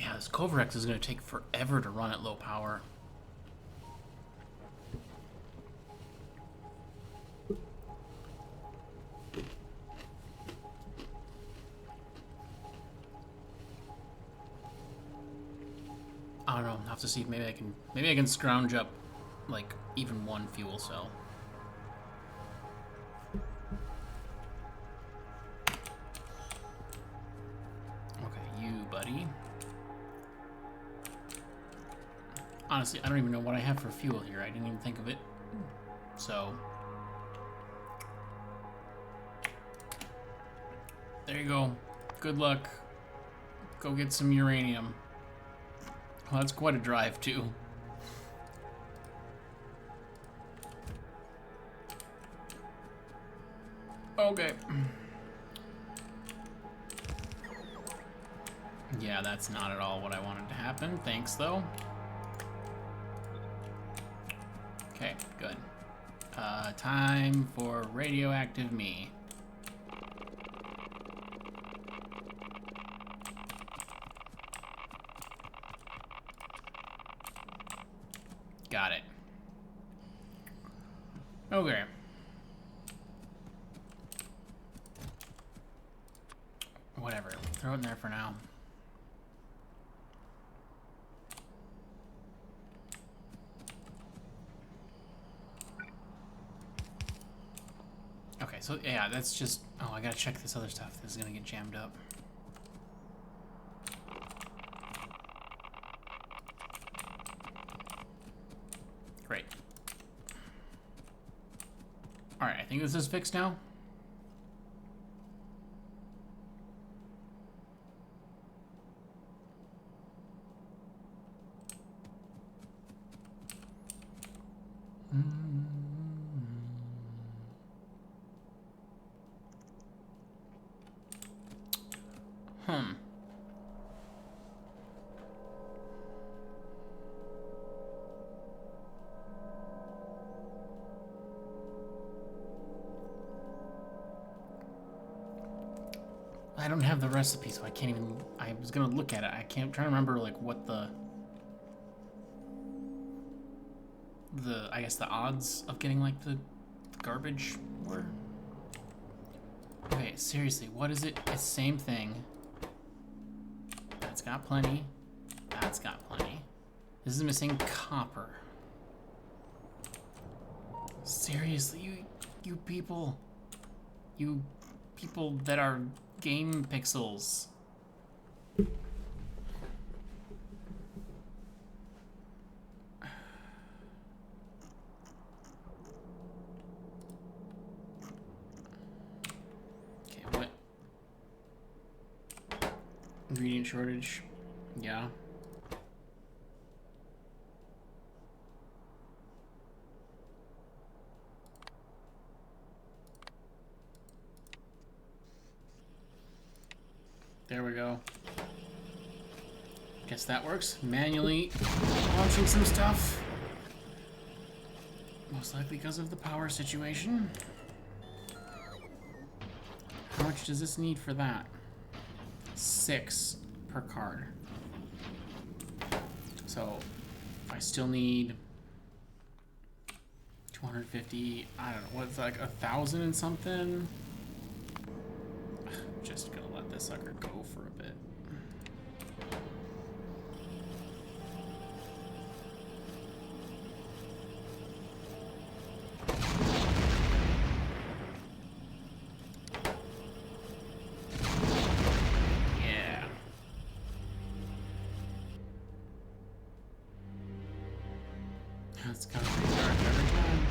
[SPEAKER 1] yeah, this Kovarex is going to take forever to run at low power. I don't know. I'll have to see if maybe I can scrounge up like even one fuel cell. Okay, you buddy. Honestly, I don't even know what I have for fuel here. I didn't even think of it. So there you go. Good luck. Go get some uranium. Well, that's quite a drive, too. Okay. Yeah, that's not at all what I wanted to happen. Thanks, though. Okay, good. Time for radioactive me. Got it. Okay. Whatever. Throw it in there for now. Okay, so yeah, that's just... Oh, I gotta check this other stuff. This is gonna get jammed up. Great. Alright, I think this is fixed now. I don't have the recipe, so I can't even... I was gonna look at it. I can't... try to remember, like, what the... I guess the odds of getting, like, the garbage were. Okay, seriously, what is it? It's the same thing. That's got plenty. That's got plenty. This is missing copper. Seriously, you people. You people that are game pixels. Okay, what? ingredient shortage. Yeah. There we go. Guess that works. Manually launching some stuff. Most likely because of the power situation. How much does this need for that? 6 per card. So, I still need 250, I don't know, what's like 1,000 and something? Just gonna let this sucker go for a bit. Yeah. That's kind of recharge every time.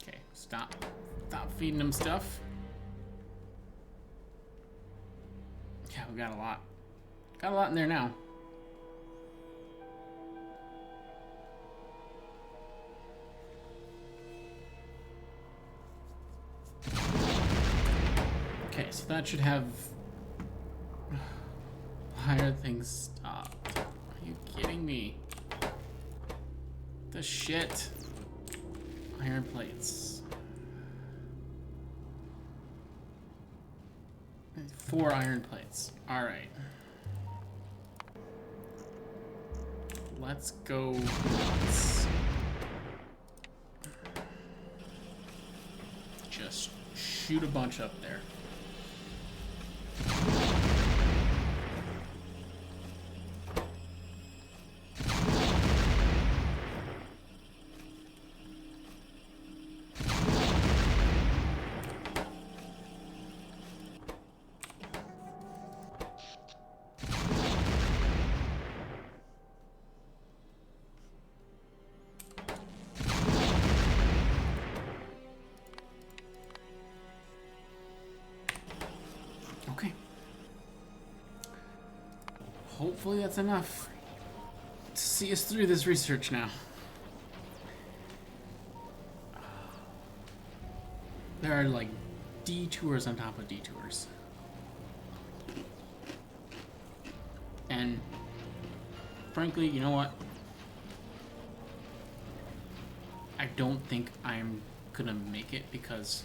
[SPEAKER 1] Okay, stop feeding him stuff. Yeah, we got a lot. Got a lot in there now. Okay, so that should have... Why are things stopped? Are you kidding me? The shit. Iron plates. 4 iron plates. Alright. Let's go nuts. Just shoot a bunch up there. Okay. Hopefully that's enough to see us through this research now. There are like detours on top of detours. And frankly, you know what? I don't think I'm gonna make it because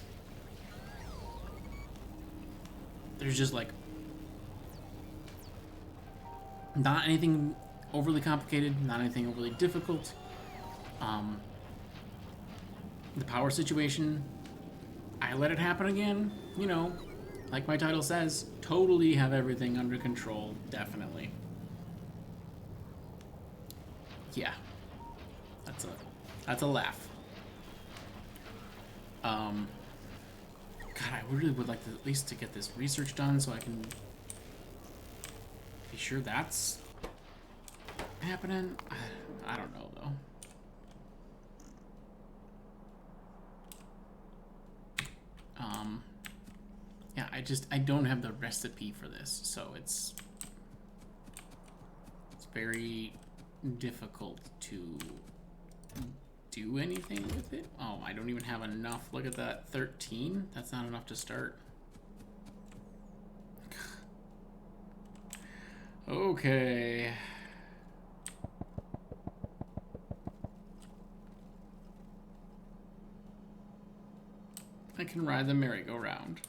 [SPEAKER 1] there's just like not anything overly complicated, not anything overly difficult. The power situation, I let it happen again, you know, like my title says, totally have everything under control, definitely. Yeah, that's a laugh. God, I really would like to at least to get this research done so I can be sure that's happening. I don't know though. Yeah, I don't have the recipe for this, so it's very difficult to do anything with it. Oh, I don't even have enough. Look at that, 13. That's not enough to start. Okay. I can ride the merry-go-round.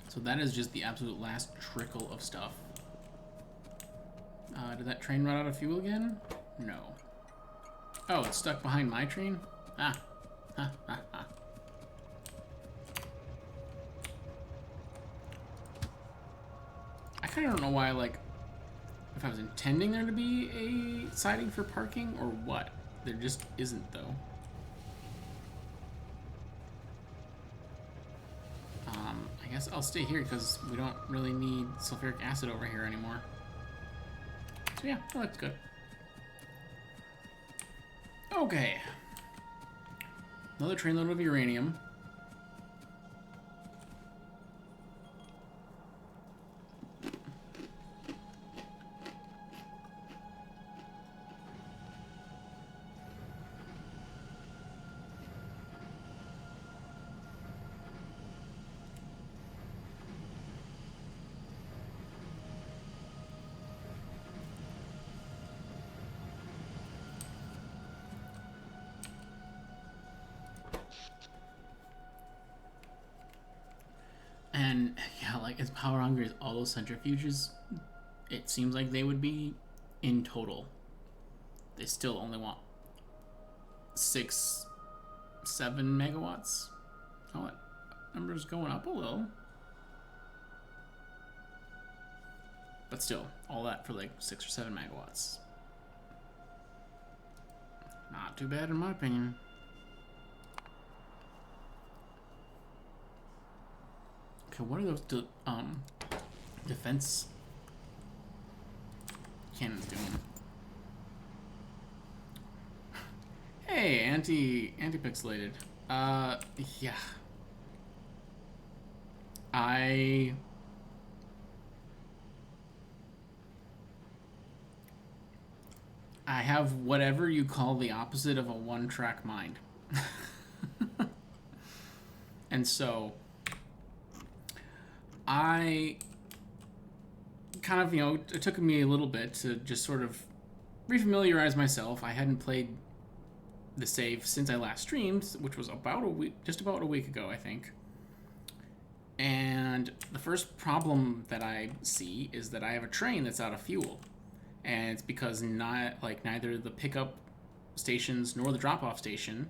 [SPEAKER 1] So that is just the absolute last trickle of stuff. Did that train run out of fuel again? No. Oh, it's stuck behind my train? Ah. Ha, ha, ha. I kind of don't know why, like, if I was intending there to be a siding for parking or what. There just isn't, though. guess I'll stay here because we don't really need sulfuric acid over here anymore. So yeah, that looks good. Okay. Another trainload of uranium. And yeah, like as power hungry as all those centrifuges, it seems like they would be in total. They still only want 6, 7 megawatts. Oh, that number's going up a little. But still, all that for like 6 or 7 megawatts. Not too bad in my opinion. Okay, what are those defense cannons doing? Hey, anti-pixelated. Yeah. I have whatever you call the opposite of a one-track mind. And so I kind of, it took me a little bit to just sort of refamiliarize myself. I hadn't played the save since I last streamed, which was about a week, just about a week ago, I think. And the first problem that I see is that I have a train that's out of fuel. And it's because neither the pickup stations nor the drop-off station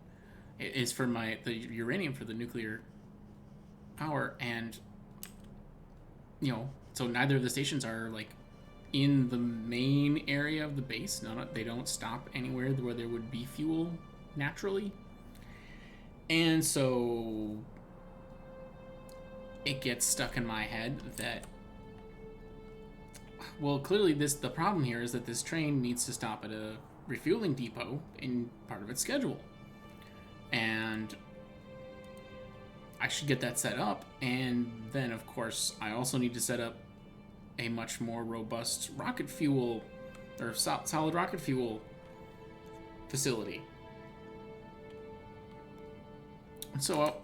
[SPEAKER 1] is for the uranium for the nuclear power, and so neither of the stations are like in the main area of the base. They don't stop anywhere where there would be fuel naturally, and so it gets stuck in my head that, well, clearly the problem here is that this train needs to stop at a refueling depot in part of its schedule, and I should get that set up. And then of course I also need to set up a much more robust rocket fuel or solid rocket fuel facility. So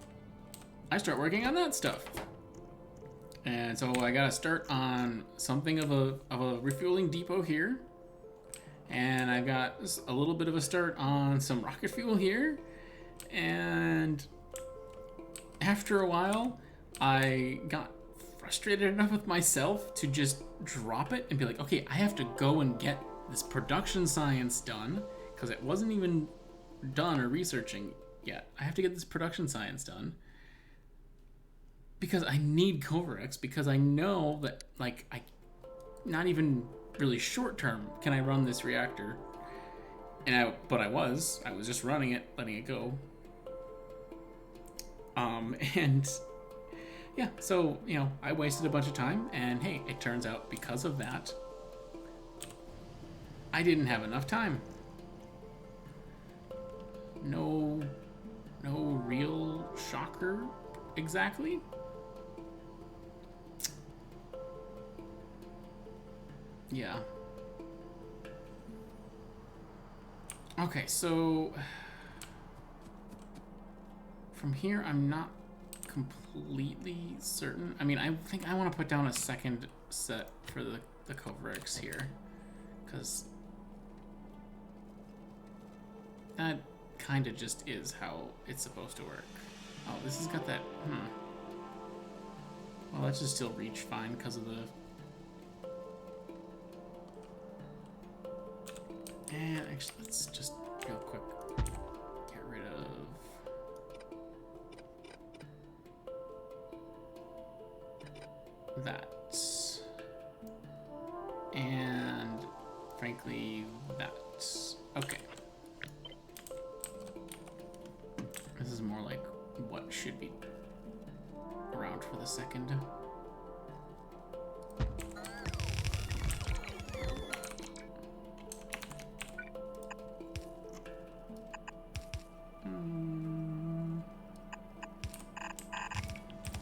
[SPEAKER 1] I start working on that stuff. And so I gotta start on something of a refueling depot here. And I've got a little bit of a start on some rocket fuel here. And after a while, I got frustrated enough with myself to just drop it and be like, okay, I have to go and get this production science done, because it wasn't even done or researching yet. I have to get this production science done because I need Covarex, because I know that, like, not even really short term can I run this reactor. But I was just running it, letting it go. And yeah, so, I wasted a bunch of time, and hey, it turns out because of that, I didn't have enough time. No real shocker exactly. Yeah. Okay, so from here, I'm not completely certain. I mean, I think I want to put down a second set for the Covarex here, because that kind of just is how it's supposed to work. Oh, this has got that, well, that should still reach fine because of the... And actually, let's just real quick get rid of that. And frankly, that. Okay. This is more like what should be around for a second.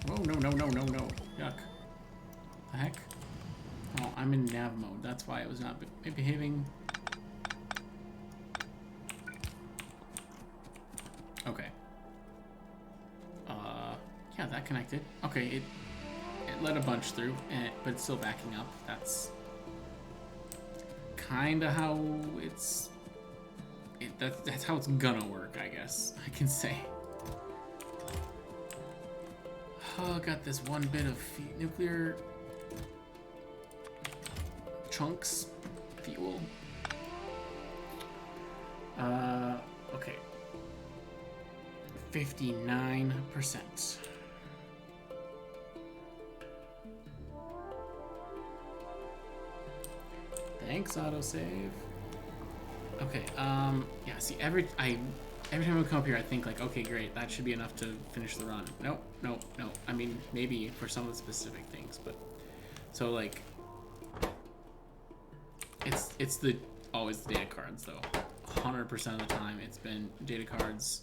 [SPEAKER 1] Oh, no, no, no, no, no. Yuck. The heck? Oh, I'm in nav mode. That's why it was not behaving. Okay. Yeah, that connected. Okay, it let a bunch through, but it's still backing up. That's kind of how that's how it's gonna work, I guess I can say. Oh, got this one bit of nuclear chunks fuel. Okay. 59%. Thanks, autosave. Okay, yeah, see, every time I come up here, I think, like, okay, great, that should be enough to finish the run. Nope, nope, nope. I mean, maybe for some of the specific things, but... So, like... It's always the data cards, though. 100% of the time, it's been data cards,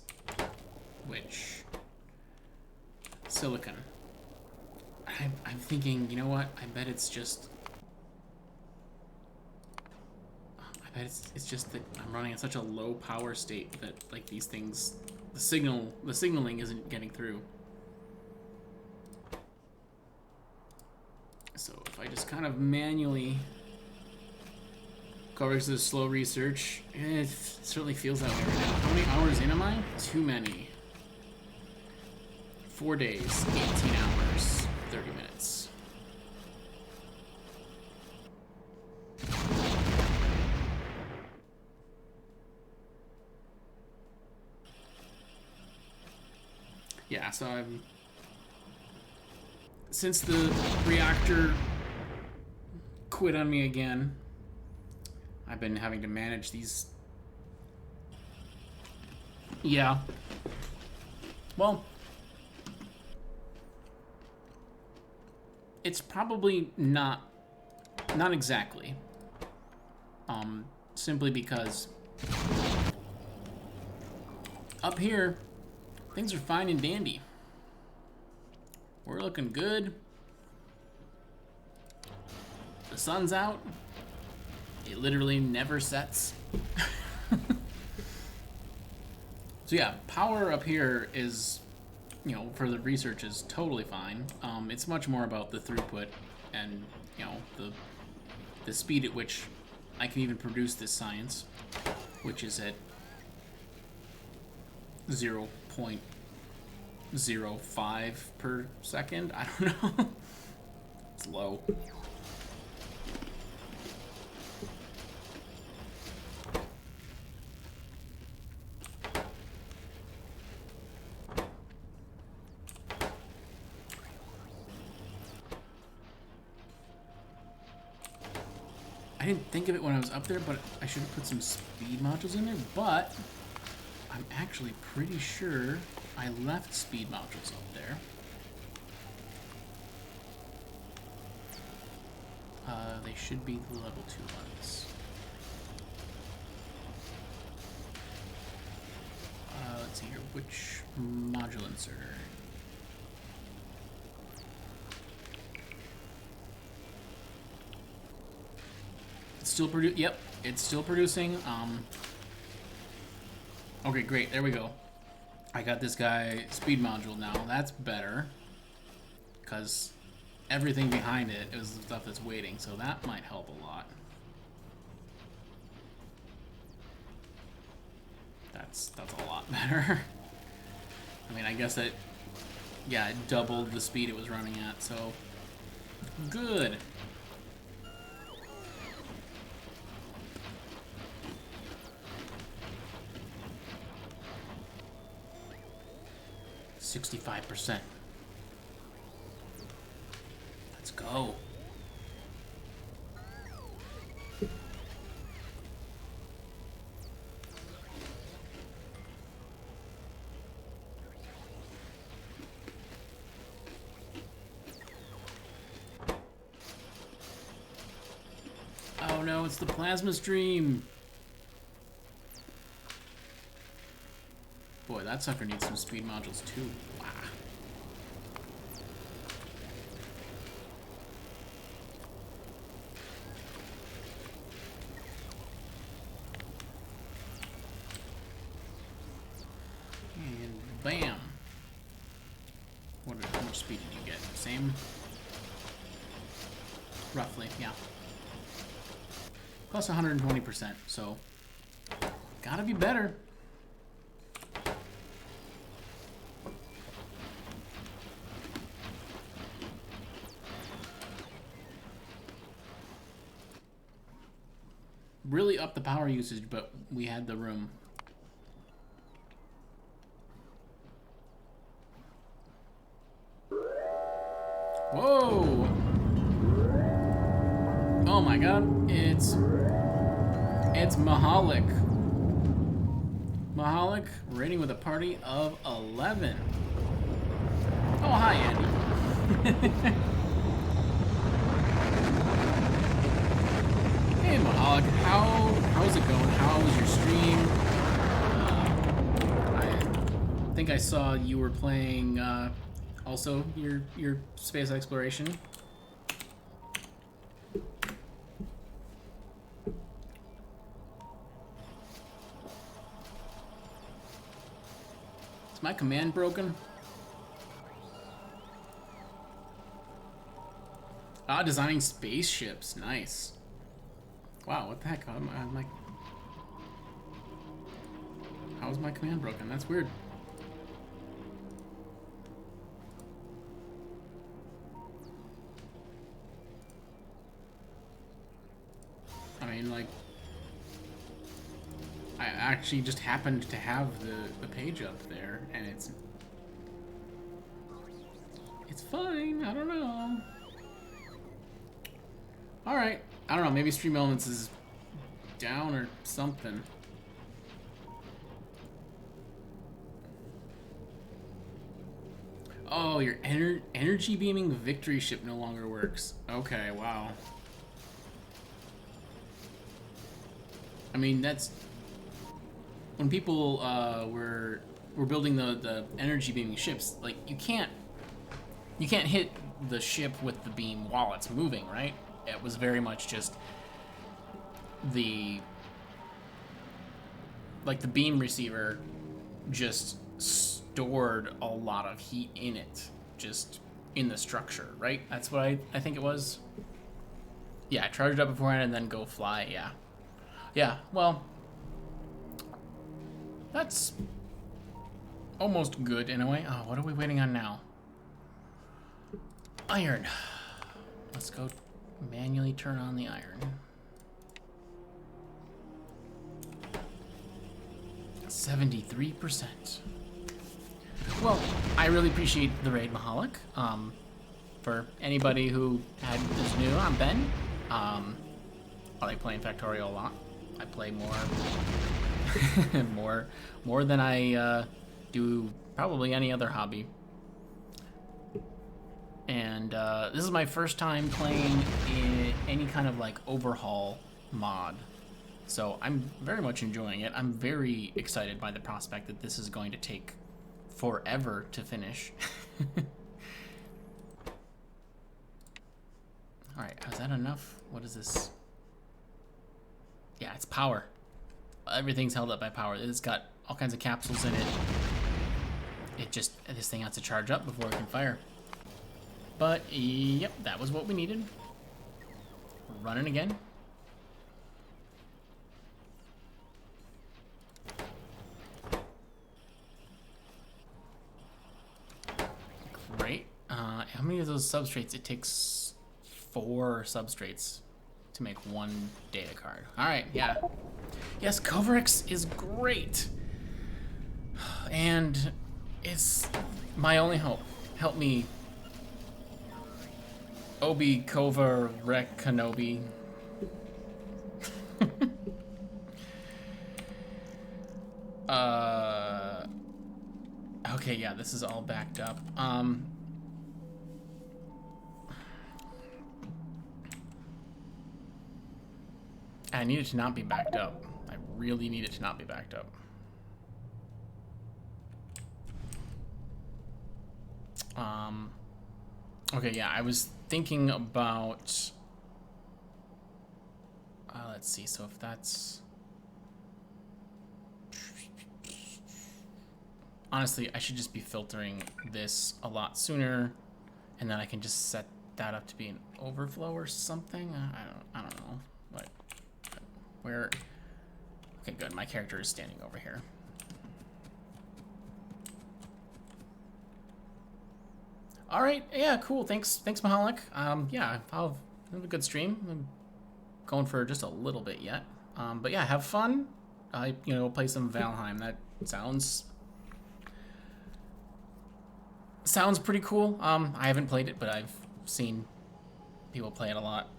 [SPEAKER 1] which... Silicon. I'm thinking, you know what? I bet it's just... It's just that I'm running in such a low power state that, like, these things, the signaling isn't getting through. So if I just kind of manually go over to the slow research, it certainly feels that way right now. How many hours in am I? Too many. 4 days, 18 hours, 30 minutes. Yeah, so I'm... Since the reactor quit on me again, I've been having to manage these... Yeah. Well... It's probably not exactly. Simply because... Up here... Things are fine and dandy. We're looking good. The sun's out. It literally never sets. So yeah, power up here is, you know, for the research is totally fine. It's much more about the throughput and, you know, the speed at which I can even produce this science, which is at 0.05 per second. I don't know. It's low. I didn't think of it when I was up there, but I should have put some speed modules in there, but I'm actually pretty sure I left speed modules up there. They should be the level 2 ones. Let's see here, which module inserter? It's still yep, it's still producing. Okay, great, there we go. I got this guy speed module now. That's better, because everything behind it is the stuff that's waiting, so that might help a lot. That's a lot better. I mean, I guess that, yeah, it doubled the speed it was running at, so good. %. Let's go. no, it's the plasma stream. Boy, that sucker needs some speed modules too. Wow. And bam. How much speed did you get? Same? Roughly, yeah. Plus 120%, so gotta be better. Really up the power usage, but we had the room. Whoa! Oh my god, it's Mahalik. Mahalik rating with a party of 11. Oh, hi, Andy. Hey, Mahalik, how's it going? How was your stream? I think I saw you were playing also your space exploration. Is my command broken? Ah, designing spaceships. Nice. Wow, what the heck? I'm like... How is my command broken? That's weird. I mean, like... I actually just happened to have the page up there, and it's fine. I don't know. Alright. I don't know. Maybe Stream Elements is down or something. Oh, your energy beaming victory ship no longer works. Okay, wow. I mean, that's... When people were building the energy beaming ships, like, you can't hit the ship with the beam while it's moving, right? It was very much just the beam receiver just stored a lot of heat in it, just in the structure, right? That's what I think it was. Yeah, charge it up beforehand and then go fly, yeah. Yeah, well, that's almost good in a way. Oh, what are we waiting on now? Iron. Let's go manually turn on the iron. 73%. Well, I really appreciate the raid, Mahalik. For anybody who is new, I'm Ben. I like playing Factorio a lot. I play more than I do probably any other hobby. And this is my first time playing in any kind of like overhaul mod. So I'm very much enjoying it. I'm very excited by the prospect that this is going to take forever to finish. Alright, is that enough? What is this? Yeah, it's power. Everything's held up by power. It's got all kinds of capsules in it. This thing has to charge up before it can fire. But, yep, that was what we needed. Running again. Great. How many of those substrates? It takes 4 substrates to make 1 data card. Alright, yeah. Yes, Coverx is great. And it's my only hope. Help me, Obi Kova Rek Kenobi. Okay, yeah, this is all backed up. I need it to not be backed up. I really need it to not be backed up. Okay, yeah, I was thinking about... let's see, so if that's... Honestly, I should just be filtering this a lot sooner, and then I can just set that up to be an overflow or something. I don't know. Like, where? Okay, good. My character is standing over here. All right. Yeah. Cool. Thanks, Mahalik. Yeah, I'll have a good stream. I'm going for just a little bit yet. But yeah, have fun. Play some Valheim. That sounds pretty cool. I haven't played it, but I've seen people play it a lot.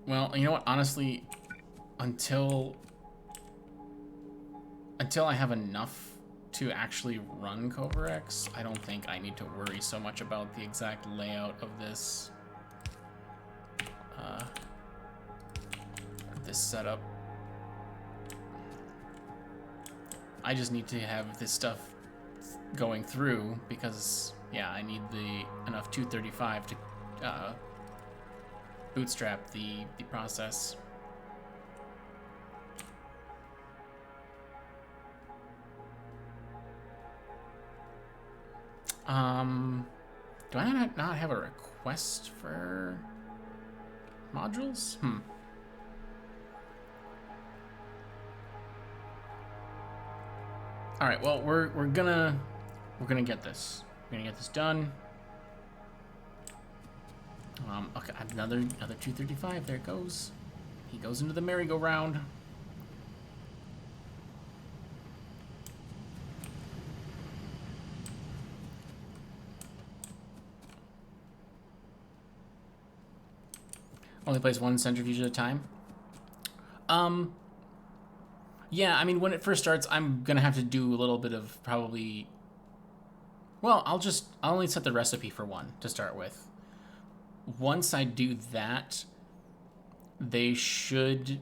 [SPEAKER 1] Well, you know what? Honestly, until I have enough to actually run Cobra X, I don't think I need to worry so much about the exact layout of this this setup. I just need to have this stuff going through because, yeah, I need enough 235 to bootstrap the process. Do I not have a request for modules? All right. Well, we're gonna get this. We're gonna get this done. Okay, another 235. There it goes. He goes into the merry-go-round. Only plays one centrifuge at a time. Yeah, I mean, when it first starts, I'm gonna have to do a little bit of probably... Well, I'll only set the recipe for one to start with. Once I do that, they should...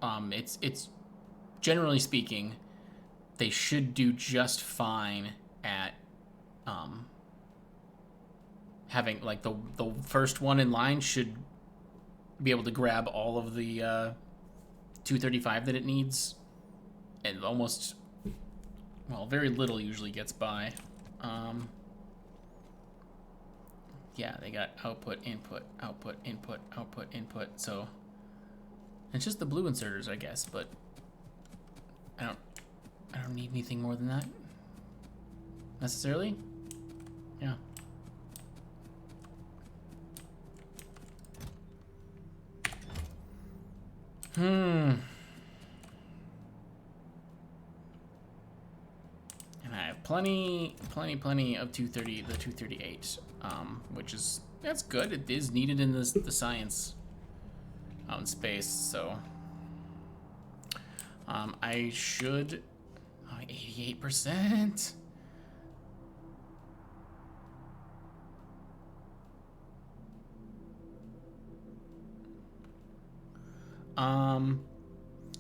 [SPEAKER 1] it's generally speaking, they should do just fine at having, like, the first one in line should be able to grab all of the 235 that it needs, and almost, well, very little usually gets by. Yeah, they got output, input, output, input, output, input, so it's just the blue inserters, I guess, but I don't need anything more than that necessarily. Yeah. And I have plenty of 230, the 238, which is, that's good. It is needed in the science out in space, so I should 88%.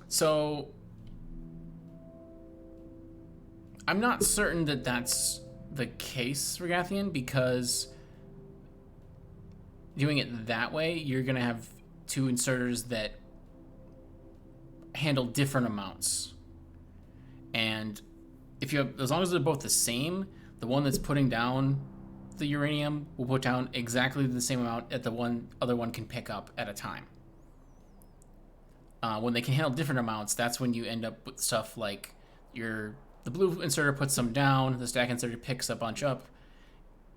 [SPEAKER 1] So I'm not certain that that's the case, Regathian, because doing it that way, you're gonna have two inserters that handle different amounts. And if you have, as long as they're both the same, the one that's putting down the uranium will put down exactly the same amount that the other one can pick up at a time. When they can handle different amounts, that's when you end up with stuff like the blue inserter puts some down, the stack inserter picks a bunch up,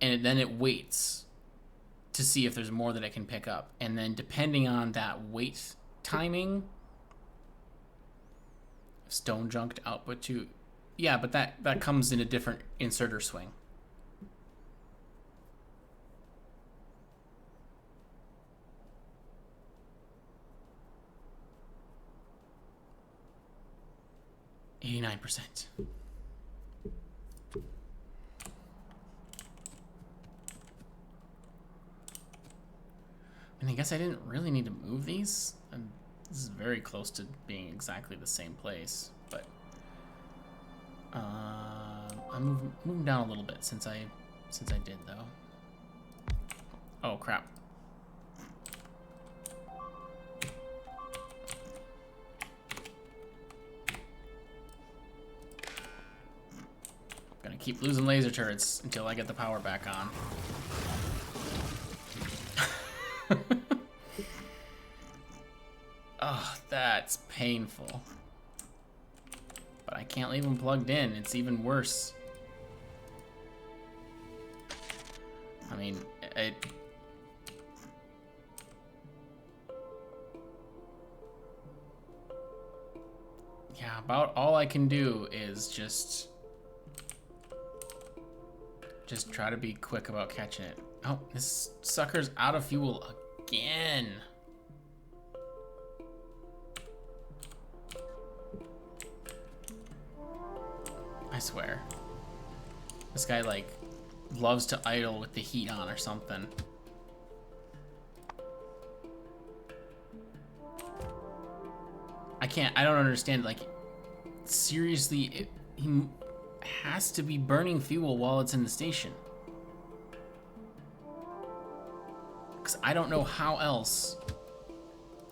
[SPEAKER 1] and then it waits to see if there's more that it can pick up. And then depending on that wait timing, stone junked output to, yeah, but that comes in a different inserter swing. %. And I guess I didn't really need to move these. And this is very close to being exactly the same place, but I'm moving down a little bit since I did though. Oh crap. Gonna keep losing laser turrets until I get the power back on. Oh, that's painful. But I can't leave them plugged in. It's even worse. I mean, it... Yeah, about all I can do is just try to be quick about catching it. Oh, this sucker's out of fuel again. I swear. This guy, like, loves to idle with the heat on or something. I don't understand, like, seriously, he has to be burning fuel while it's in the station. Because I don't know how else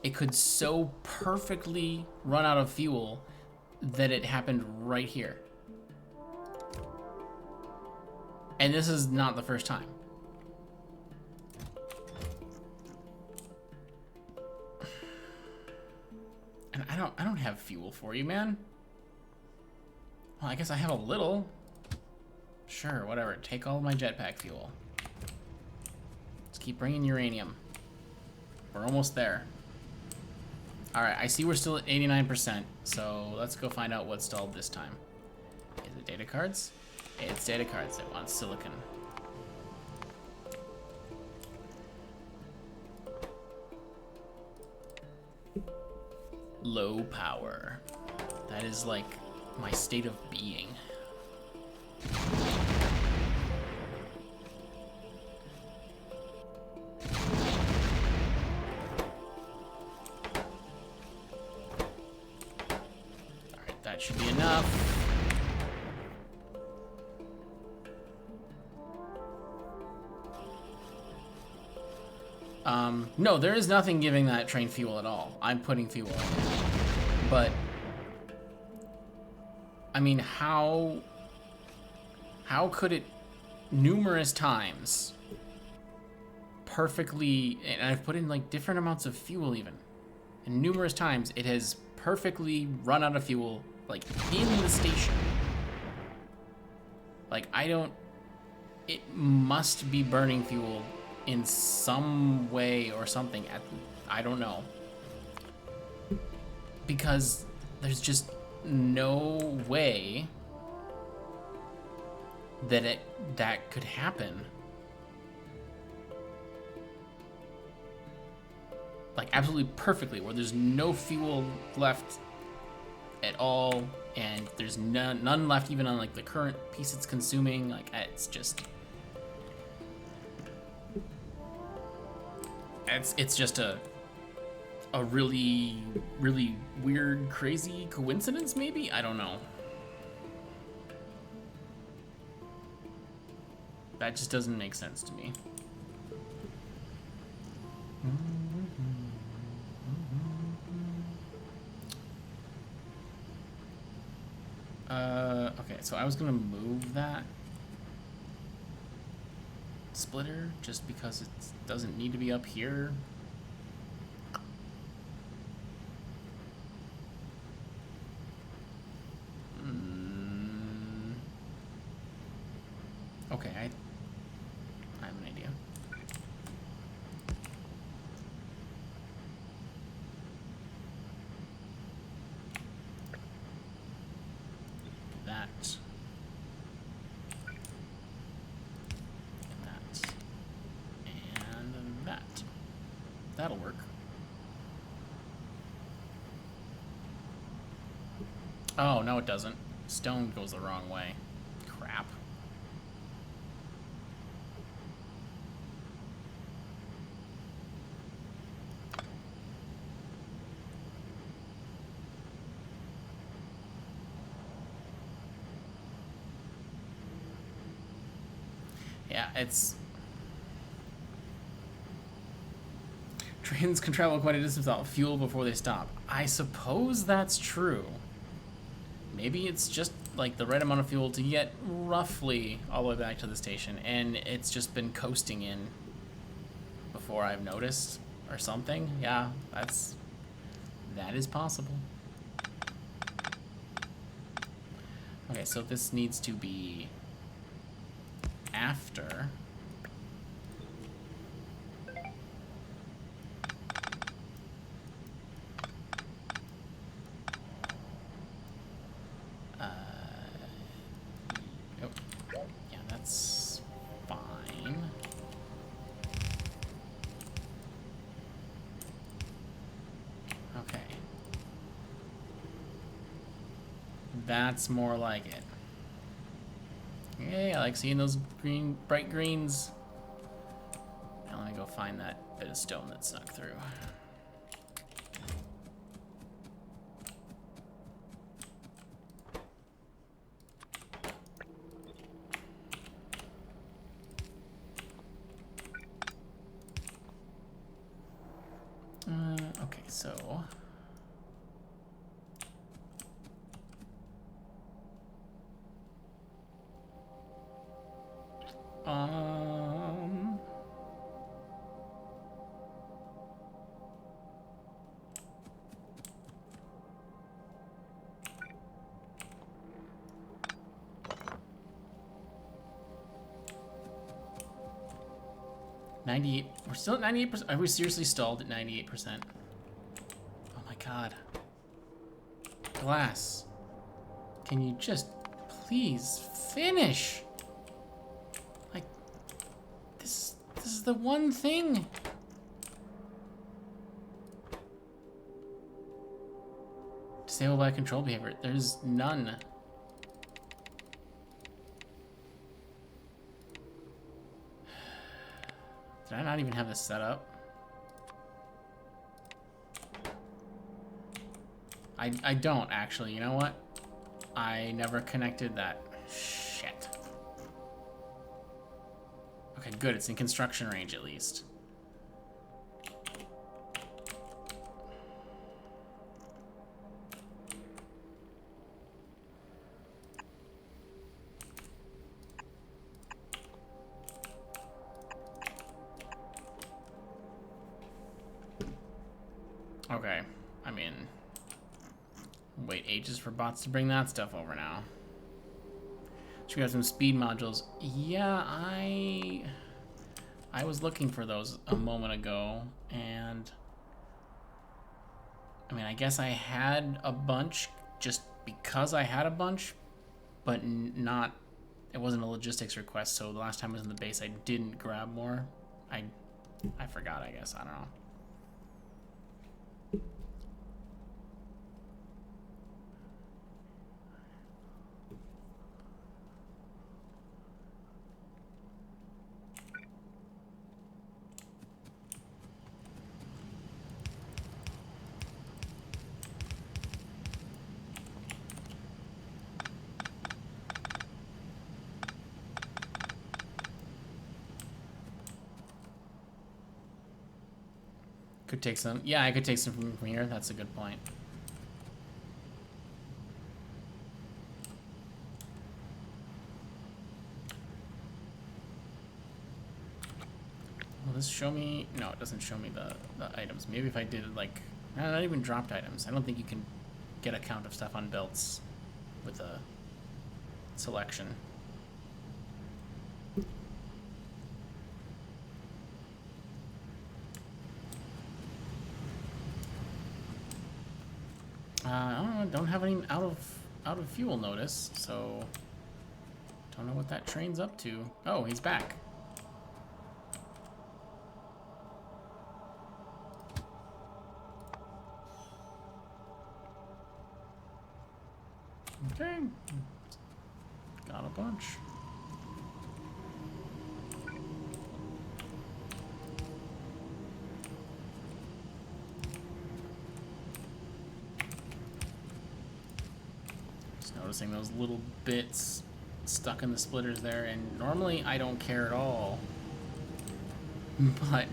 [SPEAKER 1] it could so perfectly run out of fuel that it happened right here. And this is not the first time. And I don't have fuel for you, man. Well, I guess I have a little. Sure, whatever. Take all of my jetpack fuel. Let's keep bringing uranium. We're almost there. Alright, I see we're still at 89%, so let's go find out what stalled this time. Is it data cards? It's data cards that want silicon. Low power. That is like my state of being. Alright, that should be enough. No, there is nothing giving that train fuel at all. I'm putting fuel in it. But, I mean, how could it numerous times perfectly, and I've put in like different amounts of fuel even, and numerous times it has perfectly run out of fuel, like in the station. Like, it must be burning fuel in some way or something. I don't know. Because there's just no way that could happen. Like, absolutely perfectly, where there's no fuel left at all, and there's none left even on like the current piece it's consuming. Like, it's just... It's just a really, really weird, crazy coincidence, maybe? I don't know. That just doesn't make sense to me. Okay, so I was gonna move that splitter just because it doesn't need to be up here. Okay, I have an idea. That. And that. That'll work. Oh, no it doesn't. Stone goes the wrong way. Crap. Yeah, it's... Trains can travel quite a distance without fuel before they stop. I suppose that's true. Maybe it's just like the right amount of fuel to get roughly all the way back to the station, and it's just been coasting in before I've noticed or something. Yeah, that is possible. Okay, so this needs to be after. Oh, yeah, that's fine. Okay. That's more like it. Yay, I like seeing those green, bright greens. Now let me go find that bit of stone that snuck through. Okay, so... Um... .98. We're still at 98%. Are we seriously stalled at 98%? Oh my god. Glass. Can you just please finish? Like, this is the one thing. Disable by control behavior. There's none. Did I not even have this set up? I don't actually. You know what? I never connected that. Shit. Okay, good. It's in construction range at least. Okay, I mean, wait ages for bots to bring that stuff over now. Should we have some speed modules? Yeah, I was looking for those a moment ago, and I mean, I guess I had a bunch just because I had a bunch, but not, it wasn't a logistics request, so the last time I was in the base, I didn't grab more. I forgot, I guess, I don't know. Could take some. Yeah, I could take some from here. That's a good point. Will this show me? No, it doesn't show me the items. Maybe if I did like, not even dropped items. I don't think you can get a count of stuff on belts with a selection. I don't have any out of fuel notice, so don't know what that train's up to. Oh, he's back. Okay, got a bunch. Noticing those little bits stuck in the splitters there, and normally I don't care at all. But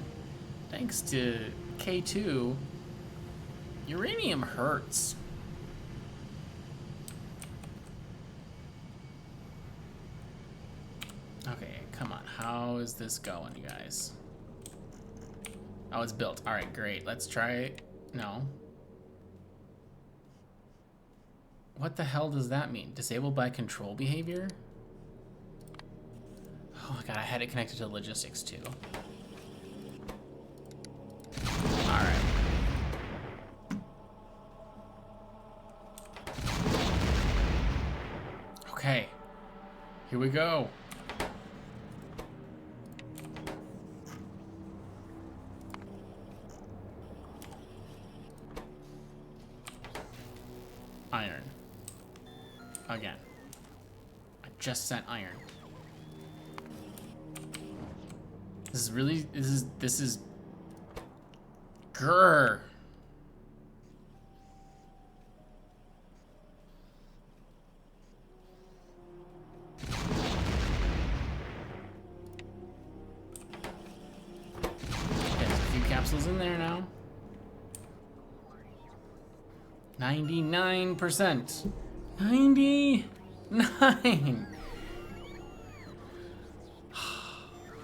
[SPEAKER 1] thanks to K2, uranium hurts. Okay, come on. How is this going, you guys? Oh, it's built. All right, great. Let's try it. No. What the hell does that mean? Disabled by control behavior? Oh my god, I had it connected to logistics too. Alright. Okay. Here we go. Iron. Again. I just sent iron. This is really, this is grr. There's a few capsules in there now. 99%. 99.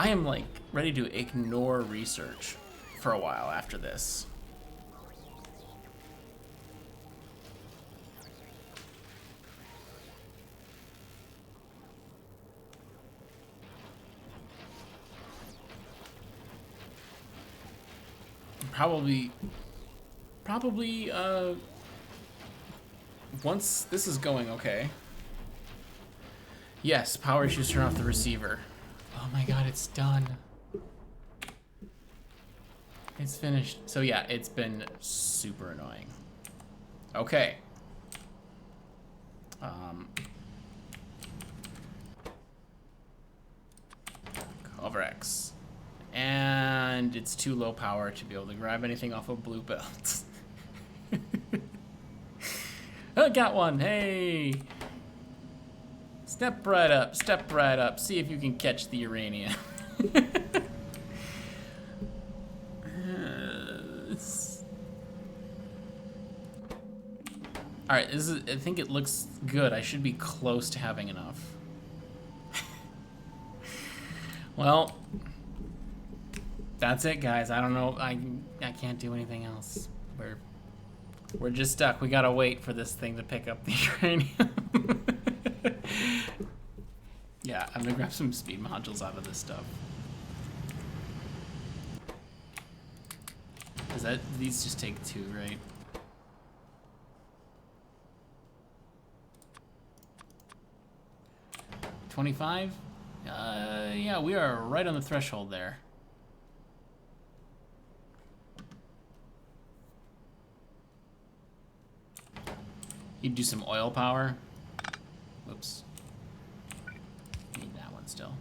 [SPEAKER 1] I am like ready to ignore research for a while after this. Probably once this is going okay. Yes, power issues, turn off the receiver. Oh my god, it's done. It's finished. So yeah, it's been super annoying. Okay. Cover X. And it's too low power to be able to grab anything off of blue belt. Oh, got one, hey! Step right up, see if you can catch the uranium. Alright, this is, I think it looks good. I should be close to having enough. Well, that's it, guys. I don't know. I can't do anything else. We're just stuck. We gotta wait for this thing to pick up the uranium. Yeah, I'm gonna grab some speed modules out of this stuff. Cause these just take 2, right? $25? Yeah, we are right on the threshold there. You'd do some oil power. Whoops. Need that one still.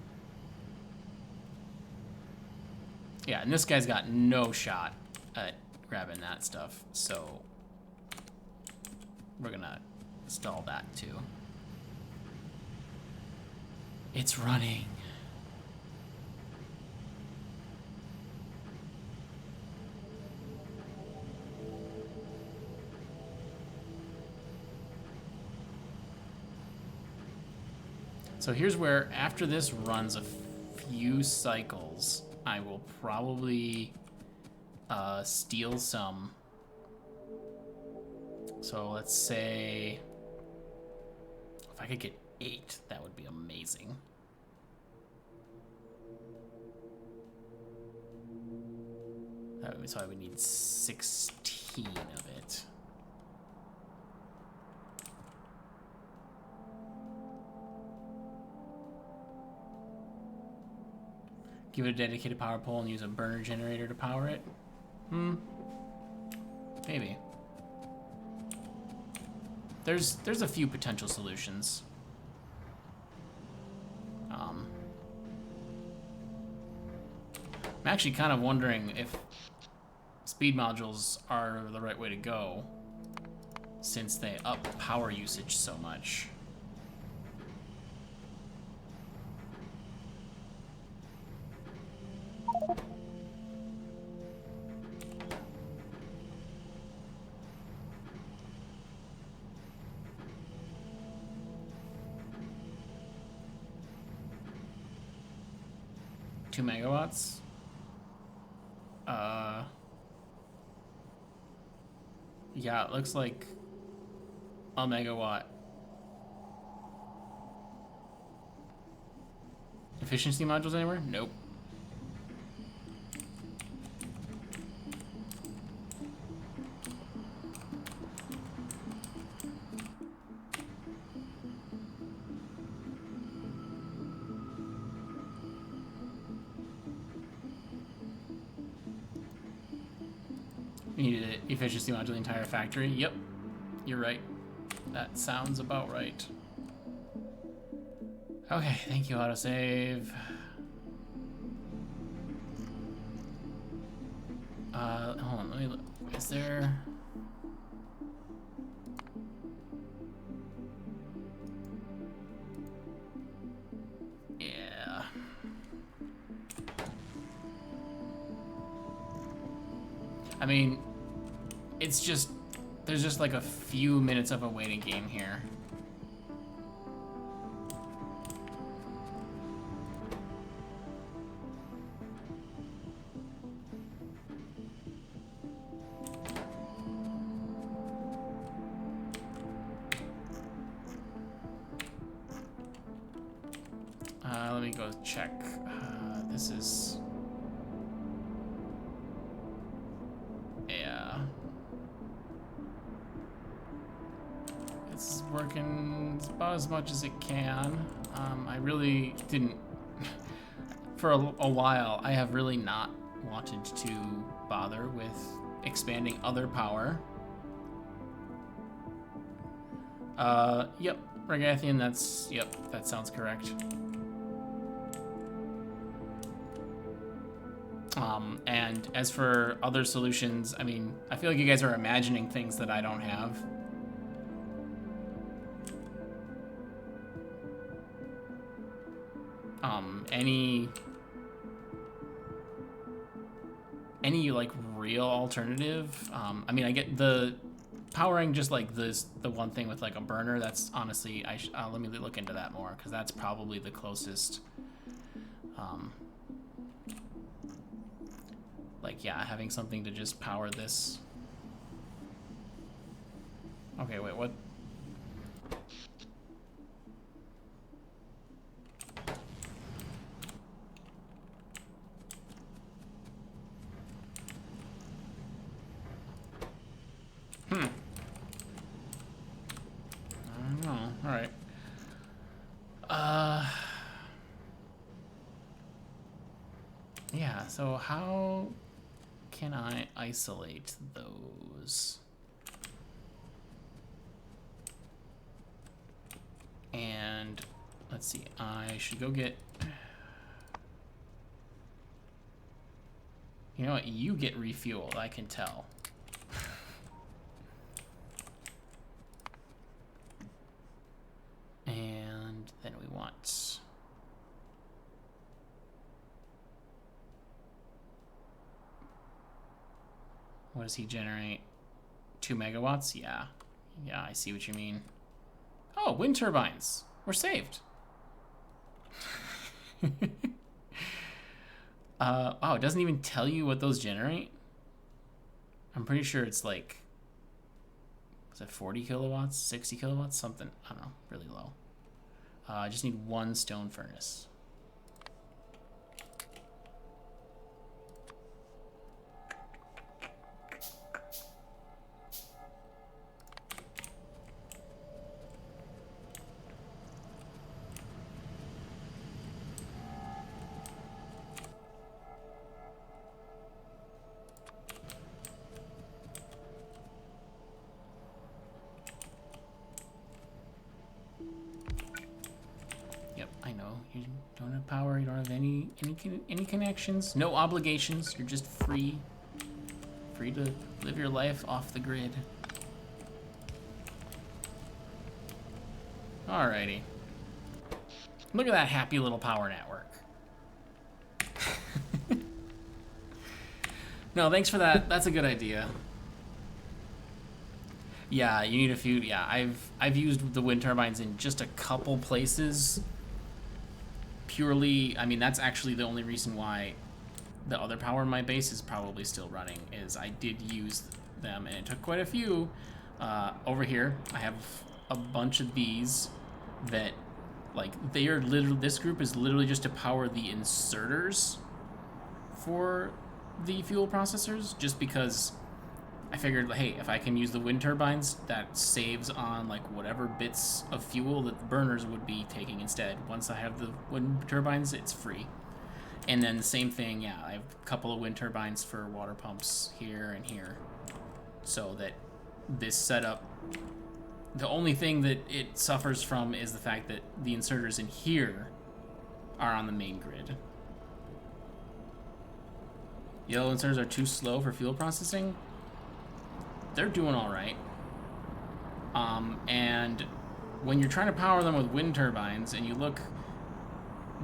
[SPEAKER 1] Yeah, and this guy's got no shot at grabbing that stuff, so we're gonna install that too. It's running. So here's where, after this runs a few cycles, I will probably steal some. So let's say, if I could get 8, that would be amazing. So I would need 16 of it. Give it a dedicated power pole and use a burner generator to power it? Maybe. There's a few potential solutions. I'm actually kind of wondering if speed modules are the right way to go, since they up power usage so much. 2 megawatts. Yeah, it looks like a megawatt. Efficiency modules anywhere? Nope. You need an efficiency module the entire factory. Yep, you're right. That sounds about right. Okay, thank you, autosave. Hold on, let me look. Is there... Yeah. I mean, it's just... There's just like a few minutes of a waiting game here. Let me go check. This is... Yeah. It's working about as much as it can. I really didn't... For a while, I have really not wanted to bother with expanding other power. Yep, Regathian, that's... Yep, that sounds correct. And as for other solutions, I mean, I feel like you guys are imagining things that I don't have. Any like real alternative? I mean, I get the powering just like this, the one thing with like a burner. That's honestly, let me look into that more because that's probably the closest. Like, yeah, having something to just power this. Okay, wait, what? I don't know. All right. Yeah, so how can I isolate those? And let's see, I should go get... You know what, you get refueled, I can tell. And then we want... What does he generate? 2 megawatts? Yeah. Yeah, I see what you mean. Oh, wind turbines. We're saved. Wow, it doesn't even tell you what those generate? I'm pretty sure it's like... Is it 40 kilowatts? 60 kilowatts? Something. I don't know. Really low. I just need 1 stone furnace. You don't have power. You don't have any connections. No obligations. You're just free to live your life off the grid. Alrighty. Look at that happy little power network. No, thanks for that. That's a good idea. Yeah, you need a few. Yeah, I've used the wind turbines in just a couple places. purely, I mean, that's actually the only reason why the other power in my base is probably still running, is I did use them, and it took quite a few. Over here, I have a bunch of these that, like, they are literally, this group is literally just to power the inserters for the fuel processors, just because I figured, hey, if I can use the wind turbines, that saves on, like, whatever bits of fuel that the burners would be taking instead. Once I have the wind turbines, it's free. And then the same thing, yeah, I have a couple of wind turbines for water pumps here and here. So that this setup, the only thing that it suffers from is the fact that the inserters in here are on the main grid. Yellow inserters are too slow for fuel processing. They're doing all right. And when you're trying to power them with wind turbines, and you look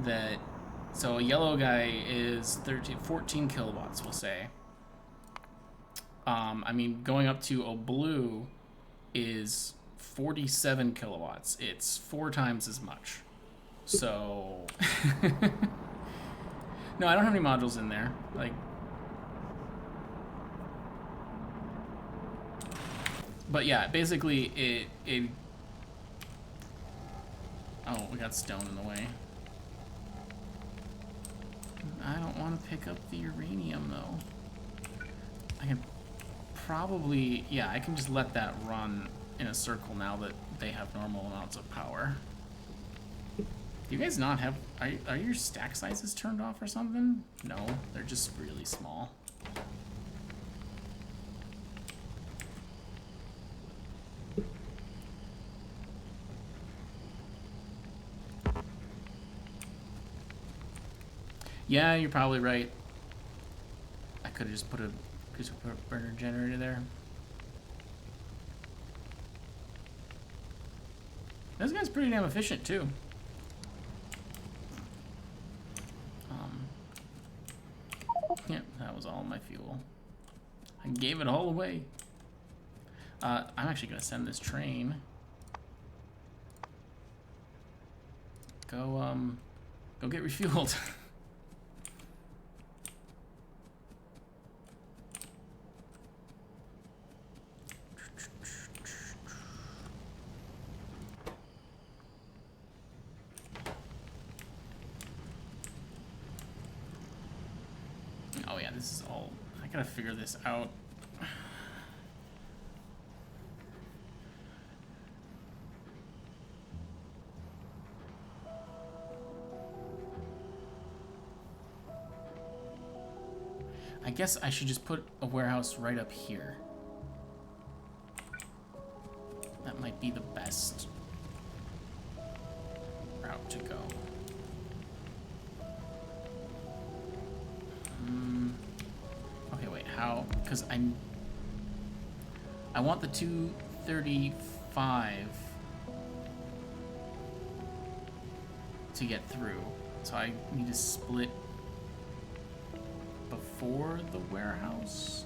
[SPEAKER 1] that, so a yellow guy is 14 kilowatts, we'll say. I mean, going up to a blue is 47 kilowatts. It's 4 times as much. So, no, I don't have any modules in there. Like, but yeah, basically it. Oh, we got stone in the way. I don't want to pick up the uranium though. I can probably, yeah, I can just let that run in a circle now that they have normal amounts of power. Do you guys not have, are your stack sizes turned off or something? No, they're just really small. Yeah, you're probably right. I could have just put a burner generator there. This guy's pretty damn efficient too. Yeah, that was all my fuel. I gave it all away. I'm actually gonna send this train. Go get refueled. Oh yeah, this is all, I gotta figure this out. I guess I should just put a warehouse right up here. That might be the best route to go. Okay, wait, how? Because I want the 235 to get through, so I need to split before the warehouse,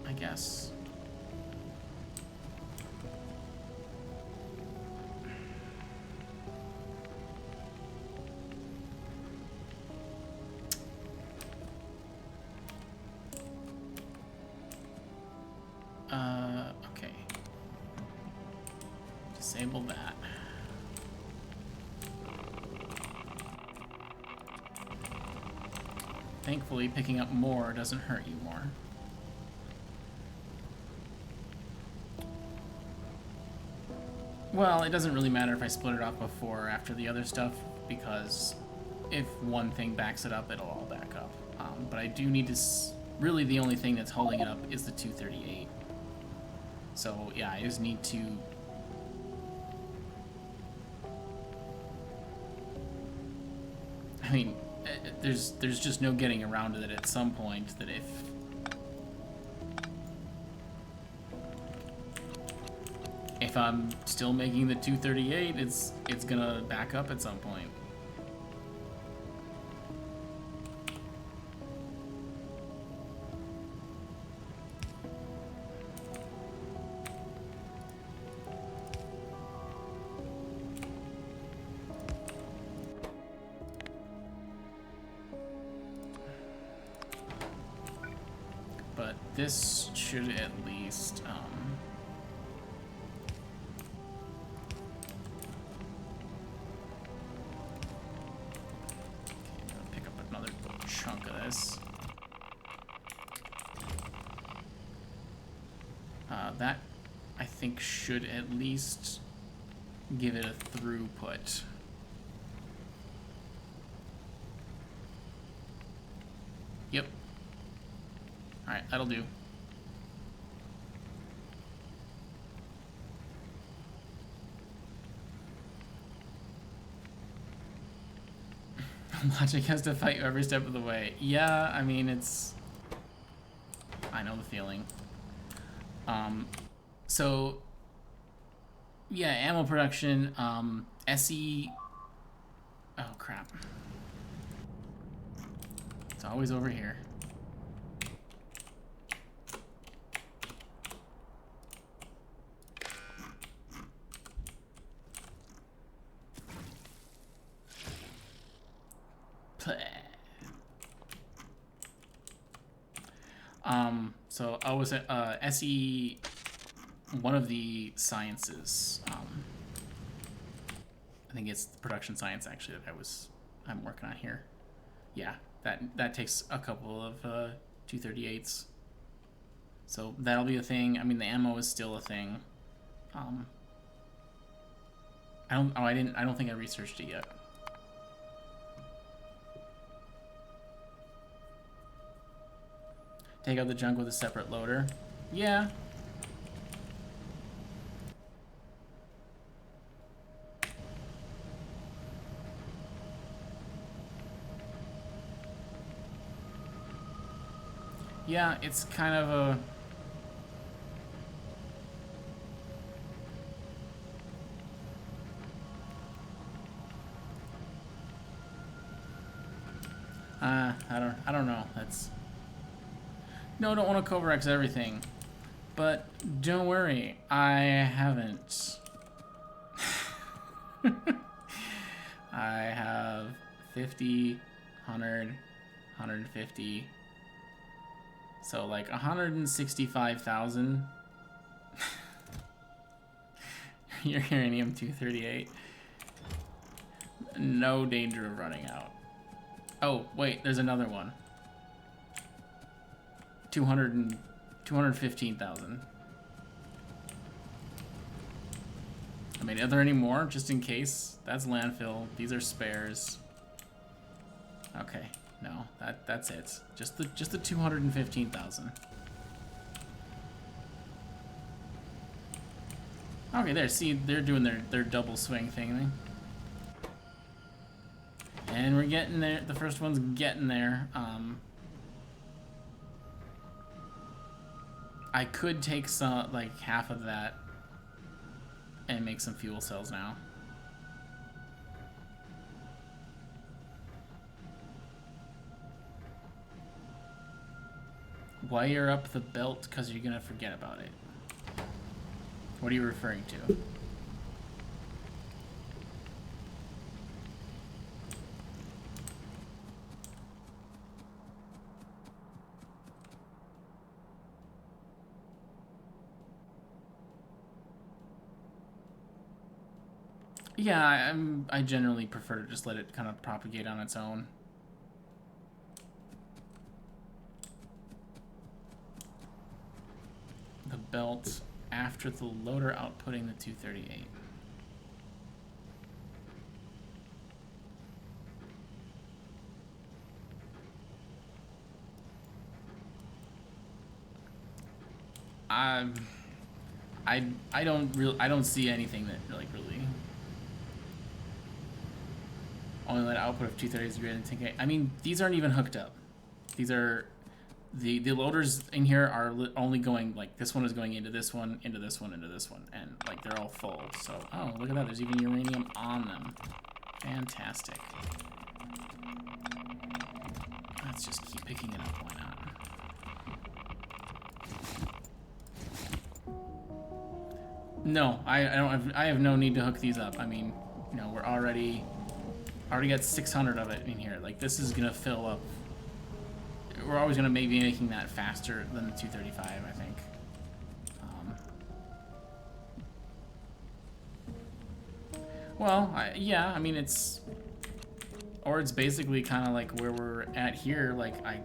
[SPEAKER 1] I guess. Okay. Disable that. Thankfully, picking up more doesn't hurt you more. Well, it doesn't really matter if I split it off before or after the other stuff, because if one thing backs it up, it'll all back up. But I do need to... really, the only thing that's holding it up is the 238. So, yeah, I just need to... I mean, there's just no getting around it at some point, that if I'm still making the 238, it's gonna back up at some point. this should at least, okay, I'm gonna pick up another chunk of this. That, I think, should at least give it a throughput. Yep. Alright, that'll do. Logic has to fight you every step of the way. Yeah, I mean, it's... I know the feeling. So... yeah, ammo production, SE... oh, crap. It's always over here. So I was at SE, one of the sciences. I think it's the production science actually that I'm working on here. Yeah, that takes a couple of 238s. So that'll be a thing. I mean, the ammo is still a thing. I don't think I researched it yet. Take out the junk with a separate loader. Yeah. Yeah, it's kind of a... I don't know. That's... No, I don't want to Cobrex everything. But don't worry, I haven't. I have 50, 100, 150. So like 165,000 uranium 238. No danger of running out. Oh, wait, there's another one. 215,000. I mean, are there any more? Just in case. That's landfill. These are spares. Okay, no, that's it. Just the 215,000. Okay, there. See, they're doing their double swing thing. And we're getting there. The first one's getting there. I could take some, like half of that and make some fuel cells now. Wire up the belt because you're gonna forget about it. What are you referring to? Yeah, I generally prefer to just let it kind of propagate on its own. The belt after the loader outputting the 238. I don't see anything that like really only let output of 230 is greater than 10K. I mean, these aren't even hooked up. These are the loaders in here are only going like this one is going into this one, into this one, into this one, and like they're all full. So oh, look at that. There's even uranium on them. Fantastic. Let's just keep picking it up. Why not? No, I have no need to hook these up. I mean, you know, we're already got 600 of it in here. Like this is gonna fill up we're always going to maybe be making that faster than the 235, I think. Well, yeah, I mean, it's basically kind of like where we're at here. Like I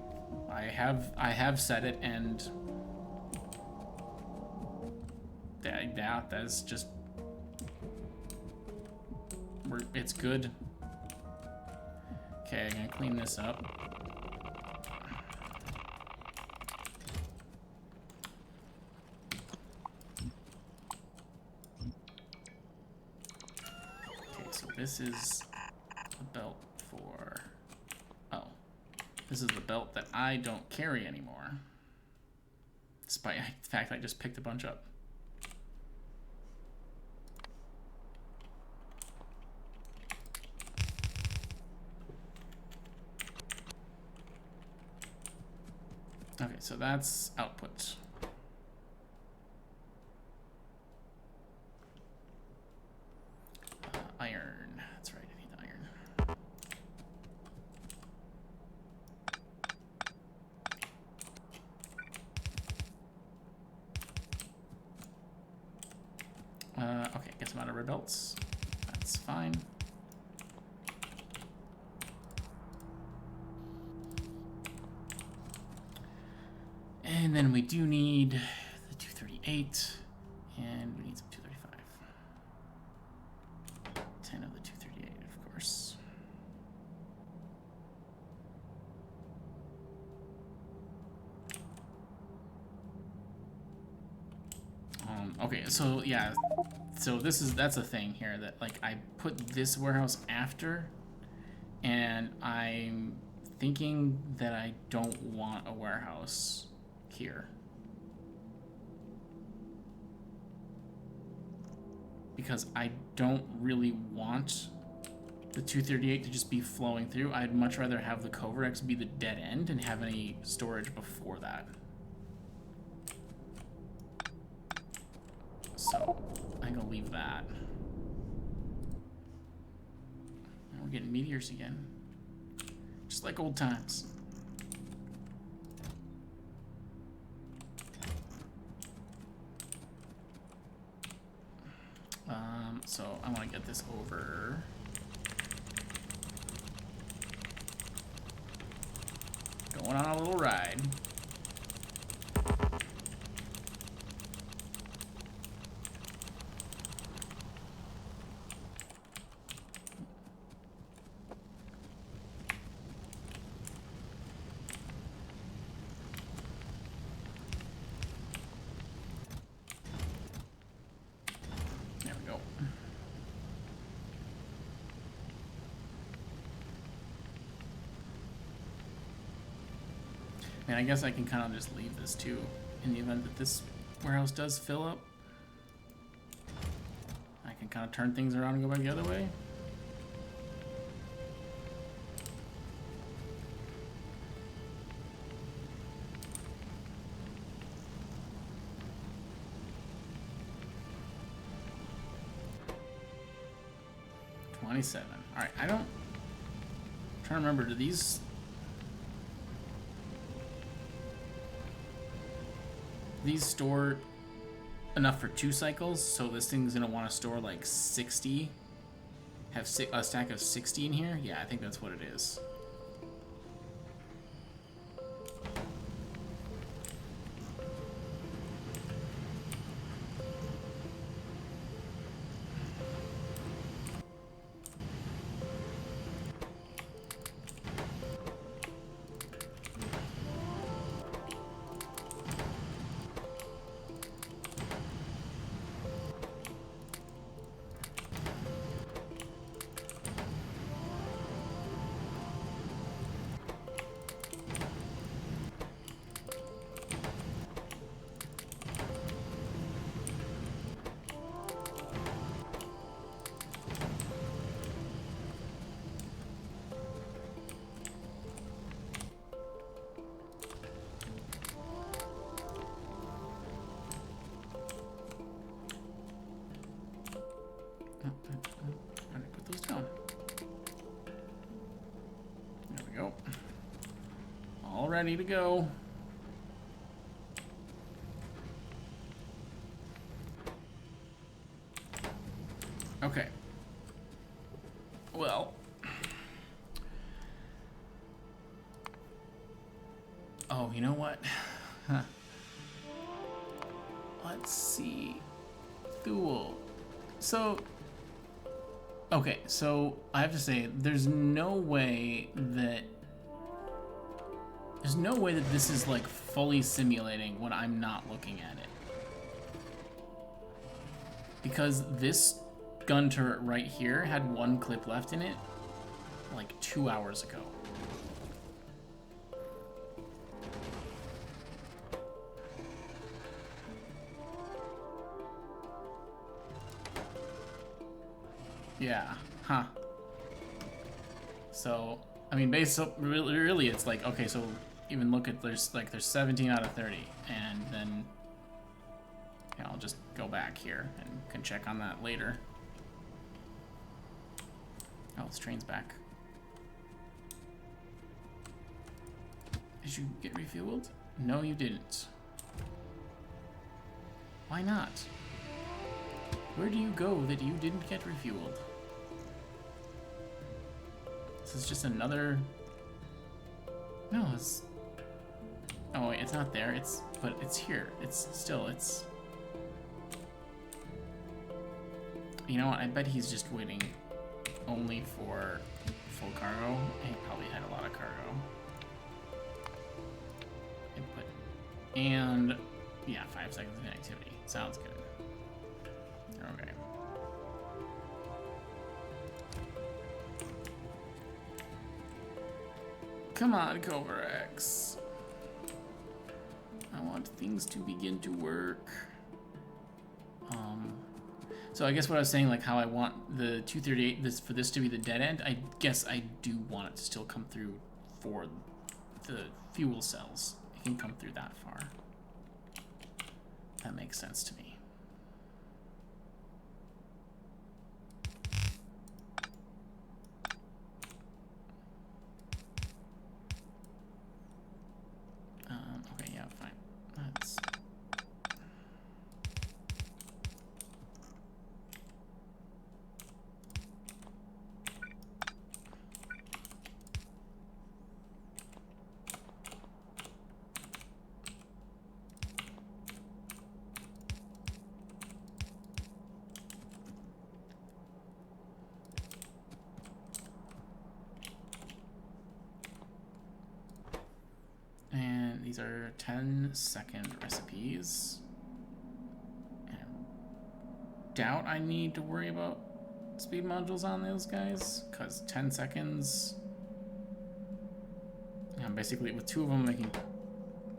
[SPEAKER 1] have set it, and that's just it's good. Okay, I'm gonna clean this up. Okay, so this is the belt for... Oh. This is the belt that I don't carry anymore. Despite the fact I just picked a bunch up. Okay, so that's output. Iron. That's right, I need iron. Okay, get some out of red belts. That's fine. And then we do need the 238, and we need some 235. 10 of the 238, of course. Okay, so yeah, so that's a thing here that like I put this warehouse after, and I'm thinking that I don't want a warehouse here. Because I don't really want the 238 to just be flowing through. I'd much rather have the Coverx be the dead end and have any storage before that. So I'm gonna leave that. And we're getting meteors again. Just like old times. So I want to get this over. Going on a little ride. And I guess I can kind of just leave this too, in the event that this warehouse does fill up. I can kind of turn things around and go back the other way. $27. All right, I'm trying to remember, do these store enough for 2 cycles? So this thing's gonna want to store like 60. Have a stack of 60 in here? Yeah, I think that's what it is. ready to go. Okay. Well. Oh, you know what? Huh. Let's see. Thule. So, okay, so I have to say, there's no way that this is like fully simulating when I'm not looking at it. Because this gun turret right here had one clip left in it like 2 hours ago. Yeah, huh. So, I mean, really, it's like, okay, so even look at, there's 17 out of 30, and then, yeah, I'll just go back here and can check on that later. Oh, this train's back. Did you get refueled? No, you didn't. Why not? Where do you go that you didn't get refueled? This is just another... No, it's... Oh wait, it's not there. But it's here. It's still, it's... You know what? I bet he's just waiting only for full cargo. He probably had a lot of cargo. Input. And yeah, 5 seconds of inactivity. Sounds good. Okay. Come on, Cobra X. I want things to begin to work. So I guess what I was saying, like how I want the 238 for this to be the dead end, I guess I do want it to still come through for the fuel cells. It can come through that far. That makes sense to me. Okay, yeah, fine. That's... These are 10-second recipes. And I doubt I need to worry about speed modules on those guys, because 10 seconds... I'm basically, with 2 of them, making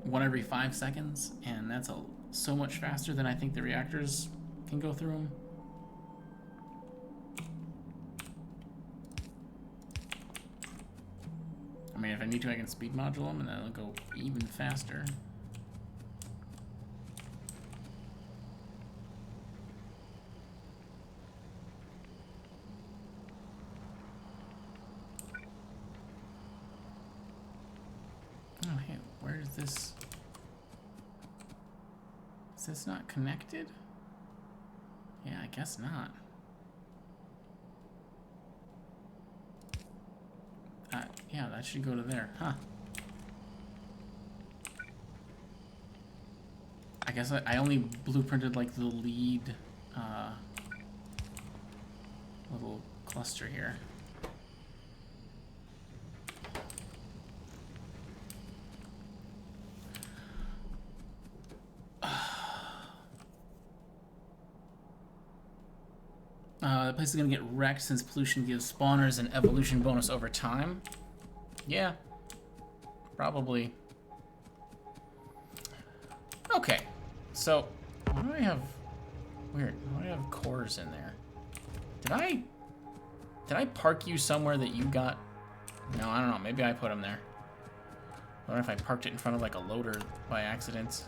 [SPEAKER 1] 1 every 5 seconds, and that's so much faster than I think the reactors can go through them. I mean, if I need to, I can speed module them, and then it'll go even faster. Oh, hey, where is this? Is this not connected? Yeah, I guess not. Yeah, that should go to there, huh? I guess I only blueprinted like the lead little cluster here. The place is gonna get wrecked since pollution gives spawners an evolution bonus over time. Yeah, probably. Okay, so why do I have weird? Why do I have cores in there? Did I park you somewhere that you got? No, I don't know. Maybe I put them there. I wonder if I parked it in front of like a loader by accident.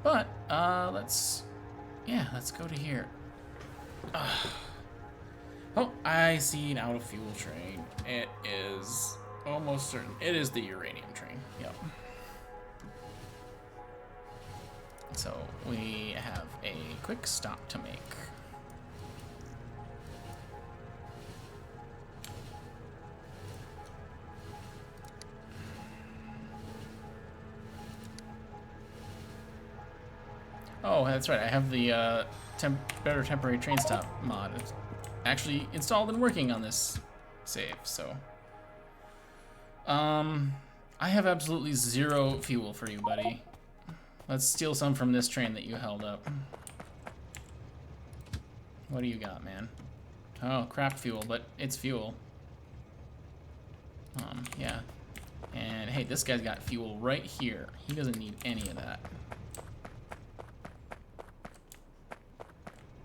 [SPEAKER 1] But let's go to here. Oh, I see an out of fuel train. It is Almost certain. It is the uranium train. Yep. So we have a quick stop to make. Oh, that's right. I have the better temporary train stop mod. It's actually installed and working on this save, so. I have absolutely zero fuel for you, buddy. Let's steal some from this train that you held up. What do you got, man? Oh, crap fuel, but it's fuel. Yeah. And hey, this guy's got fuel right here. He doesn't need any of that.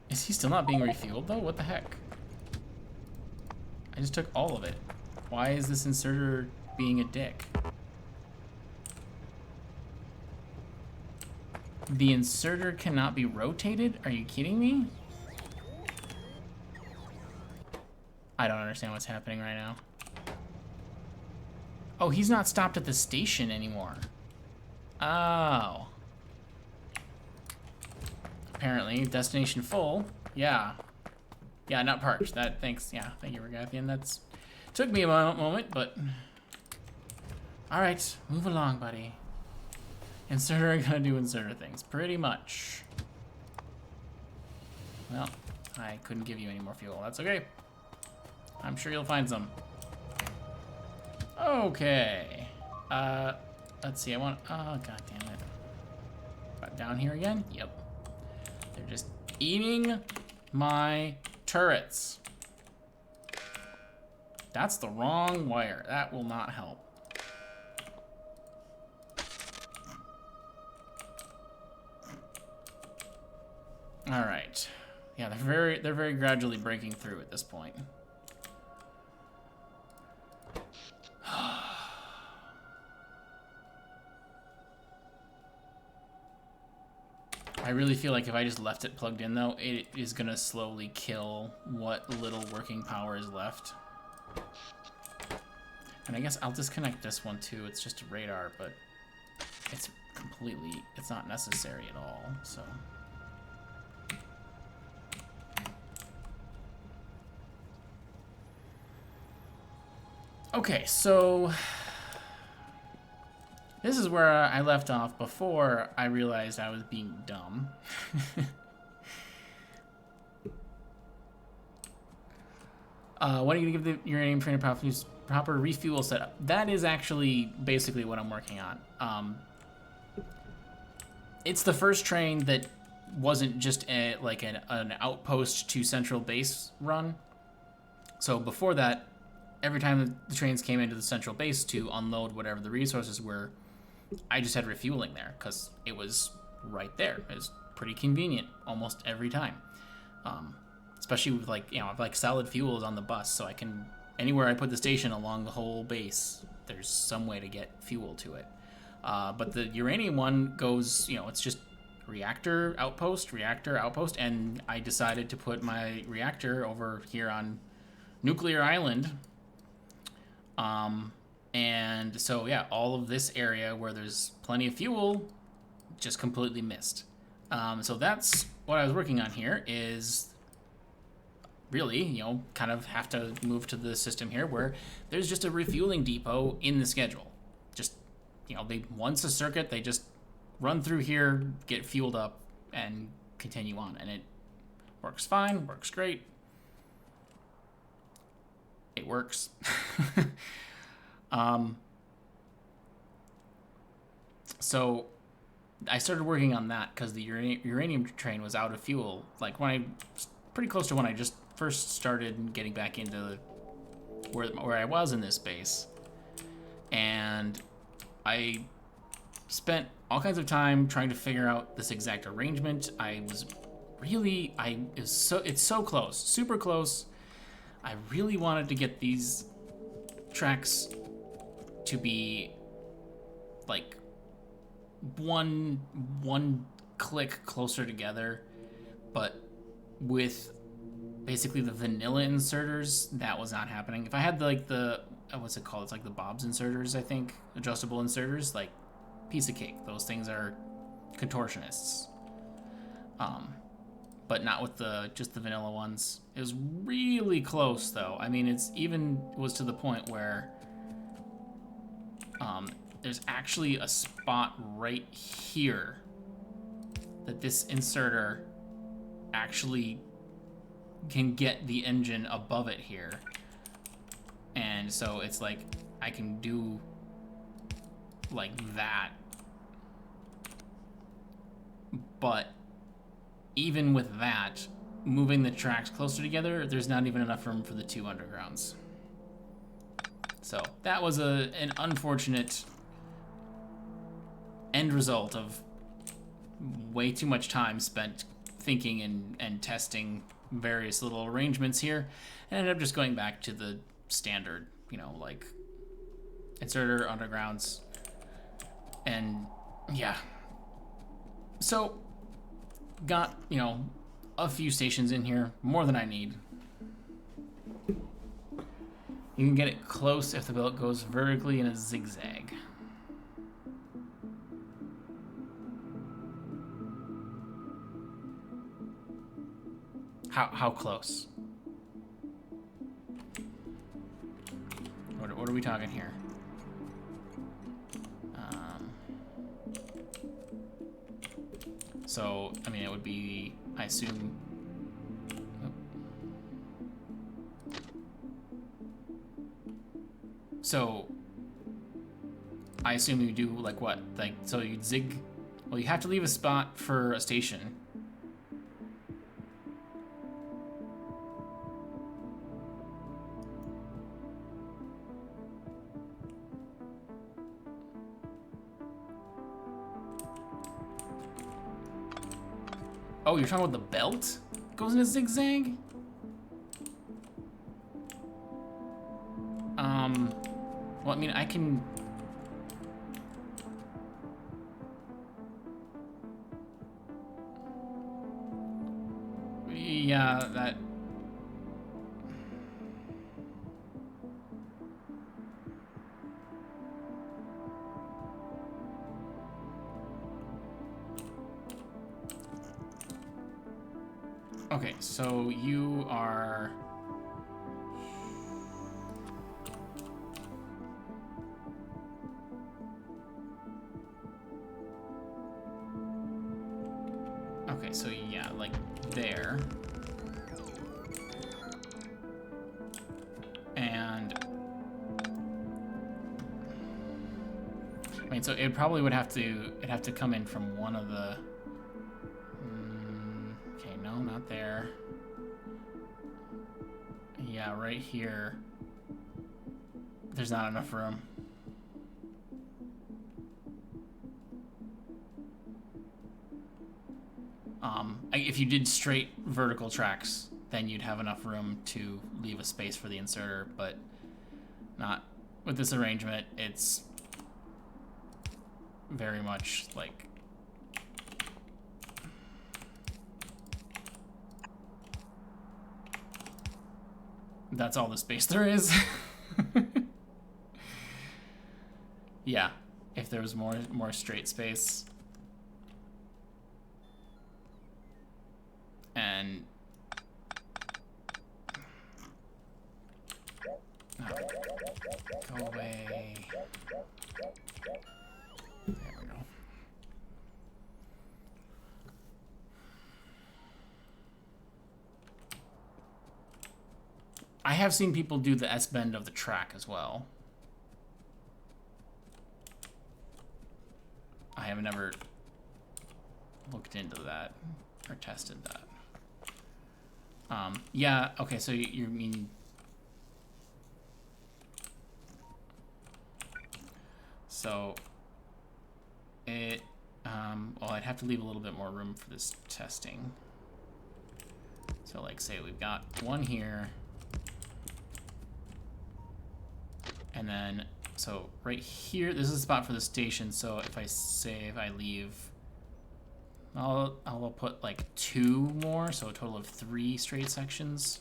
[SPEAKER 1] Is he still not being refueled, though? What the heck? I just took all of it. Why is this inserter being a dick? The inserter cannot be rotated? Are you kidding me? I don't understand what's happening right now. Oh, he's not stopped at the station anymore. Oh. Apparently, destination full. Yeah. Yeah, not parked. That, thanks. Yeah, thank you, Regathian. That's, took me a moment, but... Alright, move along, buddy. Inserter gonna do inserter things, pretty much. Well, I couldn't give you any more fuel. That's okay. I'm sure you'll find some. Okay. Let's see, I want... Oh, god damn it. Right down here again? Yep. They're just eating my turrets. That's the wrong wire. That will not help. All right. Yeah, they're very gradually breaking through at this point. I really feel like if I just left it plugged in, though, it is gonna slowly kill what little working power is left. And I guess I'll disconnect this one too. It's just a radar, but it's not necessary at all, so. Okay, so this is where I left off before I realized I was being dumb. When are you gonna give the uranium train a proper refuel setup? That is actually basically what I'm working on. It's the first train that wasn't just like an outpost to central base run. So before that, every time the trains came into the central base to unload whatever the resources were, I just had refueling there because it was right there. It was pretty convenient almost every time. Especially with like solid fuels on the bus, so I can, anywhere I put the station along the whole base, there's some way to get fuel to it. But the uranium one goes, it's just reactor, outpost, and I decided to put my reactor over here on Nuclear Island. And so, yeah, all of this area where there's plenty of fuel, just completely missed. So that's what I was working on here is really, kind of have to move to the system here where there's just a refueling depot in the schedule. Just, once a circuit, they just run through here, get fueled up, and continue on. And it works fine, works great. It works. So I started working on that because the uranium train was out of fuel. Like pretty close to when I just first started getting back into where I was in this base, and I spent all kinds of time trying to figure out this exact arrangement. It's so close, super close. I really wanted to get these tracks to be like one click closer together, but with basically the vanilla inserters, that was not happening. If I had the what's it called? It's like the Bob's inserters, I think, adjustable inserters, like piece of cake. Those things are contortionists. But not with just the vanilla ones. It was really close though. I mean, it was to the point where there's actually a spot right here that this inserter actually can get the engine above it here. And so it's like I can do like that. But even with that, moving the tracks closer together, there's not even enough room for the two undergrounds. So that was an unfortunate end result of way too much time spent thinking and testing various little arrangements here. And ended up just going back to the standard, like inserter, undergrounds, and yeah. So got, a few stations in here, more than I need. You can get it close if the belt goes vertically in a zigzag. How close? What are we talking here? So, I mean, it would be, I assume... So, I assume you do, like, what? Like, so you'd zig... Well, you have to leave a spot for a station. Oh, you're talking about the belt? Goes in a zigzag? Well, I mean, I can... Yeah, that... Okay, so you are... Okay, so yeah, like there. And... I mean, so it probably would have to... It'd have to come in from one of the... Okay, no, not there. Yeah, right here. There's not enough room. If you did straight vertical tracks, then you'd have enough room to leave a space for the inserter, but not with this arrangement. It's very much like... That's all the space there is. Yeah, if there was more straight space. And go away. There we go. I have seen people do the S-bend of the track as well. I have never looked into that or tested that. Yeah, okay, so you mean... So, it, well, I'd have to leave a little bit more room for this testing. So, like, say we've got one here. And then, so right here, this is a spot for the station, so if I leave I'll put like 2 more, so a total of 3 straight sections.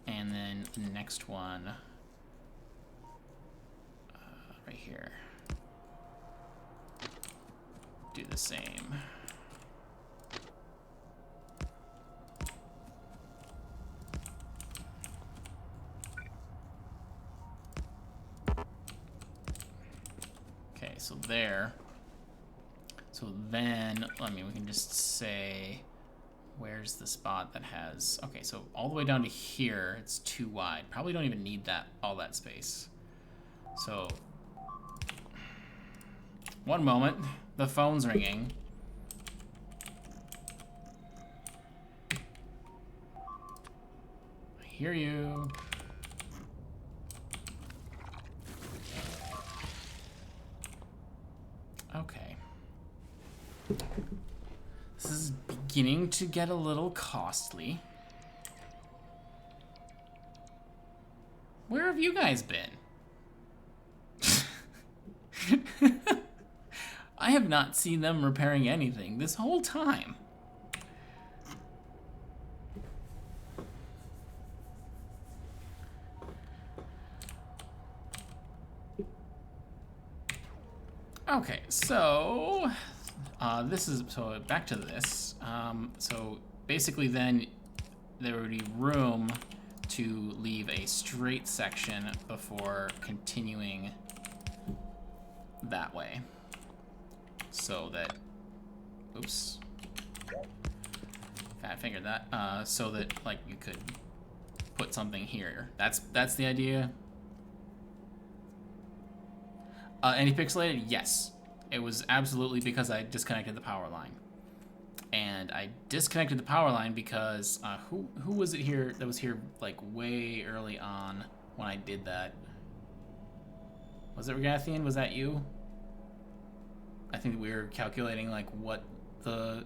[SPEAKER 1] And then the next one, right here, do the same. Okay, so there. So then, I mean, we can just say, where's the spot that has, okay, so all the way down to here, it's too wide. Probably don't even need all that space. So, one moment, the phone's ringing. I hear you. Okay. This is beginning to get a little costly. Where have you guys been? I have not seen them repairing anything this whole time. Okay, so so back to this. So basically then there would be room to leave a straight section before continuing that way. So that, oops, fat fingered that. So that like you could put something here. That's the idea. Any pixelated? Yes. It was absolutely because I disconnected the power line. And I disconnected the power line because, who was it here that was here, like, way early on when I did that? Was it Regathian? Was that you? I think we were calculating, like, what the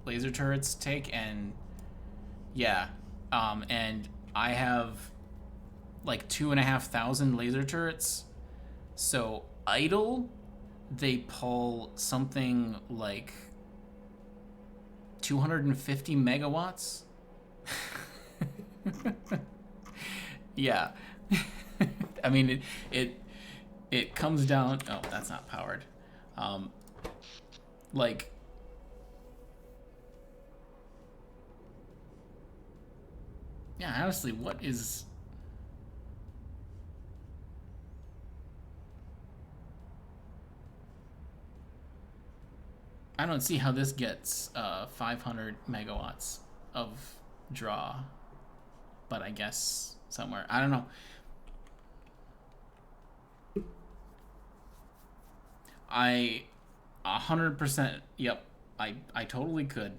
[SPEAKER 1] laser turrets take, and, yeah. And I have, like, 2,500 laser turrets. So idle, they pull something like 250 megawatts. Yeah. I mean, it comes down. Oh, that's not powered. Like, yeah. Honestly, what is? I don't see how this gets 500 megawatts of draw, but I guess somewhere. I don't know. I 100%. Yep, I totally could,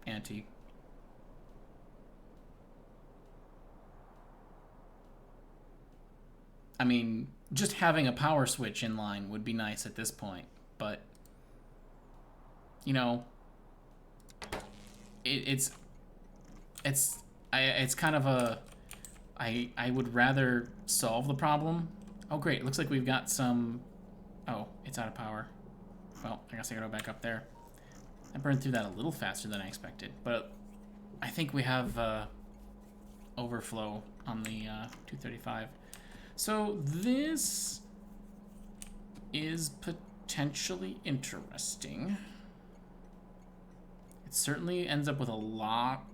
[SPEAKER 1] Auntie. I mean, just having a power switch in line would be nice at this point, but you know, it's kind of a, I would rather solve the problem. Oh great, it looks like we've got some, oh, it's out of power. Well, I guess I gotta go back up there. I burned through that a little faster than I expected, but I think we have overflow on the 235. So this is potentially interesting. It certainly ends up with a lot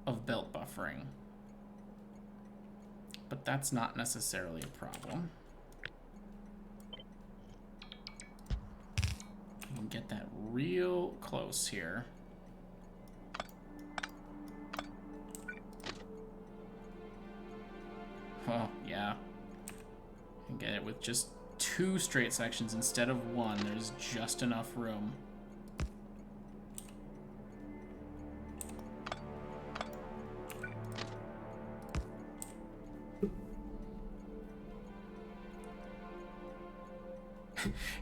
[SPEAKER 1] of belt buffering, but that's not necessarily a problem. I can get that real close here. Oh, yeah. I can get it with just 2 straight sections instead of 1. There's just enough room.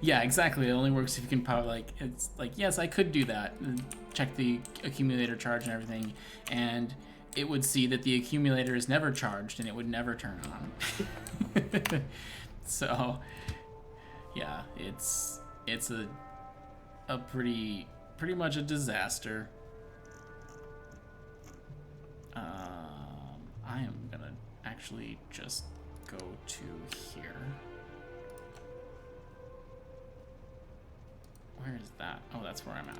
[SPEAKER 1] Yeah, exactly. It only works if you can power, like, it's like, yes, I could do that. And check the accumulator charge and everything, and it would see that the accumulator is never charged and it would never turn on. So, Yeah, it's a pretty much a disaster. I am gonna actually just go to here. Where is that? Oh, that's where I'm at.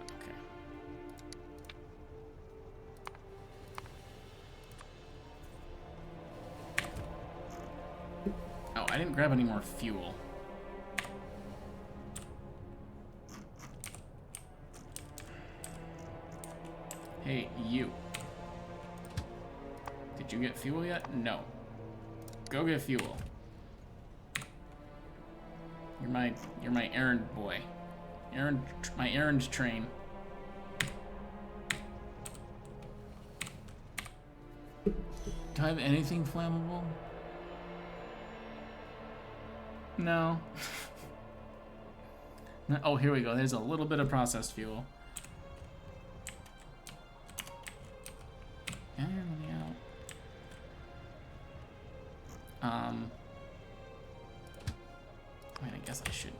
[SPEAKER 1] Okay. Oh, I didn't grab any more fuel. Hey, you. Did you get fuel yet? No. Go get fuel. You're my errand boy. My errand train. Do I have anything flammable? No. Oh, here we go. There's a little bit of processed fuel. Yeah, running out. I mean, I guess I should.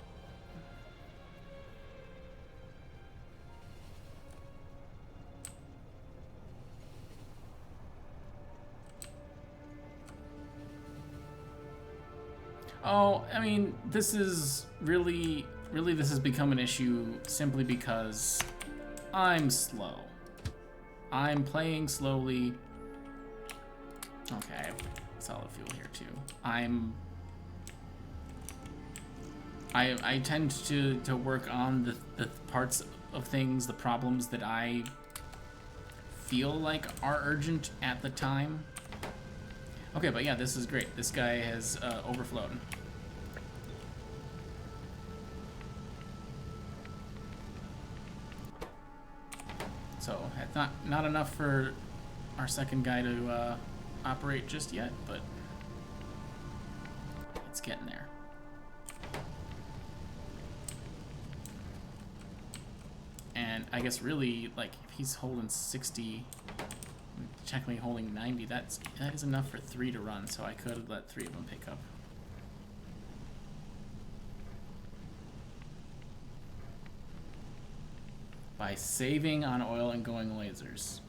[SPEAKER 1] Oh, I mean, this is really this has become an issue simply because I'm slow. I'm playing slowly. Okay, I have solid fuel here too. I tend to work on the parts of things, the problems that I feel like are urgent at the time. Okay, but yeah, this is great. This guy has overflowed. So it's not enough for our second guy to operate just yet, but it's getting there. And I guess really, like, if he's holding 60, technically holding 90, that is enough for 3 to run, so I could let 3 of them pick up. By saving on oil and going lasers.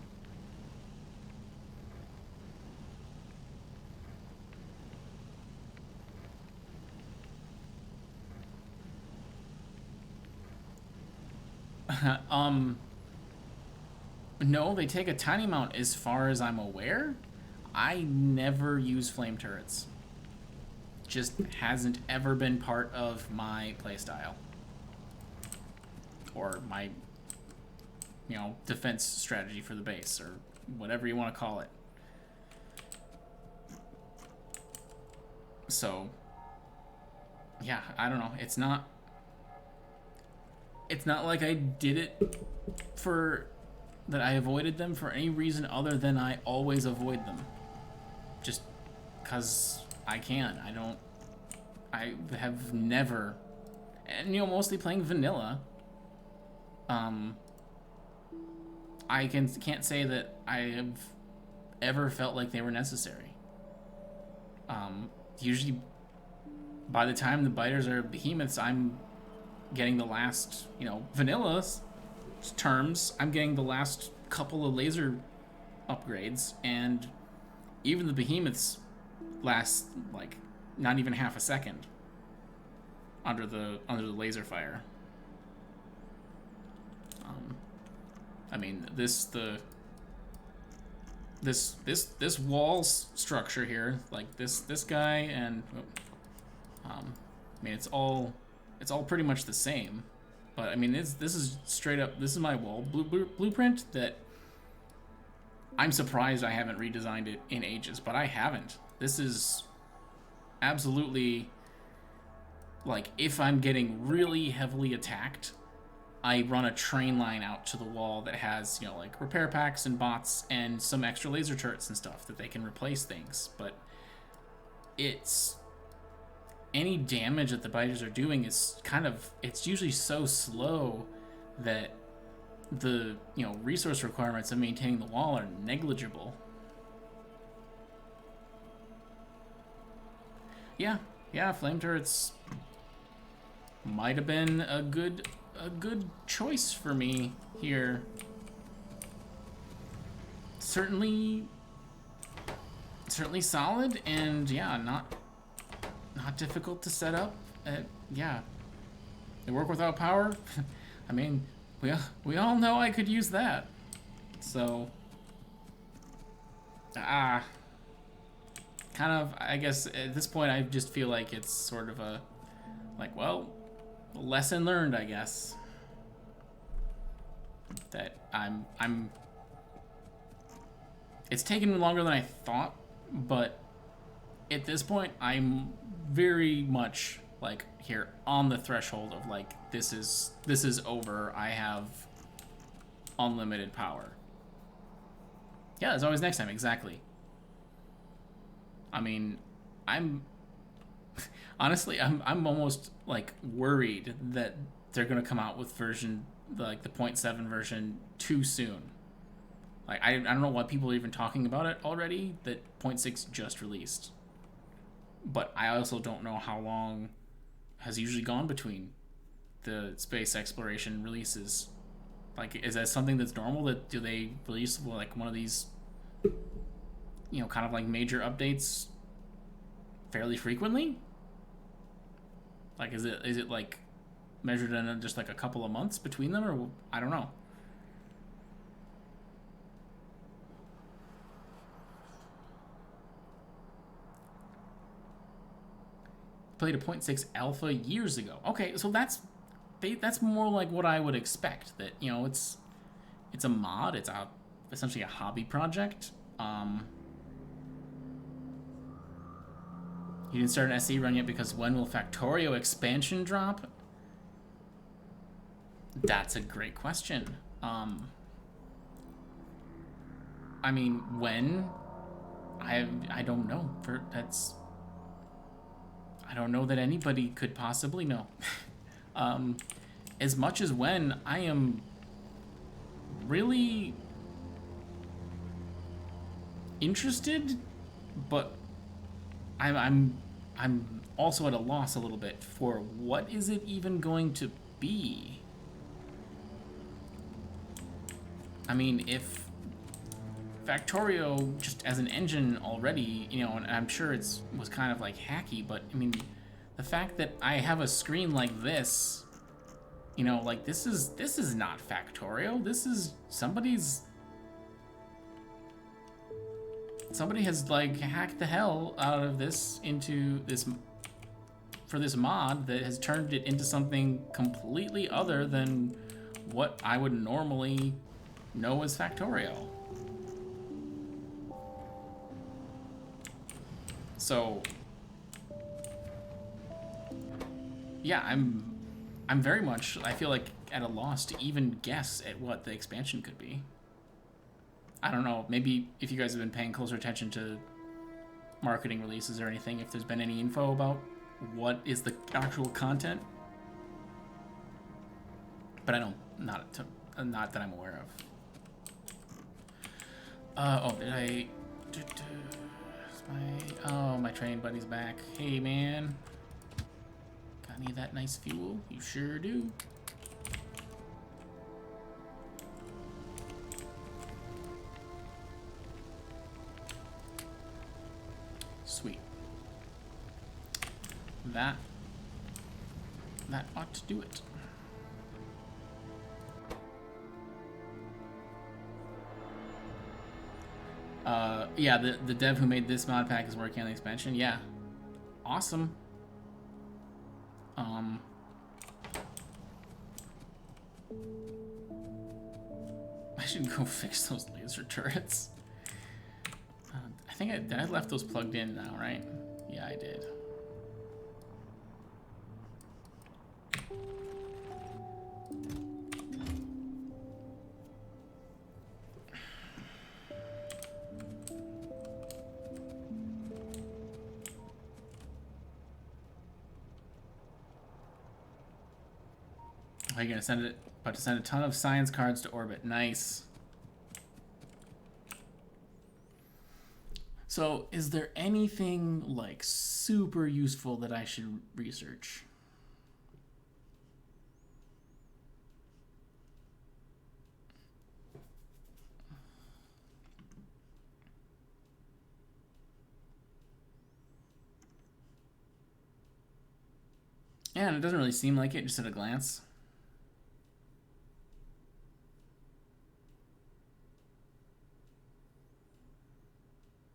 [SPEAKER 1] No, they take a tiny amount as far as I'm aware. I never use flame turrets. Just hasn't ever been part of my playstyle. Or my, defense strategy for the base, or whatever you want to call it. So, yeah, I don't know. It's not like I did it that I avoided them for any reason other than I always avoid them. Just because I can. I have never, and mostly playing vanilla, I can't say that I have ever felt like they were necessary. Usually by the time the biters are behemoths, I'm getting the last, vanilla terms, I'm getting the last couple of laser upgrades, and even the behemoths last like not even half a second under the laser fire. I mean, this wall structure here, like this guy, and I mean, it's all pretty much the same. But I mean, this is straight up. This is my wall blueprint that I'm surprised I haven't redesigned it in ages, but I haven't. This is absolutely, like, if I'm getting really heavily attacked, I run a train line out to the wall that has, like repair packs and bots and some extra laser turrets and stuff that they can replace things. But it's, any damage that the biters are doing is it's usually so slow that the resource requirements of maintaining the wall are negligible. Yeah, flame turrets. might have been a good choice for me here. Certainly solid, and yeah, not difficult to set up. Yeah, they work without power. I mean, we all know I could use that. So kind of, I guess at this point I just feel like it's sort of a like, well, lesson learned, I guess. That I'm it's taken longer than I thought, but at this point I'm very much like here on the threshold of like this is over. I have unlimited power. Yeah, there's always next time, exactly. I mean, I'm honestly I'm almost like worried that they're gonna come out with version like the 0.7 version too soon. Like I don't know why people are even talking about it already. That 0.6 just released, but I also don't know how long has usually gone between the space exploration releases. Like, is that something that's normal? That do they release like one of these, kind of like major updates fairly frequently? Like, is it like measured in just like a couple of months between them, or I don't know. Played a 0.6 alpha years ago. Okay, so that's more like what I would expect. That it's a mod. It's essentially a hobby project. You didn't start an SE run yet because when will Factorio expansion drop? That's a great question. I mean, when? I don't know. I don't know that anybody could possibly know. As much as when, I am really interested, but I'm also at a loss a little bit for what is it even going to be. I mean, if Factorio just as an engine already, and I'm sure was kind of like hacky, but I mean, the fact that I have a screen like this, like this is not Factorio. This is somebody has like hacked the hell out of this into this for this mod that has turned it into something completely other than what I would normally know as Factorio. So yeah, I'm very much, I feel like, at a loss to even guess at what the expansion could be. I don't know, maybe if you guys have been paying closer attention to marketing releases or anything, if there's been any info about what is the actual content. But I don't, not that I'm aware of. Did I... my train buddy's back. Hey, man. Got any of that nice fuel? You sure do. Sweet. That ought to do it. Yeah, the dev who made this mod pack is working on the expansion. Yeah. Awesome. I should go fix those laser turrets. I think I left those plugged in now, right? Yeah, I did. Are you gonna about to send a ton of science cards to orbit? Nice. So, is there anything like super useful that I should research? Yeah, and it doesn't really seem like it just at a glance.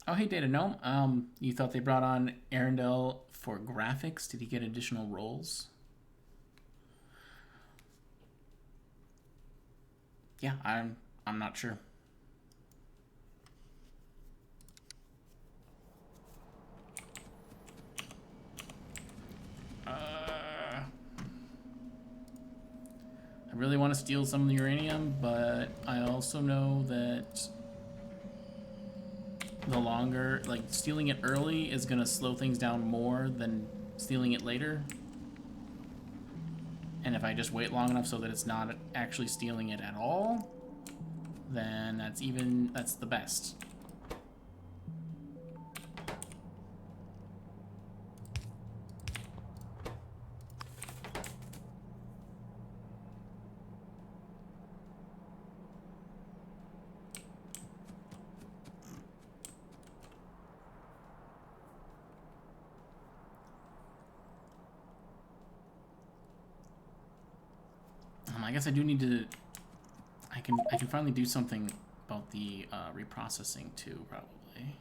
[SPEAKER 1] Oh, hey, Data Gnome. You thought they brought on Arendelle for graphics? Did he get additional roles? Yeah, I'm not sure. I really want to steal some of the uranium, but I also know that the longer, like, stealing it early is going to slow things down more than stealing it later. And if I just wait long enough so that it's not actually stealing it at all, then that's the best. I guess I do need to. I can finally do something about the reprocessing too, probably.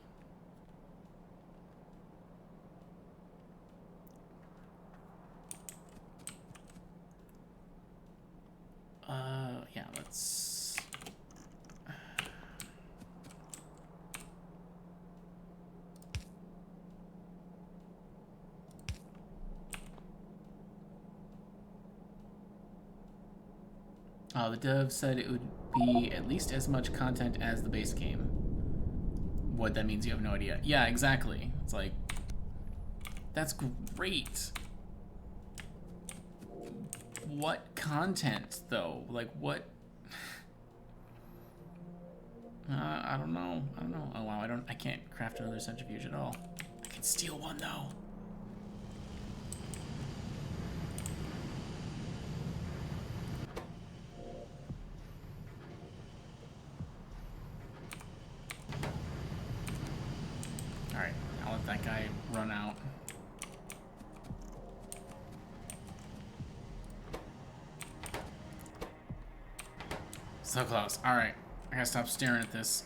[SPEAKER 1] Yeah, let's. The dev said it would be at least as much content as the base game. What that means, you have no idea. Yeah, exactly. It's like, that's great. What content, though? Like, what? I don't know. I don't know. Oh wow, I can't craft another centrifuge at all. I can steal one though. Alright, I'll let that guy run out. So close. Alright. I gotta stop staring at this.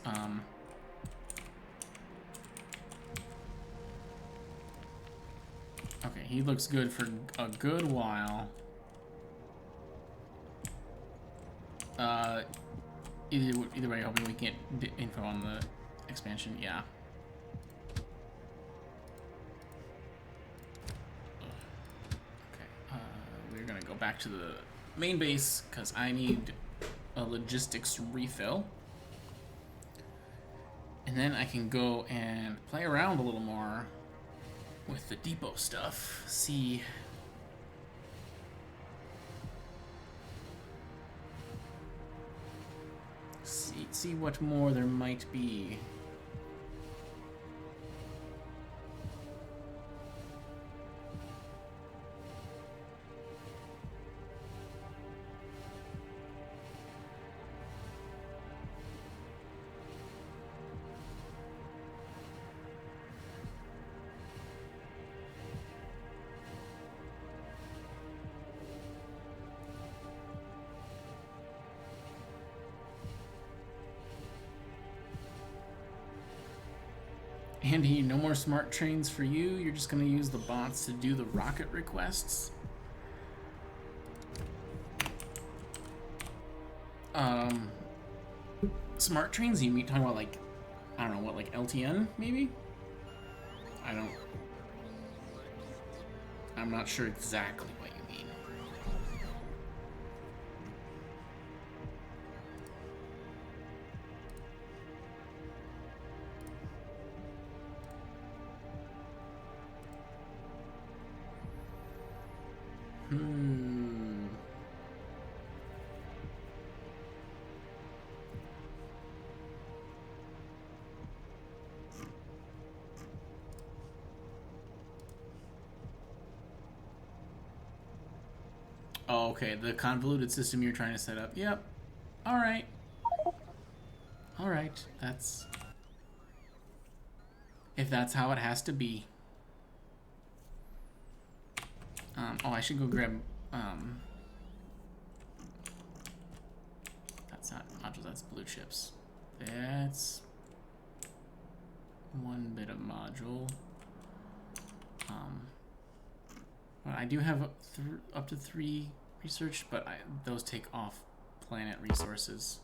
[SPEAKER 1] Okay, he looks good for a good while. Either way, hoping we get info on the expansion. Yeah. Okay. We're gonna go back to the main base because I need a logistics refill. And then I can go and play around a little more with the depot stuff. See what more there might be. Andy, no more smart trains for you. You're just gonna use the bots to do the rocket requests. Smart trains? You mean talking about like, I don't know what, like LTN maybe? I'm not sure exactly what you mean. Oh, okay, the convoluted system you're trying to set up. Yep. Alright. Alright, that's... if that's how it has to be. Oh, I should go grab, that's not modules, that's blue chips. That's one bit of module. Well, I do have up to 3 research, but those take off planet resources.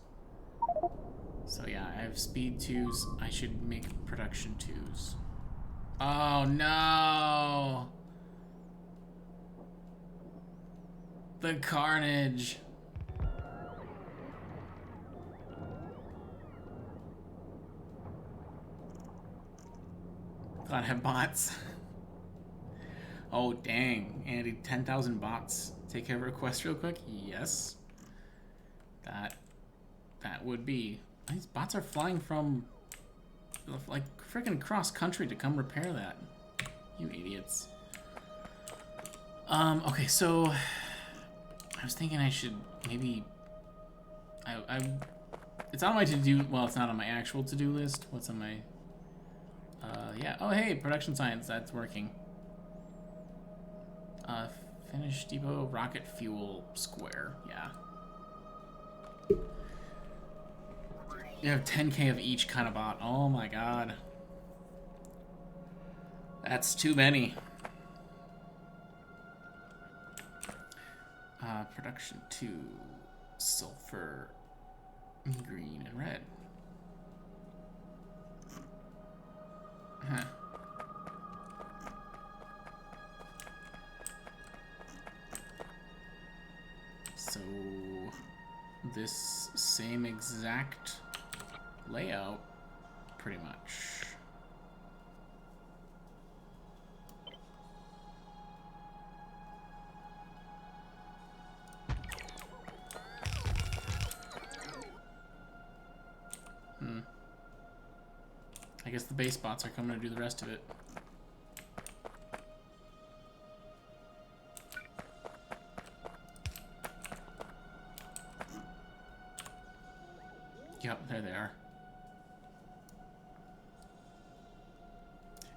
[SPEAKER 1] So yeah, I have speed 2s. I should make production 2s. Oh no! The carnage! Glad I have bots. Oh dang, Andy, 10,000 bots. Take care of a request real quick? Yes. That would be. These bots are flying from like freaking cross country to come repair that. You idiots. Okay, so I was thinking I should maybe it's on my to-do, well, it's not on my actual to-do list. What's on my yeah. Oh hey, production science, that's working. Finish depot rocket fuel square, yeah. You have 10k of each kind of bot. Oh my god. That's too many. Production 2. Sulfur, green, and red. Huh. So this same exact layout, pretty much. I guess the base bots are coming to do the rest of it. Yep, there they are.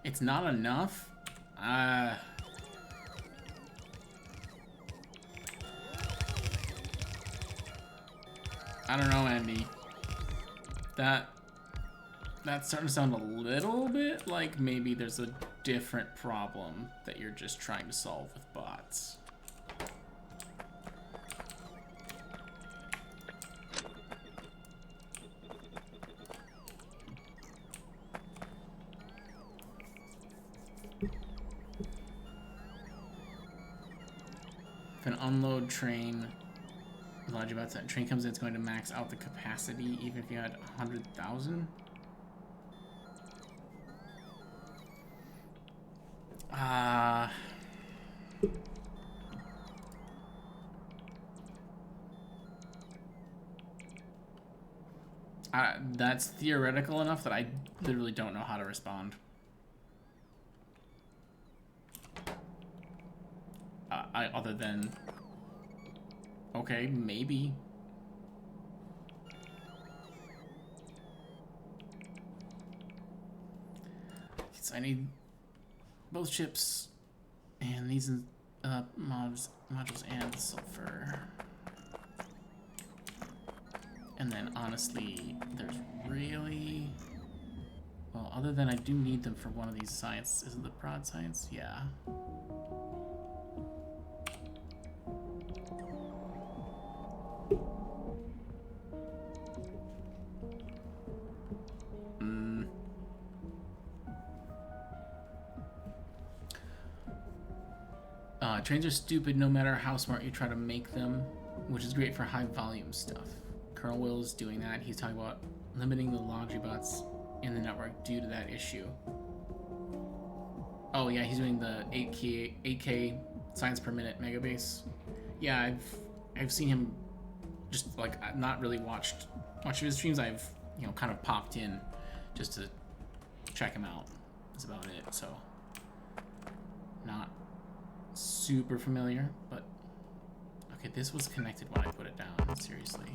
[SPEAKER 1] It's not enough? I don't know, Andy. That's starting to sound a little bit like maybe there's a different problem that you're just trying to solve with bots. If an unload train, logic about that train comes in, it's going to max out the capacity even if you had 100,000. That's theoretical enough that I literally don't know how to respond. Other than, okay, maybe. So I need both chips and these modules and sulfur. And then honestly, there's really, well, other than I do need them for one of these science. Isn't the prod science? Yeah. Trains are stupid no matter how smart you try to make them, which is great for high volume stuff. Colonel Will is doing that. He's talking about limiting the laundry bots in the network due to that issue. Oh yeah, he's doing the 8K science per minute megabase. Yeah, I've seen him just like not really watched much of his streams. I've kind of popped in just to check him out. That's about it. So not super familiar, but okay, this was connected when I put it down. Seriously.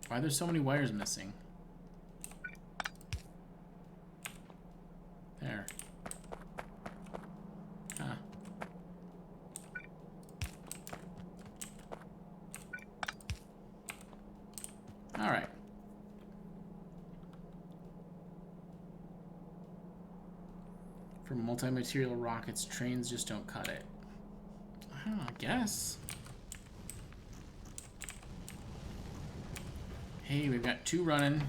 [SPEAKER 1] Why are there so many wires missing? There. Huh. Alright. For multi-material rockets, trains just don't cut it. I don't know, I guess. Hey, we've got 2 running.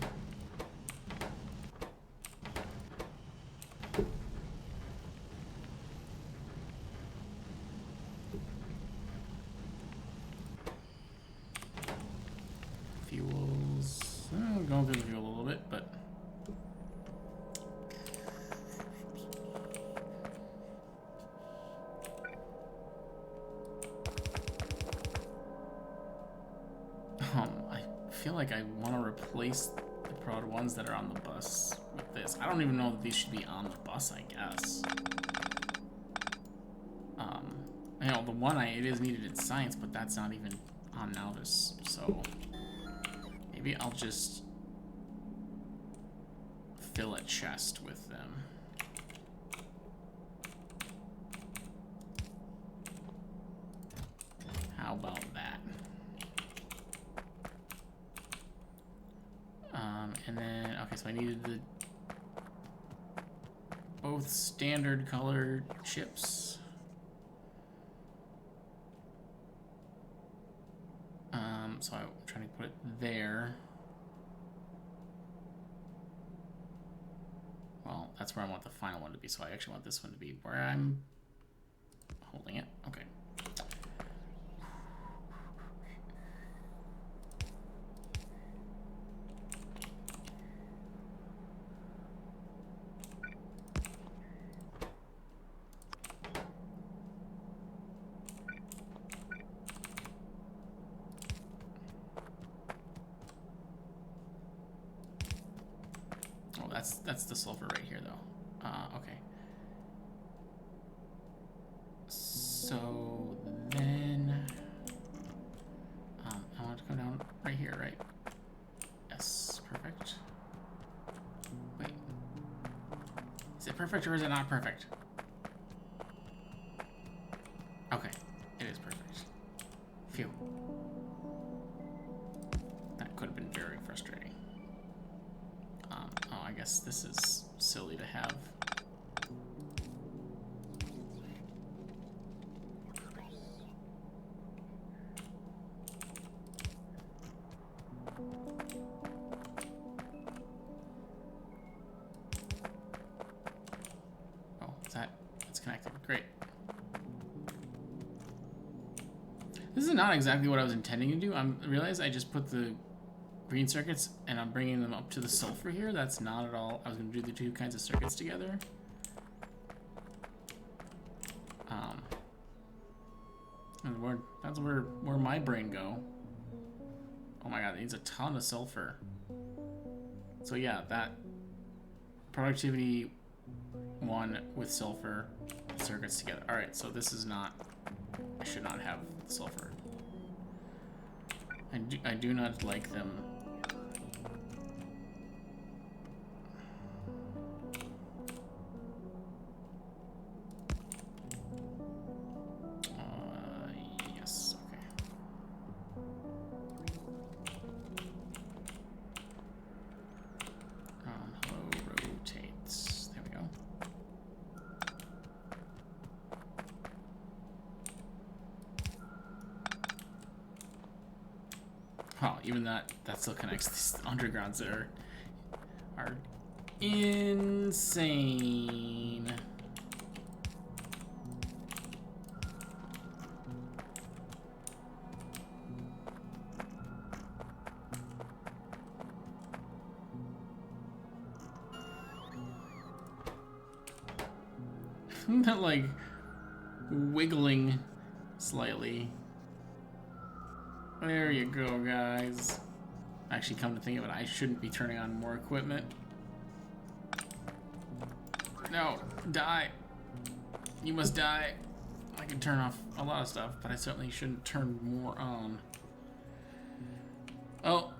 [SPEAKER 1] Fuels. Going through the fuel a little bit, but. I feel like I want to replace the prod ones that are on the bus with this. I don't even know that these should be on the bus, I guess. You know, the one it is needed in science, but that's not even on now. So maybe I'll just fill a chest with them. How about that? And then, okay, so I needed both standard colored chips. So I'm trying to put it there. Well, that's where I want the final one to be, so I actually want this one to be where I'm holding it. Okay. That's the sulfur right here, though. Okay. So then, I want to come down right here, right? Yes, perfect. Wait, is it perfect or is it not perfect? Okay, it is perfect. Phew. That could have been very frustrating. Oh, I guess this is silly to have. Oh, it's connected. Great. This is not exactly what I was intending to do. I realize I just put the green circuits and I'm bringing them up to the sulfur here. That's not at all. I was going to do the 2 kinds of circuits together. And that's where my brain go. Oh my god, it needs a ton of sulfur. So yeah, that productivity 1 with sulfur circuits together. All right, so this is not. I should not have sulfur. I do not like them. Yes, okay. Hello, rotates. There we go. Oh, even that still connects. These undergrounds are insane. That like wiggling slightly. There you go, guys. Actually, come to think of it, I shouldn't be turning on more equipment. No, die. You must die. I can turn off a lot of stuff, but I certainly shouldn't turn more on. Oh,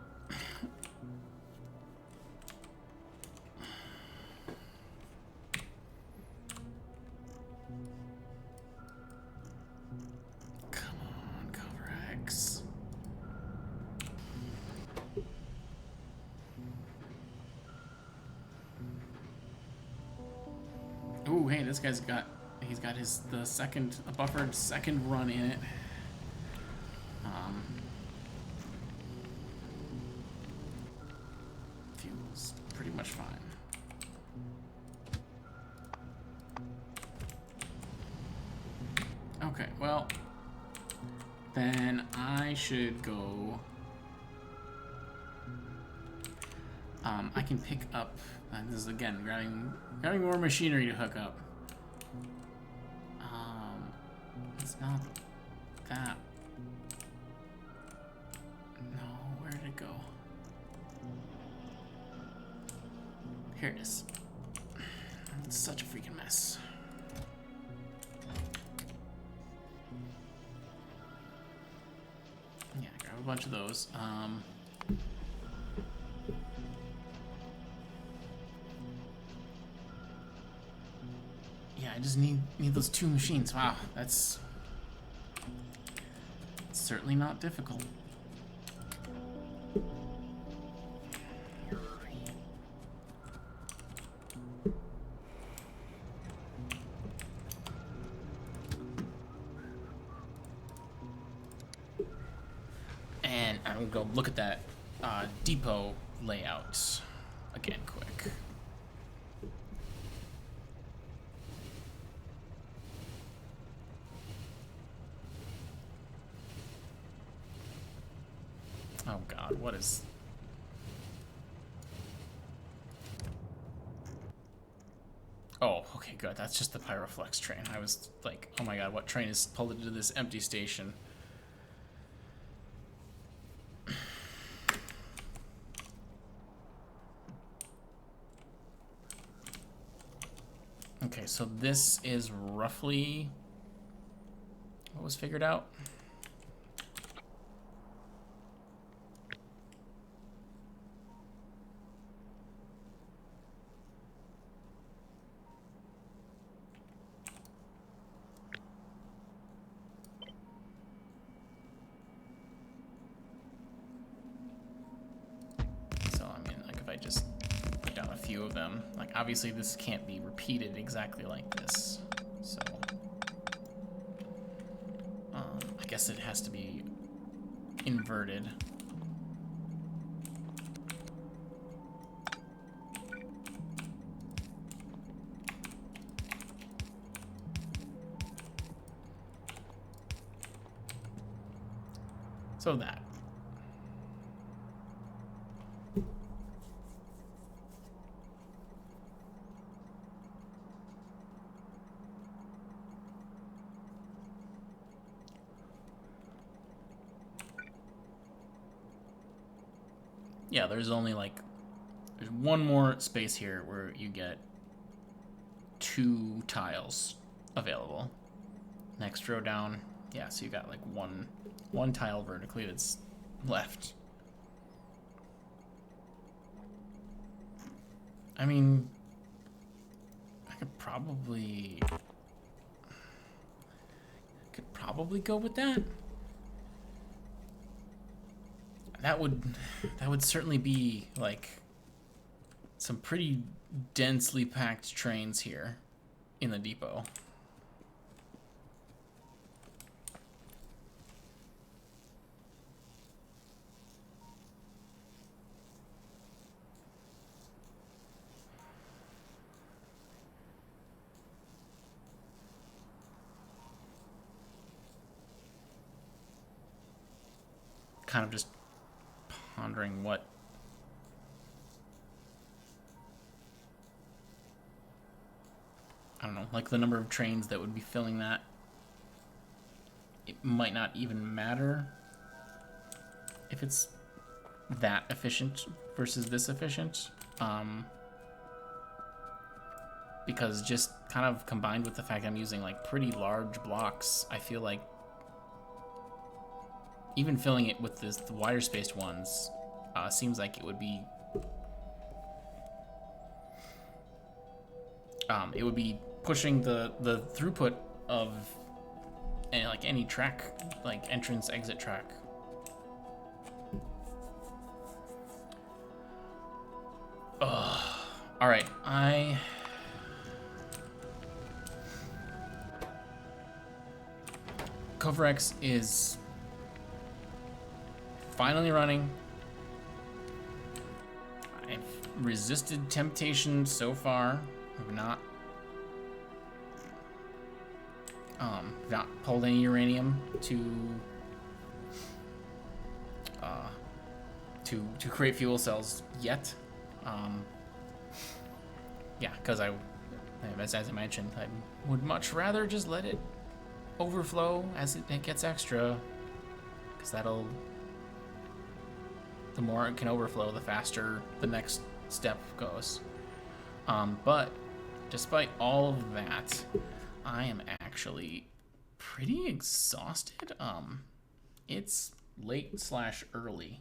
[SPEAKER 1] he's got a buffered second run in it. Fuel's pretty much fine. Okay, well, then I should go. I can pick up. This is again grabbing more machinery to hook up. It's not that. No, where did it go? Here it is. It's such a freaking mess. Yeah, grab a bunch of those. Yeah, I just need those 2 machines. Wow, that's certainly not difficult. And I'm gonna go look at that depot layout again quick. Oh god, what is... Oh, okay, good. That's just the Pyroflex train. I was like, oh my god, what train is pulled into this empty station? Okay, so this is roughly what was figured out. Just put down a few of them. Like, obviously this can't be repeated exactly like this, so I guess it has to be inverted. So that. Yeah, there's only there's one more space here where you get 2 tiles available. Next row down, yeah, so you got like one tile vertically that's left. I mean, I could probably go with that. That would certainly be like some pretty densely packed trains here in the depot. Kind of just pondering what I don't know, like the number of trains that would be filling that. It might not even matter if it's that efficient versus this efficient, because just kind of combined with the fact I'm using like pretty large blocks, I feel like even filling it with the wider spaced ones seems like it would be pushing the throughput of any track, like entrance exit track. All right, Kovarex is finally running. I've resisted temptation so far. I've not pulled any uranium to create fuel cells yet. Yeah, because as I mentioned, I would much rather just let it overflow as it gets extra, because the more it can overflow, the faster the next step goes. But despite all of that, I am actually pretty exhausted. It's late/early